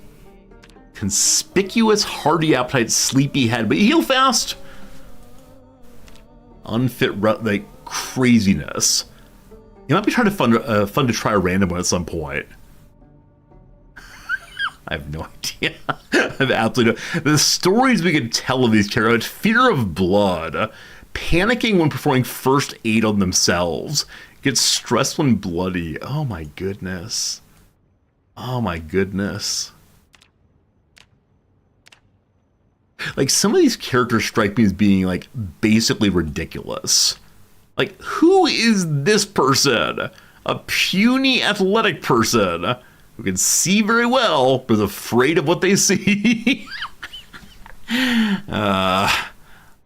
Conspicuous, hardy appetite, sleepy head, but you heal fast. Unfit, like craziness. You might be trying to fun to try a random one at some point. I have no idea. I have absolutely no. The stories we can tell of these characters: fear of blood, panicking when performing first aid on themselves, get stressed when bloody. Oh my goodness. Like, some of these characters strike me as being, like, basically ridiculous. Like, who is this person? A puny athletic person who can see very well, but is afraid of what they see.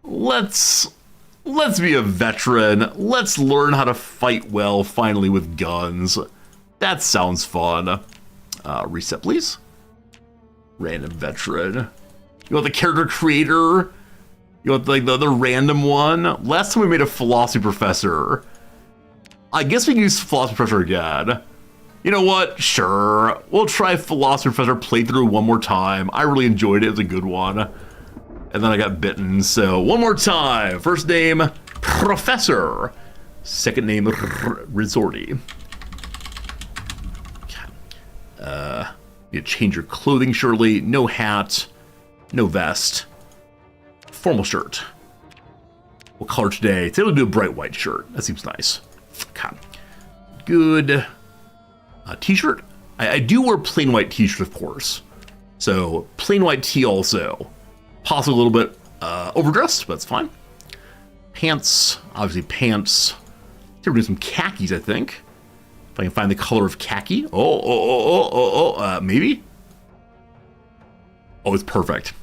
Let's be a veteran. Let's learn how to fight well, finally, with guns. That sounds fun. Reset, please. Random veteran. You want the character creator? You want like the other random one? Last time we made a philosophy professor. I guess we can use philosophy professor again. You know what? Sure. We'll try philosophy professor playthrough one more time. I really enjoyed it. It was a good one. And then I got bitten. So one more time. First name, Professor. Second name, Resorty. You change your clothing, surely. No hat. No vest. Formal shirt. What color today? Today we'll do a bright white shirt. That seems nice. Okay. Good. T-shirt. I do wear plain white t-shirt, of course. So plain white tee also. Possibly a little bit overdressed, but that's fine. Pants. Obviously pants. We're doing some khakis, I think. If I can find the color of khaki. Maybe? Oh, it's perfect.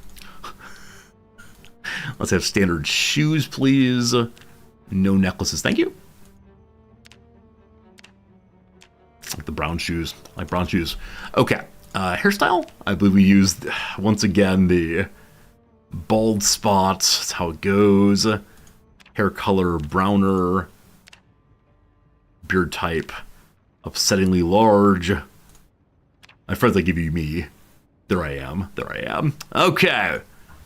Let's have standard shoes, please. No necklaces, thank you. Like the brown shoes. I like brown shoes. Okay. Hairstyle. I believe we used, once again, the bald spot. That's how it goes. Hair color, browner. Beard type. Upsettingly large. My friends, I give you me. There I am. Okay.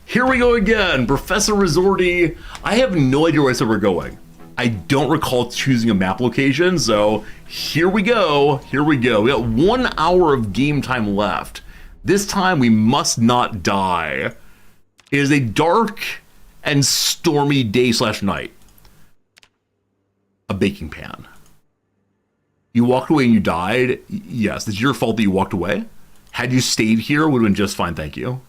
Here we go again. Professor Resorty. I have no idea where I said we're going. I don't recall choosing a map location, so here we go. We got 1 hour of game time left. This time we must not die. It is a dark and stormy day/night. baking pan. You walked away and you died. Yes, it's your fault that you walked away. Had you stayed here, would have been just fine, thank you.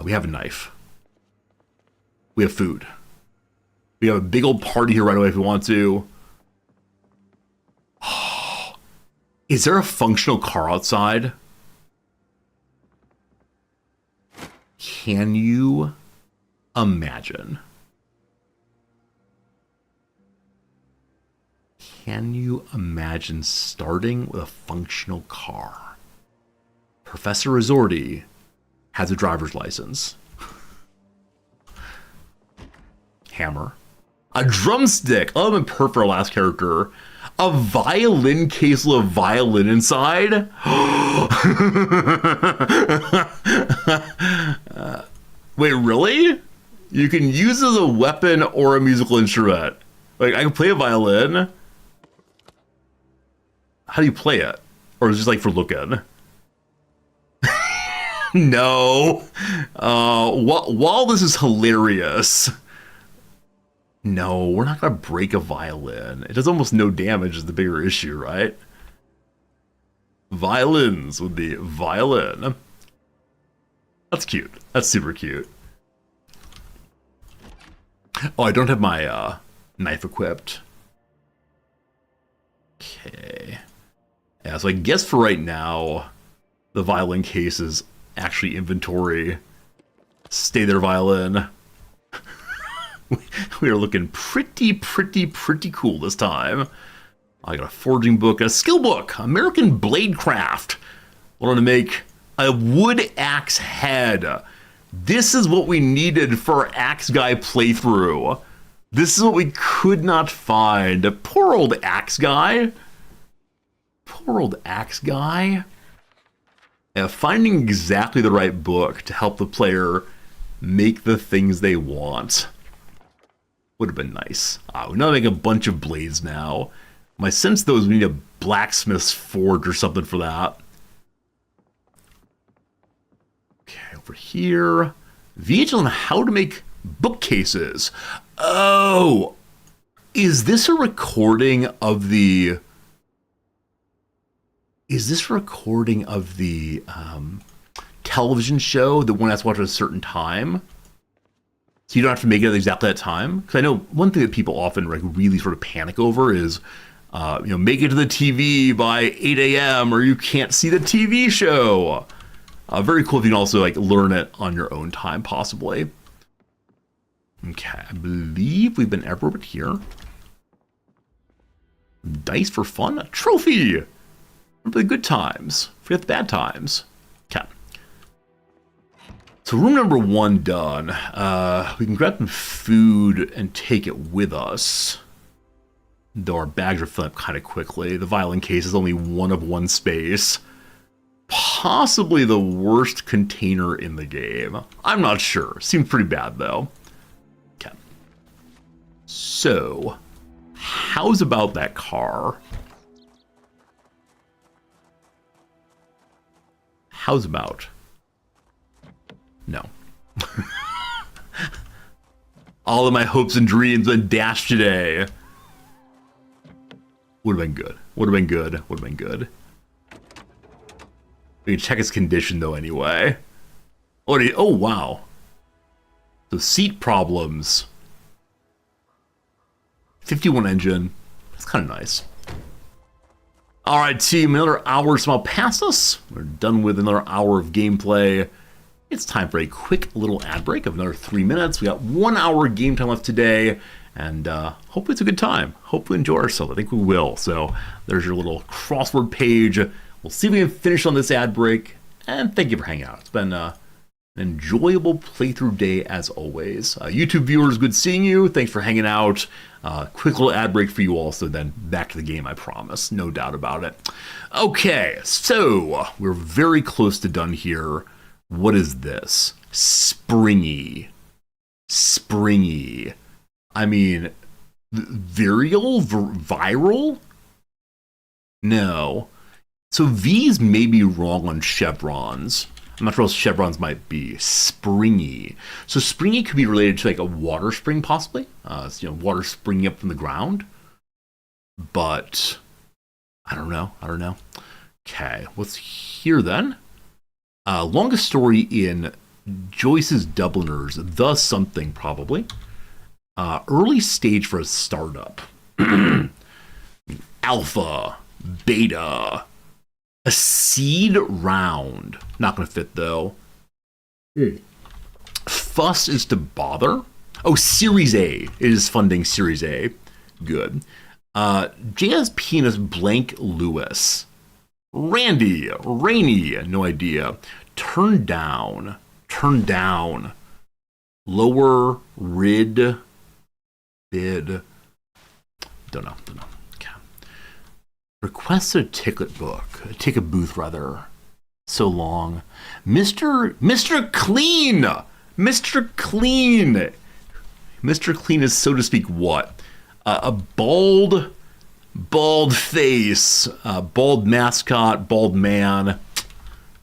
We have a knife. We have food. We have a big old party here right away if we want to. Is there a functional car outside? Can you imagine? Can you imagine starting with a functional car? Professor Resorti has a driver's license. Hammer. A drumstick. Oh, I'm perfect for our last character. A violin case with a violin inside. Wait, really? You can use it as a weapon or a musical instrument. Like, I can play a violin. How do you play it? Or is it just like for looking? No. While this is hilarious, no, we're not gonna break a violin. It does almost no damage is the bigger issue, right? Violins with the violin. That's cute. That's super cute. Oh, I don't have my knife equipped. Okay. Yeah, so I guess for right now, the violin case is actually inventory. Stay there, violin. We are looking pretty cool this time. I got a forging book, a skill book, American Bladecraft. Wanted to make a wood axe head. This is what we needed for our axe guy playthrough. This is what we could not find. Poor old axe guy. Poor old axe guy. Yeah, finding exactly the right book to help the player make the things they want would have been nice. We know make a bunch of blades now. My sense though is we need a blacksmith's forge or something for that. Okay, over here. VH on how to make bookcases. Oh, is this a recording of the? Is this a recording of the television show that one has to watch at a certain time? So you don't have to make it at exactly that time? Because I know one thing that people often like really sort of panic over is, make it to the TV by 8 a.m. or you can't see the TV show. Very cool if you can also like learn it on your own time, possibly. Okay, I believe we've been everywhere but here. Dice for fun? A trophy! Remember the good times. Forget the bad times. Okay. So room number 1 done. We can grab some food and take it with us. Though our bags are filling up kind of quickly. The violin case is only 1 of 1 space. Possibly the worst container in the game. I'm not sure. Seems pretty bad though. Okay. So, how's about that car? How's about? No. All of my hopes and dreams were dashed today. Would have been good. Would have been good. Would have been good. We can check its condition though anyway. Oh wow. So seat problems. 51 engine. That's kind of nice. All right, team, another hour somehow past us. We're done with another hour of gameplay. It's time for a quick little ad break of another 3 minutes. We got 1 hour game time left today, and hopefully it's a good time. Hopefully we enjoy ourselves. I think we will. So there's your little crossword page. We'll see if we can finish on this ad break, and thank you for hanging out. It's been an enjoyable playthrough day as always. YouTube viewers, good seeing you. Thanks for hanging out. Quick little ad break for you also, then back to the game, I promise. No doubt about it. Okay, so we're very close to done here. What is this? Springy. Springy. I mean, viral? No. So these may be wrong on chevrons. I'm not sure what else chevrons might be. Springy. So springy could be related to like a water spring, possibly. Water springing up from the ground. but I don't know. Okay, let's hear then. Longest story in Joyce's Dubliners, The Something, probably. Early stage for a startup. Alpha, beta, a seed round. Not going to fit, though. Fuss is to bother. Oh, Series A. It is funding Series A. Good. JS Penis Blank Lewis. Randy, Rainy, no idea. Turn down. Lower, rid, bid. Don't know. Okay. Request a ticket booth rather. So long. Mr. Clean! Mr. Clean! Mr. Clean is, so to speak, what? A bald face, bald mascot, bald man,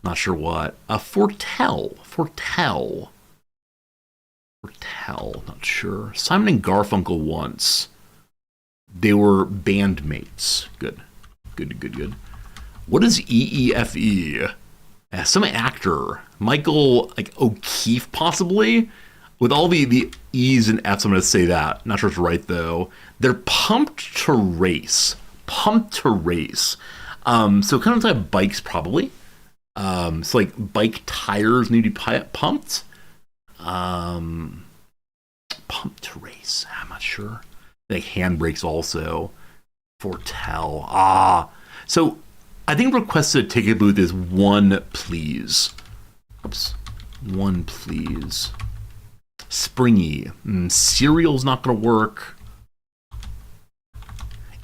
not sure what. Fortell, not sure. Simon and Garfunkel once. They were bandmates. Good. What is EEFE? Some actor. Michael, O'Keefe, possibly? With all the E's and F's, I'm going to say that. Not sure it's right, though. They're pumped to race. So kind of like bikes, probably. So like bike tires need to be pumped. Pumped to race. I'm not sure. Like handbrakes also. Fortell. So I think requested ticket booth is one, please. Oops. One, please. Springy. Cereal's not going to work.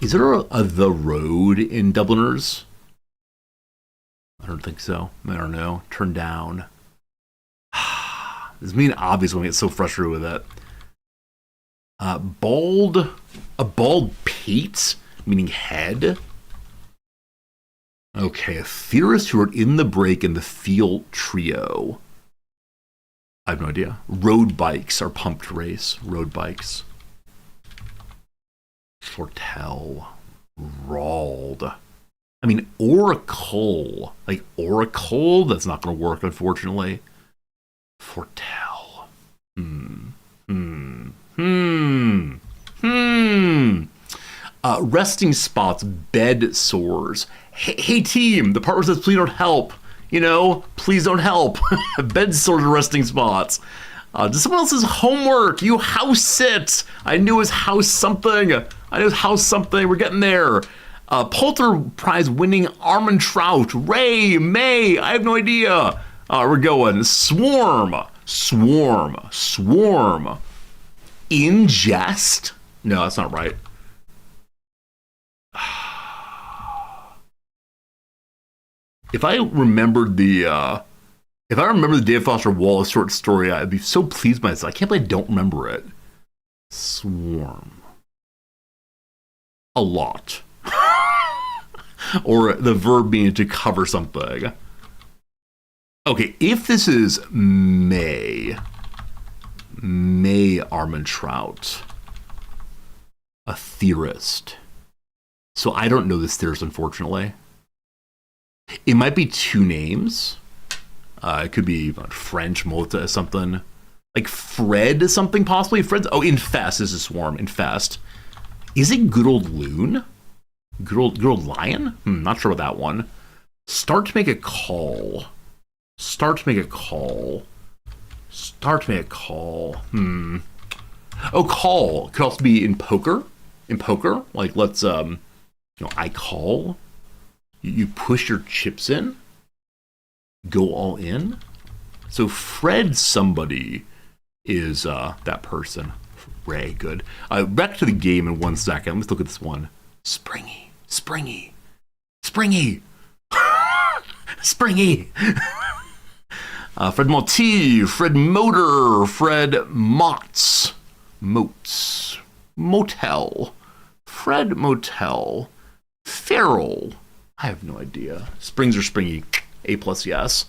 Is there a The Road in Dubliners? I don't think so. I don't know. Turn down. This is mean obvious when we get so frustrated with it. A bald pate, meaning head. Okay, a theorist who are in the break in the Field Trio. I have no idea. Road bikes are pumped race. Road bikes. Fortell. Rawled. I mean, Oracle. Like Oracle? That's not going to work, unfortunately. Fortell. Resting spots, bed sores. Hey team, the part where it says please don't help. Please don't help. Bed sores are resting spots. Does someone else's homework? You house sit. I knew it was house something. We're getting there. Pulitzer Prize winning Armand Trout. Ray, May. I have no idea. We're going. Swarm. Ingest? No, that's not right. If I remembered the David Foster Wallace short story, I'd be so pleased by myself. I can't believe I don't remember it. Swarm. A lot. Or the verb being to cover something. Okay, if this is May Armand Trout, a theorist. So I don't know this theorist, unfortunately. It might be two names. It could be French, Mota, something. Like Fred something, possibly. Infest is a swarm. Infest. Is it good old loon? Good old lion? Not sure about that one. Start to make a call. Oh, call. Could also be in poker. Like, let's, I call. You push your chips in. Go all in. So Fred somebody is that person. Ray, good. Back to the game in 1 second. Let's look at this one. Springy. Fred Maltese, Fred Motor, Fred Motes, Motel, Fred Motel, Feral. I have no idea. Springs or springy? A+, yes.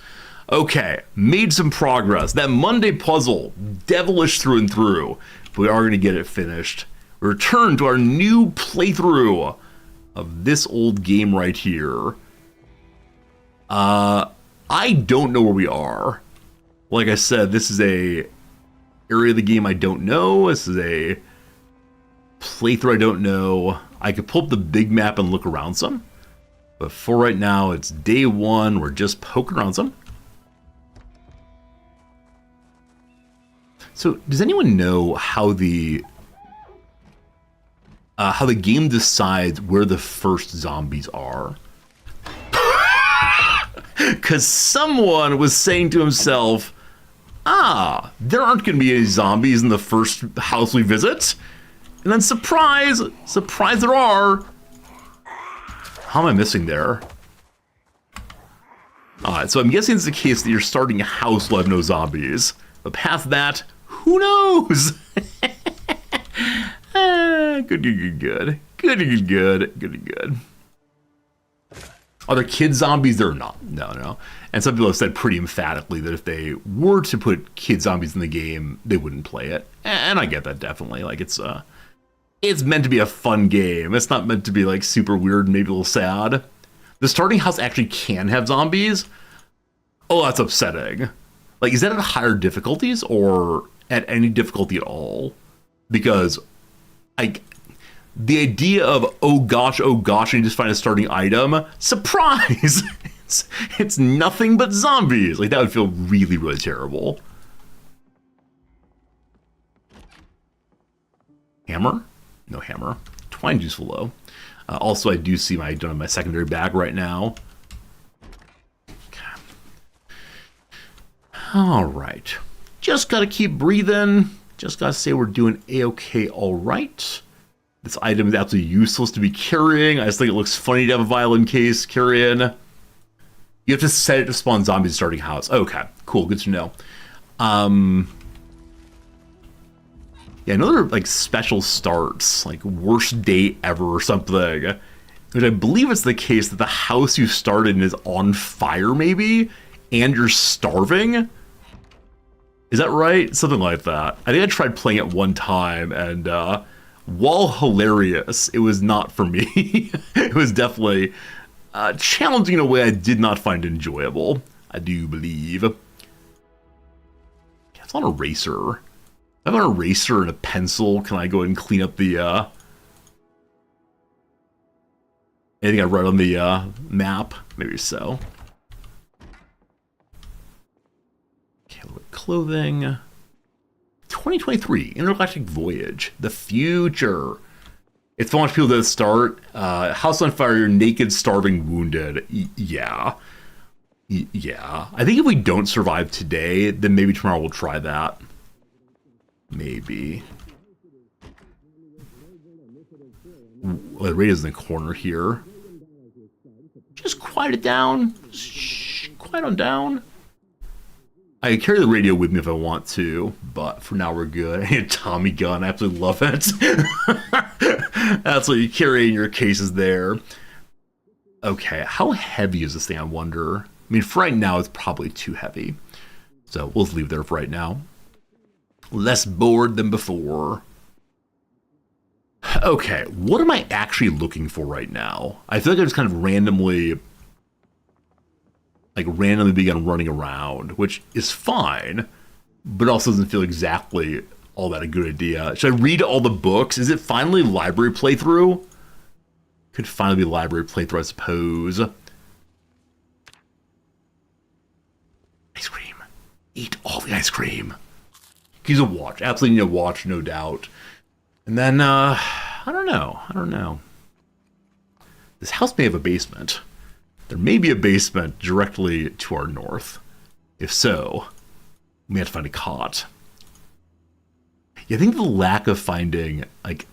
Okay, made some progress. That Monday puzzle, devilish through and through. But we are going to get it finished. We return to our new playthrough of this old game right here. I don't know where we are. Like I said, this is a area of the game I don't know. This is a playthrough I don't know. I could pull up the big map and look around some. But for right now, it's day one. We're just poking around some. So, does anyone know how the game decides where the first zombies are? Because someone was saying to himself, there aren't going to be any zombies in the first house we visit. And then surprise, surprise there are. How am I missing there? Alright, so I'm guessing it's the case that you're starting a house will have no zombies. But past that, who knows? Good. Are there kid zombies? There are not. No. And some people have said pretty emphatically that if they were to put kid zombies in the game, they wouldn't play it. And I get that definitely. Like it's meant to be a fun game. It's not meant to be like super weird and maybe a little sad. The starting house actually can have zombies. Oh, that's upsetting. Like, is that at higher difficulties or at any difficulty at all? Because the idea of, oh gosh, and you just find a starting item, surprise! it's nothing but zombies. Like, that would feel really, really terrible. Hammer? No hammer. Twine useful though. Also, I do see I don't have my secondary bag right now. Okay. All right. Just gotta keep breathing. Just gotta say we're doing a-okay all right. This item is absolutely useless to be carrying. I just think it looks funny to have a violin case carrying. You have to set it to spawn zombies starting house. Okay, cool, good to know. Yeah, another like special starts, like worst day ever or something. Which I believe it's the case that the house you started in is on fire maybe, and you're starving. Is that right? Something like that. I think I tried playing it one time, and while hilarious, it was not for me. It was definitely challenging in a way I did not find enjoyable, I do believe. Yeah, it's not a eraser. If I have an eraser and a pencil, can I go ahead and clean up the anything I wrote on the map? Maybe so. Okay, a little bit of clothing. 2023 Intergalactic Voyage, the future. It's fun to people that start. House on fire, you're naked, starving, wounded. Yeah. I think if we don't survive today, then maybe tomorrow we'll try that. Maybe. Well, the radio's in the corner here. Just quiet it down. Shh, quiet on down. I can carry the radio with me if I want to, but for now we're good. I need a Tommy gun. I absolutely love it. That's what you carry in your cases there. Okay, how heavy is this thing, I wonder? I mean, for right now, it's probably too heavy. So we'll just leave it there for right now. Less bored than before. Okay, what am I actually looking for right now? I feel like I just kind of randomly begun running around, which is fine, but also doesn't feel exactly all that a good idea. Should I read all the books? Is it finally library playthrough? Could finally be library playthrough, I suppose. Ice cream. Eat all the ice cream. Use a watch. Absolutely need a watch, no doubt. And then, I don't know. This house may have a basement. There may be a basement directly to our north. If so, we may have to find a cot. Yeah, I think the lack of finding, like,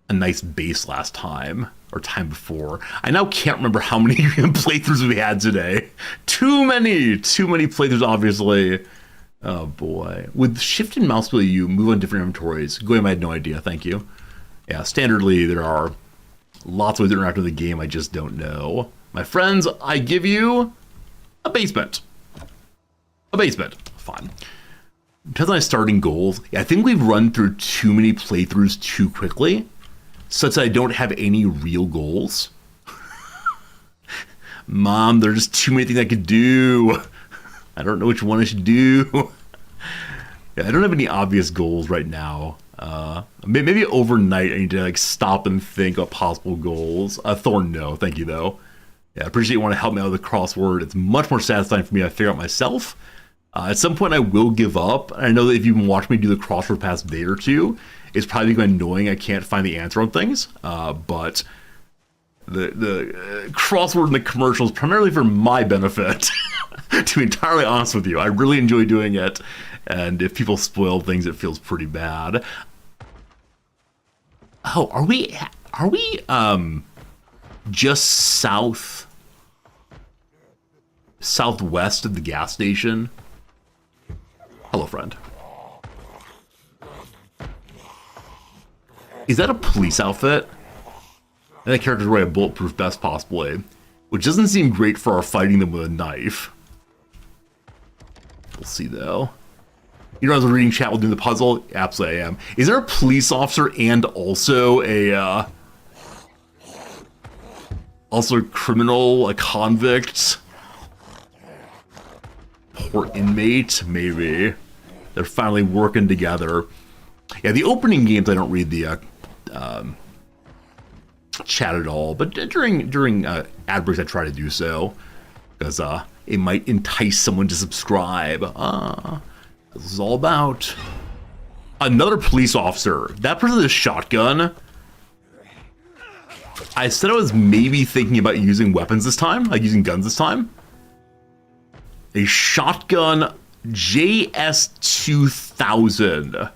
a nice base last time, or time before. I now can't remember how many playthroughs we had today. Too many playthroughs, obviously. Oh boy. With shift and mouse wheel, you move on different inventories. Goyim, I had no idea, thank you. Yeah, standardly, there are lots of ways to interact with the game I just don't know. My friends, I give you a basement. A basement. Fine. Depends on my starting goals. Yeah, I think we've run through too many playthroughs too quickly. such that I don't have any real goals. Mom, there's just too many things I could do. I don't know which one I should do. Yeah, I don't have any obvious goals right now. Maybe overnight I need to like stop and think of possible goals. Thorn, no, thank you though. Yeah, I appreciate you want to help me out with the crossword. It's much more satisfying for me to figure out myself. At some point I will give up. I know that if you've been watching me do the crossword past day or two, it's probably annoying I can't find the answer on things. But the crossword in the commercials primarily for my benefit. To be entirely honest with you, I really enjoy doing it. And if people spoil things, it feels pretty bad. Oh, are we just southwest of the gas station? Hello, friend. Is that a police outfit? And that character's wearing a bulletproof vest, possibly, which doesn't seem great for our fighting them with a knife. We'll see, though. You know, I was reading chat while doing the puzzle. Absolutely, I am. Is there a police officer and also a criminal, a convict, or inmate? Maybe they're finally working together. Yeah, the opening games I don't read the chat at all, but during ad breaks I try to do so because it might entice someone to subscribe. This is all about another police officer. That person has a shotgun. I said I was maybe thinking about using weapons this time, like using guns this time. A shotgun JS2000.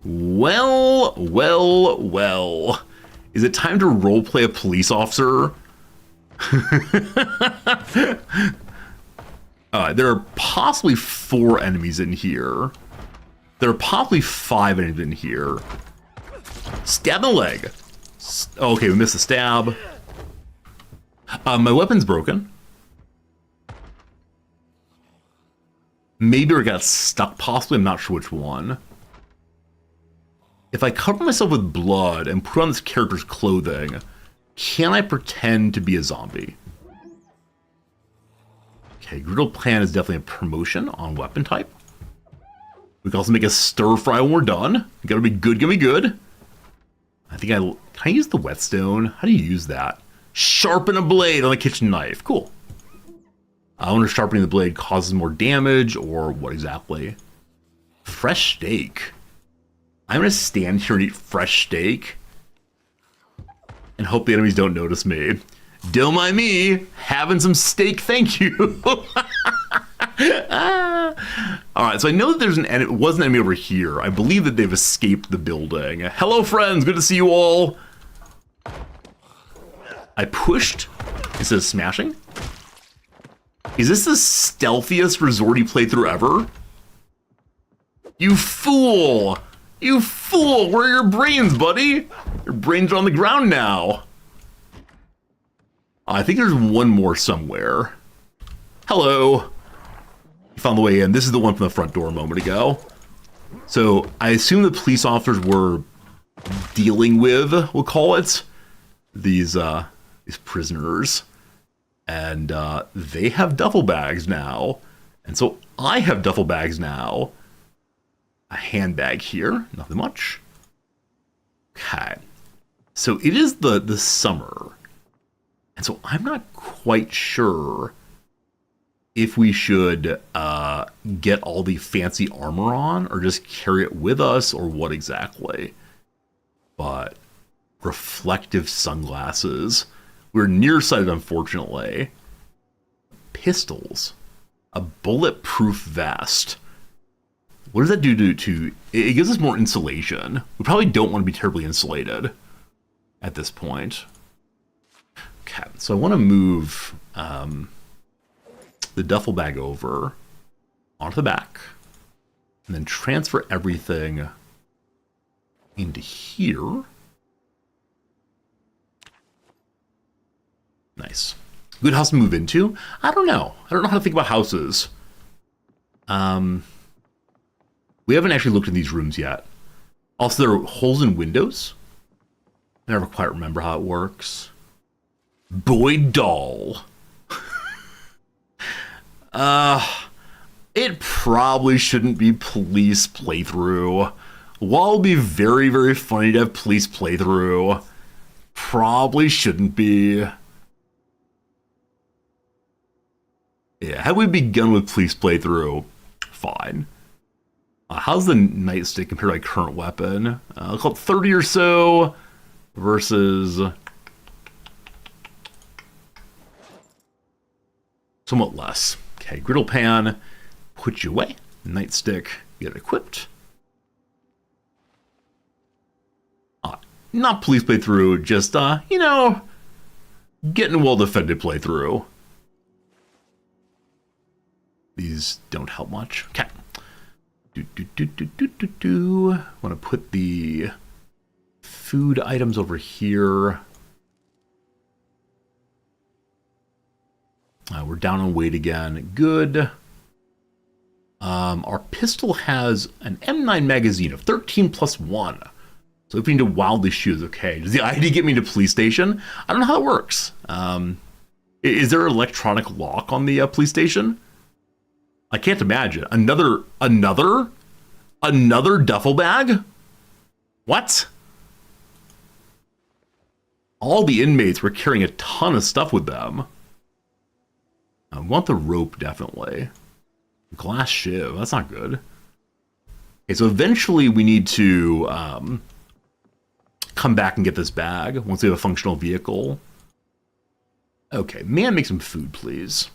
Well. Is it time to roleplay a police officer? There are possibly 4 enemies in here. There are possibly 5 enemies in here. Stab in the leg. Okay, we missed a stab. My weapon's broken. Maybe I got stuck, possibly. I'm not sure which one. If I cover myself with blood and put on this character's clothing, can I pretend to be a zombie? Okay, Griddle Plan is definitely a promotion on weapon type. We can also make a stir fry when we're done. Gotta be good, gotta be good. Can I use the whetstone? How do you use that? Sharpen a blade on a kitchen knife. Cool. I wonder if sharpening the blade causes more damage or what exactly. Fresh steak. I'm gonna stand here and eat fresh steak and hope the enemies don't notice me. Don't mind me, having some steak, thank you. Alright, so I know that there's it was an enemy over here. I believe that they've escaped the building. Hello friends, good to see you all. I pushed instead of smashing. Is this the stealthiest resorty playthrough ever? You fool! You fool! Where are your brains, buddy? Your brains are on the ground now. I think there's one more somewhere. Hello. You found the way in. This is the one from the front door a moment ago. So I assume the police officers were dealing with, we'll call it, these prisoners. And they have duffel bags now. And so I have duffel bags now. A handbag here, nothing much. Okay. So it is the summer. And so I'm not quite sure if we should get all the fancy armor on or just carry it with us or what exactly. But reflective sunglasses. We're nearsighted, unfortunately. Pistols. A bulletproof vest. What does that do to it gives us more insulation. We probably don't want to be terribly insulated at this point. Okay, so I want to move the duffel bag over onto the back and then transfer everything into here. Nice. Good house to move into? I don't know. I don't know how to think about houses. We haven't actually looked at these rooms yet. Also, there are holes in windows. I never quite remember how it works. Boyd doll. It probably shouldn't be police playthrough. While it'd be very, very funny to have police playthrough, probably shouldn't be. Yeah, had we begun with police playthrough, fine. How's the nightstick compared to my current weapon? I'll call it 30 or so versus somewhat less. Okay, griddle pan, put you away. Nightstick, get equipped. Not police playthrough, just, getting well defended playthrough. These don't help much. Okay. Want to put the food items over here. We're down on weight again. Good. Our pistol has an M9 magazine of 13 plus 1. So if we need to wildly shoot, okay. Does the ID get me to police station? I don't know how it works. Is there an electronic lock on the police station? I can't imagine. Another duffel bag? What? All the inmates were carrying a ton of stuff with them. I want the rope, definitely. Glass shiv, that's not good. Okay, so eventually we need to come back and get this bag once we have a functional vehicle. Okay, man, make some food, please.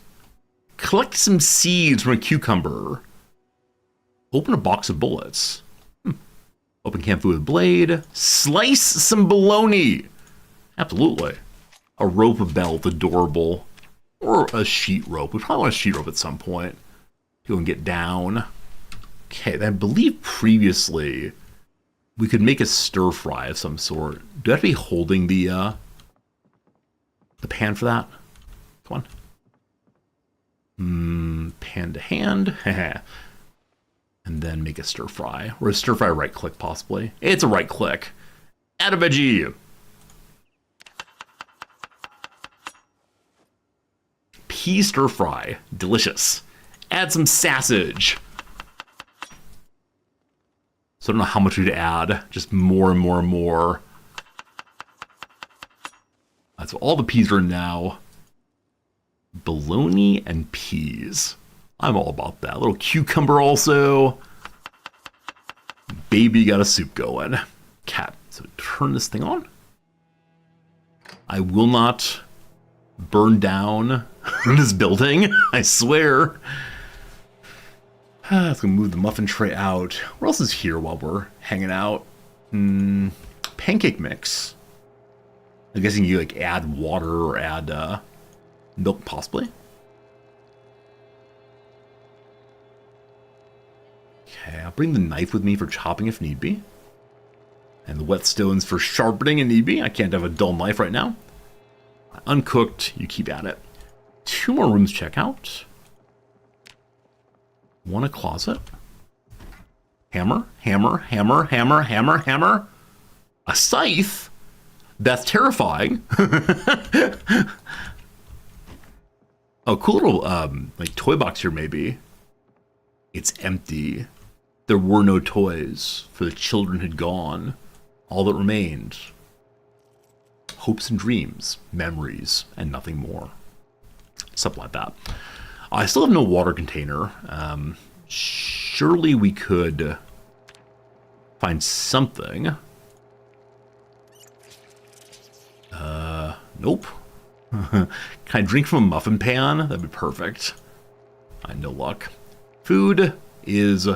Collect some seeds from a cucumber. Open a box of bullets. Open canned food with blade. Slice some bologna. Absolutely. A rope belt, adorable. Or a sheet rope. We probably want a sheet rope at some point. Go and get down. Okay, I believe previously we could make a stir fry of some sort. Do I have to be holding the pan for that? Come on. Pan to hand. And then make a stir fry. Or a stir fry right click, possibly. It's a right click. Add a veggie. Pea stir fry. Delicious. Add some sausage. So I don't know how much we'd add. Just more and more and more. So all the peas are in now. Bologna and peas. I'm all about that. A little cucumber also. Baby got a soup going. Cat. So turn this thing on. I will not burn down this building. I swear. Let's go move the muffin tray out. What else is here while we're hanging out? Pancake mix. I'm guessing you like add water or add milk, possibly. Okay, I'll bring the knife with me for chopping if need be. And the whetstones for sharpening if need be. I can't have a dull knife right now. Uncooked, you keep at it. 2 more rooms check out. 1 a closet. Hammer, hammer, hammer, hammer, hammer, hammer. A scythe? That's terrifying. Oh, cool little like toy box here maybe. It's empty. There were no toys, for the children had gone. All that remained. Hopes and dreams, memories, and nothing more. Something like that. I still have no water container. Surely we could find something. Nope. Can I drink from a muffin pan? That'd be perfect. No luck. Food is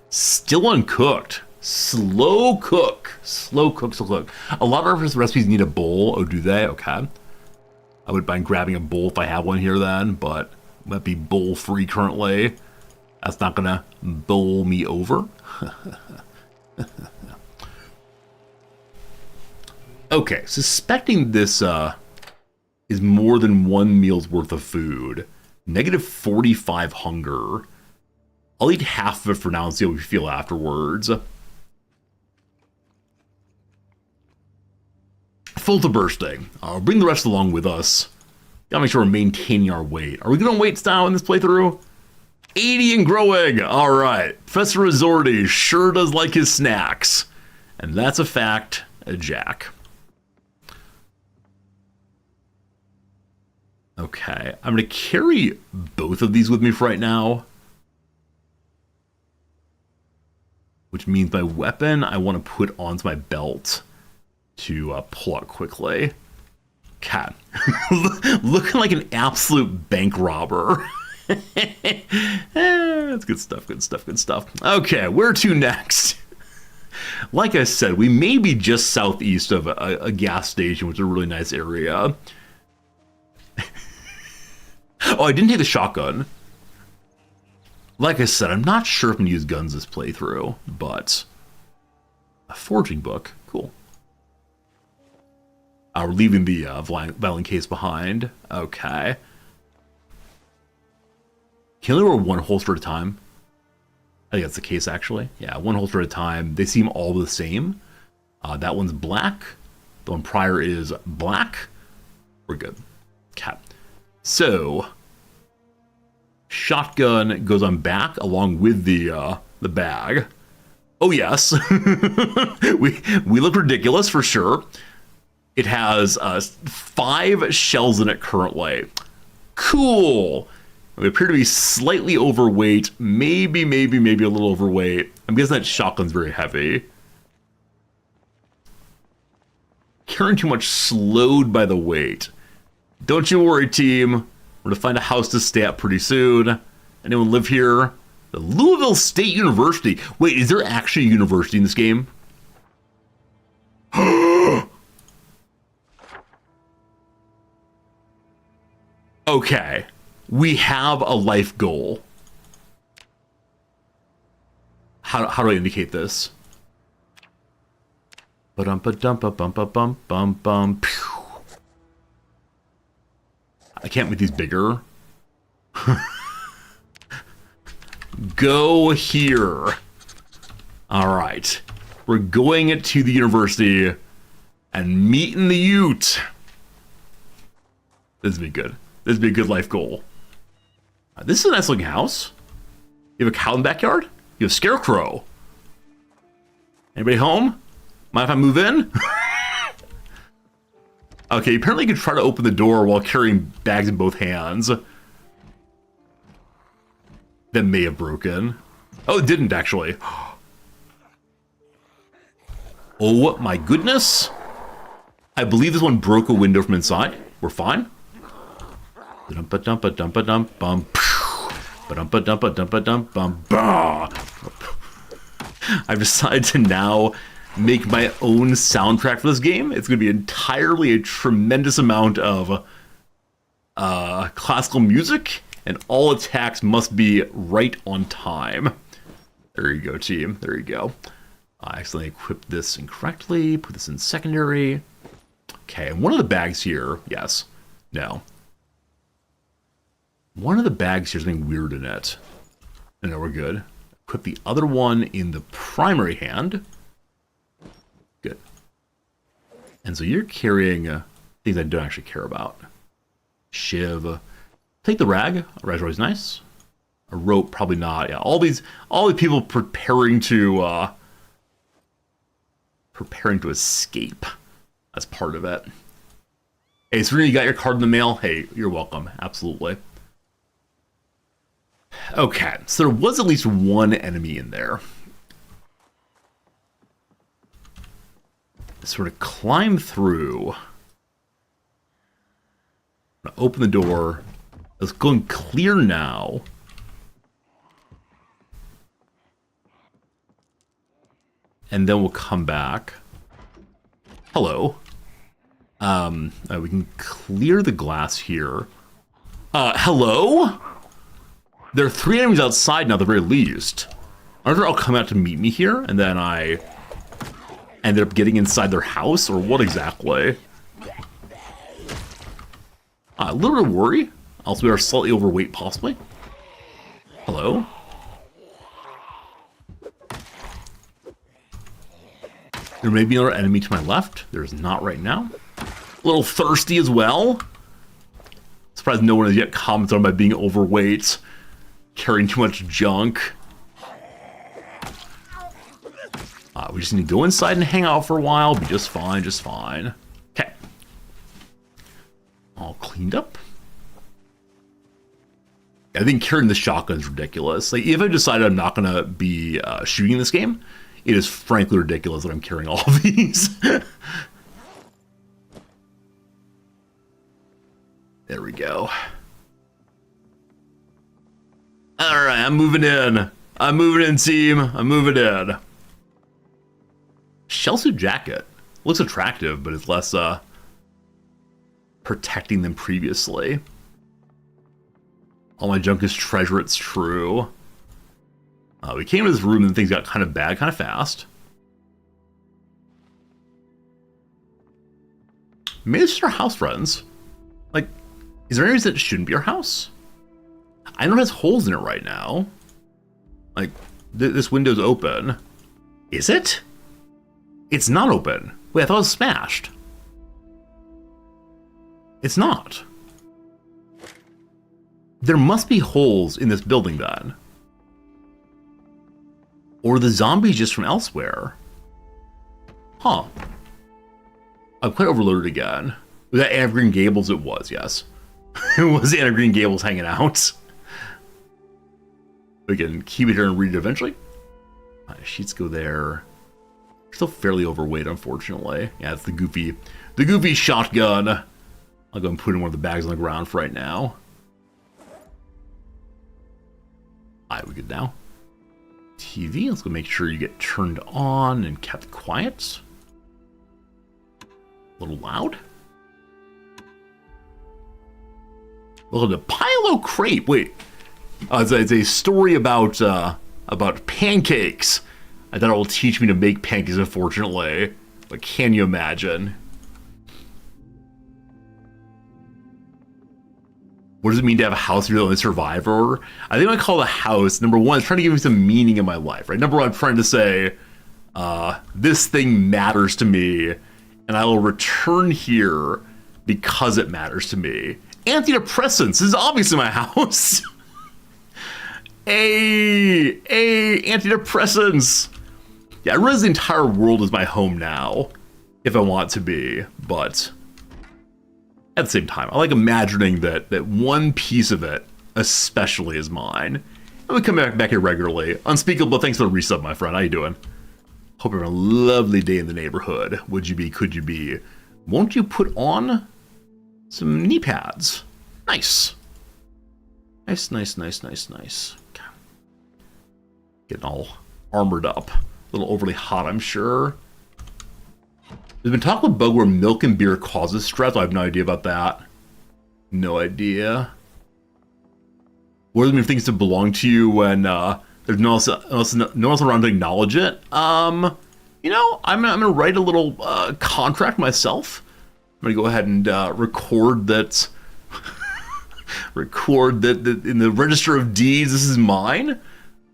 still uncooked. Slow cook. Slow cook, slow cook. A lot of our recipes need a bowl. Oh, do they? Okay. I wouldn't mind grabbing a bowl if I have one here then, but might be bowl free currently. That's not gonna bowl me over. Okay, suspecting this is more than 1 meal's worth of food. Negative 45 hunger. I'll eat half of it for now and see how we feel afterwards. full to bursting. Bring the rest along with us. Gotta make sure we're maintaining our weight. Are we good on weights now in this playthrough? 80 and growing. All right. Professor Resorti sure does like his snacks. And that's a fact, Jack. Okay. I'm going to carry both of these with me for right now. Which means my weapon I want to put onto my belt to pull out quickly. Cat. Looking like an absolute bank robber. That's good stuff, good stuff, good stuff. Okay, where to next? Like I said, we may be just southeast of a gas station, which is a really nice area. Oh, I didn't take the shotgun. Like I said, I'm not sure if I'm going to use guns this playthrough, but a forging book, cool. We're leaving the violin case behind. Okay. Can only wear one holster at a time? I think that's the case, actually. Yeah, one holster at a time. They seem all the same. That one's black. The one prior is black. We're good. Okay. So, shotgun goes on back along with the bag. Oh yes, we look ridiculous for sure. It has 5 shells in it currently. Cool. We appear to be slightly overweight, maybe a little overweight. I'm guessing that shotgun's very heavy. Carrying too much, slowed by the weight. Don't you worry, team. We're gonna find a house to stay at pretty soon. Anyone live here? The Louisville State University. Wait, is there actually a university in this game? Okay. We have a life goal. How do I indicate this? Ba-dum-ba-dum-ba-bum-ba-bum-bum-bum. I can't make these bigger. Go here. All right. We're going to the university and meeting the Ute. This would be good. This would be a good life goal. This is a nice looking house. You have a cow in the backyard? You have a scarecrow. Anybody home? Mind if I move in? Okay, apparently you can try to open the door while carrying bags in both hands. That may have broken. Oh, it didn't actually. Oh my goodness. I believe this one broke a window from inside. We're fine. Ba-dum-ba-dum-ba-dum-ba-dum-bum. Ba-dum-ba-dum-ba-dum-ba-dum-bum. I've decided to now make my own soundtrack for this game. It's going to be entirely a tremendous amount of classical music, and all attacks must be right on time. There you go, team. There you go. I accidentally equipped this incorrectly. Put this in secondary. Okay, and one of the bags here, yes, no. One of the bags here is something weird in it. No, we're good. Equip the other one in the primary hand. Good. And so you're carrying things I don't actually care about. Shiv. Take the rag. A rag's always nice. A rope, probably not. Yeah, all the people preparing to escape. That's part of it. Hey, Serena, you got your card in the mail? Hey, you're welcome. Absolutely. Okay, so there was at least one enemy in there. Sort of climb through. Open the door. It's going clear now. And then we'll come back. Hello. We can clear the glass here. Hello? There are 3 enemies outside now, at the very least. I wonder if I'll come out to meet me here, and then I ended up getting inside their house, or what exactly? A little bit of worry. Also, we are slightly overweight, possibly. Hello? There may be another enemy to my left. There's not right now. A little thirsty as well. Surprised no one has yet commented on my being overweight, carrying too much junk. We just need to go inside and hang out for a while. Be just fine, just fine. Okay. All cleaned up. I think carrying the shotgun is ridiculous. Like, if I decide I'm not going to be shooting this game, it is frankly ridiculous that I'm carrying all of these. There we go. All right, I'm moving in. I'm moving in, team. I'm moving in. Shellsuit jacket. Looks attractive, but it's less protecting than previously. All my junk is treasure, it's true. We came to this room and things got kind of bad kind of fast. Maybe it's just our house, friends. Like, is there any reason it shouldn't be our house? I know it has holes in it right now. Like, this window's open. Is it? It's not open. Wait, I thought it was smashed. It's not. There must be holes in this building then. Or the zombies just from elsewhere. Huh. I'm quite overloaded again. Was that Anne of Green Gables? It was, yes. It was Anne of Green Gables hanging out. We can keep it here and read it eventually. Sheets go there. Still fairly overweight, unfortunately. Yeah, it's the goofy shotgun. I'll go and put in one of the bags on the ground for right now. Alright, we good now. TV, let's go make sure you get turned on and kept quiet. A little loud. Welcome to Pilo Crepe. Wait, it's a story about pancakes. I thought it will teach me to make pancakes, unfortunately. But can you imagine? What does it mean to have a house if you're the only survivor? I think I call the house, number one, it's trying to give me some meaning in my life, right? Number one, I'm trying to say, this thing matters to me, and I will return here because it matters to me. Antidepressants, this is obviously my house. Hey, antidepressants. Yeah, I realize the entire world is my home now, if I want to be, but at the same time, I like imagining that one piece of it especially is mine. And we come back here regularly. Unspeakable, thanks for the resub, my friend. How you doing? Hope you're having a lovely day in the neighborhood. Would you be, could you be? Won't you put on some knee pads? Nice. Nice. Okay. Getting all armored up. A little overly hot, I'm sure. There's been talk about bug where milk and beer causes stress. I have no idea about that. No idea. What are the things to belong to you when there's no one around to acknowledge it? You know, I'm gonna write a little contract myself. I'm gonna go ahead and record that. Record that in the register of deeds. This is mine.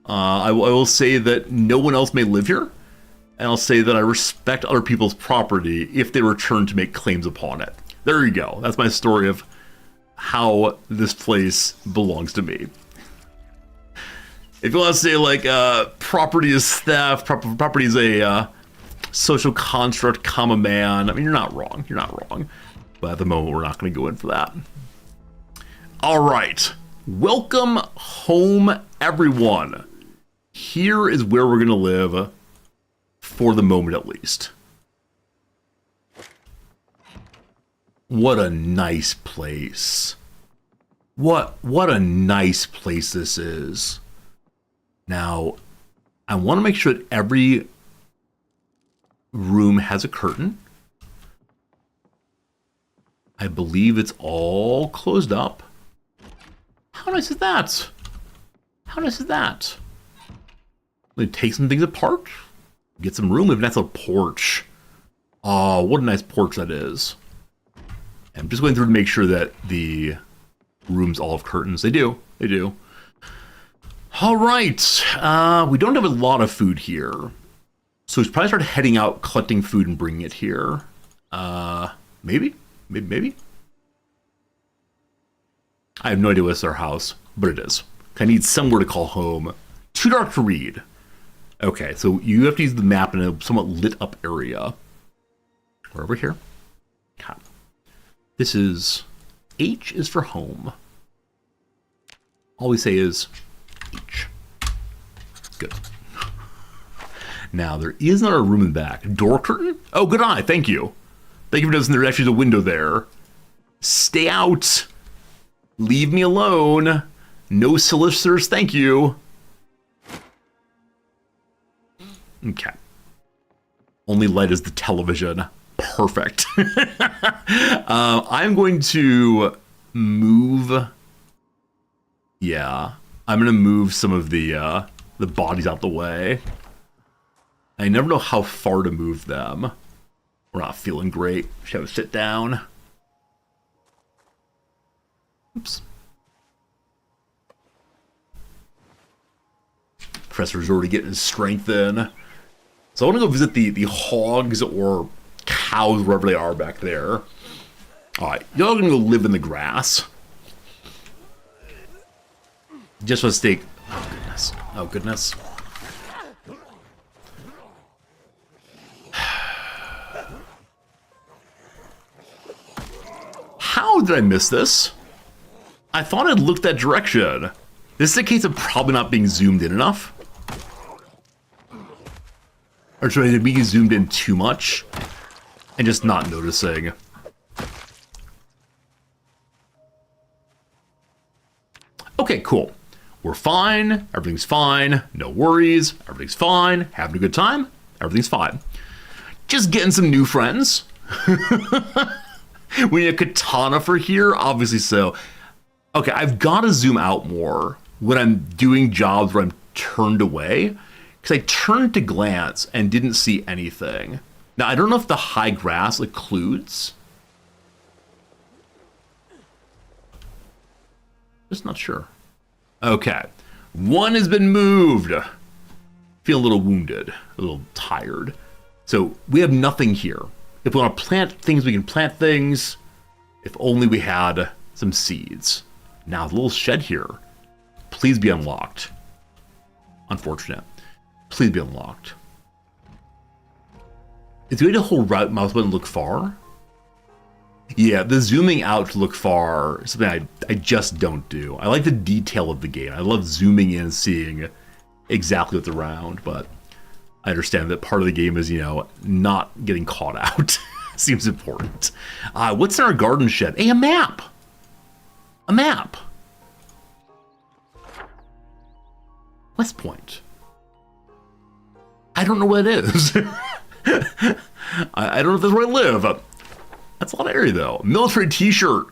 I will say that no one else may live here. And I'll say that I respect other people's property if they return to make claims upon it. There you go. That's my story of how this place belongs to me. If you want to say, like, property is theft, property is a social construct, comma man, I mean, you're not wrong. You're not wrong. But at the moment, we're not going to go in for that. All right. Welcome home, everyone. Here is where we're going to live. For the moment, at least. What a nice place. What a nice place this is. Now, I want to make sure that every room has a curtain. I believe it's all closed up. How nice is that? How nice is that? Let me take some things apart. Get some room, even that's a porch. Oh, what a nice porch that is. I'm just going through to make sure that the rooms all have curtains. They do. They do. All right. We don't have a lot of food here. So we should probably start heading out, collecting food, and bringing it here. Maybe? Maybe? I have no idea what's our house, but it is. I need somewhere to call home. Too dark to read. Okay, so you have to use the map in a somewhat lit up area. We're over here. Okay. This is... H is for home. All we say is H. Good. Now, there is another room in the back. Door curtain? Oh, good eye. Thank you. Thank you for noticing there's actually a window there. Stay out. Leave me alone. No solicitors, thank you. Okay. Only light is the television. Perfect. I'm going to move... Yeah. I'm going to move some of the bodies out the way. I never know how far to move them. We're not feeling great. Should have a sit down. Oops. Professor's already getting his strength in. So I want to go visit the hogs or cows, wherever they are back there. Alright, y'all gonna go live in the grass. Just for stake. Oh goodness. Oh goodness. How did I miss this? I thought I'd looked that direction. This is a case of probably not being zoomed in enough. Or trying to be zoomed in too much and just not noticing. Okay, cool. We're fine. Everything's fine. No worries. Everything's fine. Having a good time. Everything's fine. Just getting some new friends. We need a katana for here, obviously so. Okay, I've got to zoom out more when I'm doing jobs where I'm turned away. Because I turned to glance and didn't see anything. Now, I don't know if the high grass occludes. Just not sure. Okay. One has been moved. Feel a little wounded. A little tired. So, we have nothing here. If we want to plant things, we can plant things. If only we had some seeds. Now, the little shed here. Please be unlocked. Unfortunate. Please be unlocked. Is there a way to hold right mouse button and look far? Yeah, the zooming out to look far is something I just don't do. I like the detail of the game. I love zooming in and seeing exactly what's around, but I understand that part of the game is, you know, not getting caught out. Seems important. What's in our garden shed? Hey, a map! A map! West Point. I don't know what it is. I don't know if that's where I live. That's a lot of area, though. Military t-shirt.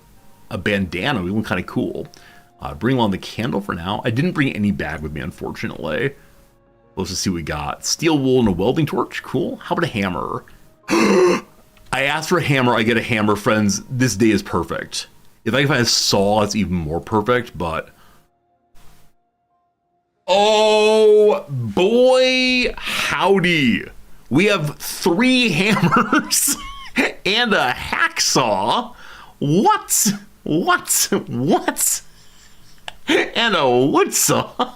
A bandana. We look kind of cool. Bring along the candle for now. I didn't bring any bag with me, unfortunately. Let's just see what we got. Steel wool and a welding torch. Cool. How about a hammer? I asked for a hammer. I get a hammer, friends. This day is perfect. If I can find a saw, it's even more perfect, but... Oh, boy, howdy. We have 3 hammers and a hacksaw. What? And a wood saw.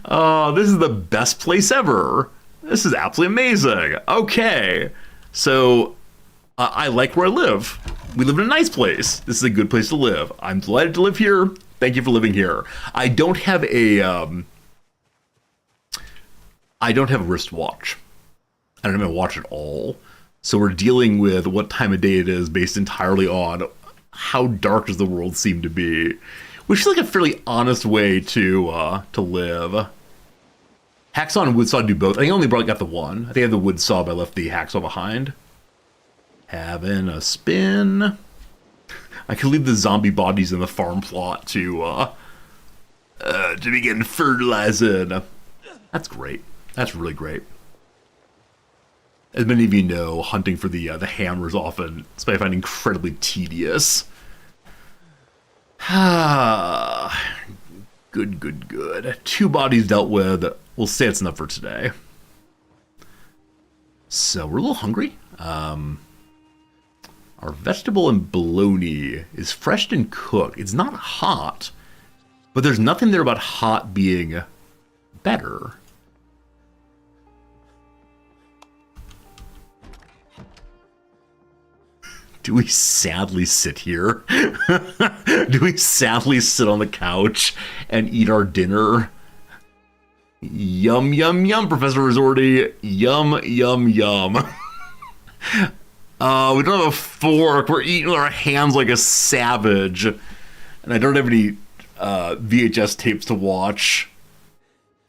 Oh, this is the best place ever. This is absolutely amazing. Okay, so I like where I live. We live in a nice place. This is a good place to live. I'm delighted to live here. Thank you for living here. I don't have a wristwatch. I don't have a watch at all. So we're dealing with what time of day it is based entirely on how dark does the world seem to be. Which is like a fairly honest way to live. Hacksaw and wood saw do both. I think I only got the one. I think I have the wood saw, but I left the hacksaw behind. Having a spin. I could leave the zombie bodies in the farm plot to begin fertilizing. That's great. That's really great. As many of you know, hunting for the hammer is often, I find, incredibly tedious. Good. 2 bodies dealt with. We'll say it's enough for today. So we're a little hungry. Our Our vegetable and bologna is fresh and cooked. It's not hot, but there's nothing there about hot being better. Do we sadly sit here? Do we sadly sit on the couch and eat our dinner? Yum, yum, yum, Professor Resorti. Yum, yum, yum. We don't have a fork. We're eating with our hands like a savage. And I don't have any VHS tapes to watch.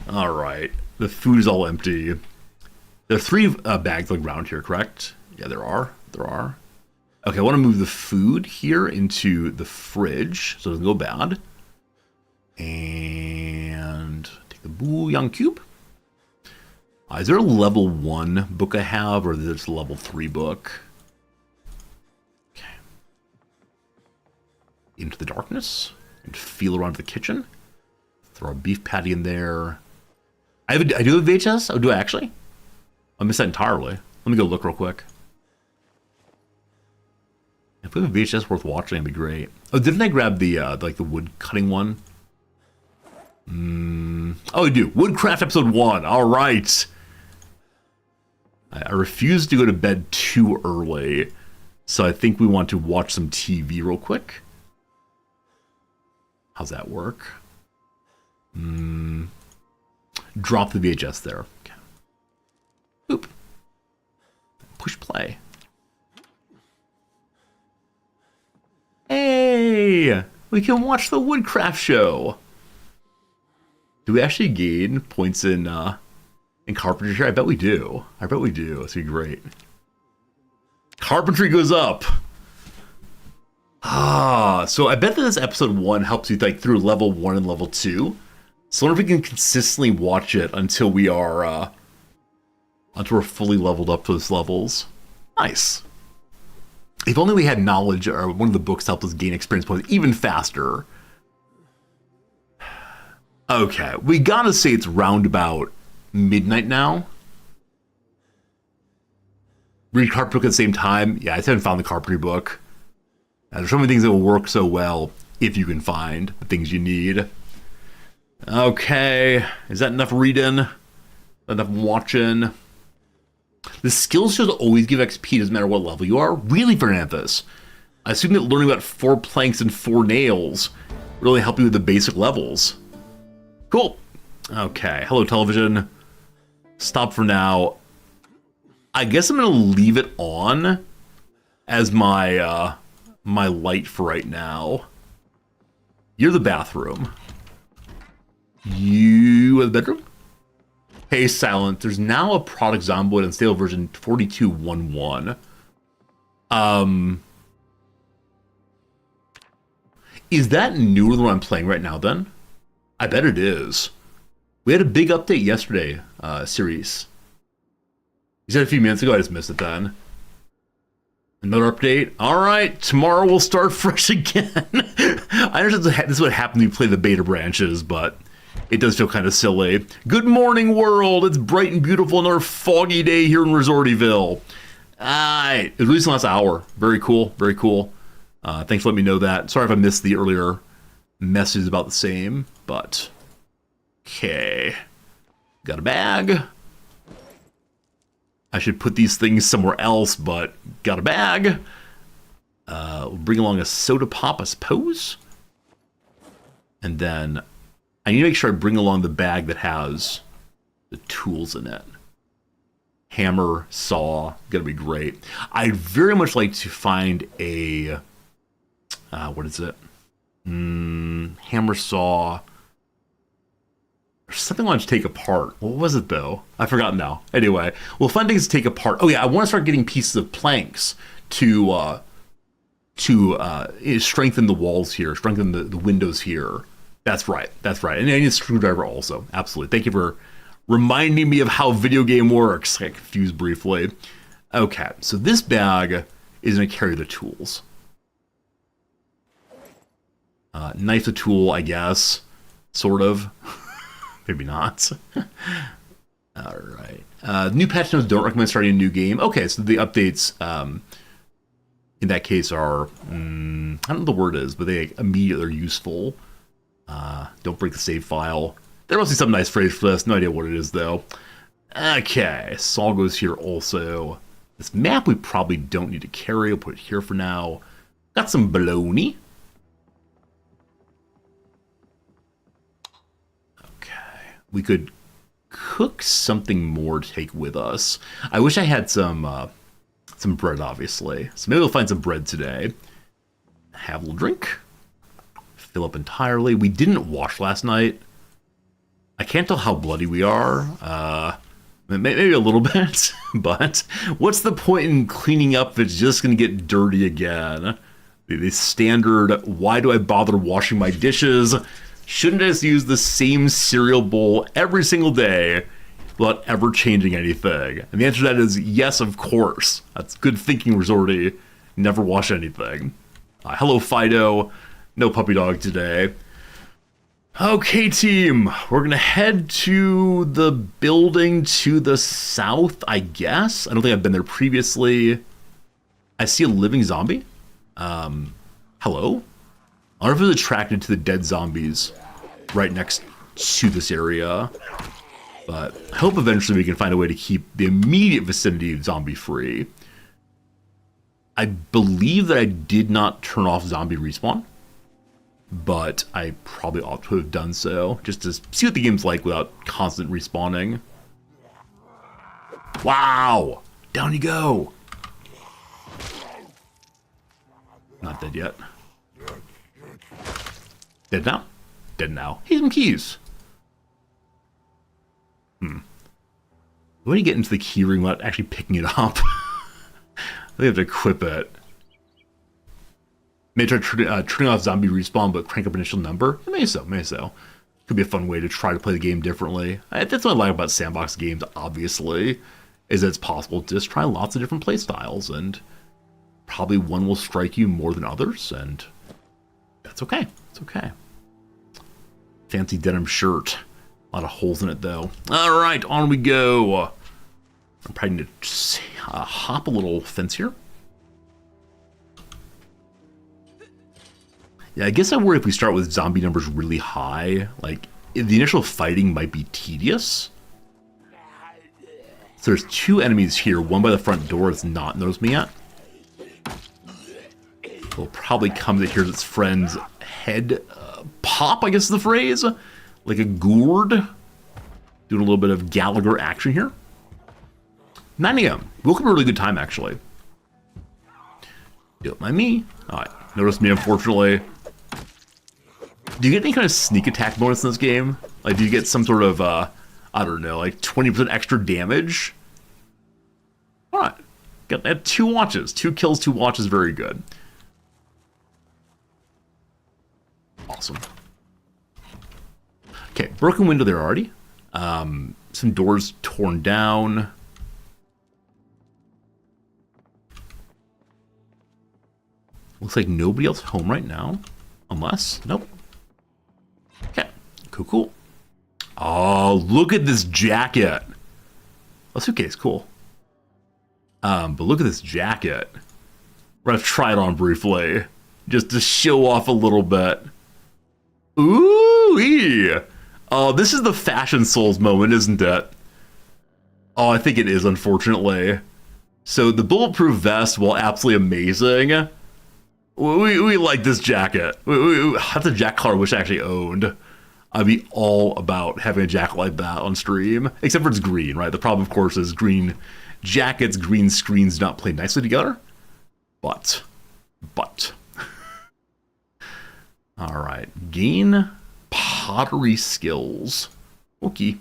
All right. The food is all empty. There are 3 bags like around here, correct? Yeah, there are. There are. Okay, I want to move the food here into the fridge so it doesn't go bad. And take the bouillon cube. Is there a level 1 book I have, or is this a level 3 book? Okay. Into the darkness and feel around the kitchen. Throw a beef patty in there. I do have a VHS? Oh, do I actually? I missed that entirely. Let me go look real quick. If we have a VHS worth watching, it'd be great. Oh, didn't I grab the like the wood cutting one? Oh, I do. Woodcraft episode 1. All right. I refuse to go to bed too early, so I think we want to watch some TV real quick. How's that work? Drop the VHS there. Okay. Oop. Push play. Hey! We can watch the Woodcraft show! Do we actually gain points in carpentry? I bet we do. I bet we do. It's gonna be great. Carpentry goes up! So I bet that this episode 1 helps you like through level 1 and level 2. So I wonder if we can consistently watch it until we are until we're fully leveled up to those levels. Nice. If only we had knowledge, or one of the books helped us gain experience points even faster. Okay, we gotta say it's round about midnight now. Read carpentry book at the same time. Yeah, I just haven't found the carpentry book. There's so many things that will work so well if you can find the things you need. Okay, is that enough reading? Enough watching? The skills should always give XP, doesn't matter what level you are. Really, Fernanthus? I assume that learning about 4 planks and 4 nails really help you with the basic levels. Cool. Okay, hello television. Stop for now. I guess I'm gonna leave it on as my my light for right now. You're the bathroom. You are the bedroom? Hey, Silent, there's now a product Zomboid on stable version 42.11. Is that newer than what I'm playing right now, then? I bet it is. We had a big update yesterday, series. You said a few minutes ago, I just missed it then. Another update? Alright, tomorrow we'll start fresh again. I understand this is what happens when you play the beta branches, but it does feel kind of silly. Good morning, world! It's bright and beautiful, another foggy day here in Resortyville. Alright, it was released in the last hour. Very cool, very cool. Thanks for letting me know that. Sorry if I missed the earlier messages about the same, but... Okay. Got a bag. I should put these things somewhere else, but got a bag. We'll bring along a soda pop, I suppose. And then I need to make sure I bring along the bag that has the tools in it. Hammer, saw, gonna be great. I'd very much like to find a, what is it? Hammer, saw. There's something I want to take apart. What was it, though? I've forgotten now. Anyway, we'll find things to take apart. Oh, yeah, I want to start getting pieces of planks to strengthen the walls here, strengthen the windows here. That's right. That's right. And I need a screwdriver also. Absolutely. Thank you for reminding me of how video game works. I got confused briefly. Okay, so this bag is going to carry the tools. Knife a tool, I guess. Sort of. Maybe not. All right. New patch notes don't recommend starting a new game. Okay, so the updates in that case are, I don't know what the word is, but they immediately are useful. Don't break the save file. There must be some nice phrase for this. No idea what it is, though. Okay, Saul goes here also. This map we probably don't need to carry. I'll put it here for now. Got some bologna. Okay, we could cook something more to take with us. I wish I had some bread, obviously. So maybe we'll find some bread today. Have a little drink. Fill up entirely. We didn't wash last night. I can't tell how bloody we are. Maybe a little bit, but what's the point in cleaning up if it's just going to get dirty again? The standard, why do I bother washing my dishes? Shouldn't I just use the same cereal bowl every single day without ever changing anything? And the answer to that is yes, of course. That's good thinking, Resorty. Never wash anything. Hello, Fido. No puppy dog today. Okay, team. We're going to head to the building to the south, I guess. I don't think I've been there previously. I see a living zombie. Hello? I don't know if it's attracted to the dead zombies right next to this area. But I hope eventually we can find a way to keep the immediate vicinity zombie-free. I believe that I did not turn off zombie respawn, but I probably ought to have done so, just to see what the game's like without constant respawning. Wow! Down you go! Not dead yet. Dead now? Dead now. Here's some keys. When do you get into the key ring without actually picking it up? They have to equip it. Maybe try turning off zombie respawn, but crank up initial number. Maybe so, maybe so. Could be a fun way to try to play the game differently. That's what I like about sandbox games, obviously, is that it's possible to just try lots of different play styles, and probably one will strike you more than others, and that's okay. It's okay. Fancy denim shirt. A lot of holes in it, though. All right, on we go. I'm probably going to hop a little fence here. Yeah, I guess I worry if we start with zombie numbers really high, like, the initial fighting might be tedious. So there's two enemies here, one by the front door that's not noticed me yet. Will probably come to hear its friend's head pop, I guess is the phrase. Like a gourd. Doing a little bit of Gallagher action here. 9 a.m. Woke up at a really good time, actually. Don't mind me. Alright, notice me, unfortunately. Do you get any kind of sneak attack bonus in this game? Like, do you get some sort of, I don't know, like 20% extra damage? Alright. Got that 2 watches. 2 kills, 2 watches, very good. Awesome. Okay, broken window there already. Some doors torn down. Looks like nobody else home right now. Unless, nope. Okay, cool. Oh, look at this jacket. A suitcase, cool. But look at this jacket. We're gonna try it on briefly, just to show off a little bit. Ooh-wee. Oh, this is the Fashion Souls moment, isn't it? Oh, I think it is, unfortunately. So the bulletproof vest, while absolutely amazing, we like this jacket. That's a jacket color I wish I actually owned. I'd be all about having a jacket like that on stream. Except for it's green, right? The problem, of course, is green jackets, green screens do not play nicely together. But. Alright. Gain pottery skills. Okay.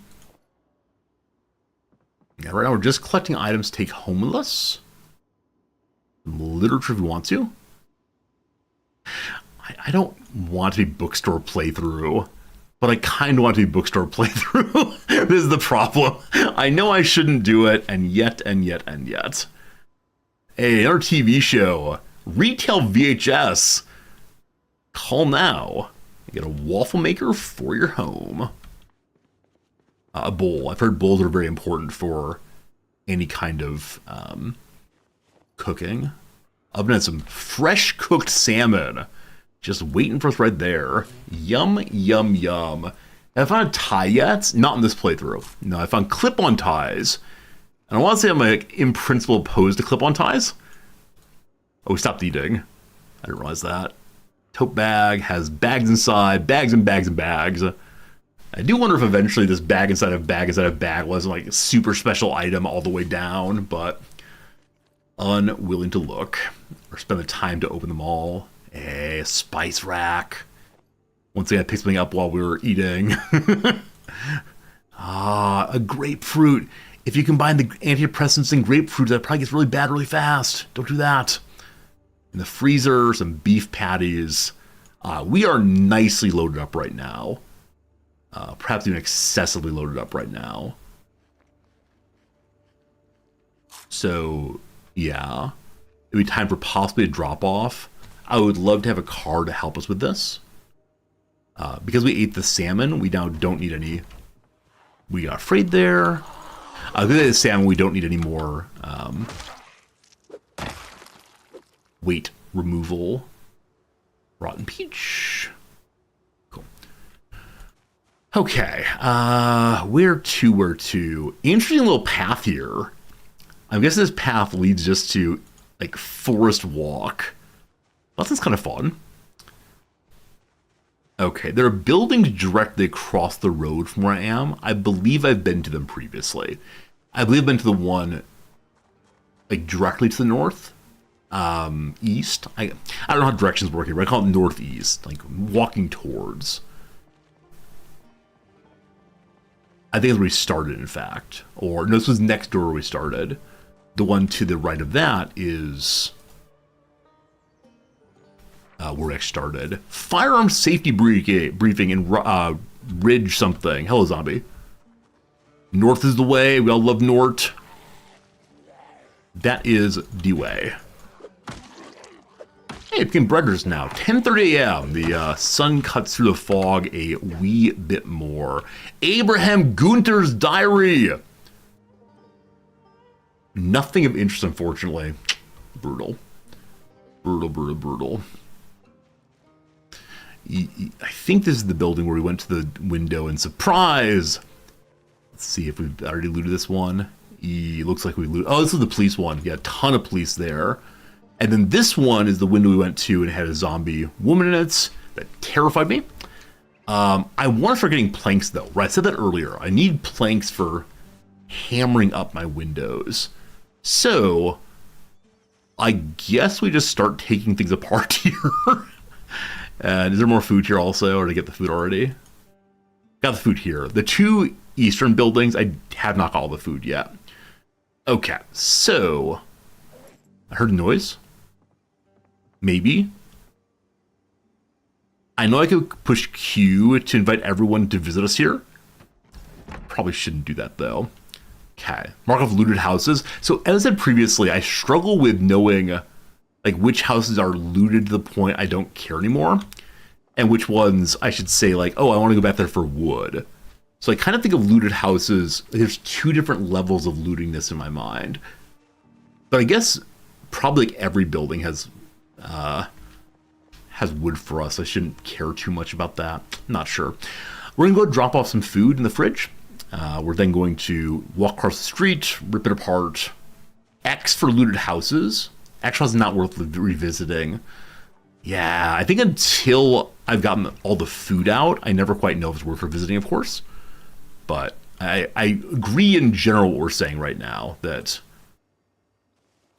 Yeah, right now we're just collecting items to take home with us. Literature if we want to. I don't want to be bookstore playthrough, but I kind of want to be bookstore playthrough. This is the problem. I know I shouldn't do it, and yet. Hey, another TV show. Retail VHS. Call now. You get a waffle maker for your home. A bowl. I've heard bowls are very important for any kind of cooking. oven had some fresh cooked salmon. Just waiting for us right there. Yum, yum, yum. Have I found a tie yet? Not in this playthrough. No, I found clip-on ties. And I want to say I'm like in principle opposed to clip-on ties. Oh, we stopped eating. I didn't realize that. Tote bag has bags inside, bags and bags and bags. I do wonder if eventually this bag inside of bag wasn't like a super special item all the way down, but unwilling to look or spend the time to open them all. A spice rack. Once again, I picked something up while we were eating. A grapefruit. If you combine the antidepressants and grapefruit, that probably gets really bad really fast. Don't do that. In the freezer, some beef patties. We are nicely loaded up right now. Perhaps even excessively loaded up right now. So, yeah. It'd be time for possibly a drop-off. I would love to have a car to help us with this. Because we ate the salmon, we now don't need any. We got afraid there. Because we ate the salmon, we don't need any more weight removal. Rotten peach. Cool. Okay. Where to? Interesting little path here. I'm guessing this path leads just to like forest walk. Well, that's kind of fun. Okay, there are buildings directly across the road from where I am. I believe I've been to them previously. I believe I've been to the one like directly to the north, east. I don't know how directions work here, but I call it northeast, like walking towards. I think that's where we started, in fact. Or no, this was next door where we started. The one to the right of that is where I started. Firearms safety briefing in Ridge something. Hello, zombie. North is the way. We all love Nort. That is the way. Hey, it became breakfast now. 10:30 a.m. The sun cuts through the fog a wee bit more. Abraham Gunther's diary. Nothing of interest, unfortunately. Brutal. Brutal. I think this is the building where we went to the window and surprise! Let's see if we've already looted this one. Looks like we looted. Oh, this is the police one. Yeah, a ton of police there. And then this one is the window we went to and it had a zombie woman in it that terrified me. I want to start getting planks though, right? I said that earlier. I need planks for hammering up my windows. So, I guess we just start taking things apart here. And is there more food here also, or did I get the food already? Got the food here. The two eastern buildings, I have not got all the food yet. Okay, so I heard a noise. Maybe. I know I could push Q to invite everyone to visit us here. Probably shouldn't do that though. Okay, mark off looted houses. So as I said previously, I struggle with knowing like which houses are looted to the point I don't care anymore, and which ones I should say like, oh, I want to go back there for wood. So I kind of think of looted houses. There's two different levels of lootingness in my mind, but I guess probably like every building has wood for us. I shouldn't care too much about that. Not sure. We're gonna go drop off some food in the fridge. We're then going to walk across the street, rip it apart. X for looted houses. Actually, it's not worth revisiting. Yeah, I think until I've gotten all the food out, I never quite know if it's worth revisiting, of course. But I agree in general what we're saying right now, that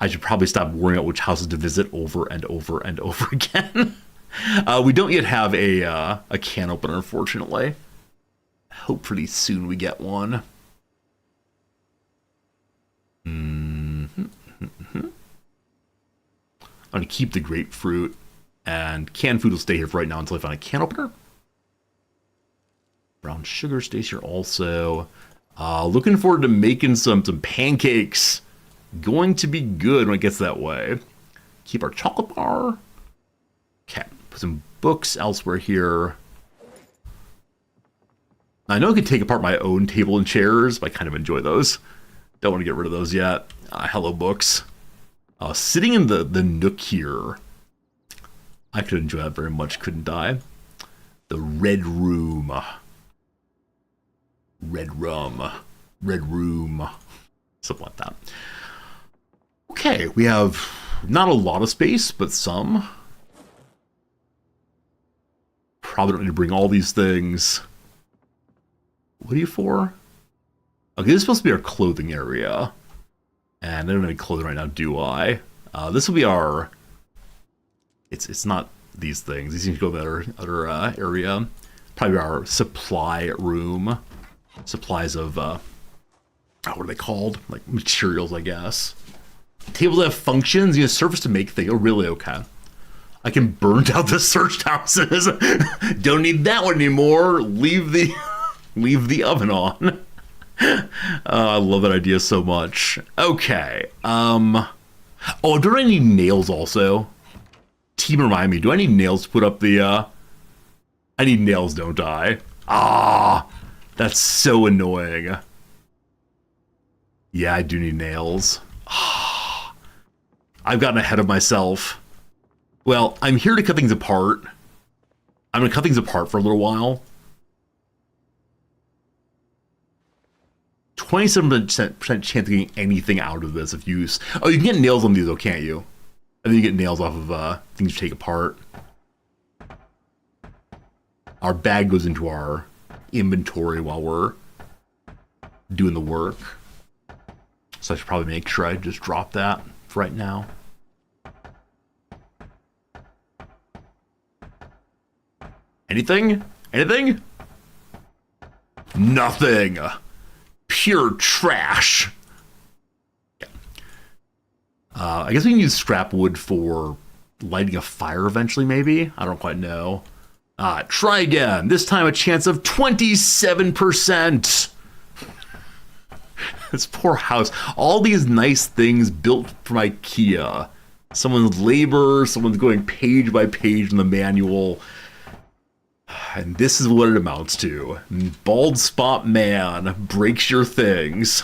I should probably stop worrying about which houses to visit over and over and over again. We don't yet have a can opener, unfortunately. Hopefully soon we get one. I'm going to keep the grapefruit, and canned food will stay here for right now until I find a can opener. Brown sugar stays here also. Looking forward to making some pancakes. Going to be good when it gets that way. Keep our chocolate bar. Okay, put some books elsewhere here. I know I could take apart my own table and chairs, but I kind of enjoy those. Don't want to get rid of those yet. Hello, books. Sitting in the nook here. I could enjoy that very much, couldn't I? The red room. Red rum. Red room. Something like that. Okay, we have not a lot of space, but some. Probably don't need to bring all these things. What are you for? Okay, this is supposed to be our clothing area. And I don't have any clothing right now, do I? This will be our... It's not these things. These seem to go to the other area. Probably our supply room. Supplies of... what are they called? Like materials, I guess. Table that have functions. You know, surface to make things. Oh, really? Okay. I can burn down the searched houses. Don't need that one anymore. Leave the oven on. I love that idea so much. Okay. Oh, do I need nails also? Team, remind me. Do I need nails to put up the? I need nails, don't I? Ah, that's so annoying. Yeah, I do need nails. I've gotten ahead of myself. Well, I'm here to cut things apart. I'm going to cut things apart for a little while. 27% chance of getting anything out of this if you... Oh, you can get nails on these though, can't you? I think you get nails off of things you take apart. Our bag goes into our inventory while we're doing the work. So I should probably make sure I just drop that for right now. Anything? Anything? Nothing. Pure trash. Yeah. I guess we can use scrap wood for lighting a fire eventually, maybe? I don't quite know. Try again. This time a chance of 27%. This poor house. All these nice things built from IKEA. Someone's labor, someone's going page by page in the manual. And this is what it amounts to. Bald spot man breaks your things.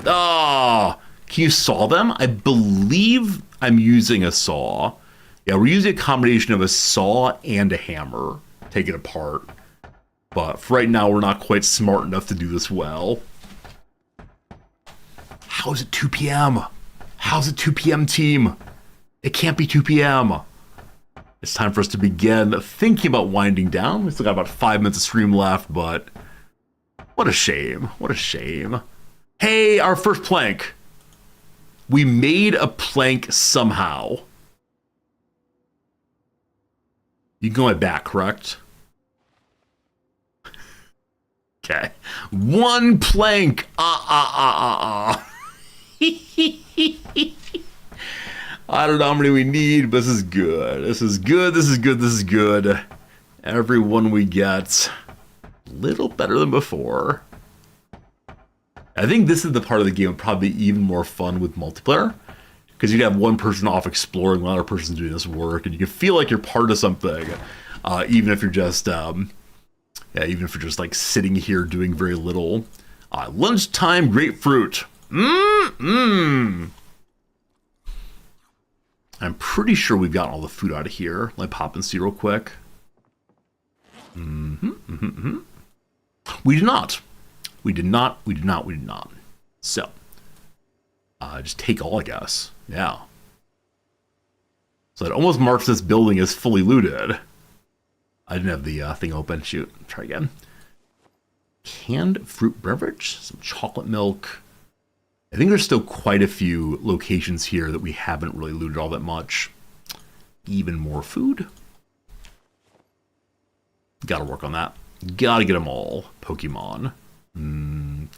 Ah! Can you saw them? I believe I'm using a saw. Yeah, we're using a combination of a saw and a hammer. Take it apart. But for right now, we're not quite smart enough to do this well. How is it 2 p.m.? How's it 2 p.m., team? It can't be 2 p.m. It's time for us to begin thinking about winding down. We still got about 5 minutes of stream left, but what a shame. What a shame. Hey, our first plank. We made a plank somehow. You can go my back, correct? Okay. One plank. I don't know how many we need, but this is good. This is good, this is good, this is good. Every one we get, a little better than before. I think this is the part of the game that would probably be even more fun with multiplayer. Because you'd have one person off exploring, one other person doing this work, and you can feel like you're part of something. Even if you're just, even if you're just like sitting here doing very little. Lunchtime grapefruit. I'm pretty sure we've gotten all the food out of here. Let me pop and see real quick. We did not. We did not. We did not. We did not. So, just take all, I guess. Yeah. So it almost marks this building as fully looted. I didn't have the thing open. Shoot. Try again. Canned fruit beverage. Some chocolate milk. I think there's still quite a few locations here that we haven't really looted all that much. Even more food. Gotta work on that. Gotta get them all. Pokemon.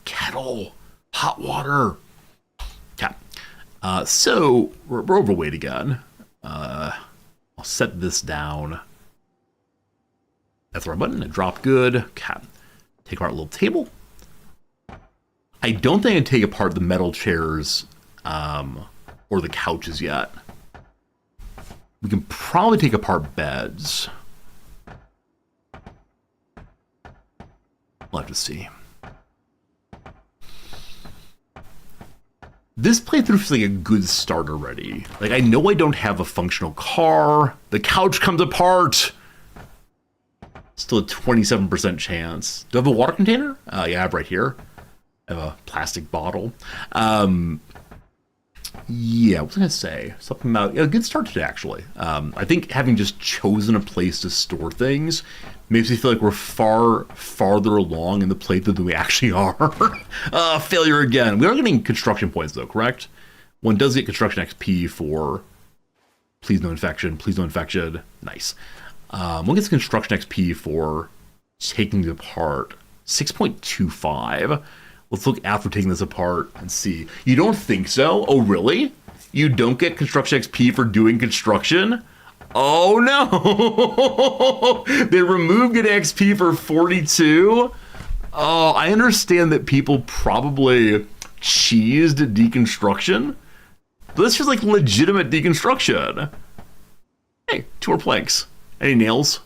Kettle. Hot water. Okay. So, we're overweight again. I'll set this down. That's the right button. Drop good. Okay. Take our little table. I don't think I'd take apart the metal chairs or the couches yet. We can probably take apart beds. We'll have to see. This playthrough feels like a good start already. Like, I know I don't have a functional car. The couch comes apart. Still a 27% chance. Do I have a water container? Yeah, I have right here. I have a plastic bottle. Yeah, what was I going to say? Something about a good start today, actually. I think having just chosen a place to store things makes me feel like we're farther along in the playthrough than we actually are. Failure again. We are getting construction points, though, correct? One does get construction XP for please no infection, please no infection. Nice. One gets construction XP for taking it apart. 6.25. Let's look after taking this apart and see. You don't think so? Oh, really? You don't get construction XP for doing construction? Oh, no. They removed getting XP for 42? Oh, I understand that people probably cheesed deconstruction. But this feels like legitimate deconstruction. Hey, 2 more planks. Any nails?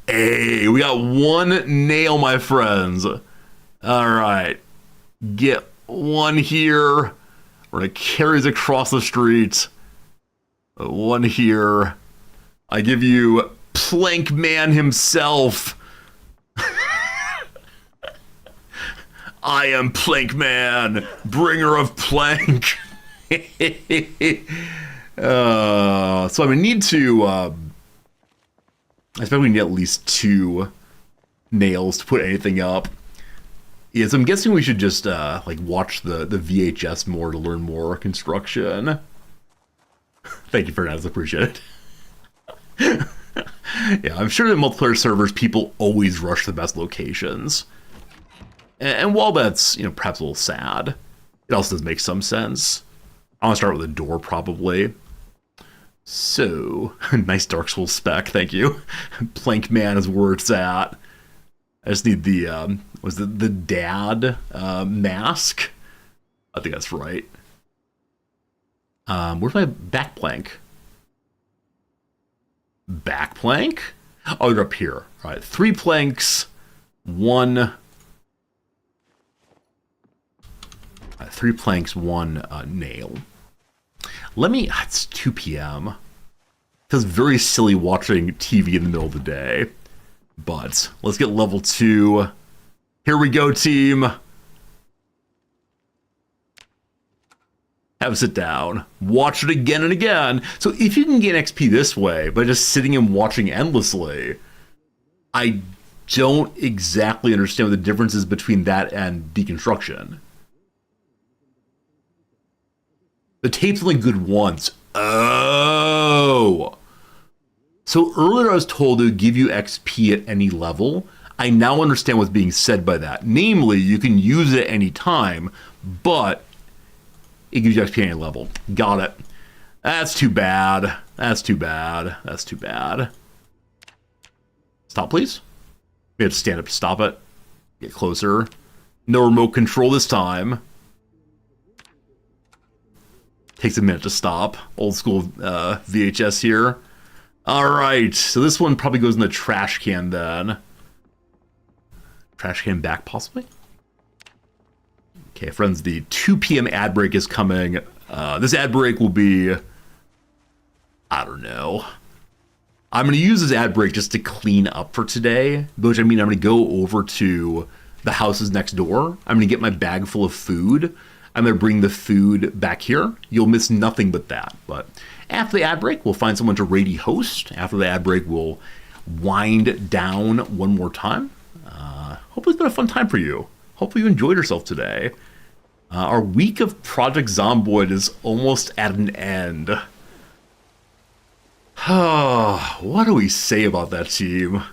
Hey, we got 1 nail, my friends. All right, get 1 here. We're gonna carry it across the street. 1 here. I give you Plank Man himself. I am Plank Man, bringer of plank. So I'm gonna need to. I expect we need at least 2 nails to put anything up. Yeah, so I'm guessing we should just like watch the VHS more to learn more construction. Thank you, Fernandez. Appreciate it. Yeah, I'm sure in multiplayer servers, people always rush the best locations. And while that's, perhaps a little sad, it also does make some sense. I want to start with a door, probably. So, nice Dark Souls spec, thank you. Plank Man is where it's at. I just need the, was it the dad mask? I think that's right. Where's my back plank? Back plank? Oh, they're up here. All right, 3 planks, 1... 3 planks, 1 nail. It's 2 p.m. Feels very silly watching TV in the middle of the day. But let's get level 2. Here we go, team. Have a sit down. Watch it again and again. So if you can gain XP this way by just sitting and watching endlessly, I don't exactly understand what the difference is between that and deconstruction. The tape's only good once. Oh. So earlier I was told it would give you XP at any level. I now understand what's being said by that. Namely, you can use it at any time, but it gives you XP at any level. Got it. That's too bad. That's too bad. That's too bad. Stop, please. We have to stand up to stop it. Get closer. No remote control this time. Takes a minute to stop. Old school VHS here. All right, so this one probably goes in the trash can then. Trash can back, possibly? Okay, friends, the 2 p.m. ad break is coming. This ad break will be... I don't know. I'm going to use this ad break just to clean up for today. Which, I mean, I'm going to go over to the houses next door. I'm going to get my bag full of food. I'm going to bring the food back here. You'll miss nothing but that. But after the ad break, we'll find someone to raid host. After the ad break, we'll wind down one more time. Hopefully it's been a fun time for you. Hopefully you enjoyed yourself today. Our week of Project Zomboid is almost at an end. What do we say about that, team?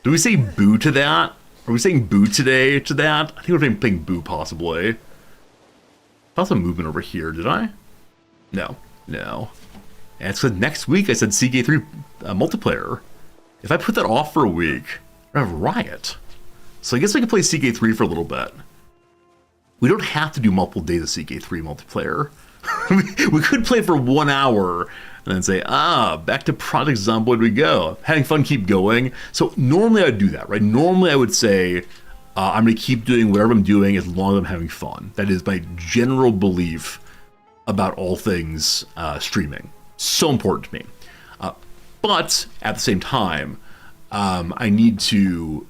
Do we say boo to that? Are we saying boo today to that? I think we're saying boo, possibly. I saw some movement over here, did I? No. And it's because next week I said CK3 multiplayer. If I put that off for a week, we're gonna have a riot. So I guess we can play CK3 for a little bit. We don't have to do multiple days of CK3 multiplayer. We could play for 1 hour and then say, back to Project Zomboid we go. Having fun, keep going. So normally I would do that, right? Normally I would say, I'm going to keep doing whatever I'm doing as long as I'm having fun. That is my general belief about all things streaming. So important to me. But at the same time, I need to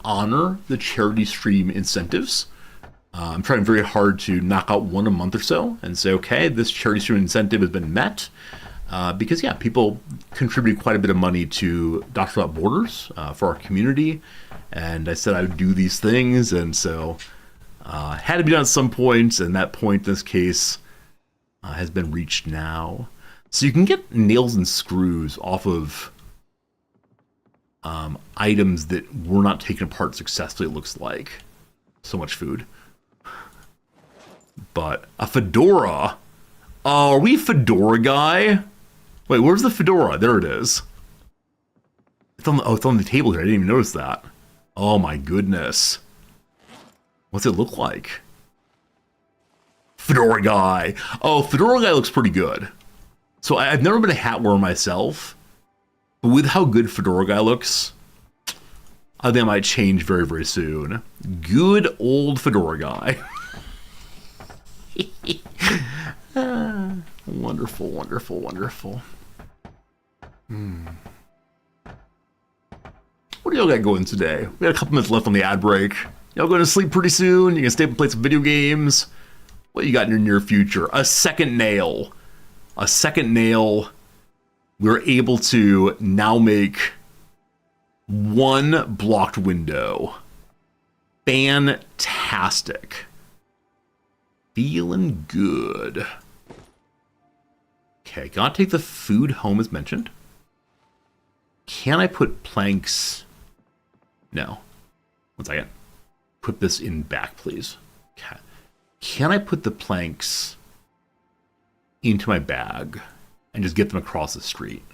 honor the charity stream incentives. I'm trying very hard to knock out one a month or so and say, okay, this charity stream incentive has been met. Because people contribute quite a bit of money to Doctors Without Borders for our community. And I said I would do these things, and so had to be done at some point, and that point in this case has been reached now. So you can get nails and screws off of items that were not taken apart successfully, it looks like. So much food. But a fedora? Oh, are we fedora guy? Wait, where's the fedora? There it is. It's on the table here. I didn't even notice that. Oh my goodness. What's it look like? Fedora guy. Oh, fedora guy looks pretty good. So I've never been a hat wearer myself, but with how good fedora guy looks, I think I might change very, very soon. Good old fedora guy. Wonderful, wonderful, wonderful. What do y'all got going today? We got a couple minutes left on the ad break. Y'all going to sleep pretty soon? You can stay up and play some video games? What you got in your near future? A second nail. A second nail. We're able to now make one blocked window. Fantastic. Feeling good. Okay, gotta take the food home as mentioned. Can I put planks? No. 1 second. Put this in back, please. Okay. Can I put the planks into my bag and just get them across the street?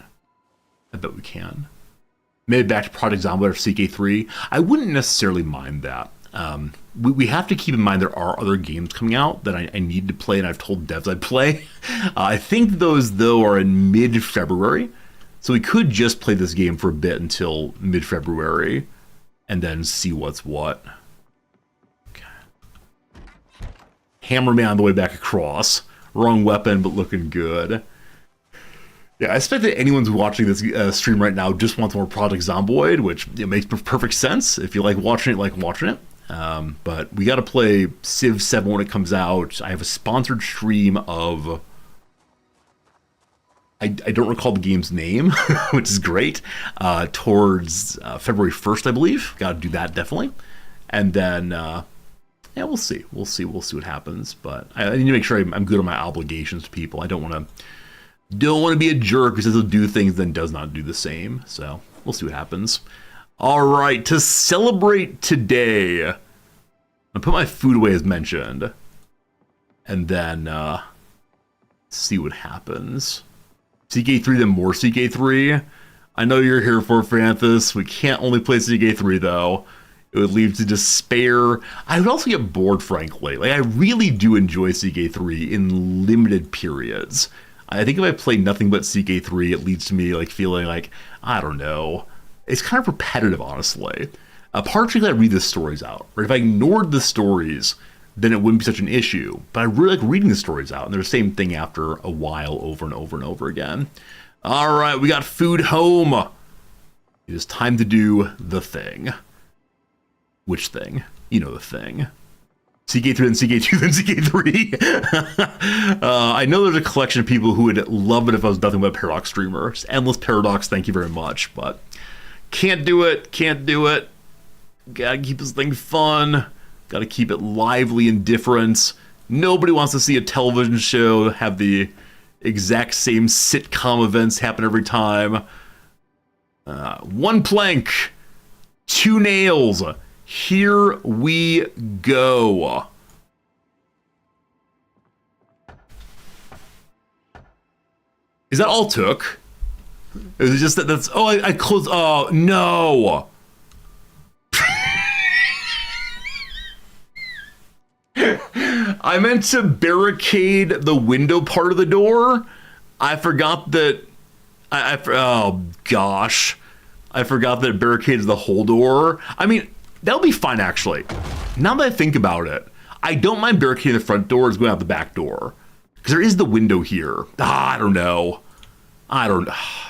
I bet we can. Maybe back to Project Zomboid or CK3. I wouldn't necessarily mind that. We have to keep in mind there are other games coming out that I need to play, and I've told devs I'd play. I think those, though, are in mid-February. So we could just play this game for a bit until mid-February and then see what's what. Okay. Hammerman on the way back across. Wrong weapon, but looking good. Yeah, I expect that anyone who's watching this stream right now just wants more Project Zomboid, which makes perfect sense. If you like watching it, but we got to play Civ 7 when it comes out. I have a sponsored stream of... I don't recall the game's name, which is great, towards February 1st, I believe. Got to do that, definitely. And then, we'll see. We'll see what happens. But I need to make sure I'm good on my obligations to people. I don't want to be a jerk who says he'll do things then does not do the same. So we'll see what happens. All right, to celebrate today, I'm going to put my food away as mentioned. And then see what happens. CK3, then more CK3. I know you're here for Francis. We can't only play CK3, though. It would lead to despair. I would also get bored, frankly. I really do enjoy CK3 in limited periods. I think if I play nothing but CK3, it leads to me feeling I don't know. It's kind of repetitive, honestly. Partially, I read the stories out. Right? If I ignored the stories, then it wouldn't be such an issue. But I really like reading the stories out, and they're the same thing after a while, over and over and over again. All right, we got food home. It is time to do the thing. Which thing? You know the thing. CK3, then CK2, then CK3. I know there's a collection of people who would love it if I was nothing but a Paradox streamer. Just endless Paradox, thank you very much. But can't do it. Gotta keep this thing fun. Gotta keep it lively and different. Nobody wants to see a television show have the exact same sitcom events happen every time. 1 plank. 2 nails. Here we go. Is that all it took? Is it just that's... Oh, I closed... Oh, no! I meant to barricade the window part of the door. I forgot that... oh, gosh. I forgot that it barricades the whole door. I mean, That'll be fine, actually. Now that I think about it, I don't mind barricading the front doors going out the back door. Because there is the window here. I don't know.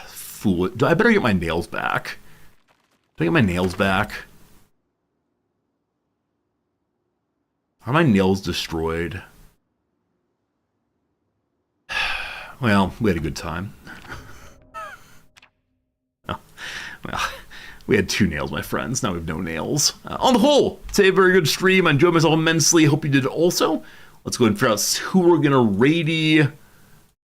Fool it. I better get my nails back. Do I get my nails back? Are my nails destroyed? Well, we had a good time. Oh, well, we had 2 nails, my friends. Now we have no nails. On the whole, it's a very good stream. I enjoyed myself immensely. Hope you did also. Let's go ahead and figure out who we're going to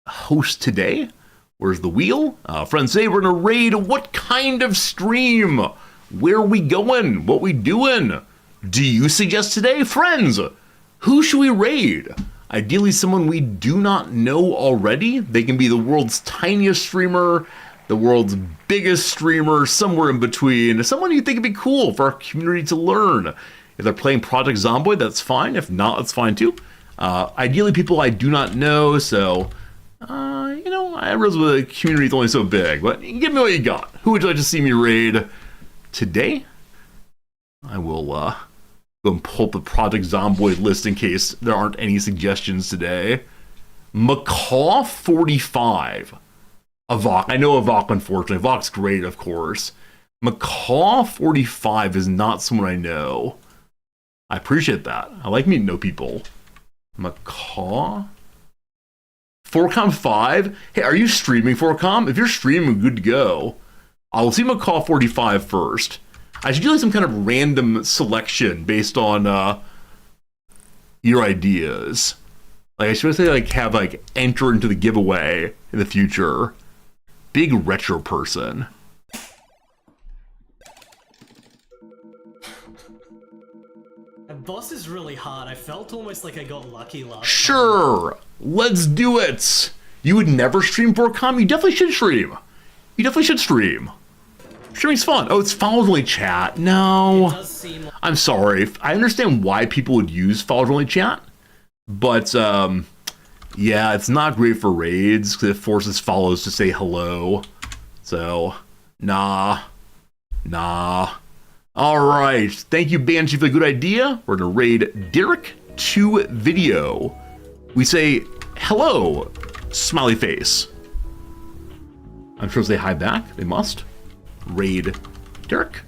host today. Where's the wheel? Friends, today we're going to raid what kind of stream? Where are we going? What we doing? Do you suggest today? Friends, who should we raid? Ideally, someone we do not know already. They can be the world's tiniest streamer, the world's biggest streamer, somewhere in between. Someone you think would be cool for our community to learn. If they're playing Project Zomboid, that's fine. If not, that's fine too. Ideally, people I do not know, so, you know, I realize the community is only so big, but give me what you got. Who would you like to see me raid today? I will, go and pull up the Project Zomboid list in case there aren't any suggestions today. Macaw45. Avok. I know Avok, unfortunately. Avok's great, of course. Macaw45 is not someone I know. I appreciate that. I like me to know people. Macaw? 4Com5? Hey, are you streaming 4Com? If you're streaming, good to go. I'll see Macaw45 first. I should do like some kind of random selection based on your ideas. Like I should say like have like enter into the giveaway in the future. Big retro person. Boss is really hard. I felt almost like I got lucky last time. Sure, let's do it. You would never stream 4Com? You definitely should stream. You definitely should stream. Streaming's fun. Oh, it's followers only chat. No. It does seem like I'm sorry. I understand why people would use followers only chat, but yeah, it's not great for raids because it forces follows to say hello. So, nah. All right. Thank you, Banshee, for the good idea. We're gonna raid Derek to video. We say hello, smiley face. I'm sure they say hi back. They must. Raid Derek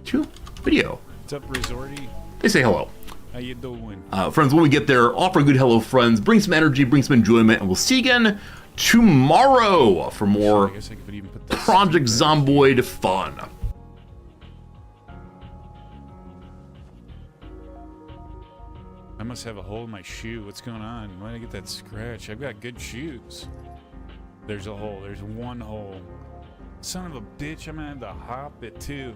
to video. What's up, Resorty? They say hello. How you doing? Friends, when we get there, offer a good hello, friends. Bring some energy, bring some enjoyment, and we'll see you again tomorrow for more I guess I could even put this Project Zomboid fun. I must have a hole in my shoe. What's going on? Why did I get that scratch? I've got good shoes. There's a hole. There's one hole. Son of a bitch, I'm gonna have to hop it too.